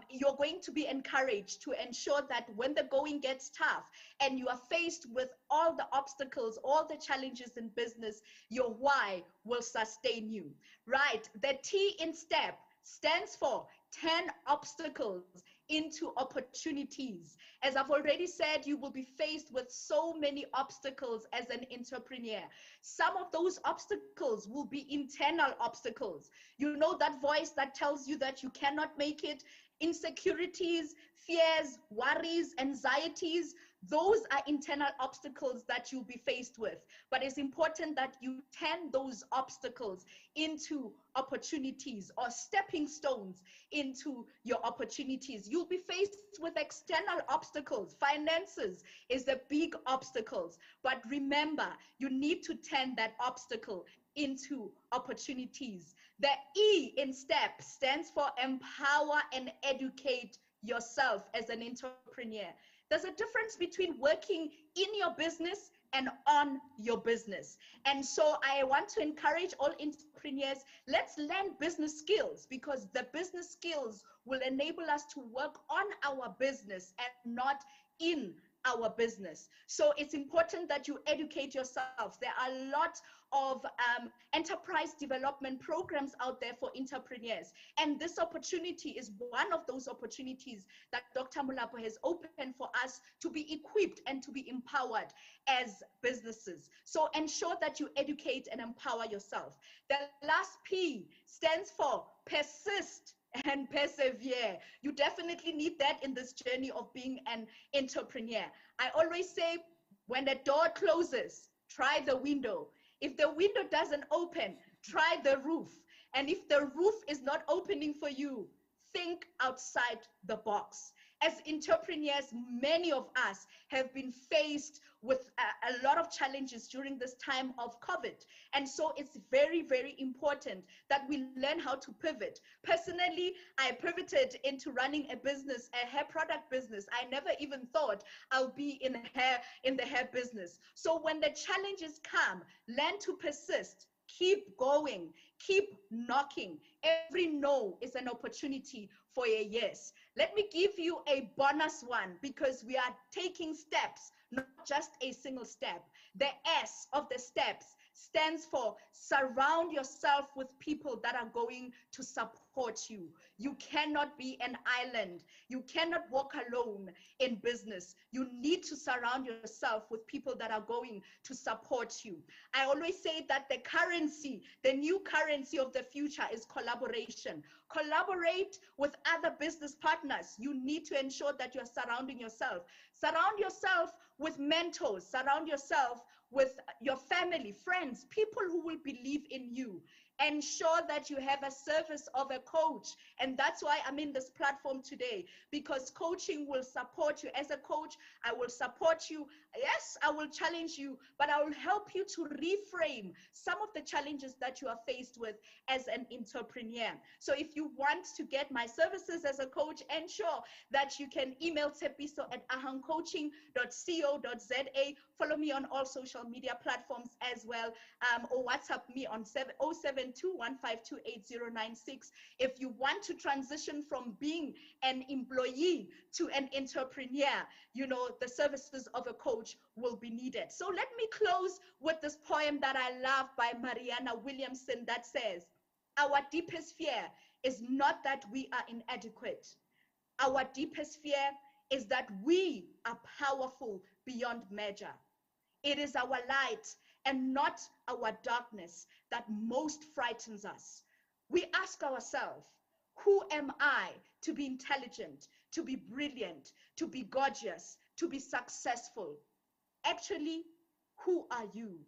you're going to be encouraged to ensure that when the going gets tough and you are faced with all the obstacles, all the challenges in business, your why will sustain you, right? The T in STEP stands for 10 obstacles into opportunities. As I've already said, you will be faced with so many obstacles as an entrepreneur. Some of those obstacles will be internal obstacles. You know, that voice that tells you that you cannot make it, insecurities, fears, worries, anxieties. Those are internal obstacles that you'll be faced with. But it's important that you turn those obstacles into opportunities or stepping stones into your opportunities. You'll be faced with external obstacles. Finances is a big obstacle. But remember, you need to turn that obstacle into opportunities. The E in STEP stands for empower and educate yourself as an entrepreneur. There's a difference between working in your business and on your business. And so I want to encourage all entrepreneurs, let's learn business skills, because the business skills will enable us to work on our business and not in our business. So it's important that you educate yourself. There are a lot of enterprise development programs out there for entrepreneurs. And this opportunity is one of those opportunities that Dr. Molapo has opened for us to be equipped and to be empowered as businesses. So ensure that you educate and empower yourself. The last P stands for persist and persevere. You definitely need that in this journey of being an entrepreneur. I always say, when the door closes, try the window. If the window doesn't open, try the roof. And if the roof is not opening for you, think outside the box. As entrepreneurs, many of us have been faced with a lot of challenges during this time of COVID. And so it's very, very important that we learn how to pivot. Personally, I pivoted into running a business, a hair product business. I never even thought I'll be in the hair business. So when the challenges come, learn to persist. Keep going, keep knocking. Every no is an opportunity for a yes. Let me give you a bonus one, because we are taking steps, not just a single step. The S of the steps stands for surround yourself with people that are going to support you. You cannot be an island. You cannot walk alone in business. You need to surround yourself with people that are going to support you. I always say that the currency, the new currency of the future is collaboration. Collaborate with other business partners. You need to ensure that you're surrounding yourself. Surround yourself with mentors. Surround yourself with your family, friends, people who will believe in you. Ensure that you have a service of a coach. And that's why I'm in this platform today, because coaching will support you. As a coach, I will support you. Yes, I will challenge you, but I will help you to reframe some of the challenges that you are faced with as an entrepreneur. So if you want to get my services as a coach, ensure that you can email tsepiso@ahangcoaching.co.za. Follow me on all social media platforms as well, or WhatsApp me on 0721528096. If you want to transition from being an employee to an entrepreneur, you know, the services of a coach will be needed. So let me close with this poem that I love by Mariana Williamson that says, our deepest fear is not that we are inadequate. Our deepest fear is that we are powerful beyond measure. It is our light and not our darkness that most frightens us. We ask ourselves, who am I to be intelligent, to be brilliant, to be gorgeous, to be successful? Actually, who are you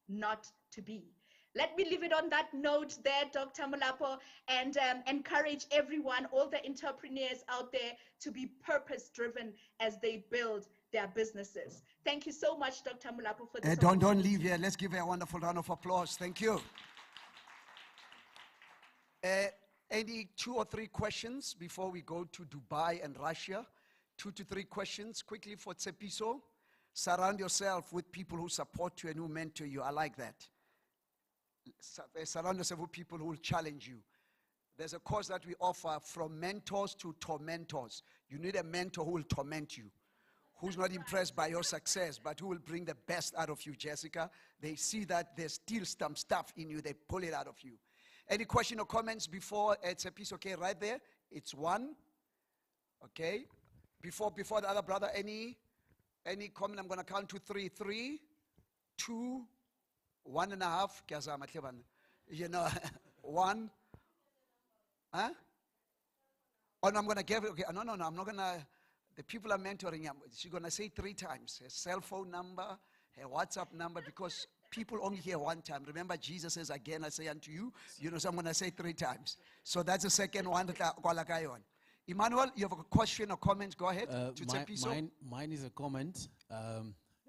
not to be? Let me leave it on that note there, Dr. Molapo, and encourage everyone, all the entrepreneurs out there, to be purpose-driven as they build their businesses. Thank you so much, Dr. Molapo, for this Don't opportunity. leave here. Let's give her a wonderful round of applause. Thank you. Any 2 or 3 questions before we go to Dubai and Russia? 2 to 3 questions quickly for Tsepiso. Surround yourself with people who support you and who mentor you. I like that. Surround yourself with people who will challenge you. There's a course that we offer, From Mentors to Tormentors. You need a mentor who will torment you, who's not impressed by your success, but who will bring the best out of you, Jessica. They see that there's still some stuff in you, they pull it out of you. Any question or comments before? It's a piece, okay, right there. It's one. Okay. Before the other brother, any comment? I'm going to count to 3. 3, 2, 1.5. You know, 1. Huh? Oh, no, I'm going to give it. Okay. No, I'm not going to. The people are mentoring him. She's going to say 3 times. Her cell phone number, her WhatsApp number, because people only hear one time. Remember, Jesus says, again, I say unto you. You know, so I'm going to say 3 times. So that's the second one. Emmanuel, you have a question or comment? Go ahead. Mine is a comment.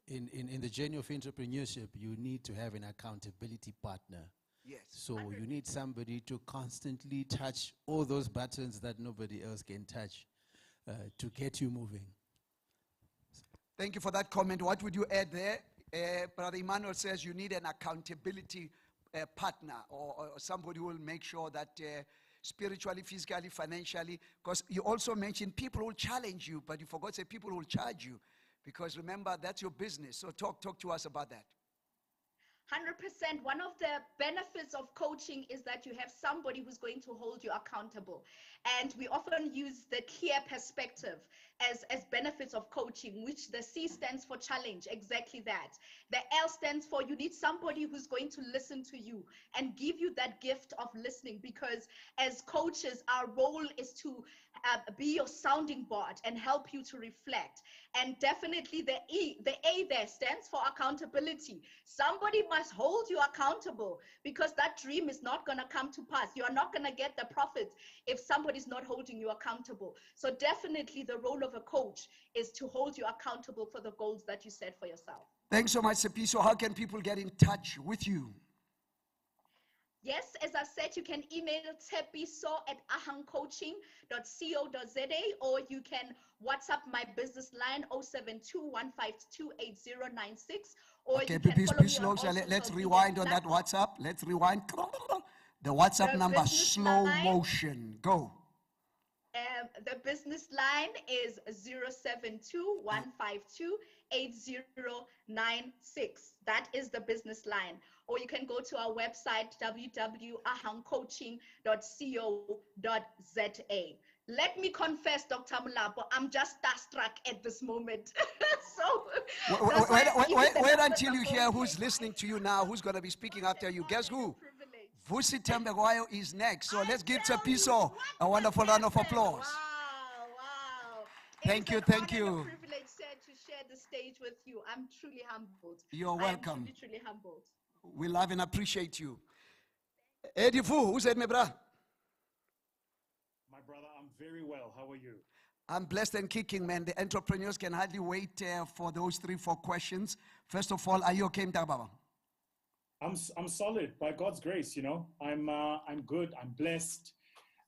In the journey of entrepreneurship, you need to have an accountability partner. Yes. So you need somebody to constantly touch all those buttons that nobody else can touch to get you moving. Thank you for that comment. What would you add there? Brother Emmanuel says you need an accountability partner or somebody who will make sure that spiritually, physically, financially, because you also mentioned people will challenge you, but you forgot to say people will charge you, because remember, that's your business. So talk to us about that. 100%. One of the benefits of coaching is that you have somebody who's going to hold you accountable. And we often use the clear perspective as benefits of coaching, which the C stands for challenge, exactly that. The L stands for you need somebody who's going to listen to you and give you that gift of listening, because as coaches, our role is to be your sounding board and help you to reflect. And definitely the A there stands for accountability. Somebody must hold you accountable, because that dream is not going to come to pass. You are not going to get the profits if somebody's not holding you accountable. So definitely the role of a coach is to hold you accountable for the goals that you set for yourself. Thanks so much, Sepiso. How can people get in touch with you? Yes, as I said, you can email tepiso@ahangcoaching.co.za, or you can WhatsApp my business line 072-152-8096. Or Okay, you can follow me slow. on So all let's social rewind media on that WhatsApp. Let's rewind. The WhatsApp number, slow motion. Go. The business line is 072-152-8096. That is the business line. Or you can go to our website, www.ahangcoaching.co.za. Let me confess, Dr. Mulapo, I'm just starstruck at this moment. So wait until you hear who's listening to you now, who's going to be speaking after you. Guess who? Vusi Tembegwayo is next. So let's give Tepiso a wonderful round of applause. Wow. Thank you. It's a privilege, sir, to share the stage with you. I'm truly humbled. You're welcome. I'm truly humbled. We love and appreciate you. Eddie Fu, who said me, brah? My brother, I'm very well. How are you? I'm blessed and kicking, man. The entrepreneurs can hardly wait for those 3-4 questions. First of all, are you okay, Mtababa? I'm solid by God's grace. You know, I'm good. I'm blessed.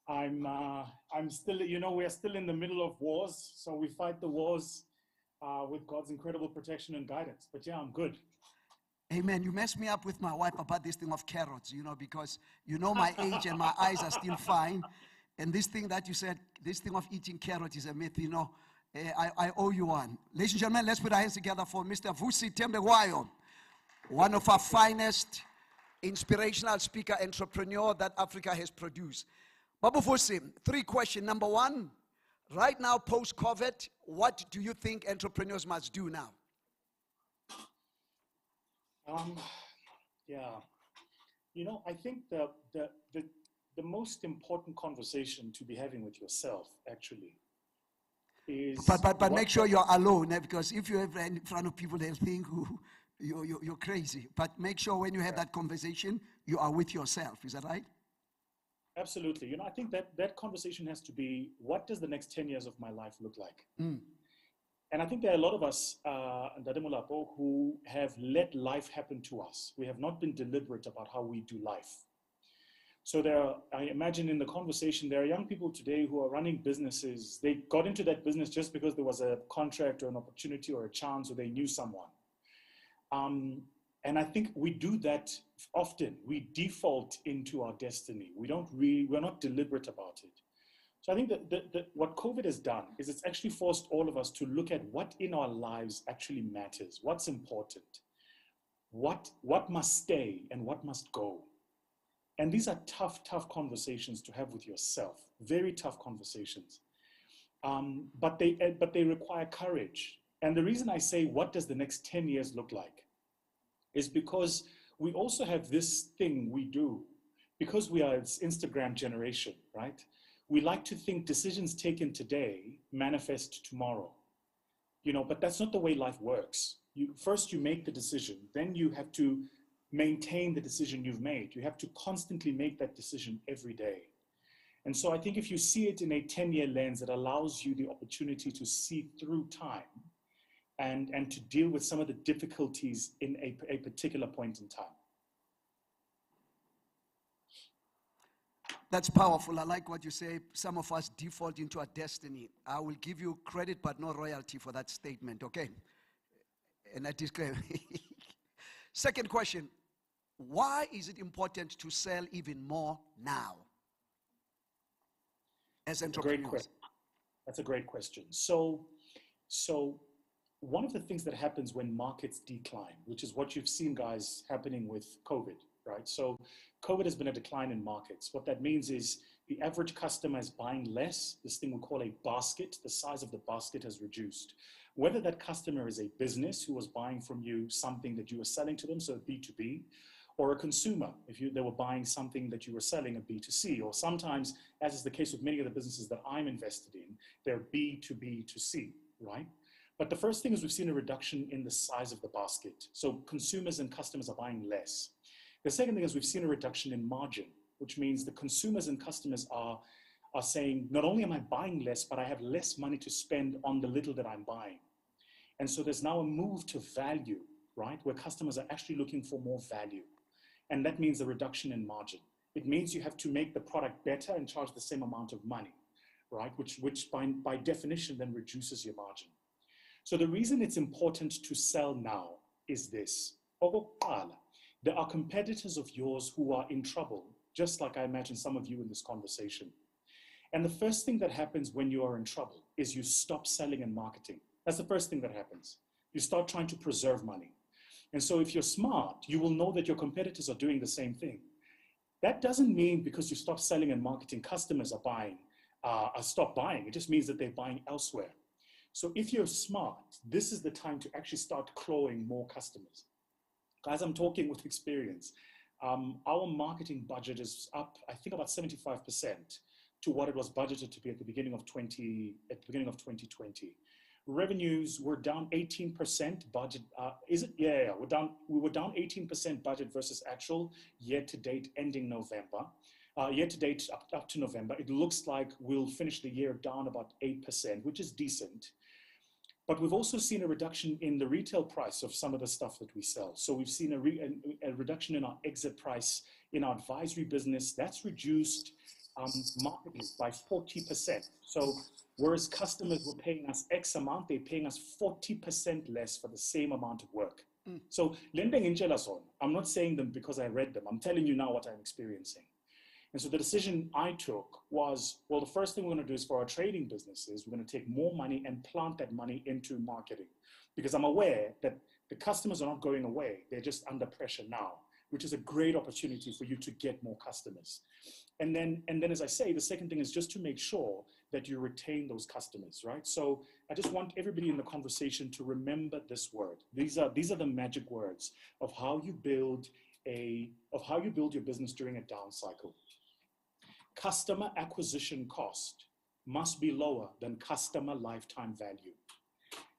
I'm still. You know, we're still in the middle of wars, so we fight the wars with God's incredible protection and guidance. But yeah, I'm good. Amen. You messed me up with my wife about this thing of carrots. You know, because you know my age and my eyes are still fine. And this thing that you said, this thing of eating carrot is a myth. You know, I owe you one. Ladies and gentlemen, let's put our hands together for Mr. Vusi Tembegwayo, one of our finest inspirational speaker entrepreneur that Africa has produced. Babu Vusi, 3 questions. Number 1, right now post-COVID, what do you think entrepreneurs must do now? Yeah, you know, I think the most important conversation to be having with yourself actually is. But make sure you're alone, because if you're in front of people, they'll think you're crazy. But make sure when you have that conversation, you are with yourself. Is that right? Absolutely. You know, I think that conversation has to be, what does the next 10 years of my life look like? And I think there are a lot of us, who have let life happen to us. We have not been deliberate about how we do life. So I imagine in the conversation, there are young people today who are running businesses. They got into that business just because there was a contract or an opportunity or a chance, or they knew someone. And I think we do that often. We default into our destiny. We're not deliberate about it. So I think that what COVID has done is it's actually forced all of us to look at what in our lives actually matters, what's important, what must stay and what must go. And these are tough conversations to have with yourself, very tough conversations. But they require courage. And the reason I say, what does the next 10 years look like? Is because we also have this thing we do, because we are this Instagram generation, right? We like to think decisions taken today manifest tomorrow, but that's not the way life works. First you make the decision, then you have to maintain the decision you've made. You have to constantly make that decision every day. And so I think if you see it in a 10-year lens, it allows you the opportunity to see through time and to deal with some of the difficulties in a particular point in time. That's powerful. I like what you say. Some of us default into our destiny. I will give you credit but no royalty for that statement, okay? And I disclaim. Second question, why is it important to sell even more now as entrepreneurs? That's a great question. So one of the things that happens when markets decline, which is what you've seen, guys, happening with COVID, right? So COVID has been a decline in markets. What that means is the average customer is buying less. This thing we call a basket, the size of the basket has reduced. Whether that customer is a business who was buying from you something that you were selling to them, so B2B, or a consumer, if they were buying something that you were selling, a B2C, or sometimes, as is the case with many of the businesses that I'm invested in, they're B2B2C, right? But the first thing is we've seen a reduction in the size of the basket. So consumers and customers are buying less. The second thing is we've seen a reduction in margin, which means the consumers and customers are saying, not only am I buying less, but I have less money to spend on the little that I'm buying. And so there's now a move to value, right? Where customers are actually looking for more value. And that means a reduction in margin. It means you have to make the product better and charge the same amount of money, right? Which by definition then reduces your margin. So the reason it's important to sell now is this. There are competitors of yours who are in trouble, just like I imagine some of you in this conversation. And the first thing that happens when you are in trouble is you stop selling and marketing. That's the first thing that happens. You start trying to preserve money. And so if you're smart, you will know that your competitors are doing the same thing. That doesn't mean because you stop selling and marketing, customers are stop buying. It just means that they're buying elsewhere. So if you're smart, this is the time to actually start clawing more customers. Guys, I'm talking with experience. Our marketing budget is up, I think, about 75% to what it was budgeted to be at the beginning of 2020. Revenues were down 18% budget. Is it? Yeah. We were down 18% budget versus actual year to date ending November. Year to date up to November, it looks like we'll finish the year down about 8%, which is decent. But we've also seen a reduction in the retail price of some of the stuff that we sell. So we've seen a reduction in our exit price in our advisory business. That's reduced marketing by 40%. So whereas customers were paying us X amount, they're paying us 40% less for the same amount of work. So I'm not saying them because I read them. I'm telling you now what I'm experiencing. And so the decision I took was, well, the first thing we're going to do is for our trading businesses, we're going to take more money and plant that money into marketing, because I'm aware that the customers are not going away. They're just under pressure now, which is a great opportunity for you to get more customers. And then as I say, the second thing is just to make sure that you retain those customers, right? So I just want everybody in the conversation to remember this word. These are the magic words of how you build your business during a down cycle. Customer acquisition cost must be lower than customer lifetime value.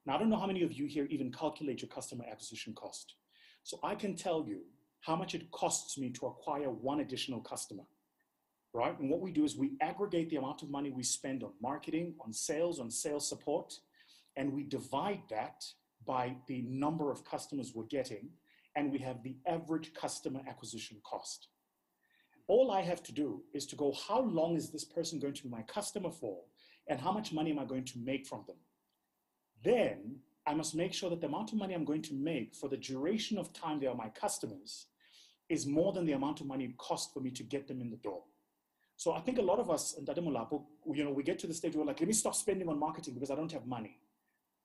Now, I don't know how many of you here even calculate your customer acquisition cost. So I can tell you how much it costs me to acquire one additional customer, right? And what we do is we aggregate the amount of money we spend on marketing, on sales support, and we divide that by the number of customers we're getting, and we have the average customer acquisition cost. All I have to do is to go, how long is this person going to be my customer for, and how much money am I going to make from them? Then I must make sure that the amount of money I'm going to make for the duration of time they are my customers is more than the amount of money it costs for me to get them in the door. So I think a lot of us in Dademulapo, we get to the stage where we're like, let me stop spending on marketing because I don't have money.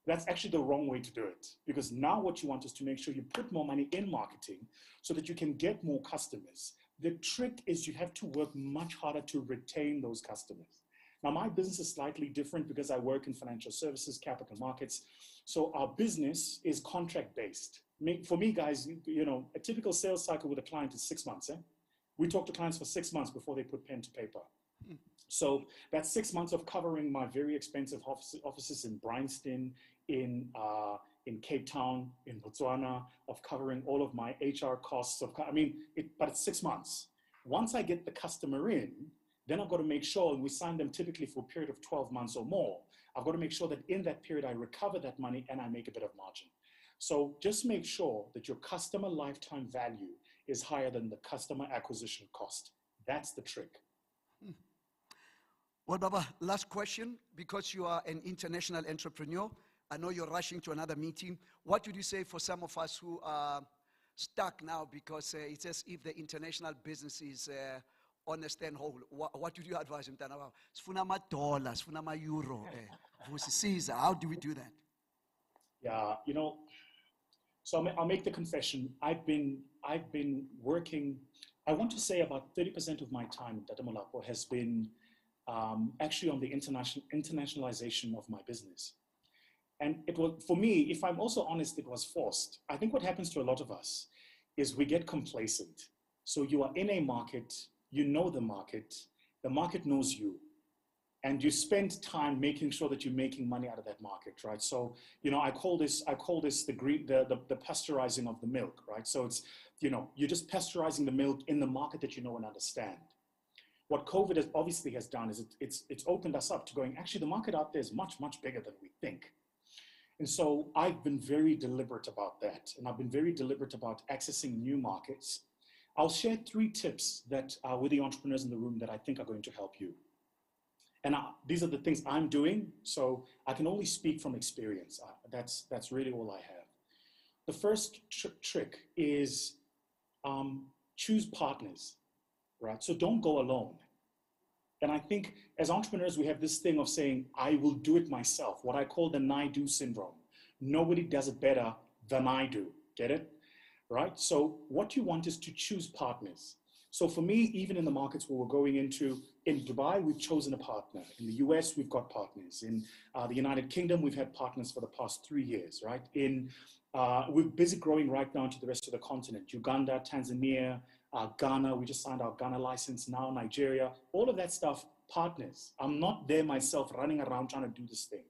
That's actually the wrong way to do it, because now what you want is to make sure you put more money in marketing so that you can get more customers. The trick is you have to work much harder to retain those customers. Now, my business is slightly different because I work in financial services, capital markets. So our business is contract-based. For me, guys, a typical sales cycle with a client is 6 months. We talk to clients for 6 months before they put pen to paper. So that's 6 months of covering my very expensive offices in Bryanston, in Cape Town, in Botswana, of covering all of my HR costs. But it's 6 months. Once I get the customer in, then I've got to make sure, and we sign them typically for a period of 12 months or more, I've got to make sure that in that period I recover that money and I make a bit of margin. So just make sure that your customer lifetime value is higher than the customer acquisition cost. That's the trick. Well, Baba, last question, because you are an international entrepreneur. I know you're rushing to another meeting. What would you say for some of us who are stuck now because it's as if the international business is on a standhold? What would you advise them? Sifuna ama-dollar, sifuna ama-euro. Caesar, how do we do that? Yeah, so I'll make the confession. I've been working, I want to say about 30% of my time at Dademulapo has been actually on the internationalization of my business. And it was, for me, if I'm also honest, it was forced. I think what happens to a lot of us is we get complacent. So you are in a market, you know the market knows you, and you spend time making sure that you're making money out of that market, right? So, I call this the pasteurizing of the milk, right? So it's, you're just pasteurizing the milk in the market that you know and understand. What COVID obviously has done is it's opened us up to going, actually, the market out there is much, much bigger than we think. And so I've been very deliberate about that. And I've been very deliberate about accessing new markets. I'll share 3 tips that with the entrepreneurs in the room that I think are going to help you. And these are the things I'm doing, so I can only speak from experience. That's really all I have. The first trick is choose partners, right? So don't go alone. And I think as entrepreneurs, we have this thing of saying, I will do it myself, what I call the I-do syndrome. Nobody does it better than I do, get it? Right? So what you want is to choose partners. So for me, even in the markets where we're going into, in Dubai, we've chosen a partner. In the US, we've got partners. In the United Kingdom, we've had partners for the past 3 years, right? We're busy growing right now into the rest of the continent. Uganda, Tanzania, Ghana, we just signed our Ghana license now, Nigeria, all of that stuff, partners. I'm not there myself running around trying to do this thing.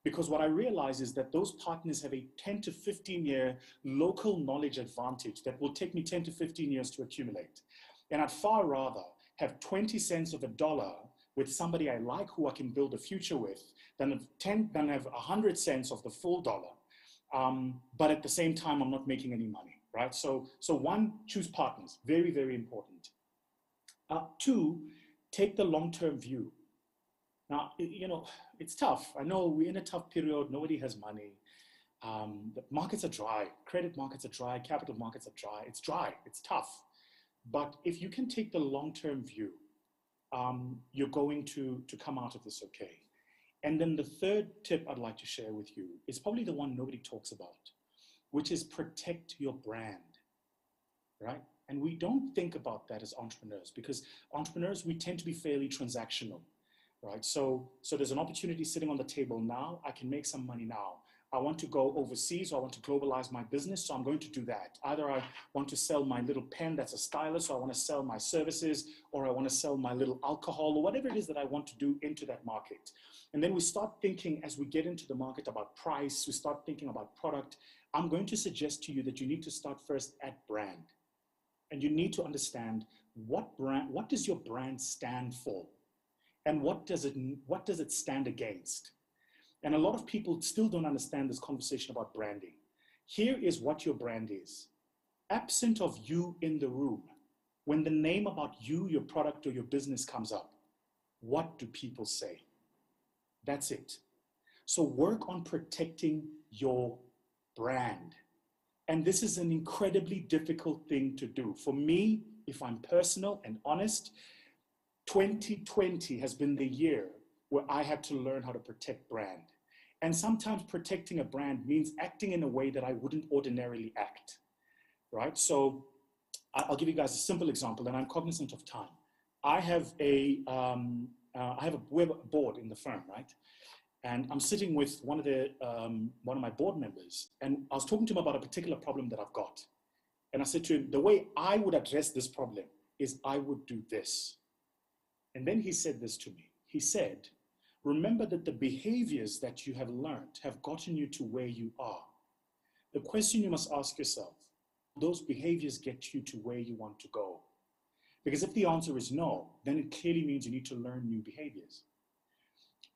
Because what I realize is that those partners have a 10 to 15 year local knowledge advantage that will take me 10 to 15 years to accumulate. And I'd far rather have 20 cents of a dollar with somebody I like who I can build a future with than have 100 cents of the full dollar. But at the same time, I'm not making any money, right? So 1, choose partners, very, very important. 2, take the long-term view. Now, it's tough. I know we're in a tough period. Nobody has money. The markets are dry. Credit markets are dry. Capital markets are dry. It's dry. It's tough. But if you can take the long-term view, you're going to come out of this okay. And then the 3rd tip I'd like to share with you is probably the one nobody talks about, which is protect your brand, right? And we don't think about that as entrepreneurs, because entrepreneurs, we tend to be fairly transactional, right? So there's an opportunity sitting on the table now. I can make some money now. I want to go overseas, or I want to globalize my business, so I'm going to do that. Either I want to sell my little pen that's a stylus, or I want to sell my services, or I want to sell my little alcohol, or whatever it is that I want to do into that market. And then we start thinking, as we get into the market, about price, we start thinking about product. I'm going to suggest to you that you need to start first at brand. And you need to understand what does your brand stand for? And what does it stand against? And a lot of people still don't understand this conversation about branding. Here is what your brand is. Absent of you in the room, when the name about you, your product, or your business comes up, what do people say? That's it. So work on protecting your brand. And this is an incredibly difficult thing to do. For me, if I'm personal and honest, 2020 has been the year where I had to learn how to protect brand. And sometimes protecting a brand means acting in a way that I wouldn't ordinarily act, right? So I'll give you guys a simple example, and I'm cognizant of time. I have a web board in the firm, right? And I'm sitting with one of my board members, and I was talking to him about a particular problem that I've got. And I said to him, the way I would address this problem is I would do this. And then he said this to me. He said, remember that the behaviors that you have learned have gotten you to where you are. The question you must ask yourself, those behaviors get you to where you want to go? Because if the answer is no, then it clearly means you need to learn new behaviors.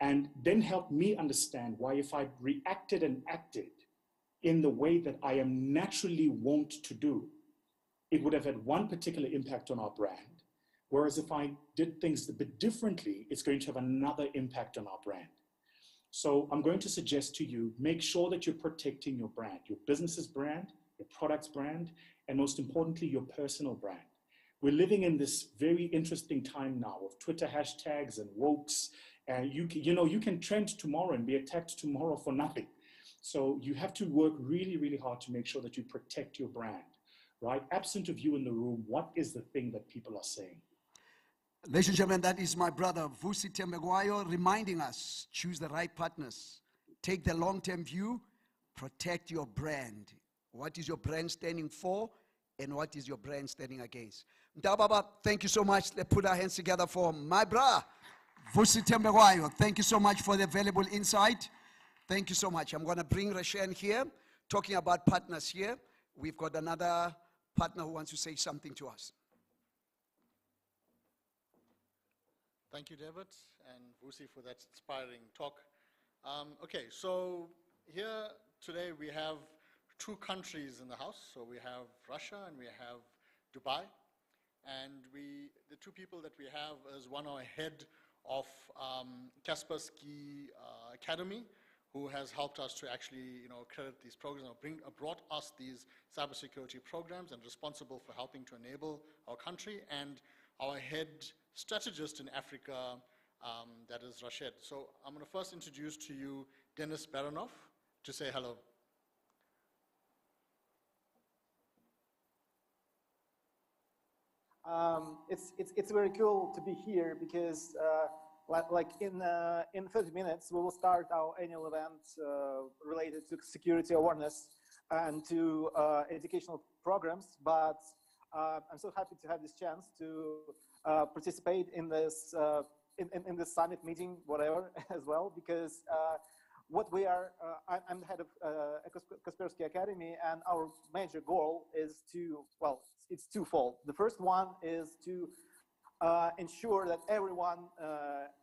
And then help me understand why if I reacted and acted in the way that I am naturally wont to do, it would have had one particular impact on our brand. Whereas if I did things a bit differently, it's going to have another impact on our brand. So I'm going to suggest to you, make sure that you're protecting your brand, your business's brand, your product's brand, and most importantly, your personal brand. We're living in this very interesting time now of Twitter hashtags and wokes, and you can trend tomorrow and be attacked tomorrow for nothing. So you have to work really, really hard to make sure that you protect your brand, right? Absent of you in the room, what is the thing that people are saying? Ladies and gentlemen, that is my brother Vusi Tembegwayo reminding us, choose the right partners, take the long-term view, protect your brand. What is your brand standing for, and what is your brand standing against? Mtababa, thank you so much. Let's put our hands together for my brother Vusi Tembegwayo. Thank you so much for the valuable insight. Thank you so much. I'm going to bring Rashan here, talking about partners here. We've got another partner who wants to say something to us. Thank you, David, and Vusi for that inspiring talk. Okay, so here today we have two countries in the house. So we have Russia and we have Dubai. And the two people that we have is one our head of Kaspersky Academy, who has helped us to actually credit these programs, or brought us these cybersecurity programs and responsible for helping to enable our country, and our head strategist in Africa, that is Rashid. So I'm going to first introduce to you Denis Baranov to say hello. It's very cool to be here because like in 30 minutes we will start our annual event related to security awareness and to educational programs. But I'm so happy to have this chance to participate in this in this summit meeting, whatever, as well, because what we are, I'm the head of Kaspersky Academy, and our major goal is to, well, it's twofold. The first one is to ensure that everyone,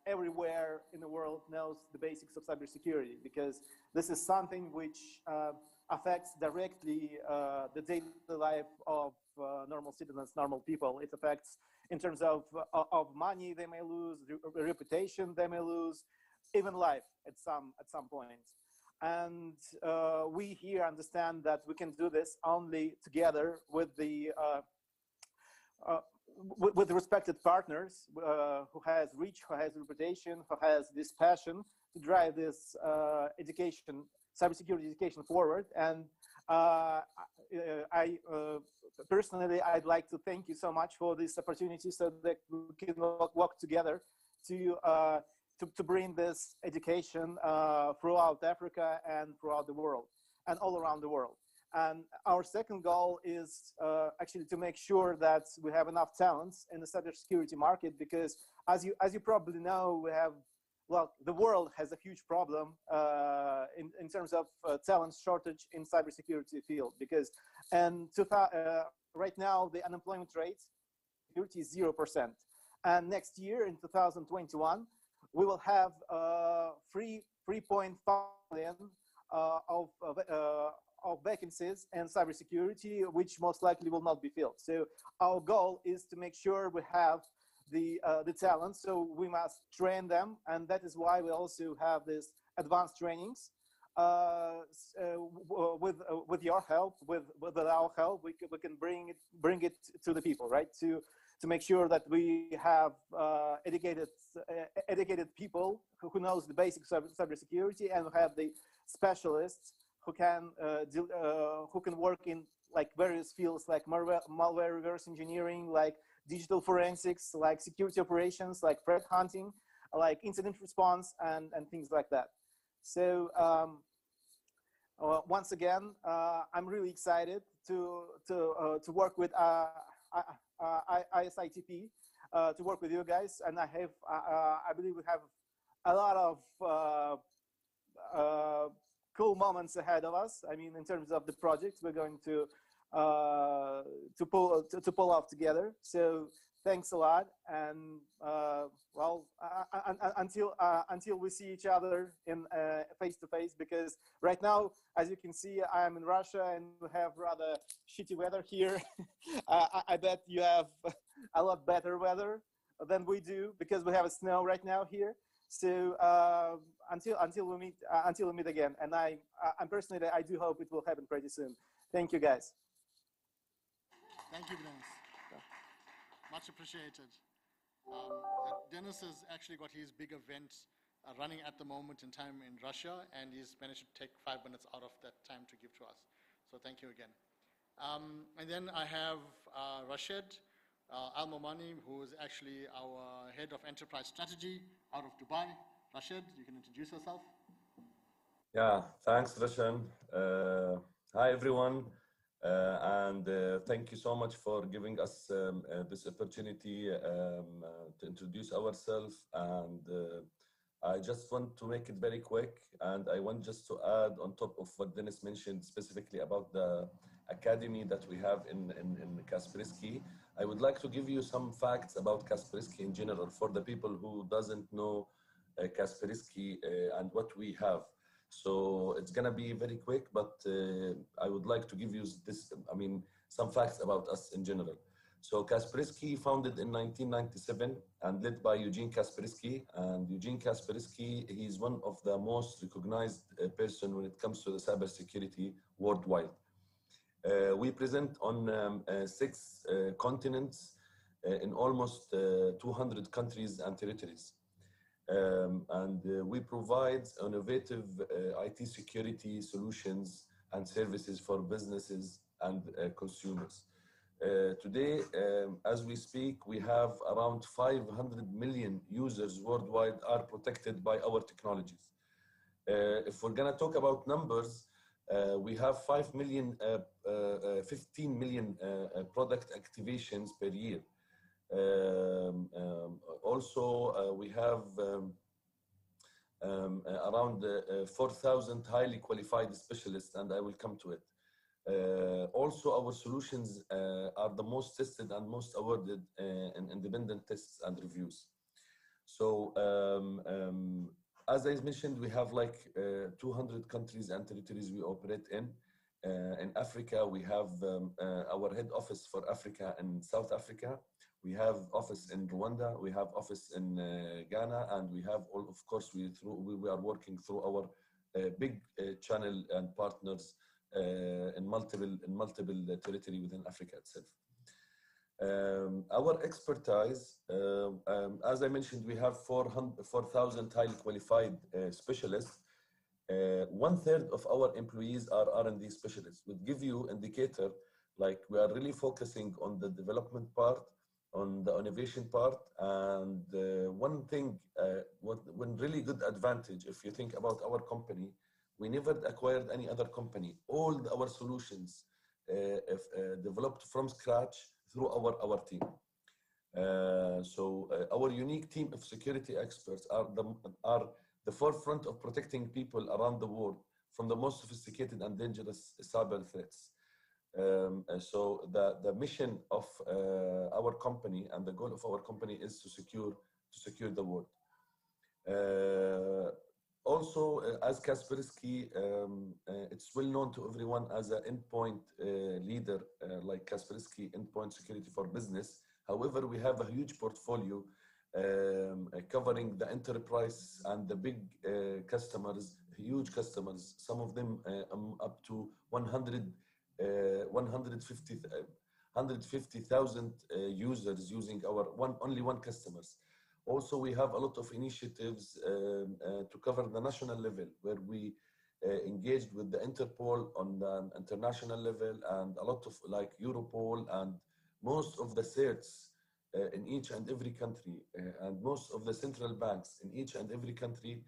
everywhere in the world knows the basics of cybersecurity, because this is something which affects directly the daily life of normal citizens, normal people. It affects in terms of money they may lose, reputation they may lose, even life at some point. And we here understand that we can do this only together with the with the respected partners who has reach, who has reputation, who has this passion to drive this education, cybersecurity education forward. And I personally, I'd like to thank you so much for this opportunity, so that we can work together to bring this education throughout Africa and throughout the world and all around the world. And our second goal is actually to make sure that we have enough talents in the cybersecurity market, because as you probably know, we have, well, the world has a huge problem in terms of talent shortage in cybersecurity field, because right now the unemployment rate is 0%. And next year in 2021, we will have 3.5 million of vacancies in cybersecurity, which most likely will not be filled. So our goal is to make sure we have the talent. So we must train them, and that is why we also have these advanced trainings with your help, with our help, we can bring it to the people, right? To make sure that we have educated people who knows the basics of cybersecurity, and who have the specialists who can work in like various fields, like malware reverse engineering, like digital forensics, like security operations, like threat hunting, like incident response, and things like that. So once again, I'm really excited to work with ISITP, to work with you guys, and I believe we have a lot of cool moments ahead of us. I mean, in terms of the projects we're going to pull off together. So thanks a lot, and until we see each other in face to face, because right now, as you can see, I am in Russia and we have rather shitty weather here. I bet you have a lot better weather than we do, because we have snow right now here. So until we meet again, and I'm personally, I do hope it will happen pretty soon. Thank you, guys. Thank you, Dennis. Much appreciated. Dennis has actually got his big event running at the moment in time in Russia, and he's managed to take 5 minutes out of that time to give to us. So thank you again. And then I have Rashid Al-Momani, who is actually our head of enterprise strategy out of Dubai. Rashid, you can introduce yourself. Yeah, thanks, Roshan. Hi, everyone. And thank you so much for giving us this opportunity to introduce ourselves. And I just want to make it very quick. And I want just to add on top of what Dennis mentioned specifically about the academy that we have in Kaspersky. I would like to give you some facts about Kaspersky in general for the people who doesn't know Kaspersky and what we have. So it's gonna be very quick, but I would like to give you some facts about us in general. So Kaspersky founded in 1997 and led by Eugene Kaspersky. And Eugene Kaspersky, he's one of the most recognized person when it comes to the cybersecurity worldwide. We present on 6 continents in almost 200 countries and territories. We provide innovative IT security solutions and services for businesses and consumers. Today, as we speak, we have around 500 million users worldwide are protected by our technologies. If we're gonna talk about numbers, we have 15 million product activations per year. Also, we have around 4,000 highly qualified specialists, and I will come to it. Also, our solutions are the most tested and most awarded in independent tests and reviews. So, as I mentioned, we have like 200 countries and territories we operate in. In Africa, we have our head office for Africa in South Africa. We have office in Rwanda. We have office in Ghana, and we have all. Of course, we are working through our big channel and partners in multiple territory within Africa itself. Our expertise, as I mentioned, we have 4,000 highly qualified specialists. 1/3 of our employees are R&D specialists. Would give you indicator, like we are really focusing on the development part, on the innovation part, and one thing, one really good advantage, if you think about our company, we never acquired any other company. All our solutions developed from scratch through our team. So our unique team of security experts are the forefront of protecting people around the world from the most sophisticated and dangerous cyber threats. So the mission of our company and the goal of our company is to secure the world. Also, as Kaspersky, it's well known to everyone as an endpoint leader, like Kaspersky Endpoint Security for Business. However, we have a huge portfolio covering the enterprise and the big customers, huge customers, some of them up to 150,000 users using our only one customers. Also, we have a lot of initiatives to cover the national level, where we engaged with the Interpol on the international level, and a lot of like Europol and most of the certs in each and every country, and most of the central banks in each and every country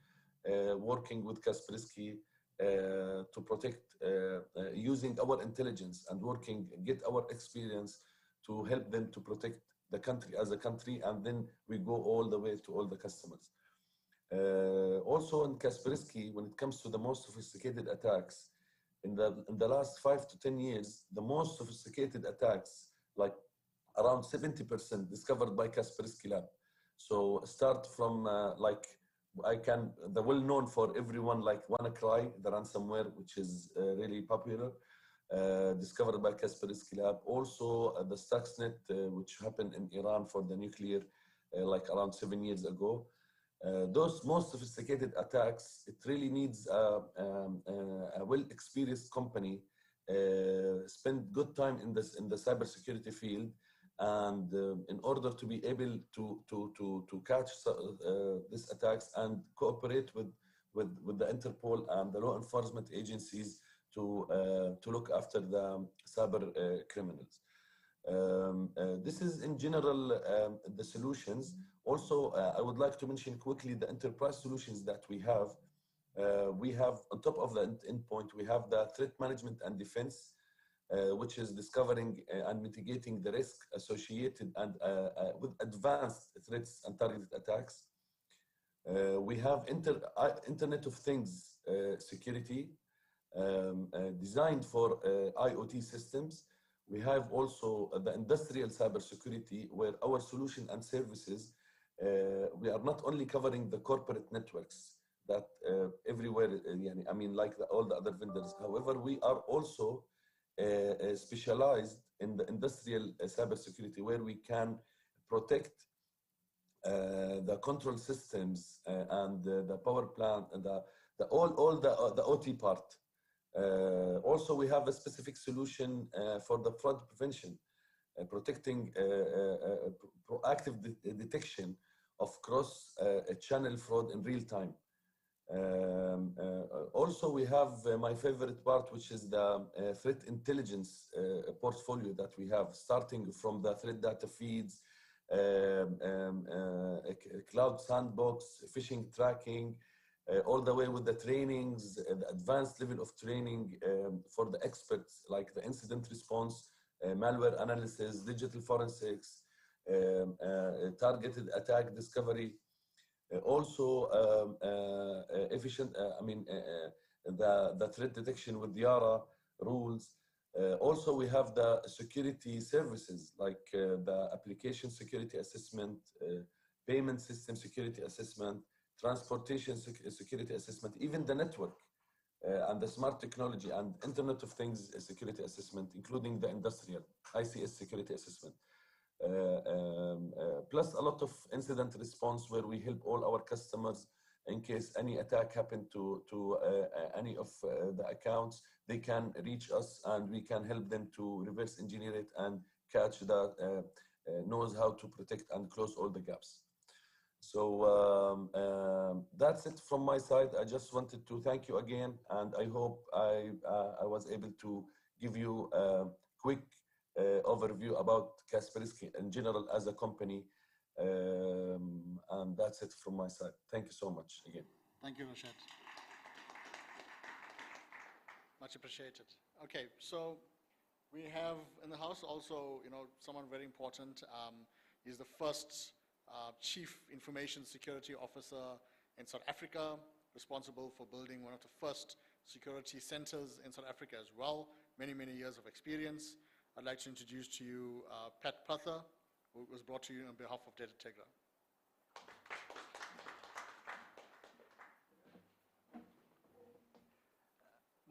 working with Kaspersky to protect, using our intelligence and get our experience to help them to protect the country as a country, and then we go all the way to all the customers. Also in Kaspersky, when it comes to the most sophisticated attacks, in the last 5 to 10 years, the most sophisticated attacks, like around 70%, discovered by Kaspersky Lab. So start from the well-known for everyone, like WannaCry, the ransomware, which is really popular, discovered by Kaspersky Lab. Also the Stuxnet, which happened in Iran for the nuclear, like around 7 years ago. Those most sophisticated attacks, it really needs a well-experienced company, spend good time in the cybersecurity field, and in order to be able to catch these attacks and cooperate with the Interpol and the law enforcement agencies to look after the cyber criminals. This is in general the solutions. Also, I would like to mention quickly the enterprise solutions that we have. We have, on top of the endpoint, we have the threat management and defense, which is discovering and mitigating the risk associated and with advanced threats and targeted attacks. We have Internet of Things security designed for IoT systems. We have also the industrial cybersecurity, where our solution and services, we are not only covering the corporate networks that everywhere, I mean, like all the other vendors. However, we are also specialized in the industrial cybersecurity, where we can protect the control systems and the power plant and all the OT part. Also, we have a specific solution for the fraud prevention, protecting proactive detection of cross-channel fraud in real time. Also, we have my favorite part, which is the threat intelligence portfolio that we have, starting from the threat data feeds, cloud sandbox, phishing tracking, all the way with the trainings, the advanced level of training for the experts, like the incident response, malware analysis, digital forensics, targeted attack discovery. Also efficient, the threat detection with Yara rules. Also, we have the security services, like the application security assessment, payment system security assessment, transportation security assessment, even the network and the smart technology and Internet of Things security assessment, including the industrial ICS security assessment. Plus a lot of incident response, where we help all our customers in case any attack happened to any of the accounts. They can reach us and we can help them to reverse engineer it and catch the knows how to protect and close all the gaps. So that's it from my side. I just wanted to thank you again, and I hope I was able to give you a quick overview about Kaspersky in general as a company, and that's it from my side. Thank you so much again. Thank you, Rashad. Much appreciated. Okay, so we have in the house also, someone very important. He's the first Chief Information Security Officer in South Africa, responsible for building one of the first security centers in South Africa as well. Many, many years of experience. I'd like to introduce to you Pat Prather, who was brought to you on behalf of Data Tegra.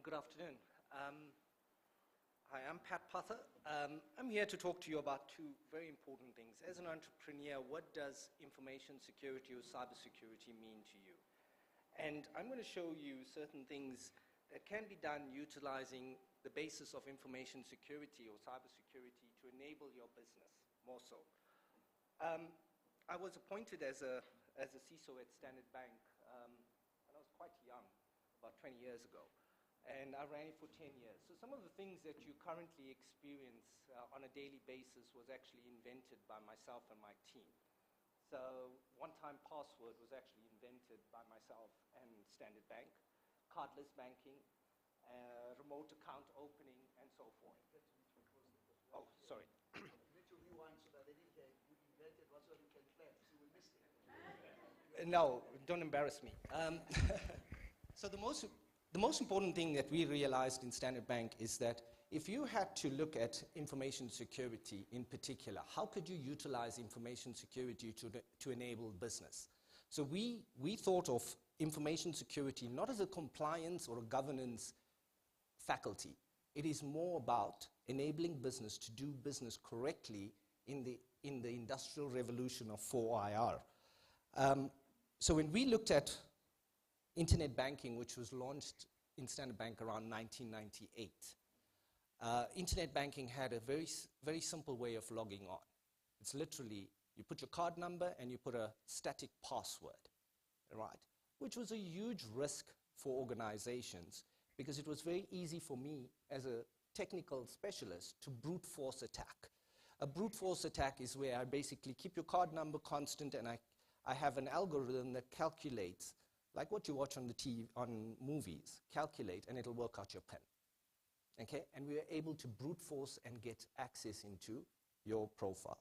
Good afternoon. Hi, I'm Pat Prather. I'm here to talk to you about two very important things. As an entrepreneur, what does information security or cybersecurity mean to you? And I'm going to show you certain things that can be done utilizing the basis of information security or cybersecurity to enable your business more so. I was appointed as a CISO at Standard Bank when I was quite young, about 20 years ago. And I ran it for 10 years. So some of the things that you currently experience on a daily basis was actually invented by myself and my team. So one-time password was actually invented by myself and Standard Bank, cardless banking, remote account opening, and so forth. Oh, sorry. No, don't embarrass me. So the most important thing that we realized in Standard Bank is that if you had to look at information security in particular, how could you utilize information security to enable business? So we thought of information security not as a compliance or a governance faculty. It is more about enabling business to do business correctly in the industrial revolution of 4IR. So when we looked at internet banking, which was launched in Standard Bank around 1998, internet banking had a very, very simple way of logging on. It's literally, you put your card number and you put a static password, right? Which was a huge risk for organizations because it was very easy for me as a technical specialist to brute force attack. A brute force attack is where I basically keep your card number constant and I have an algorithm that calculates, like what you watch on the TV, on movies, calculate and it'll work out your PIN. Okay? And we were able to brute force and get access into your profile.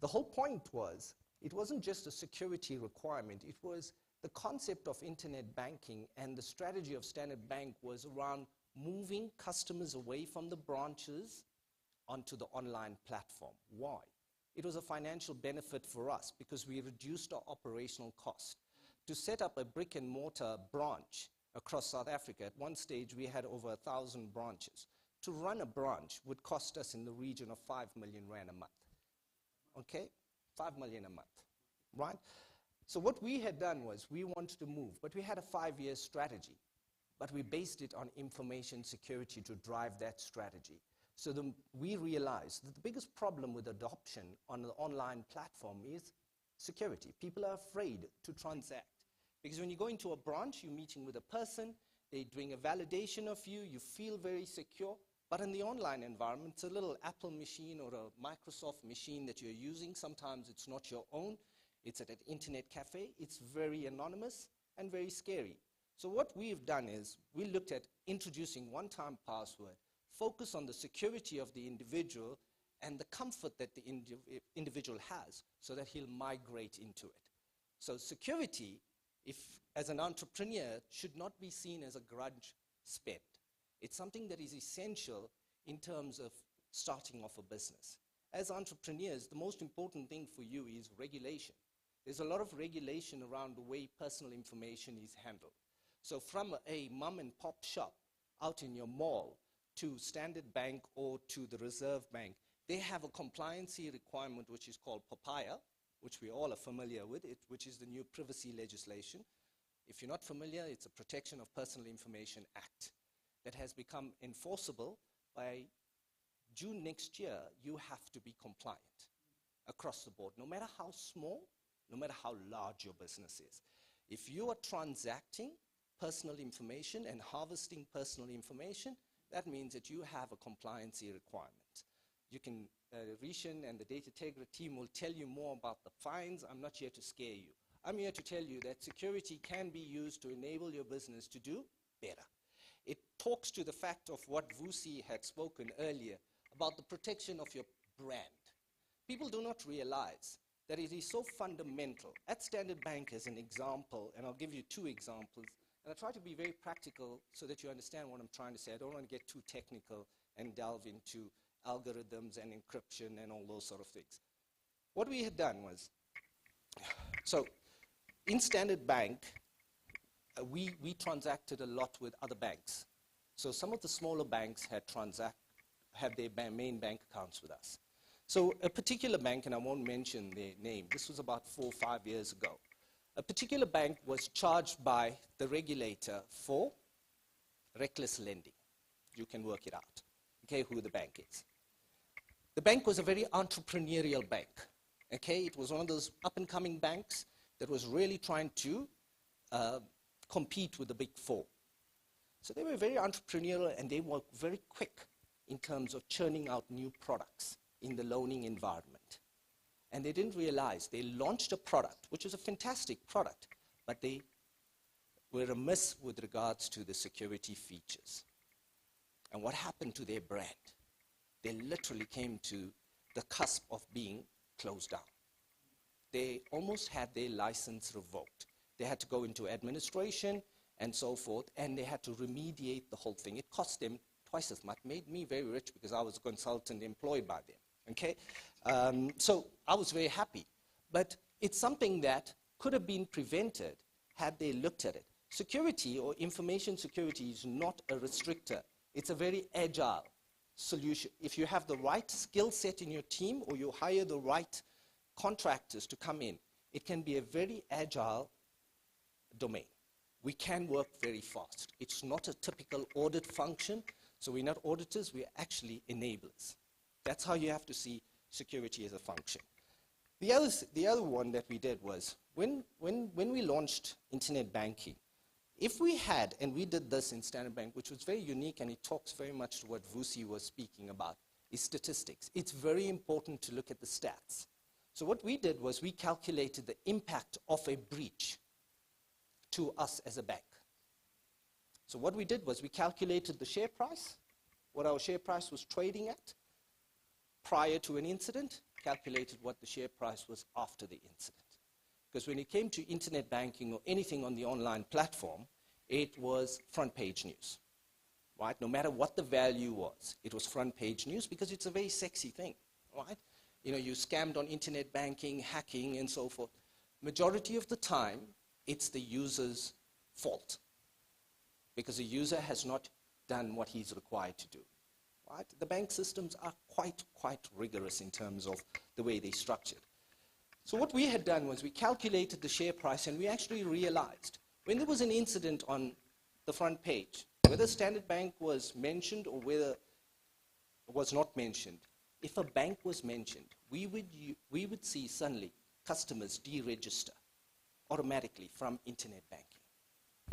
The whole point was, it wasn't just a security requirement, it was the concept of internet banking, and the strategy of Standard Bank was around moving customers away from the branches onto the online platform. Why? It was a financial benefit for us because we reduced our operational cost. To set up a brick and mortar branch across South Africa, at one stage we had over 1,000 branches. To run a branch would cost us in the region of 5 million rand a month. Okay? 5 million a month, right? So what we had done was we wanted to move, but we had a 5-year strategy, but we based it on information security to drive that strategy. So we realized that the biggest problem with adoption on the online platform is security. People are afraid to transact. Because when you go into a branch, you're meeting with a person, they're doing a validation of you, you feel very secure. But in the online environment, it's a little Apple machine or a Microsoft machine that you're using. Sometimes it's not your own. It's at an internet cafe. It's very anonymous and very scary. So what we've done is we looked at introducing one-time password, focus on the security of the individual and the comfort that the individual has so that he'll migrate into it. So security, if as an entrepreneur, should not be seen as a grudge spend. It's something that is essential in terms of starting off a business. As entrepreneurs, the most important thing for you is regulation. There's a lot of regulation around the way personal information is handled. So from a mom and pop shop out in your mall to Standard Bank or to the Reserve Bank, they have a compliancy requirement which is called POPIA, which we all are familiar with, which is the new privacy legislation. If you're not familiar, it's a Protection of Personal Information Act that has become enforceable. By June next year, you have to be compliant across the board, no matter how small, no matter how large your business is. If you are transacting personal information and harvesting personal information, that means that you have a compliancy requirement. You can, Rishan and the Data Tegra team will tell you more about the fines. I'm not here to scare you. I'm here to tell you that security can be used to enable your business to do better. It talks to the fact of what Vusi had spoken earlier about the protection of your brand. People do not realize that it is so fundamental. At Standard Bank as an example, and I'll give you 2 examples, and I'll try to be very practical so that you understand what I'm trying to say. I don't want to get too technical and delve into algorithms and encryption and all those sort of things. What we had done was, so in Standard Bank, we transacted a lot with other banks. So some of the smaller banks had their main bank accounts with us. So a particular bank, and I won't mention their name, this was about 4 or 5 years ago, A particular bank was charged by the regulator for reckless lending. You can work it out, okay, who the bank is. The bank was a very entrepreneurial bank, okay? It was one of those up-and-coming banks that was really trying to compete with the big four. So they were very entrepreneurial, and they were very quick in terms of churning out new products in the loaning environment. And they didn't realize they launched a product, which was a fantastic product, but they were remiss with regards to the security features. And what happened to their brand? They literally came to the cusp of being closed down. They almost had their license revoked. They had to go into administration and so forth, and they had to remediate the whole thing. It cost them twice as much, made me very rich because I was a consultant employed by them, okay? So I was very happy. But it's something that could have been prevented had they looked at it. Security or information security is not a restrictor. It's a very agile solution. If you have the right skill set in your team or you hire the right contractors to come in, it can be a very agile domain. We can work very fast. It's not a typical audit function, so we're not auditors, we're actually enablers. That's how you have to see security as a function. The other one that we did was, when we launched internet banking, if we had, and we did this in Standard Bank, which was very unique, and it talks very much to what Vusi was speaking about, is statistics. It's very important to look at the stats. So what we did was we calculated the impact of a breach to us as a bank. So what we did was we calculated the share price, what our share price was trading at prior to an incident, calculated what the share price was after the incident. Because when it came to internet banking or anything on the online platform, it was front page news, right? No matter what the value was, it was front page news because it's a very sexy thing, right? You know, you scammed on internet banking, hacking, and so forth. Majority of the time, it's the user's fault because the user has not done what he's required to do, right? The bank systems are quite rigorous in terms of the way they're structured. So what we had done was we calculated the share price, and we actually realized when there was an incident on the front page, whether Standard Bank was mentioned or whether it was not mentioned, if a bank was mentioned, we would see suddenly customers deregister automatically from internet banking.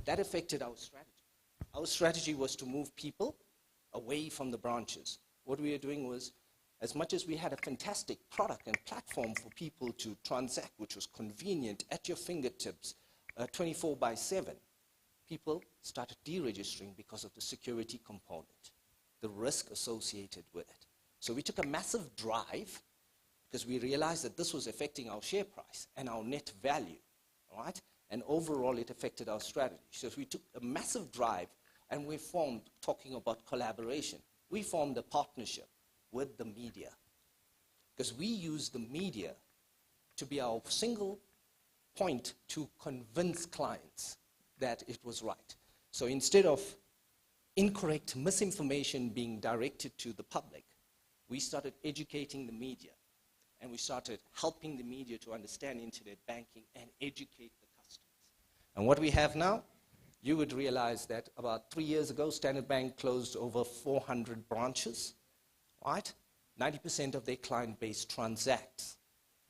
That affected our strategy. Our strategy was to move people away from the branches. What we were doing was, as much as we had a fantastic product and platform for people to transact, which was convenient at your fingertips, 24/7, people started deregistering because of the security component, the risk associated with it. So we took a massive drive because we realized that this was affecting our share price and our net value, right? And overall, it affected our strategy. So we took a massive drive and we formed, talking about collaboration, we formed a partnership with the media because we use the media to be our single point to convince clients that it was right. So instead of incorrect misinformation being directed to the public, we started educating the media, and we started helping the media to understand internet banking and educate the customers. And what we have now, you would realize that about 3 years ago, Standard Bank closed over 400 branches, right? 90% of their client base transacts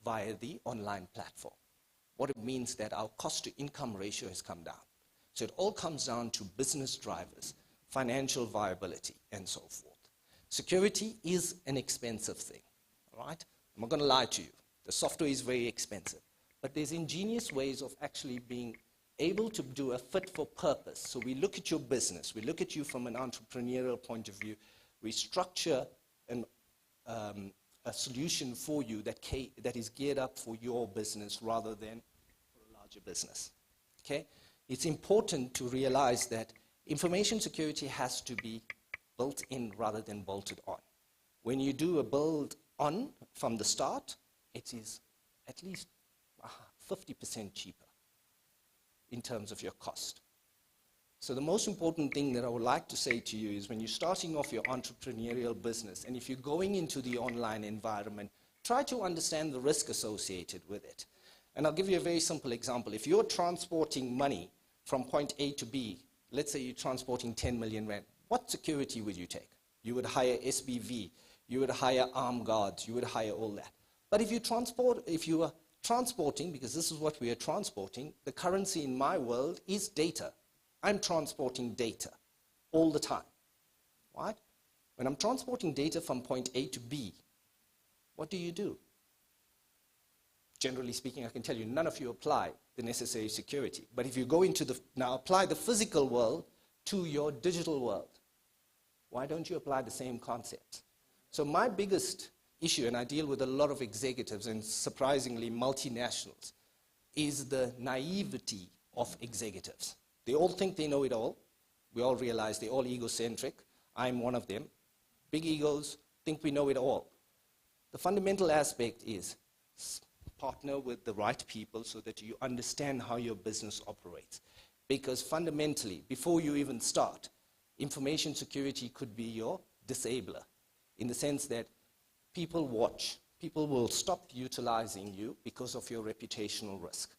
via the online platform. What it means that our cost to income ratio has come down. So it all comes down to business drivers, financial viability, and so forth. Security is an expensive thing, all right? I'm not going to lie to you. The software is very expensive. But there's ingenious ways of actually being able to do a fit for purpose. So we look at your business. We look at you from an entrepreneurial point of view. We structure a solution for you that is geared up for your business rather than for a larger business, okay? It's important to realize that information security has to be built in rather than bolted on. When you do a build on from the start, it is at least 50% cheaper in terms of your cost. So the most important thing that I would like to say to you is when you're starting off your entrepreneurial business, and if you're going into the online environment, try to understand the risk associated with it. And I'll give you a very simple example. If you're transporting money from point A to B, let's say you're transporting 10 million rand, what security would you take? You would hire SBV, you would hire armed guards, you would hire all that. But if you are transporting, because this is what we are transporting, the currency in my world is data. I'm transporting data all the time, right? When I'm transporting data from point A to B, what do? Generally speaking, I can tell you, none of you apply the necessary security. But if you go into now apply the physical world to your digital world, why don't you apply the same concept? So my biggest issue, and I deal with a lot of executives and surprisingly multinationals, is the naivety of executives. They all think they know it all. We all realize they're all egocentric. I'm one of them. Big egos think we know it all. The fundamental aspect is partner with the right people so that you understand how your business operates. Because fundamentally, before you even start, information security could be your disabler, in the sense that people will stop utilizing you because of your reputational risk.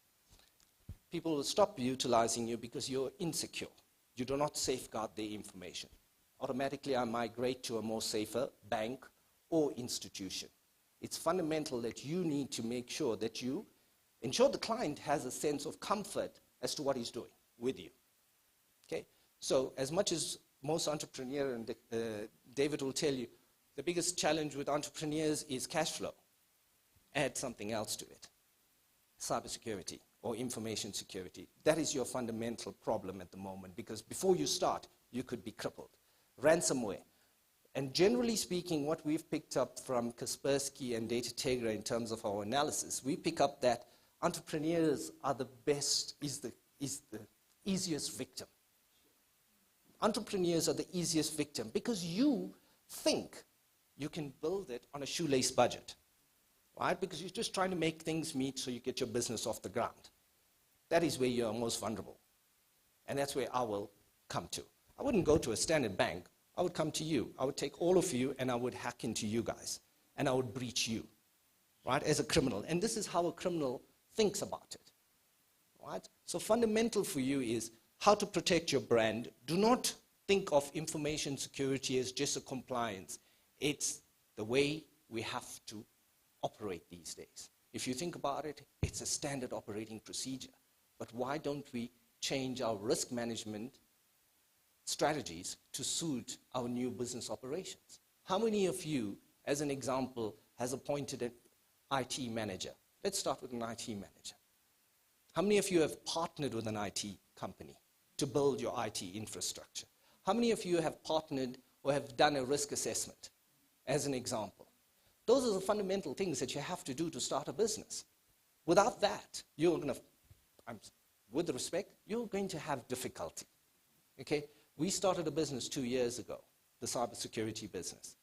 People will stop utilizing you because you're insecure. You do not safeguard their information. Automatically, I migrate to a more safer bank or institution. It's fundamental that you need to make sure that you ensure the client has a sense of comfort as to what he's doing with you. Okay? So as much as most entrepreneurs, and David will tell you, the biggest challenge with entrepreneurs is cash flow. Add something else to it. Cybersecurity or information security. That is your fundamental problem at the moment, because before you start, you could be crippled. Ransomware. And generally speaking, what we've picked up from Kaspersky and Data Tegra in terms of our analysis, we pick up that entrepreneurs are the easiest victim. Entrepreneurs are the easiest victim because you think you can build it on a shoelace budget, right? Because you're just trying to make things meet so you get your business off the ground. That is where you're most vulnerable. And that's where I will come to. I wouldn't go to a standard bank. I would come to you. I would take all of you and I would hack into you guys. And I would breach you, right, as a criminal. And this is how a criminal thinks about it, right? So fundamental for you is how to protect your brand. Do not think of information security as just a compliance. It's the way we have to operate these days. If you think about it, it's a standard operating procedure. But why don't we change our risk management strategies to suit our new business operations? How many of you, as an example, has appointed an IT manager? Let's start with an IT manager. How many of you have partnered with an IT company to build your IT infrastructure? How many of you have partnered or have done a risk assessment, as an example? Those are the fundamental things that you have to do to start a business. Without that, you're going to, with respect, you're going to have difficulty. Okay? We started a business 2 years ago, the cybersecurity business.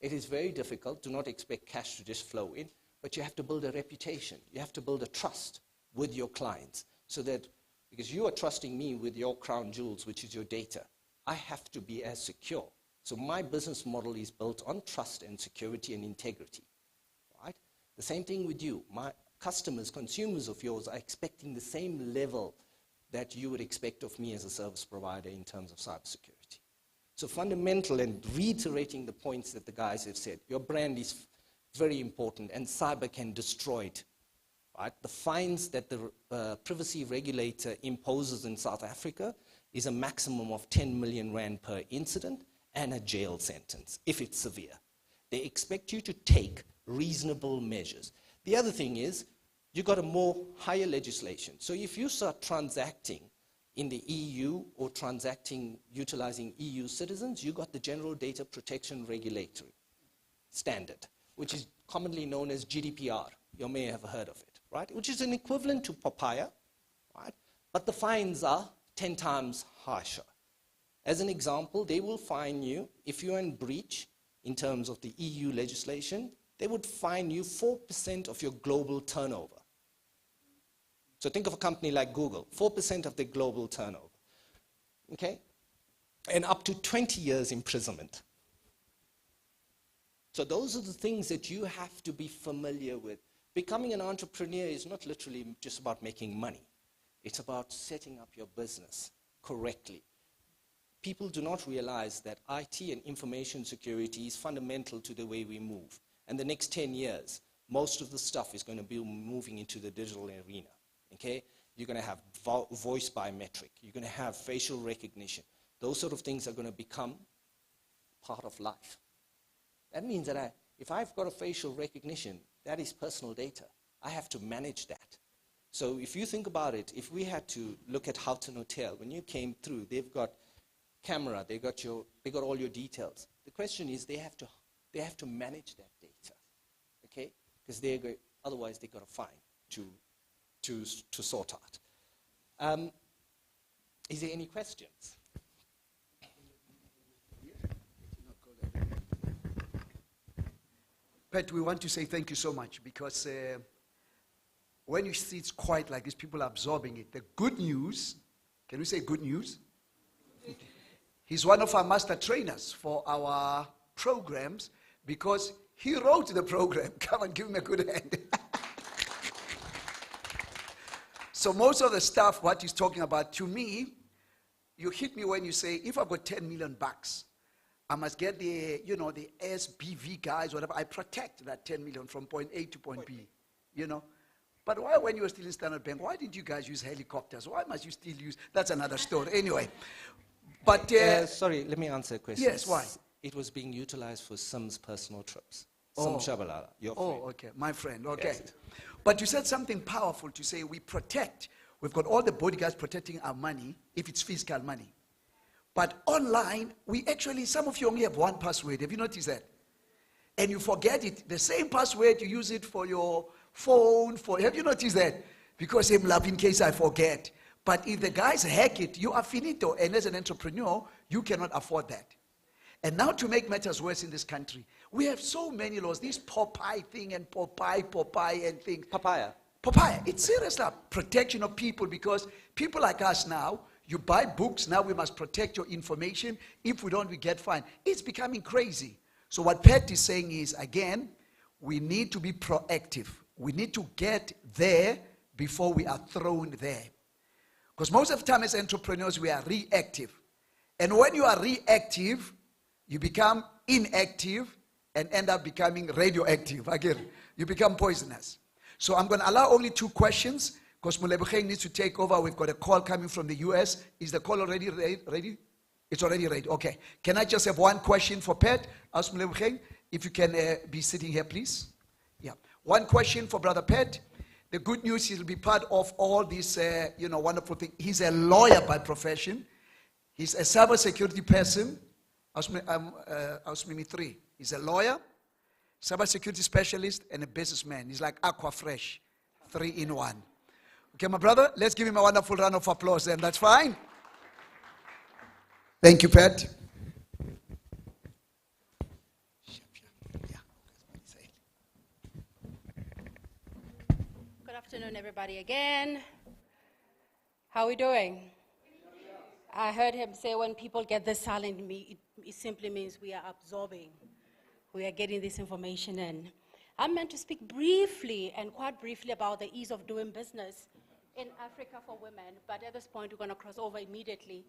It is very difficult. Do not expect cash to just flow in, but you have to build a reputation. You have to build a trust with your clients so that, because you are trusting me with your crown jewels, which is your data, I have to be as secure. So my business model is built on trust and security and integrity, right? The same thing with you. My customers, consumers of yours are expecting the same level that you would expect of me as a service provider in terms of cybersecurity. So fundamental, and reiterating the points that the guys have said, your brand is very important and cyber can destroy it. Right? The fines that the privacy regulator imposes in South Africa is a maximum of 10 million rand per incident and a jail sentence if it's severe. They expect you to take reasonable measures. The other thing is, you got a more higher legislation. So if you start transacting in the EU or transacting utilizing EU citizens, you got the General Data Protection Regulatory Standard, which is commonly known as GDPR. You may have heard of it, right? Which is an equivalent to papaya, right? But the fines are 10 times harsher. As an example, they will fine you, if you're in breach in terms of the EU legislation, they would fine you 4% of your global turnover. So think of a company like Google, 4% of their global turnover, okay? And up to 20 years imprisonment. So those are the things that you have to be familiar with Becoming an entrepreneur is not literally just about making money. It's about setting up your business correctly. People do not realize that IT and information security is fundamental to the way we move. And the next 10 years, most of the stuff is going to be moving into the digital arena, okay? You're going to have voice biometric. You're going to have facial recognition. Those sort of things are going to become part of life. That means that if I've got a facial recognition, that is personal data. I have to manage that. So if you think about it, if we had to look at Houghton Hotel, when you came through, they've got camera, they got all your details. The question is they have to manage that data, okay? Because otherwise they've got a fine to sort out. Is there any questions? Pat, we want to say thank you so much because when you see it's quiet like this, people are absorbing it. The good news, can we say good news? He's one of our master trainers for our programs because he wrote the program. Come on, give him a good hand. So most of the stuff, what he's talking about, to me, you hit me when you say, if I've got 10 million bucks, I must get the SBV guys, whatever. I protect that 10 million from point A to point B, But why, when you were still in Standard Bank, why did you guys use helicopters? Why must you still use, that's another story. Anyway, but... sorry, let me answer a question. Yes, why? It was being utilized for Sim's personal trips. Sim Shabalala, your friend. Oh, okay, my friend, okay. Yes. But you said something powerful to say we protect. We've got all the bodyguards protecting our money, if it's physical money. But online, some of you only have one password. Have you noticed that? And you forget it. The same password, you use it for your phone. Have you noticed that? Because I'm in case I forget. But if the guys hack it, you are finito. And as an entrepreneur, you cannot afford that. And now to make matters worse in this country, we have so many laws. This Popeye thing and Popeye and things. Papaya. It's serious protection of people because people like us now, you buy books, now we must protect your information. If we don't, we get fined. It's becoming crazy. So what Pat is saying is, again, we need to be proactive. We need to get there before we are thrown there. Because most of the time as entrepreneurs, we are reactive. And when you are reactive, you become inactive and end up becoming radioactive. Again, you become poisonous. So I'm going to allow only 2 questions. Because Mulebukeng needs to take over. We've got a call coming from the US. Is the call already ready? It's already ready. Okay. Can I just have 1 question for Pat? Ask Mulebukeng, if you can be sitting here, please. Yeah. 1 question for Brother Pat. The good news, he'll be part of all this, wonderful thing. He's a lawyer by profession. He's a cybersecurity person. Ausmimi 3. He's a lawyer, cybersecurity specialist, and a businessman. He's like Aqua Fresh, 3 in 1. Okay, my brother, let's give him a wonderful round of applause then. That's fine. Thank you, Pat. Good afternoon, everybody, again. How are we doing? I heard him say when people get this silent, it simply means we are absorbing. We are getting this information in. I'm meant to speak briefly and quite briefly about the ease of doing business in Africa for women, but at this point, we're going to cross over immediately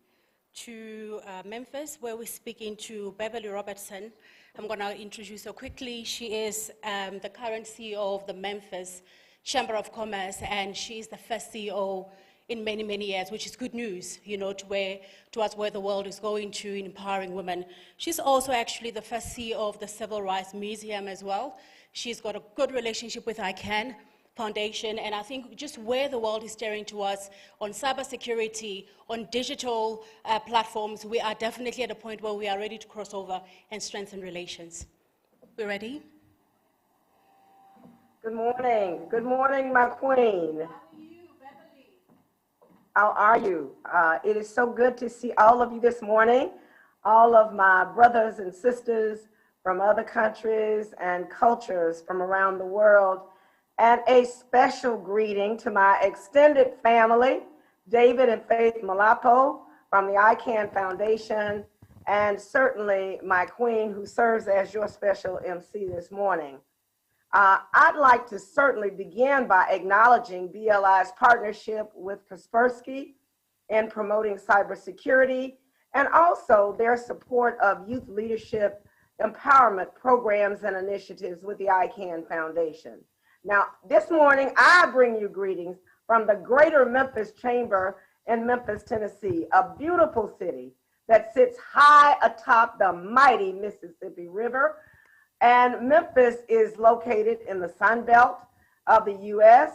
to Memphis, where we're speaking to Beverly Robertson. I'm going to introduce her quickly. She is the current CEO of the Memphis Chamber of Commerce, and she is the first CEO in many, many years, which is good news, towards where the world is going to in empowering women. She's also actually the first CEO of the Civil Rights Museum as well. She's got a good relationship with ICANN Foundation, and I think just where the world is staring towards on cybersecurity, on digital platforms, we are definitely at a point where we are ready to cross over and strengthen relations. We ready? Good morning. Good morning, my queen. How are you? It is so good to see all of you this morning, all of my brothers and sisters from other countries and cultures from around the world. And a special greeting to my extended family, David and Faith Malapo from the ICANN Foundation, and certainly my queen who serves as your special MC this morning. I'd like to certainly begin by acknowledging BLI's partnership with Kaspersky in promoting cybersecurity and also their support of youth leadership empowerment programs and initiatives with the ICANN Foundation. Now, this morning, I bring you greetings from the Greater Memphis Chamber in Memphis, Tennessee, a beautiful city that sits high atop the mighty Mississippi River. And Memphis is located in the Sun Belt of the U.S.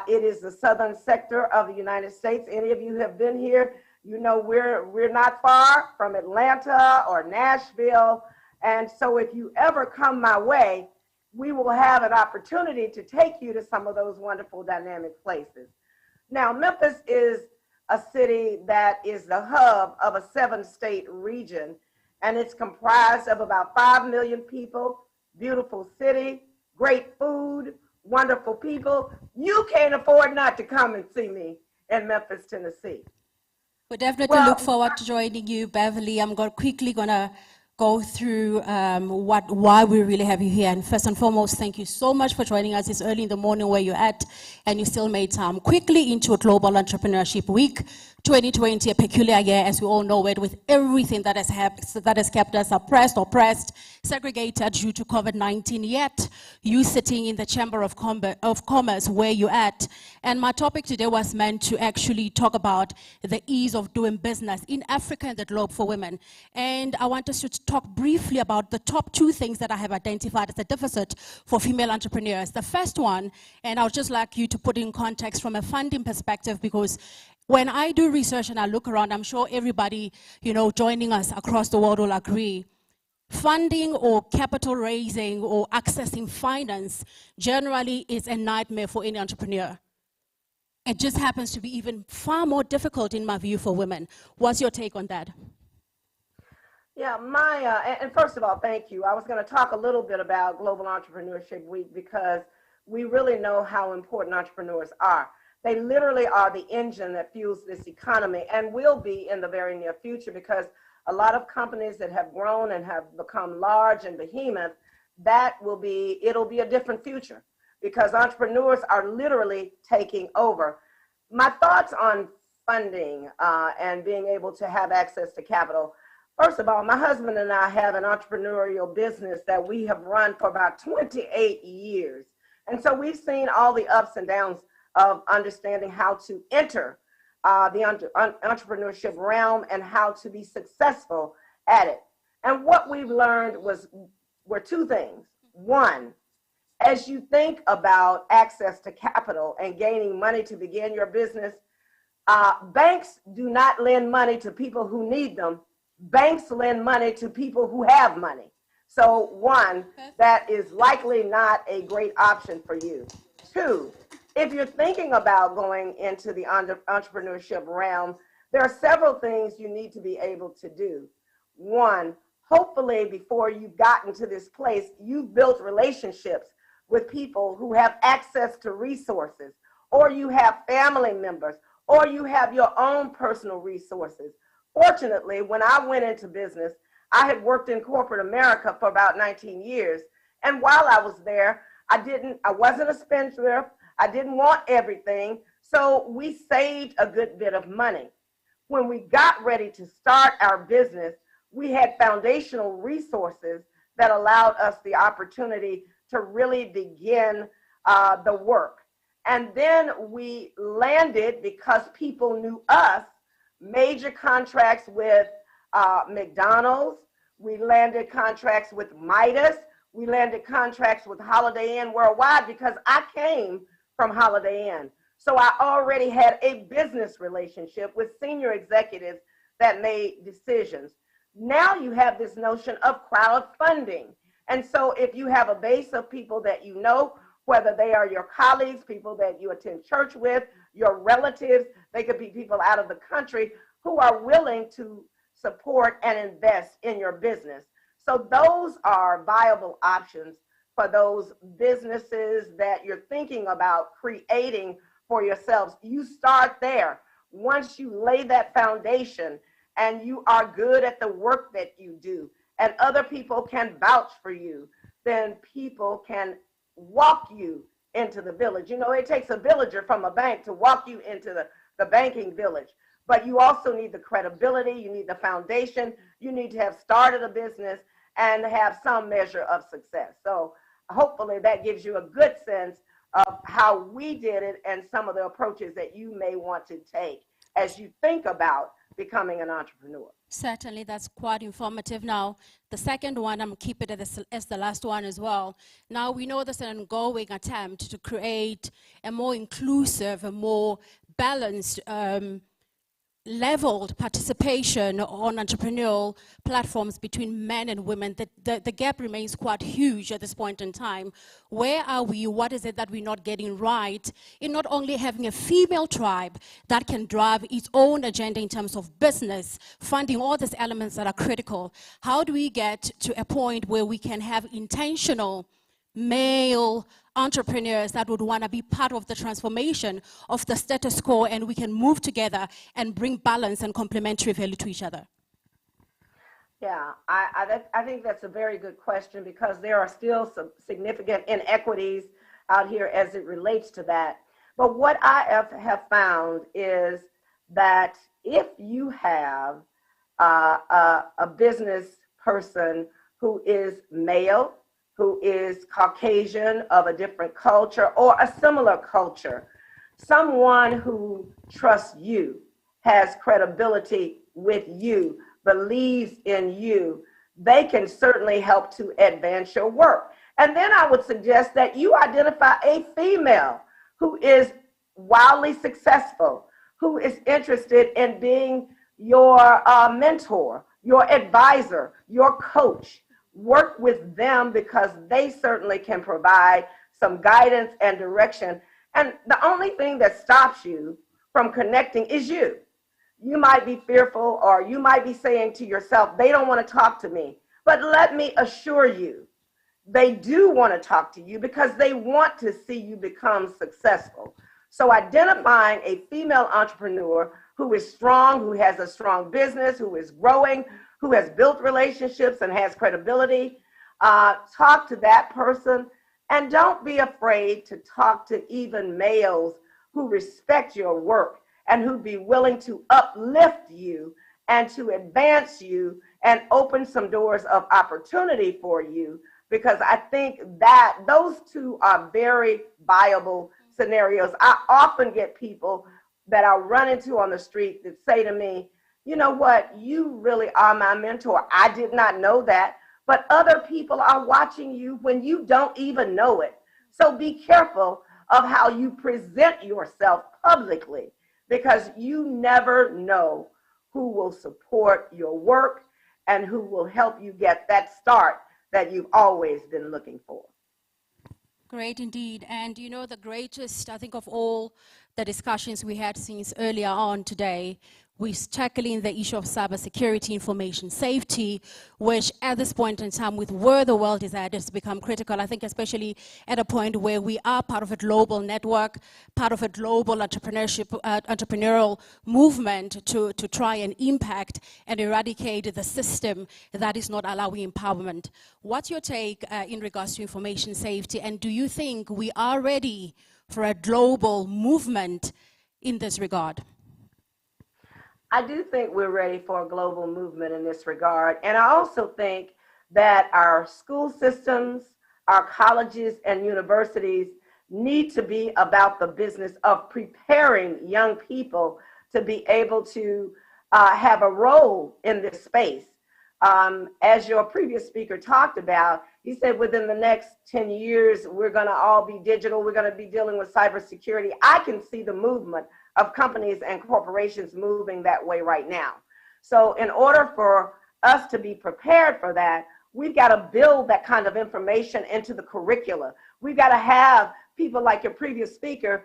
It is the southern sector of the United States. Any of you who have been here, you know we're not far from Atlanta or Nashville. And so if you ever come my way, we will have an opportunity to take you to some of those wonderful dynamic places. Now, Memphis is a city that is the hub of a 7-state region, and it's comprised of about 5 million people, beautiful city, great food, wonderful people. You can't afford not to come and see me in Memphis, Tennessee. We definitely look forward to joining you, Beverly. I'm quickly gonna go through why we really have you here. And first and foremost, thank you so much for joining us this early in the morning where you're at, and you still made time. Quickly into a Global Entrepreneurship Week 2020, a peculiar year, as we all know it, with everything that has kept us oppressed, segregated due to COVID-19, yet you sitting in the Chamber of Commerce where you're at. And my topic today was meant to actually talk about the ease of doing business in Africa and the globe for women. And I want us to talk briefly about the top 2 things that I have identified as a deficit for female entrepreneurs. The first one, and I would just like you to put in context from a funding perspective, because when I do research and I look around, I'm sure everybody, joining us across the world will agree. Funding or capital raising or accessing finance generally is a nightmare for any entrepreneur. It just happens to be even far more difficult, in my view, for women. What's your take on that? Yeah, and first of all, thank you. I was going to talk a little bit about Global Entrepreneurship Week because we really know how important entrepreneurs are. They literally are the engine that fuels this economy and will be in the very near future, because a lot of companies that have grown and have become large and behemoth, it'll be a different future because entrepreneurs are literally taking over. My thoughts on funding and being able to have access to capital. First of all, my husband and I have an entrepreneurial business that we have run for about 28 years. And so we've seen all the ups and downs of understanding how to enter the entrepreneurship realm and how to be successful at it. And what we've learned were 2 things. One, as you think about access to capital and gaining money to begin your business, banks do not lend money to people who need them. Banks lend money to people who have money. So 1, that is likely not a great option for you. 2, if you're thinking about going into the entrepreneurship realm, there are several things you need to be able to do. 1, hopefully before you've gotten to this place, you've built relationships with people who have access to resources, or you have family members, or you have your own personal resources. Fortunately, when I went into business, I had worked in corporate America for about 19 years. And while I was there, I wasn't a spendthrift. I didn't want everything. So we saved a good bit of money. When we got ready to start our business, we had foundational resources that allowed us the opportunity to really begin the work. And then we landed, because people knew us, major contracts with McDonald's. We landed contracts with Midas. We landed contracts with Holiday Inn Worldwide because I came from Holiday Inn. So I already had a business relationship with senior executives that made decisions. Now you have this notion of crowdfunding. And so if you have a base of people that you know, whether they are your colleagues, people that you attend church with, your relatives, they could be people out of the country who are willing to support and invest in your business. So those are viable options for those businesses that you're thinking about creating for yourselves. You start there. Once you lay that foundation and you are good at the work that you do and other people can vouch for you, then people can walk you into the village. You know, it takes a villager from a bank to walk you into the banking village. But you also need the credibility, you need the foundation, you need to have started a business and have some measure of success. So hopefully that gives you a good sense of how we did it and some of the approaches that you may want to take as you think about becoming an entrepreneur. Certainly, that's quite informative. Now, the second one, I'm keeping it as the last one as well. Now, we know there's an ongoing attempt to create a more inclusive, a more balanced, leveled participation on entrepreneurial platforms between men and women. The gap remains quite huge at this point in time. Where are we? What is it that we're not getting right in not only having a female tribe that can drive its own agenda in terms of business, funding, all these elements that are critical? How do we get to a point where we can have intentional male entrepreneurs that would want to be part of the transformation of the status quo, and we can move together and bring balance and complementary value to each other? Yeah, I think that's a very good question, because there are still some significant inequities out here as it relates to that. But what I have found is that if you have a business person who is male, who is Caucasian, of a different culture or a similar culture, someone who trusts you, has credibility with you, believes in you, they can certainly help to advance your work. And then I would suggest that you identify a female who is wildly successful, who is interested in being your mentor, your advisor, your coach. Work with them, because they certainly can provide some guidance and direction. And the only thing that stops you from connecting is you. You might be fearful, or you might be saying to yourself, they don't want to talk to me. But let me assure you, they do want to talk to you, because they want to see you become successful. So identifying a female entrepreneur who is strong, who has a strong business, who is growing, who has built relationships and has credibility, talk to that person. And don't be afraid to talk to even males who respect your work and who be willing to uplift you and to advance you and open some doors of opportunity for you. Because I think that those two are very viable scenarios. I often get people that I run into on the street that say to me, you know what, you really are my mentor. I did not know that, but other people are watching you when you don't even know it. So be careful of how you present yourself publicly, because you never know who will support your work and who will help you get that start that you've always been looking for. Great indeed. And you know, the greatest, I think, of all the discussions we had since earlier on today, we're tackling the issue of cybersecurity, information safety, which at this point in time, with where the world is at, has become critical. I think especially at a point where we are part of a global network, part of a global entrepreneurial movement to try and impact and eradicate the system that is not allowing empowerment. What's your take in regards to information safety? And do you think we are ready for a global movement in this regard? I do think we're ready for a global movement in this regard. And I also think that our school systems, our colleges and universities need to be about the business of preparing young people to be able to have a role in this space. As your previous speaker talked about, he said within the next 10 years, we're going to all be digital. We're going to be dealing with cybersecurity. I can see the movement of companies and corporations moving that way right now. So in order for us to be prepared for that, we've got to build that kind of information into the curricula. We've got to have people like your previous speaker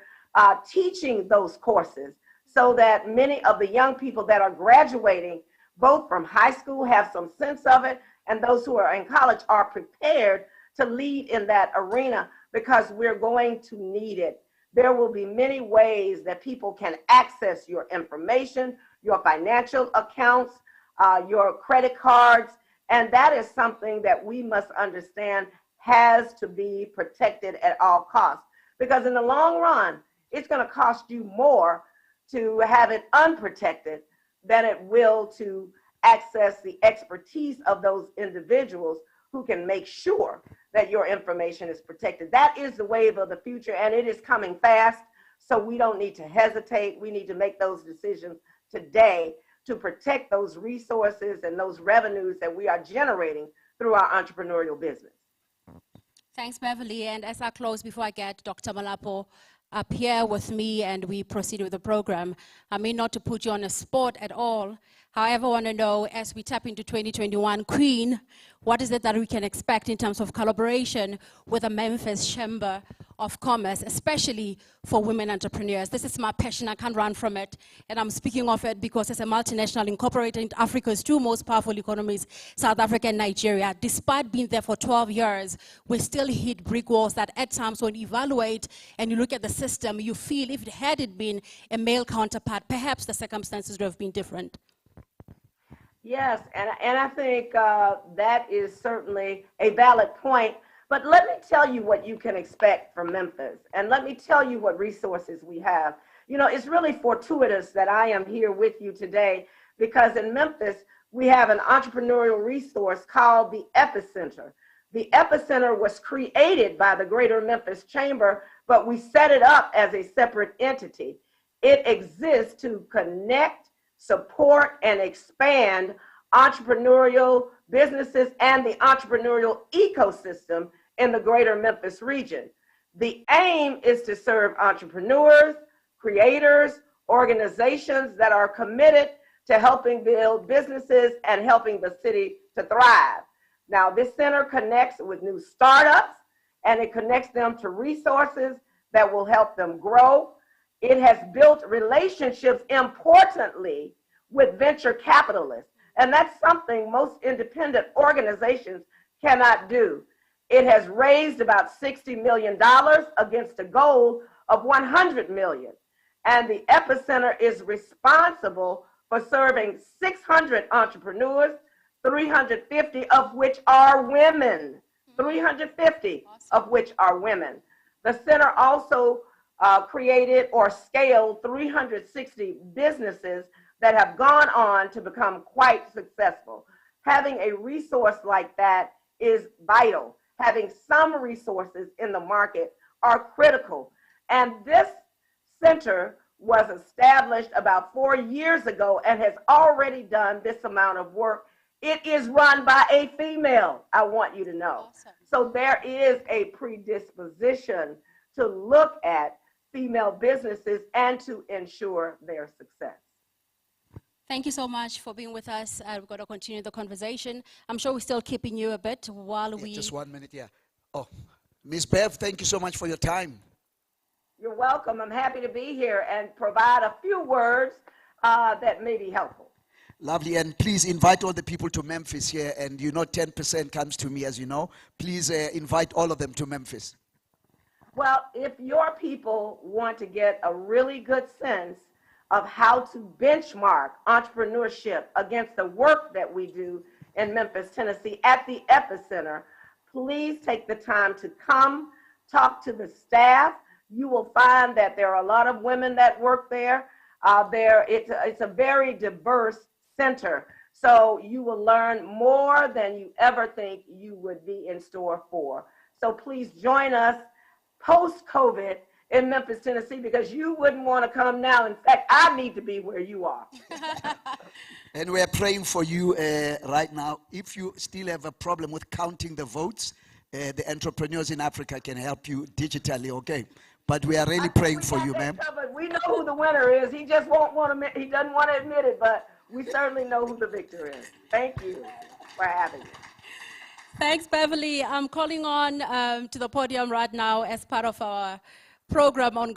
teaching those courses, so that many of the young people that are graduating, both from high school, have some sense of it, and those who are in college are prepared to lead in that arena, because we're going to need it. There will be many ways that people can access your information, your financial accounts, your credit cards, and that is something that we must understand has to be protected at all costs. Because in the long run, it's going to cost you more to have it unprotected than it will to access the expertise of those individuals who can make sure that your information is protected. That is the wave of the future, and it is coming fast. So we don't need to hesitate. We need to make those decisions today to protect those resources and those revenues that we are generating through our entrepreneurial business. Thanks, Beverly. And as I close, before I get Dr. Malapo up here with me and we proceed with the program, I mean, not to put you on a spot at all. However, I want to know, as we tap into 2021, Queen, what is it that we can expect in terms of collaboration with the Memphis Chamber of Commerce, especially for women entrepreneurs? This is my passion. I can't run from it. And I'm speaking of it because as a multinational incorporating Africa's two most powerful economies, South Africa and Nigeria, despite being there for 12 years, we still hit brick walls that at times when you evaluate and you look at the system, you feel if it had been a male counterpart, perhaps the circumstances would have been different. Yes, and I think that is certainly a valid point. But let me tell you what you can expect from Memphis. And let me tell you what resources we have. You know, it's really fortuitous that I am here with you today because in Memphis, we have an entrepreneurial resource called the Epicenter. The Epicenter was created by the Greater Memphis Chamber, but we set it up as a separate entity. It exists to connect, support, and expand entrepreneurial businesses and the entrepreneurial ecosystem in the greater Memphis region. The aim is to serve entrepreneurs, creators, organizations that are committed to helping build businesses and helping the city to thrive. Now, this center connects with new startups and it connects them to resources that will help them grow. It has built relationships, importantly, with venture capitalists. And that's something most independent organizations cannot do. It has raised about $60 million against a goal of $100 million. And the Epicenter is responsible for serving 600 entrepreneurs, 350 of which are women. 350 of which are women. The center also created or scaled 360 businesses that have gone on to become quite successful. Having a resource like that is vital. Having some resources in the market are critical. And this center was established about 4 years ago and has already done this amount of work. It is run by a female, I want you to know. Awesome. So there is a predisposition to look at female businesses and to ensure their success. Thank you so much for being with us. We're going to continue the conversation. I'm sure we're still keeping you a bit while we... Just 1 minute, yeah. Oh, Ms. Bev, thank you so much for your time. You're welcome. I'm happy to be here and provide a few words that may be helpful. Lovely, and please invite all the people to Memphis here, and you know 10% comes to me, as you know. Please invite all of them to Memphis. Well, if your people want to get a really good sense of how to benchmark entrepreneurship against the work that we do in Memphis, Tennessee at the Epicenter, please take the time to come talk to the staff. You will find that there are a lot of women that work there. It's a very diverse center. So you will learn more than you ever think you would be in store for. So please join us post-COVID in Memphis, Tennessee, because you wouldn't want to come now. In fact, I need to be where you are. And we're praying for you right now. If you still have a problem with counting the votes, the entrepreneurs in Africa can help you digitally, okay? But we are really praying for you, ma'am. We know who the winner is. He just won't want to. He doesn't want to admit it, but we certainly know who the victor is. Thank you for having me. Thanks, Beverly. I'm calling on to the podium right now as part of our program ongoing.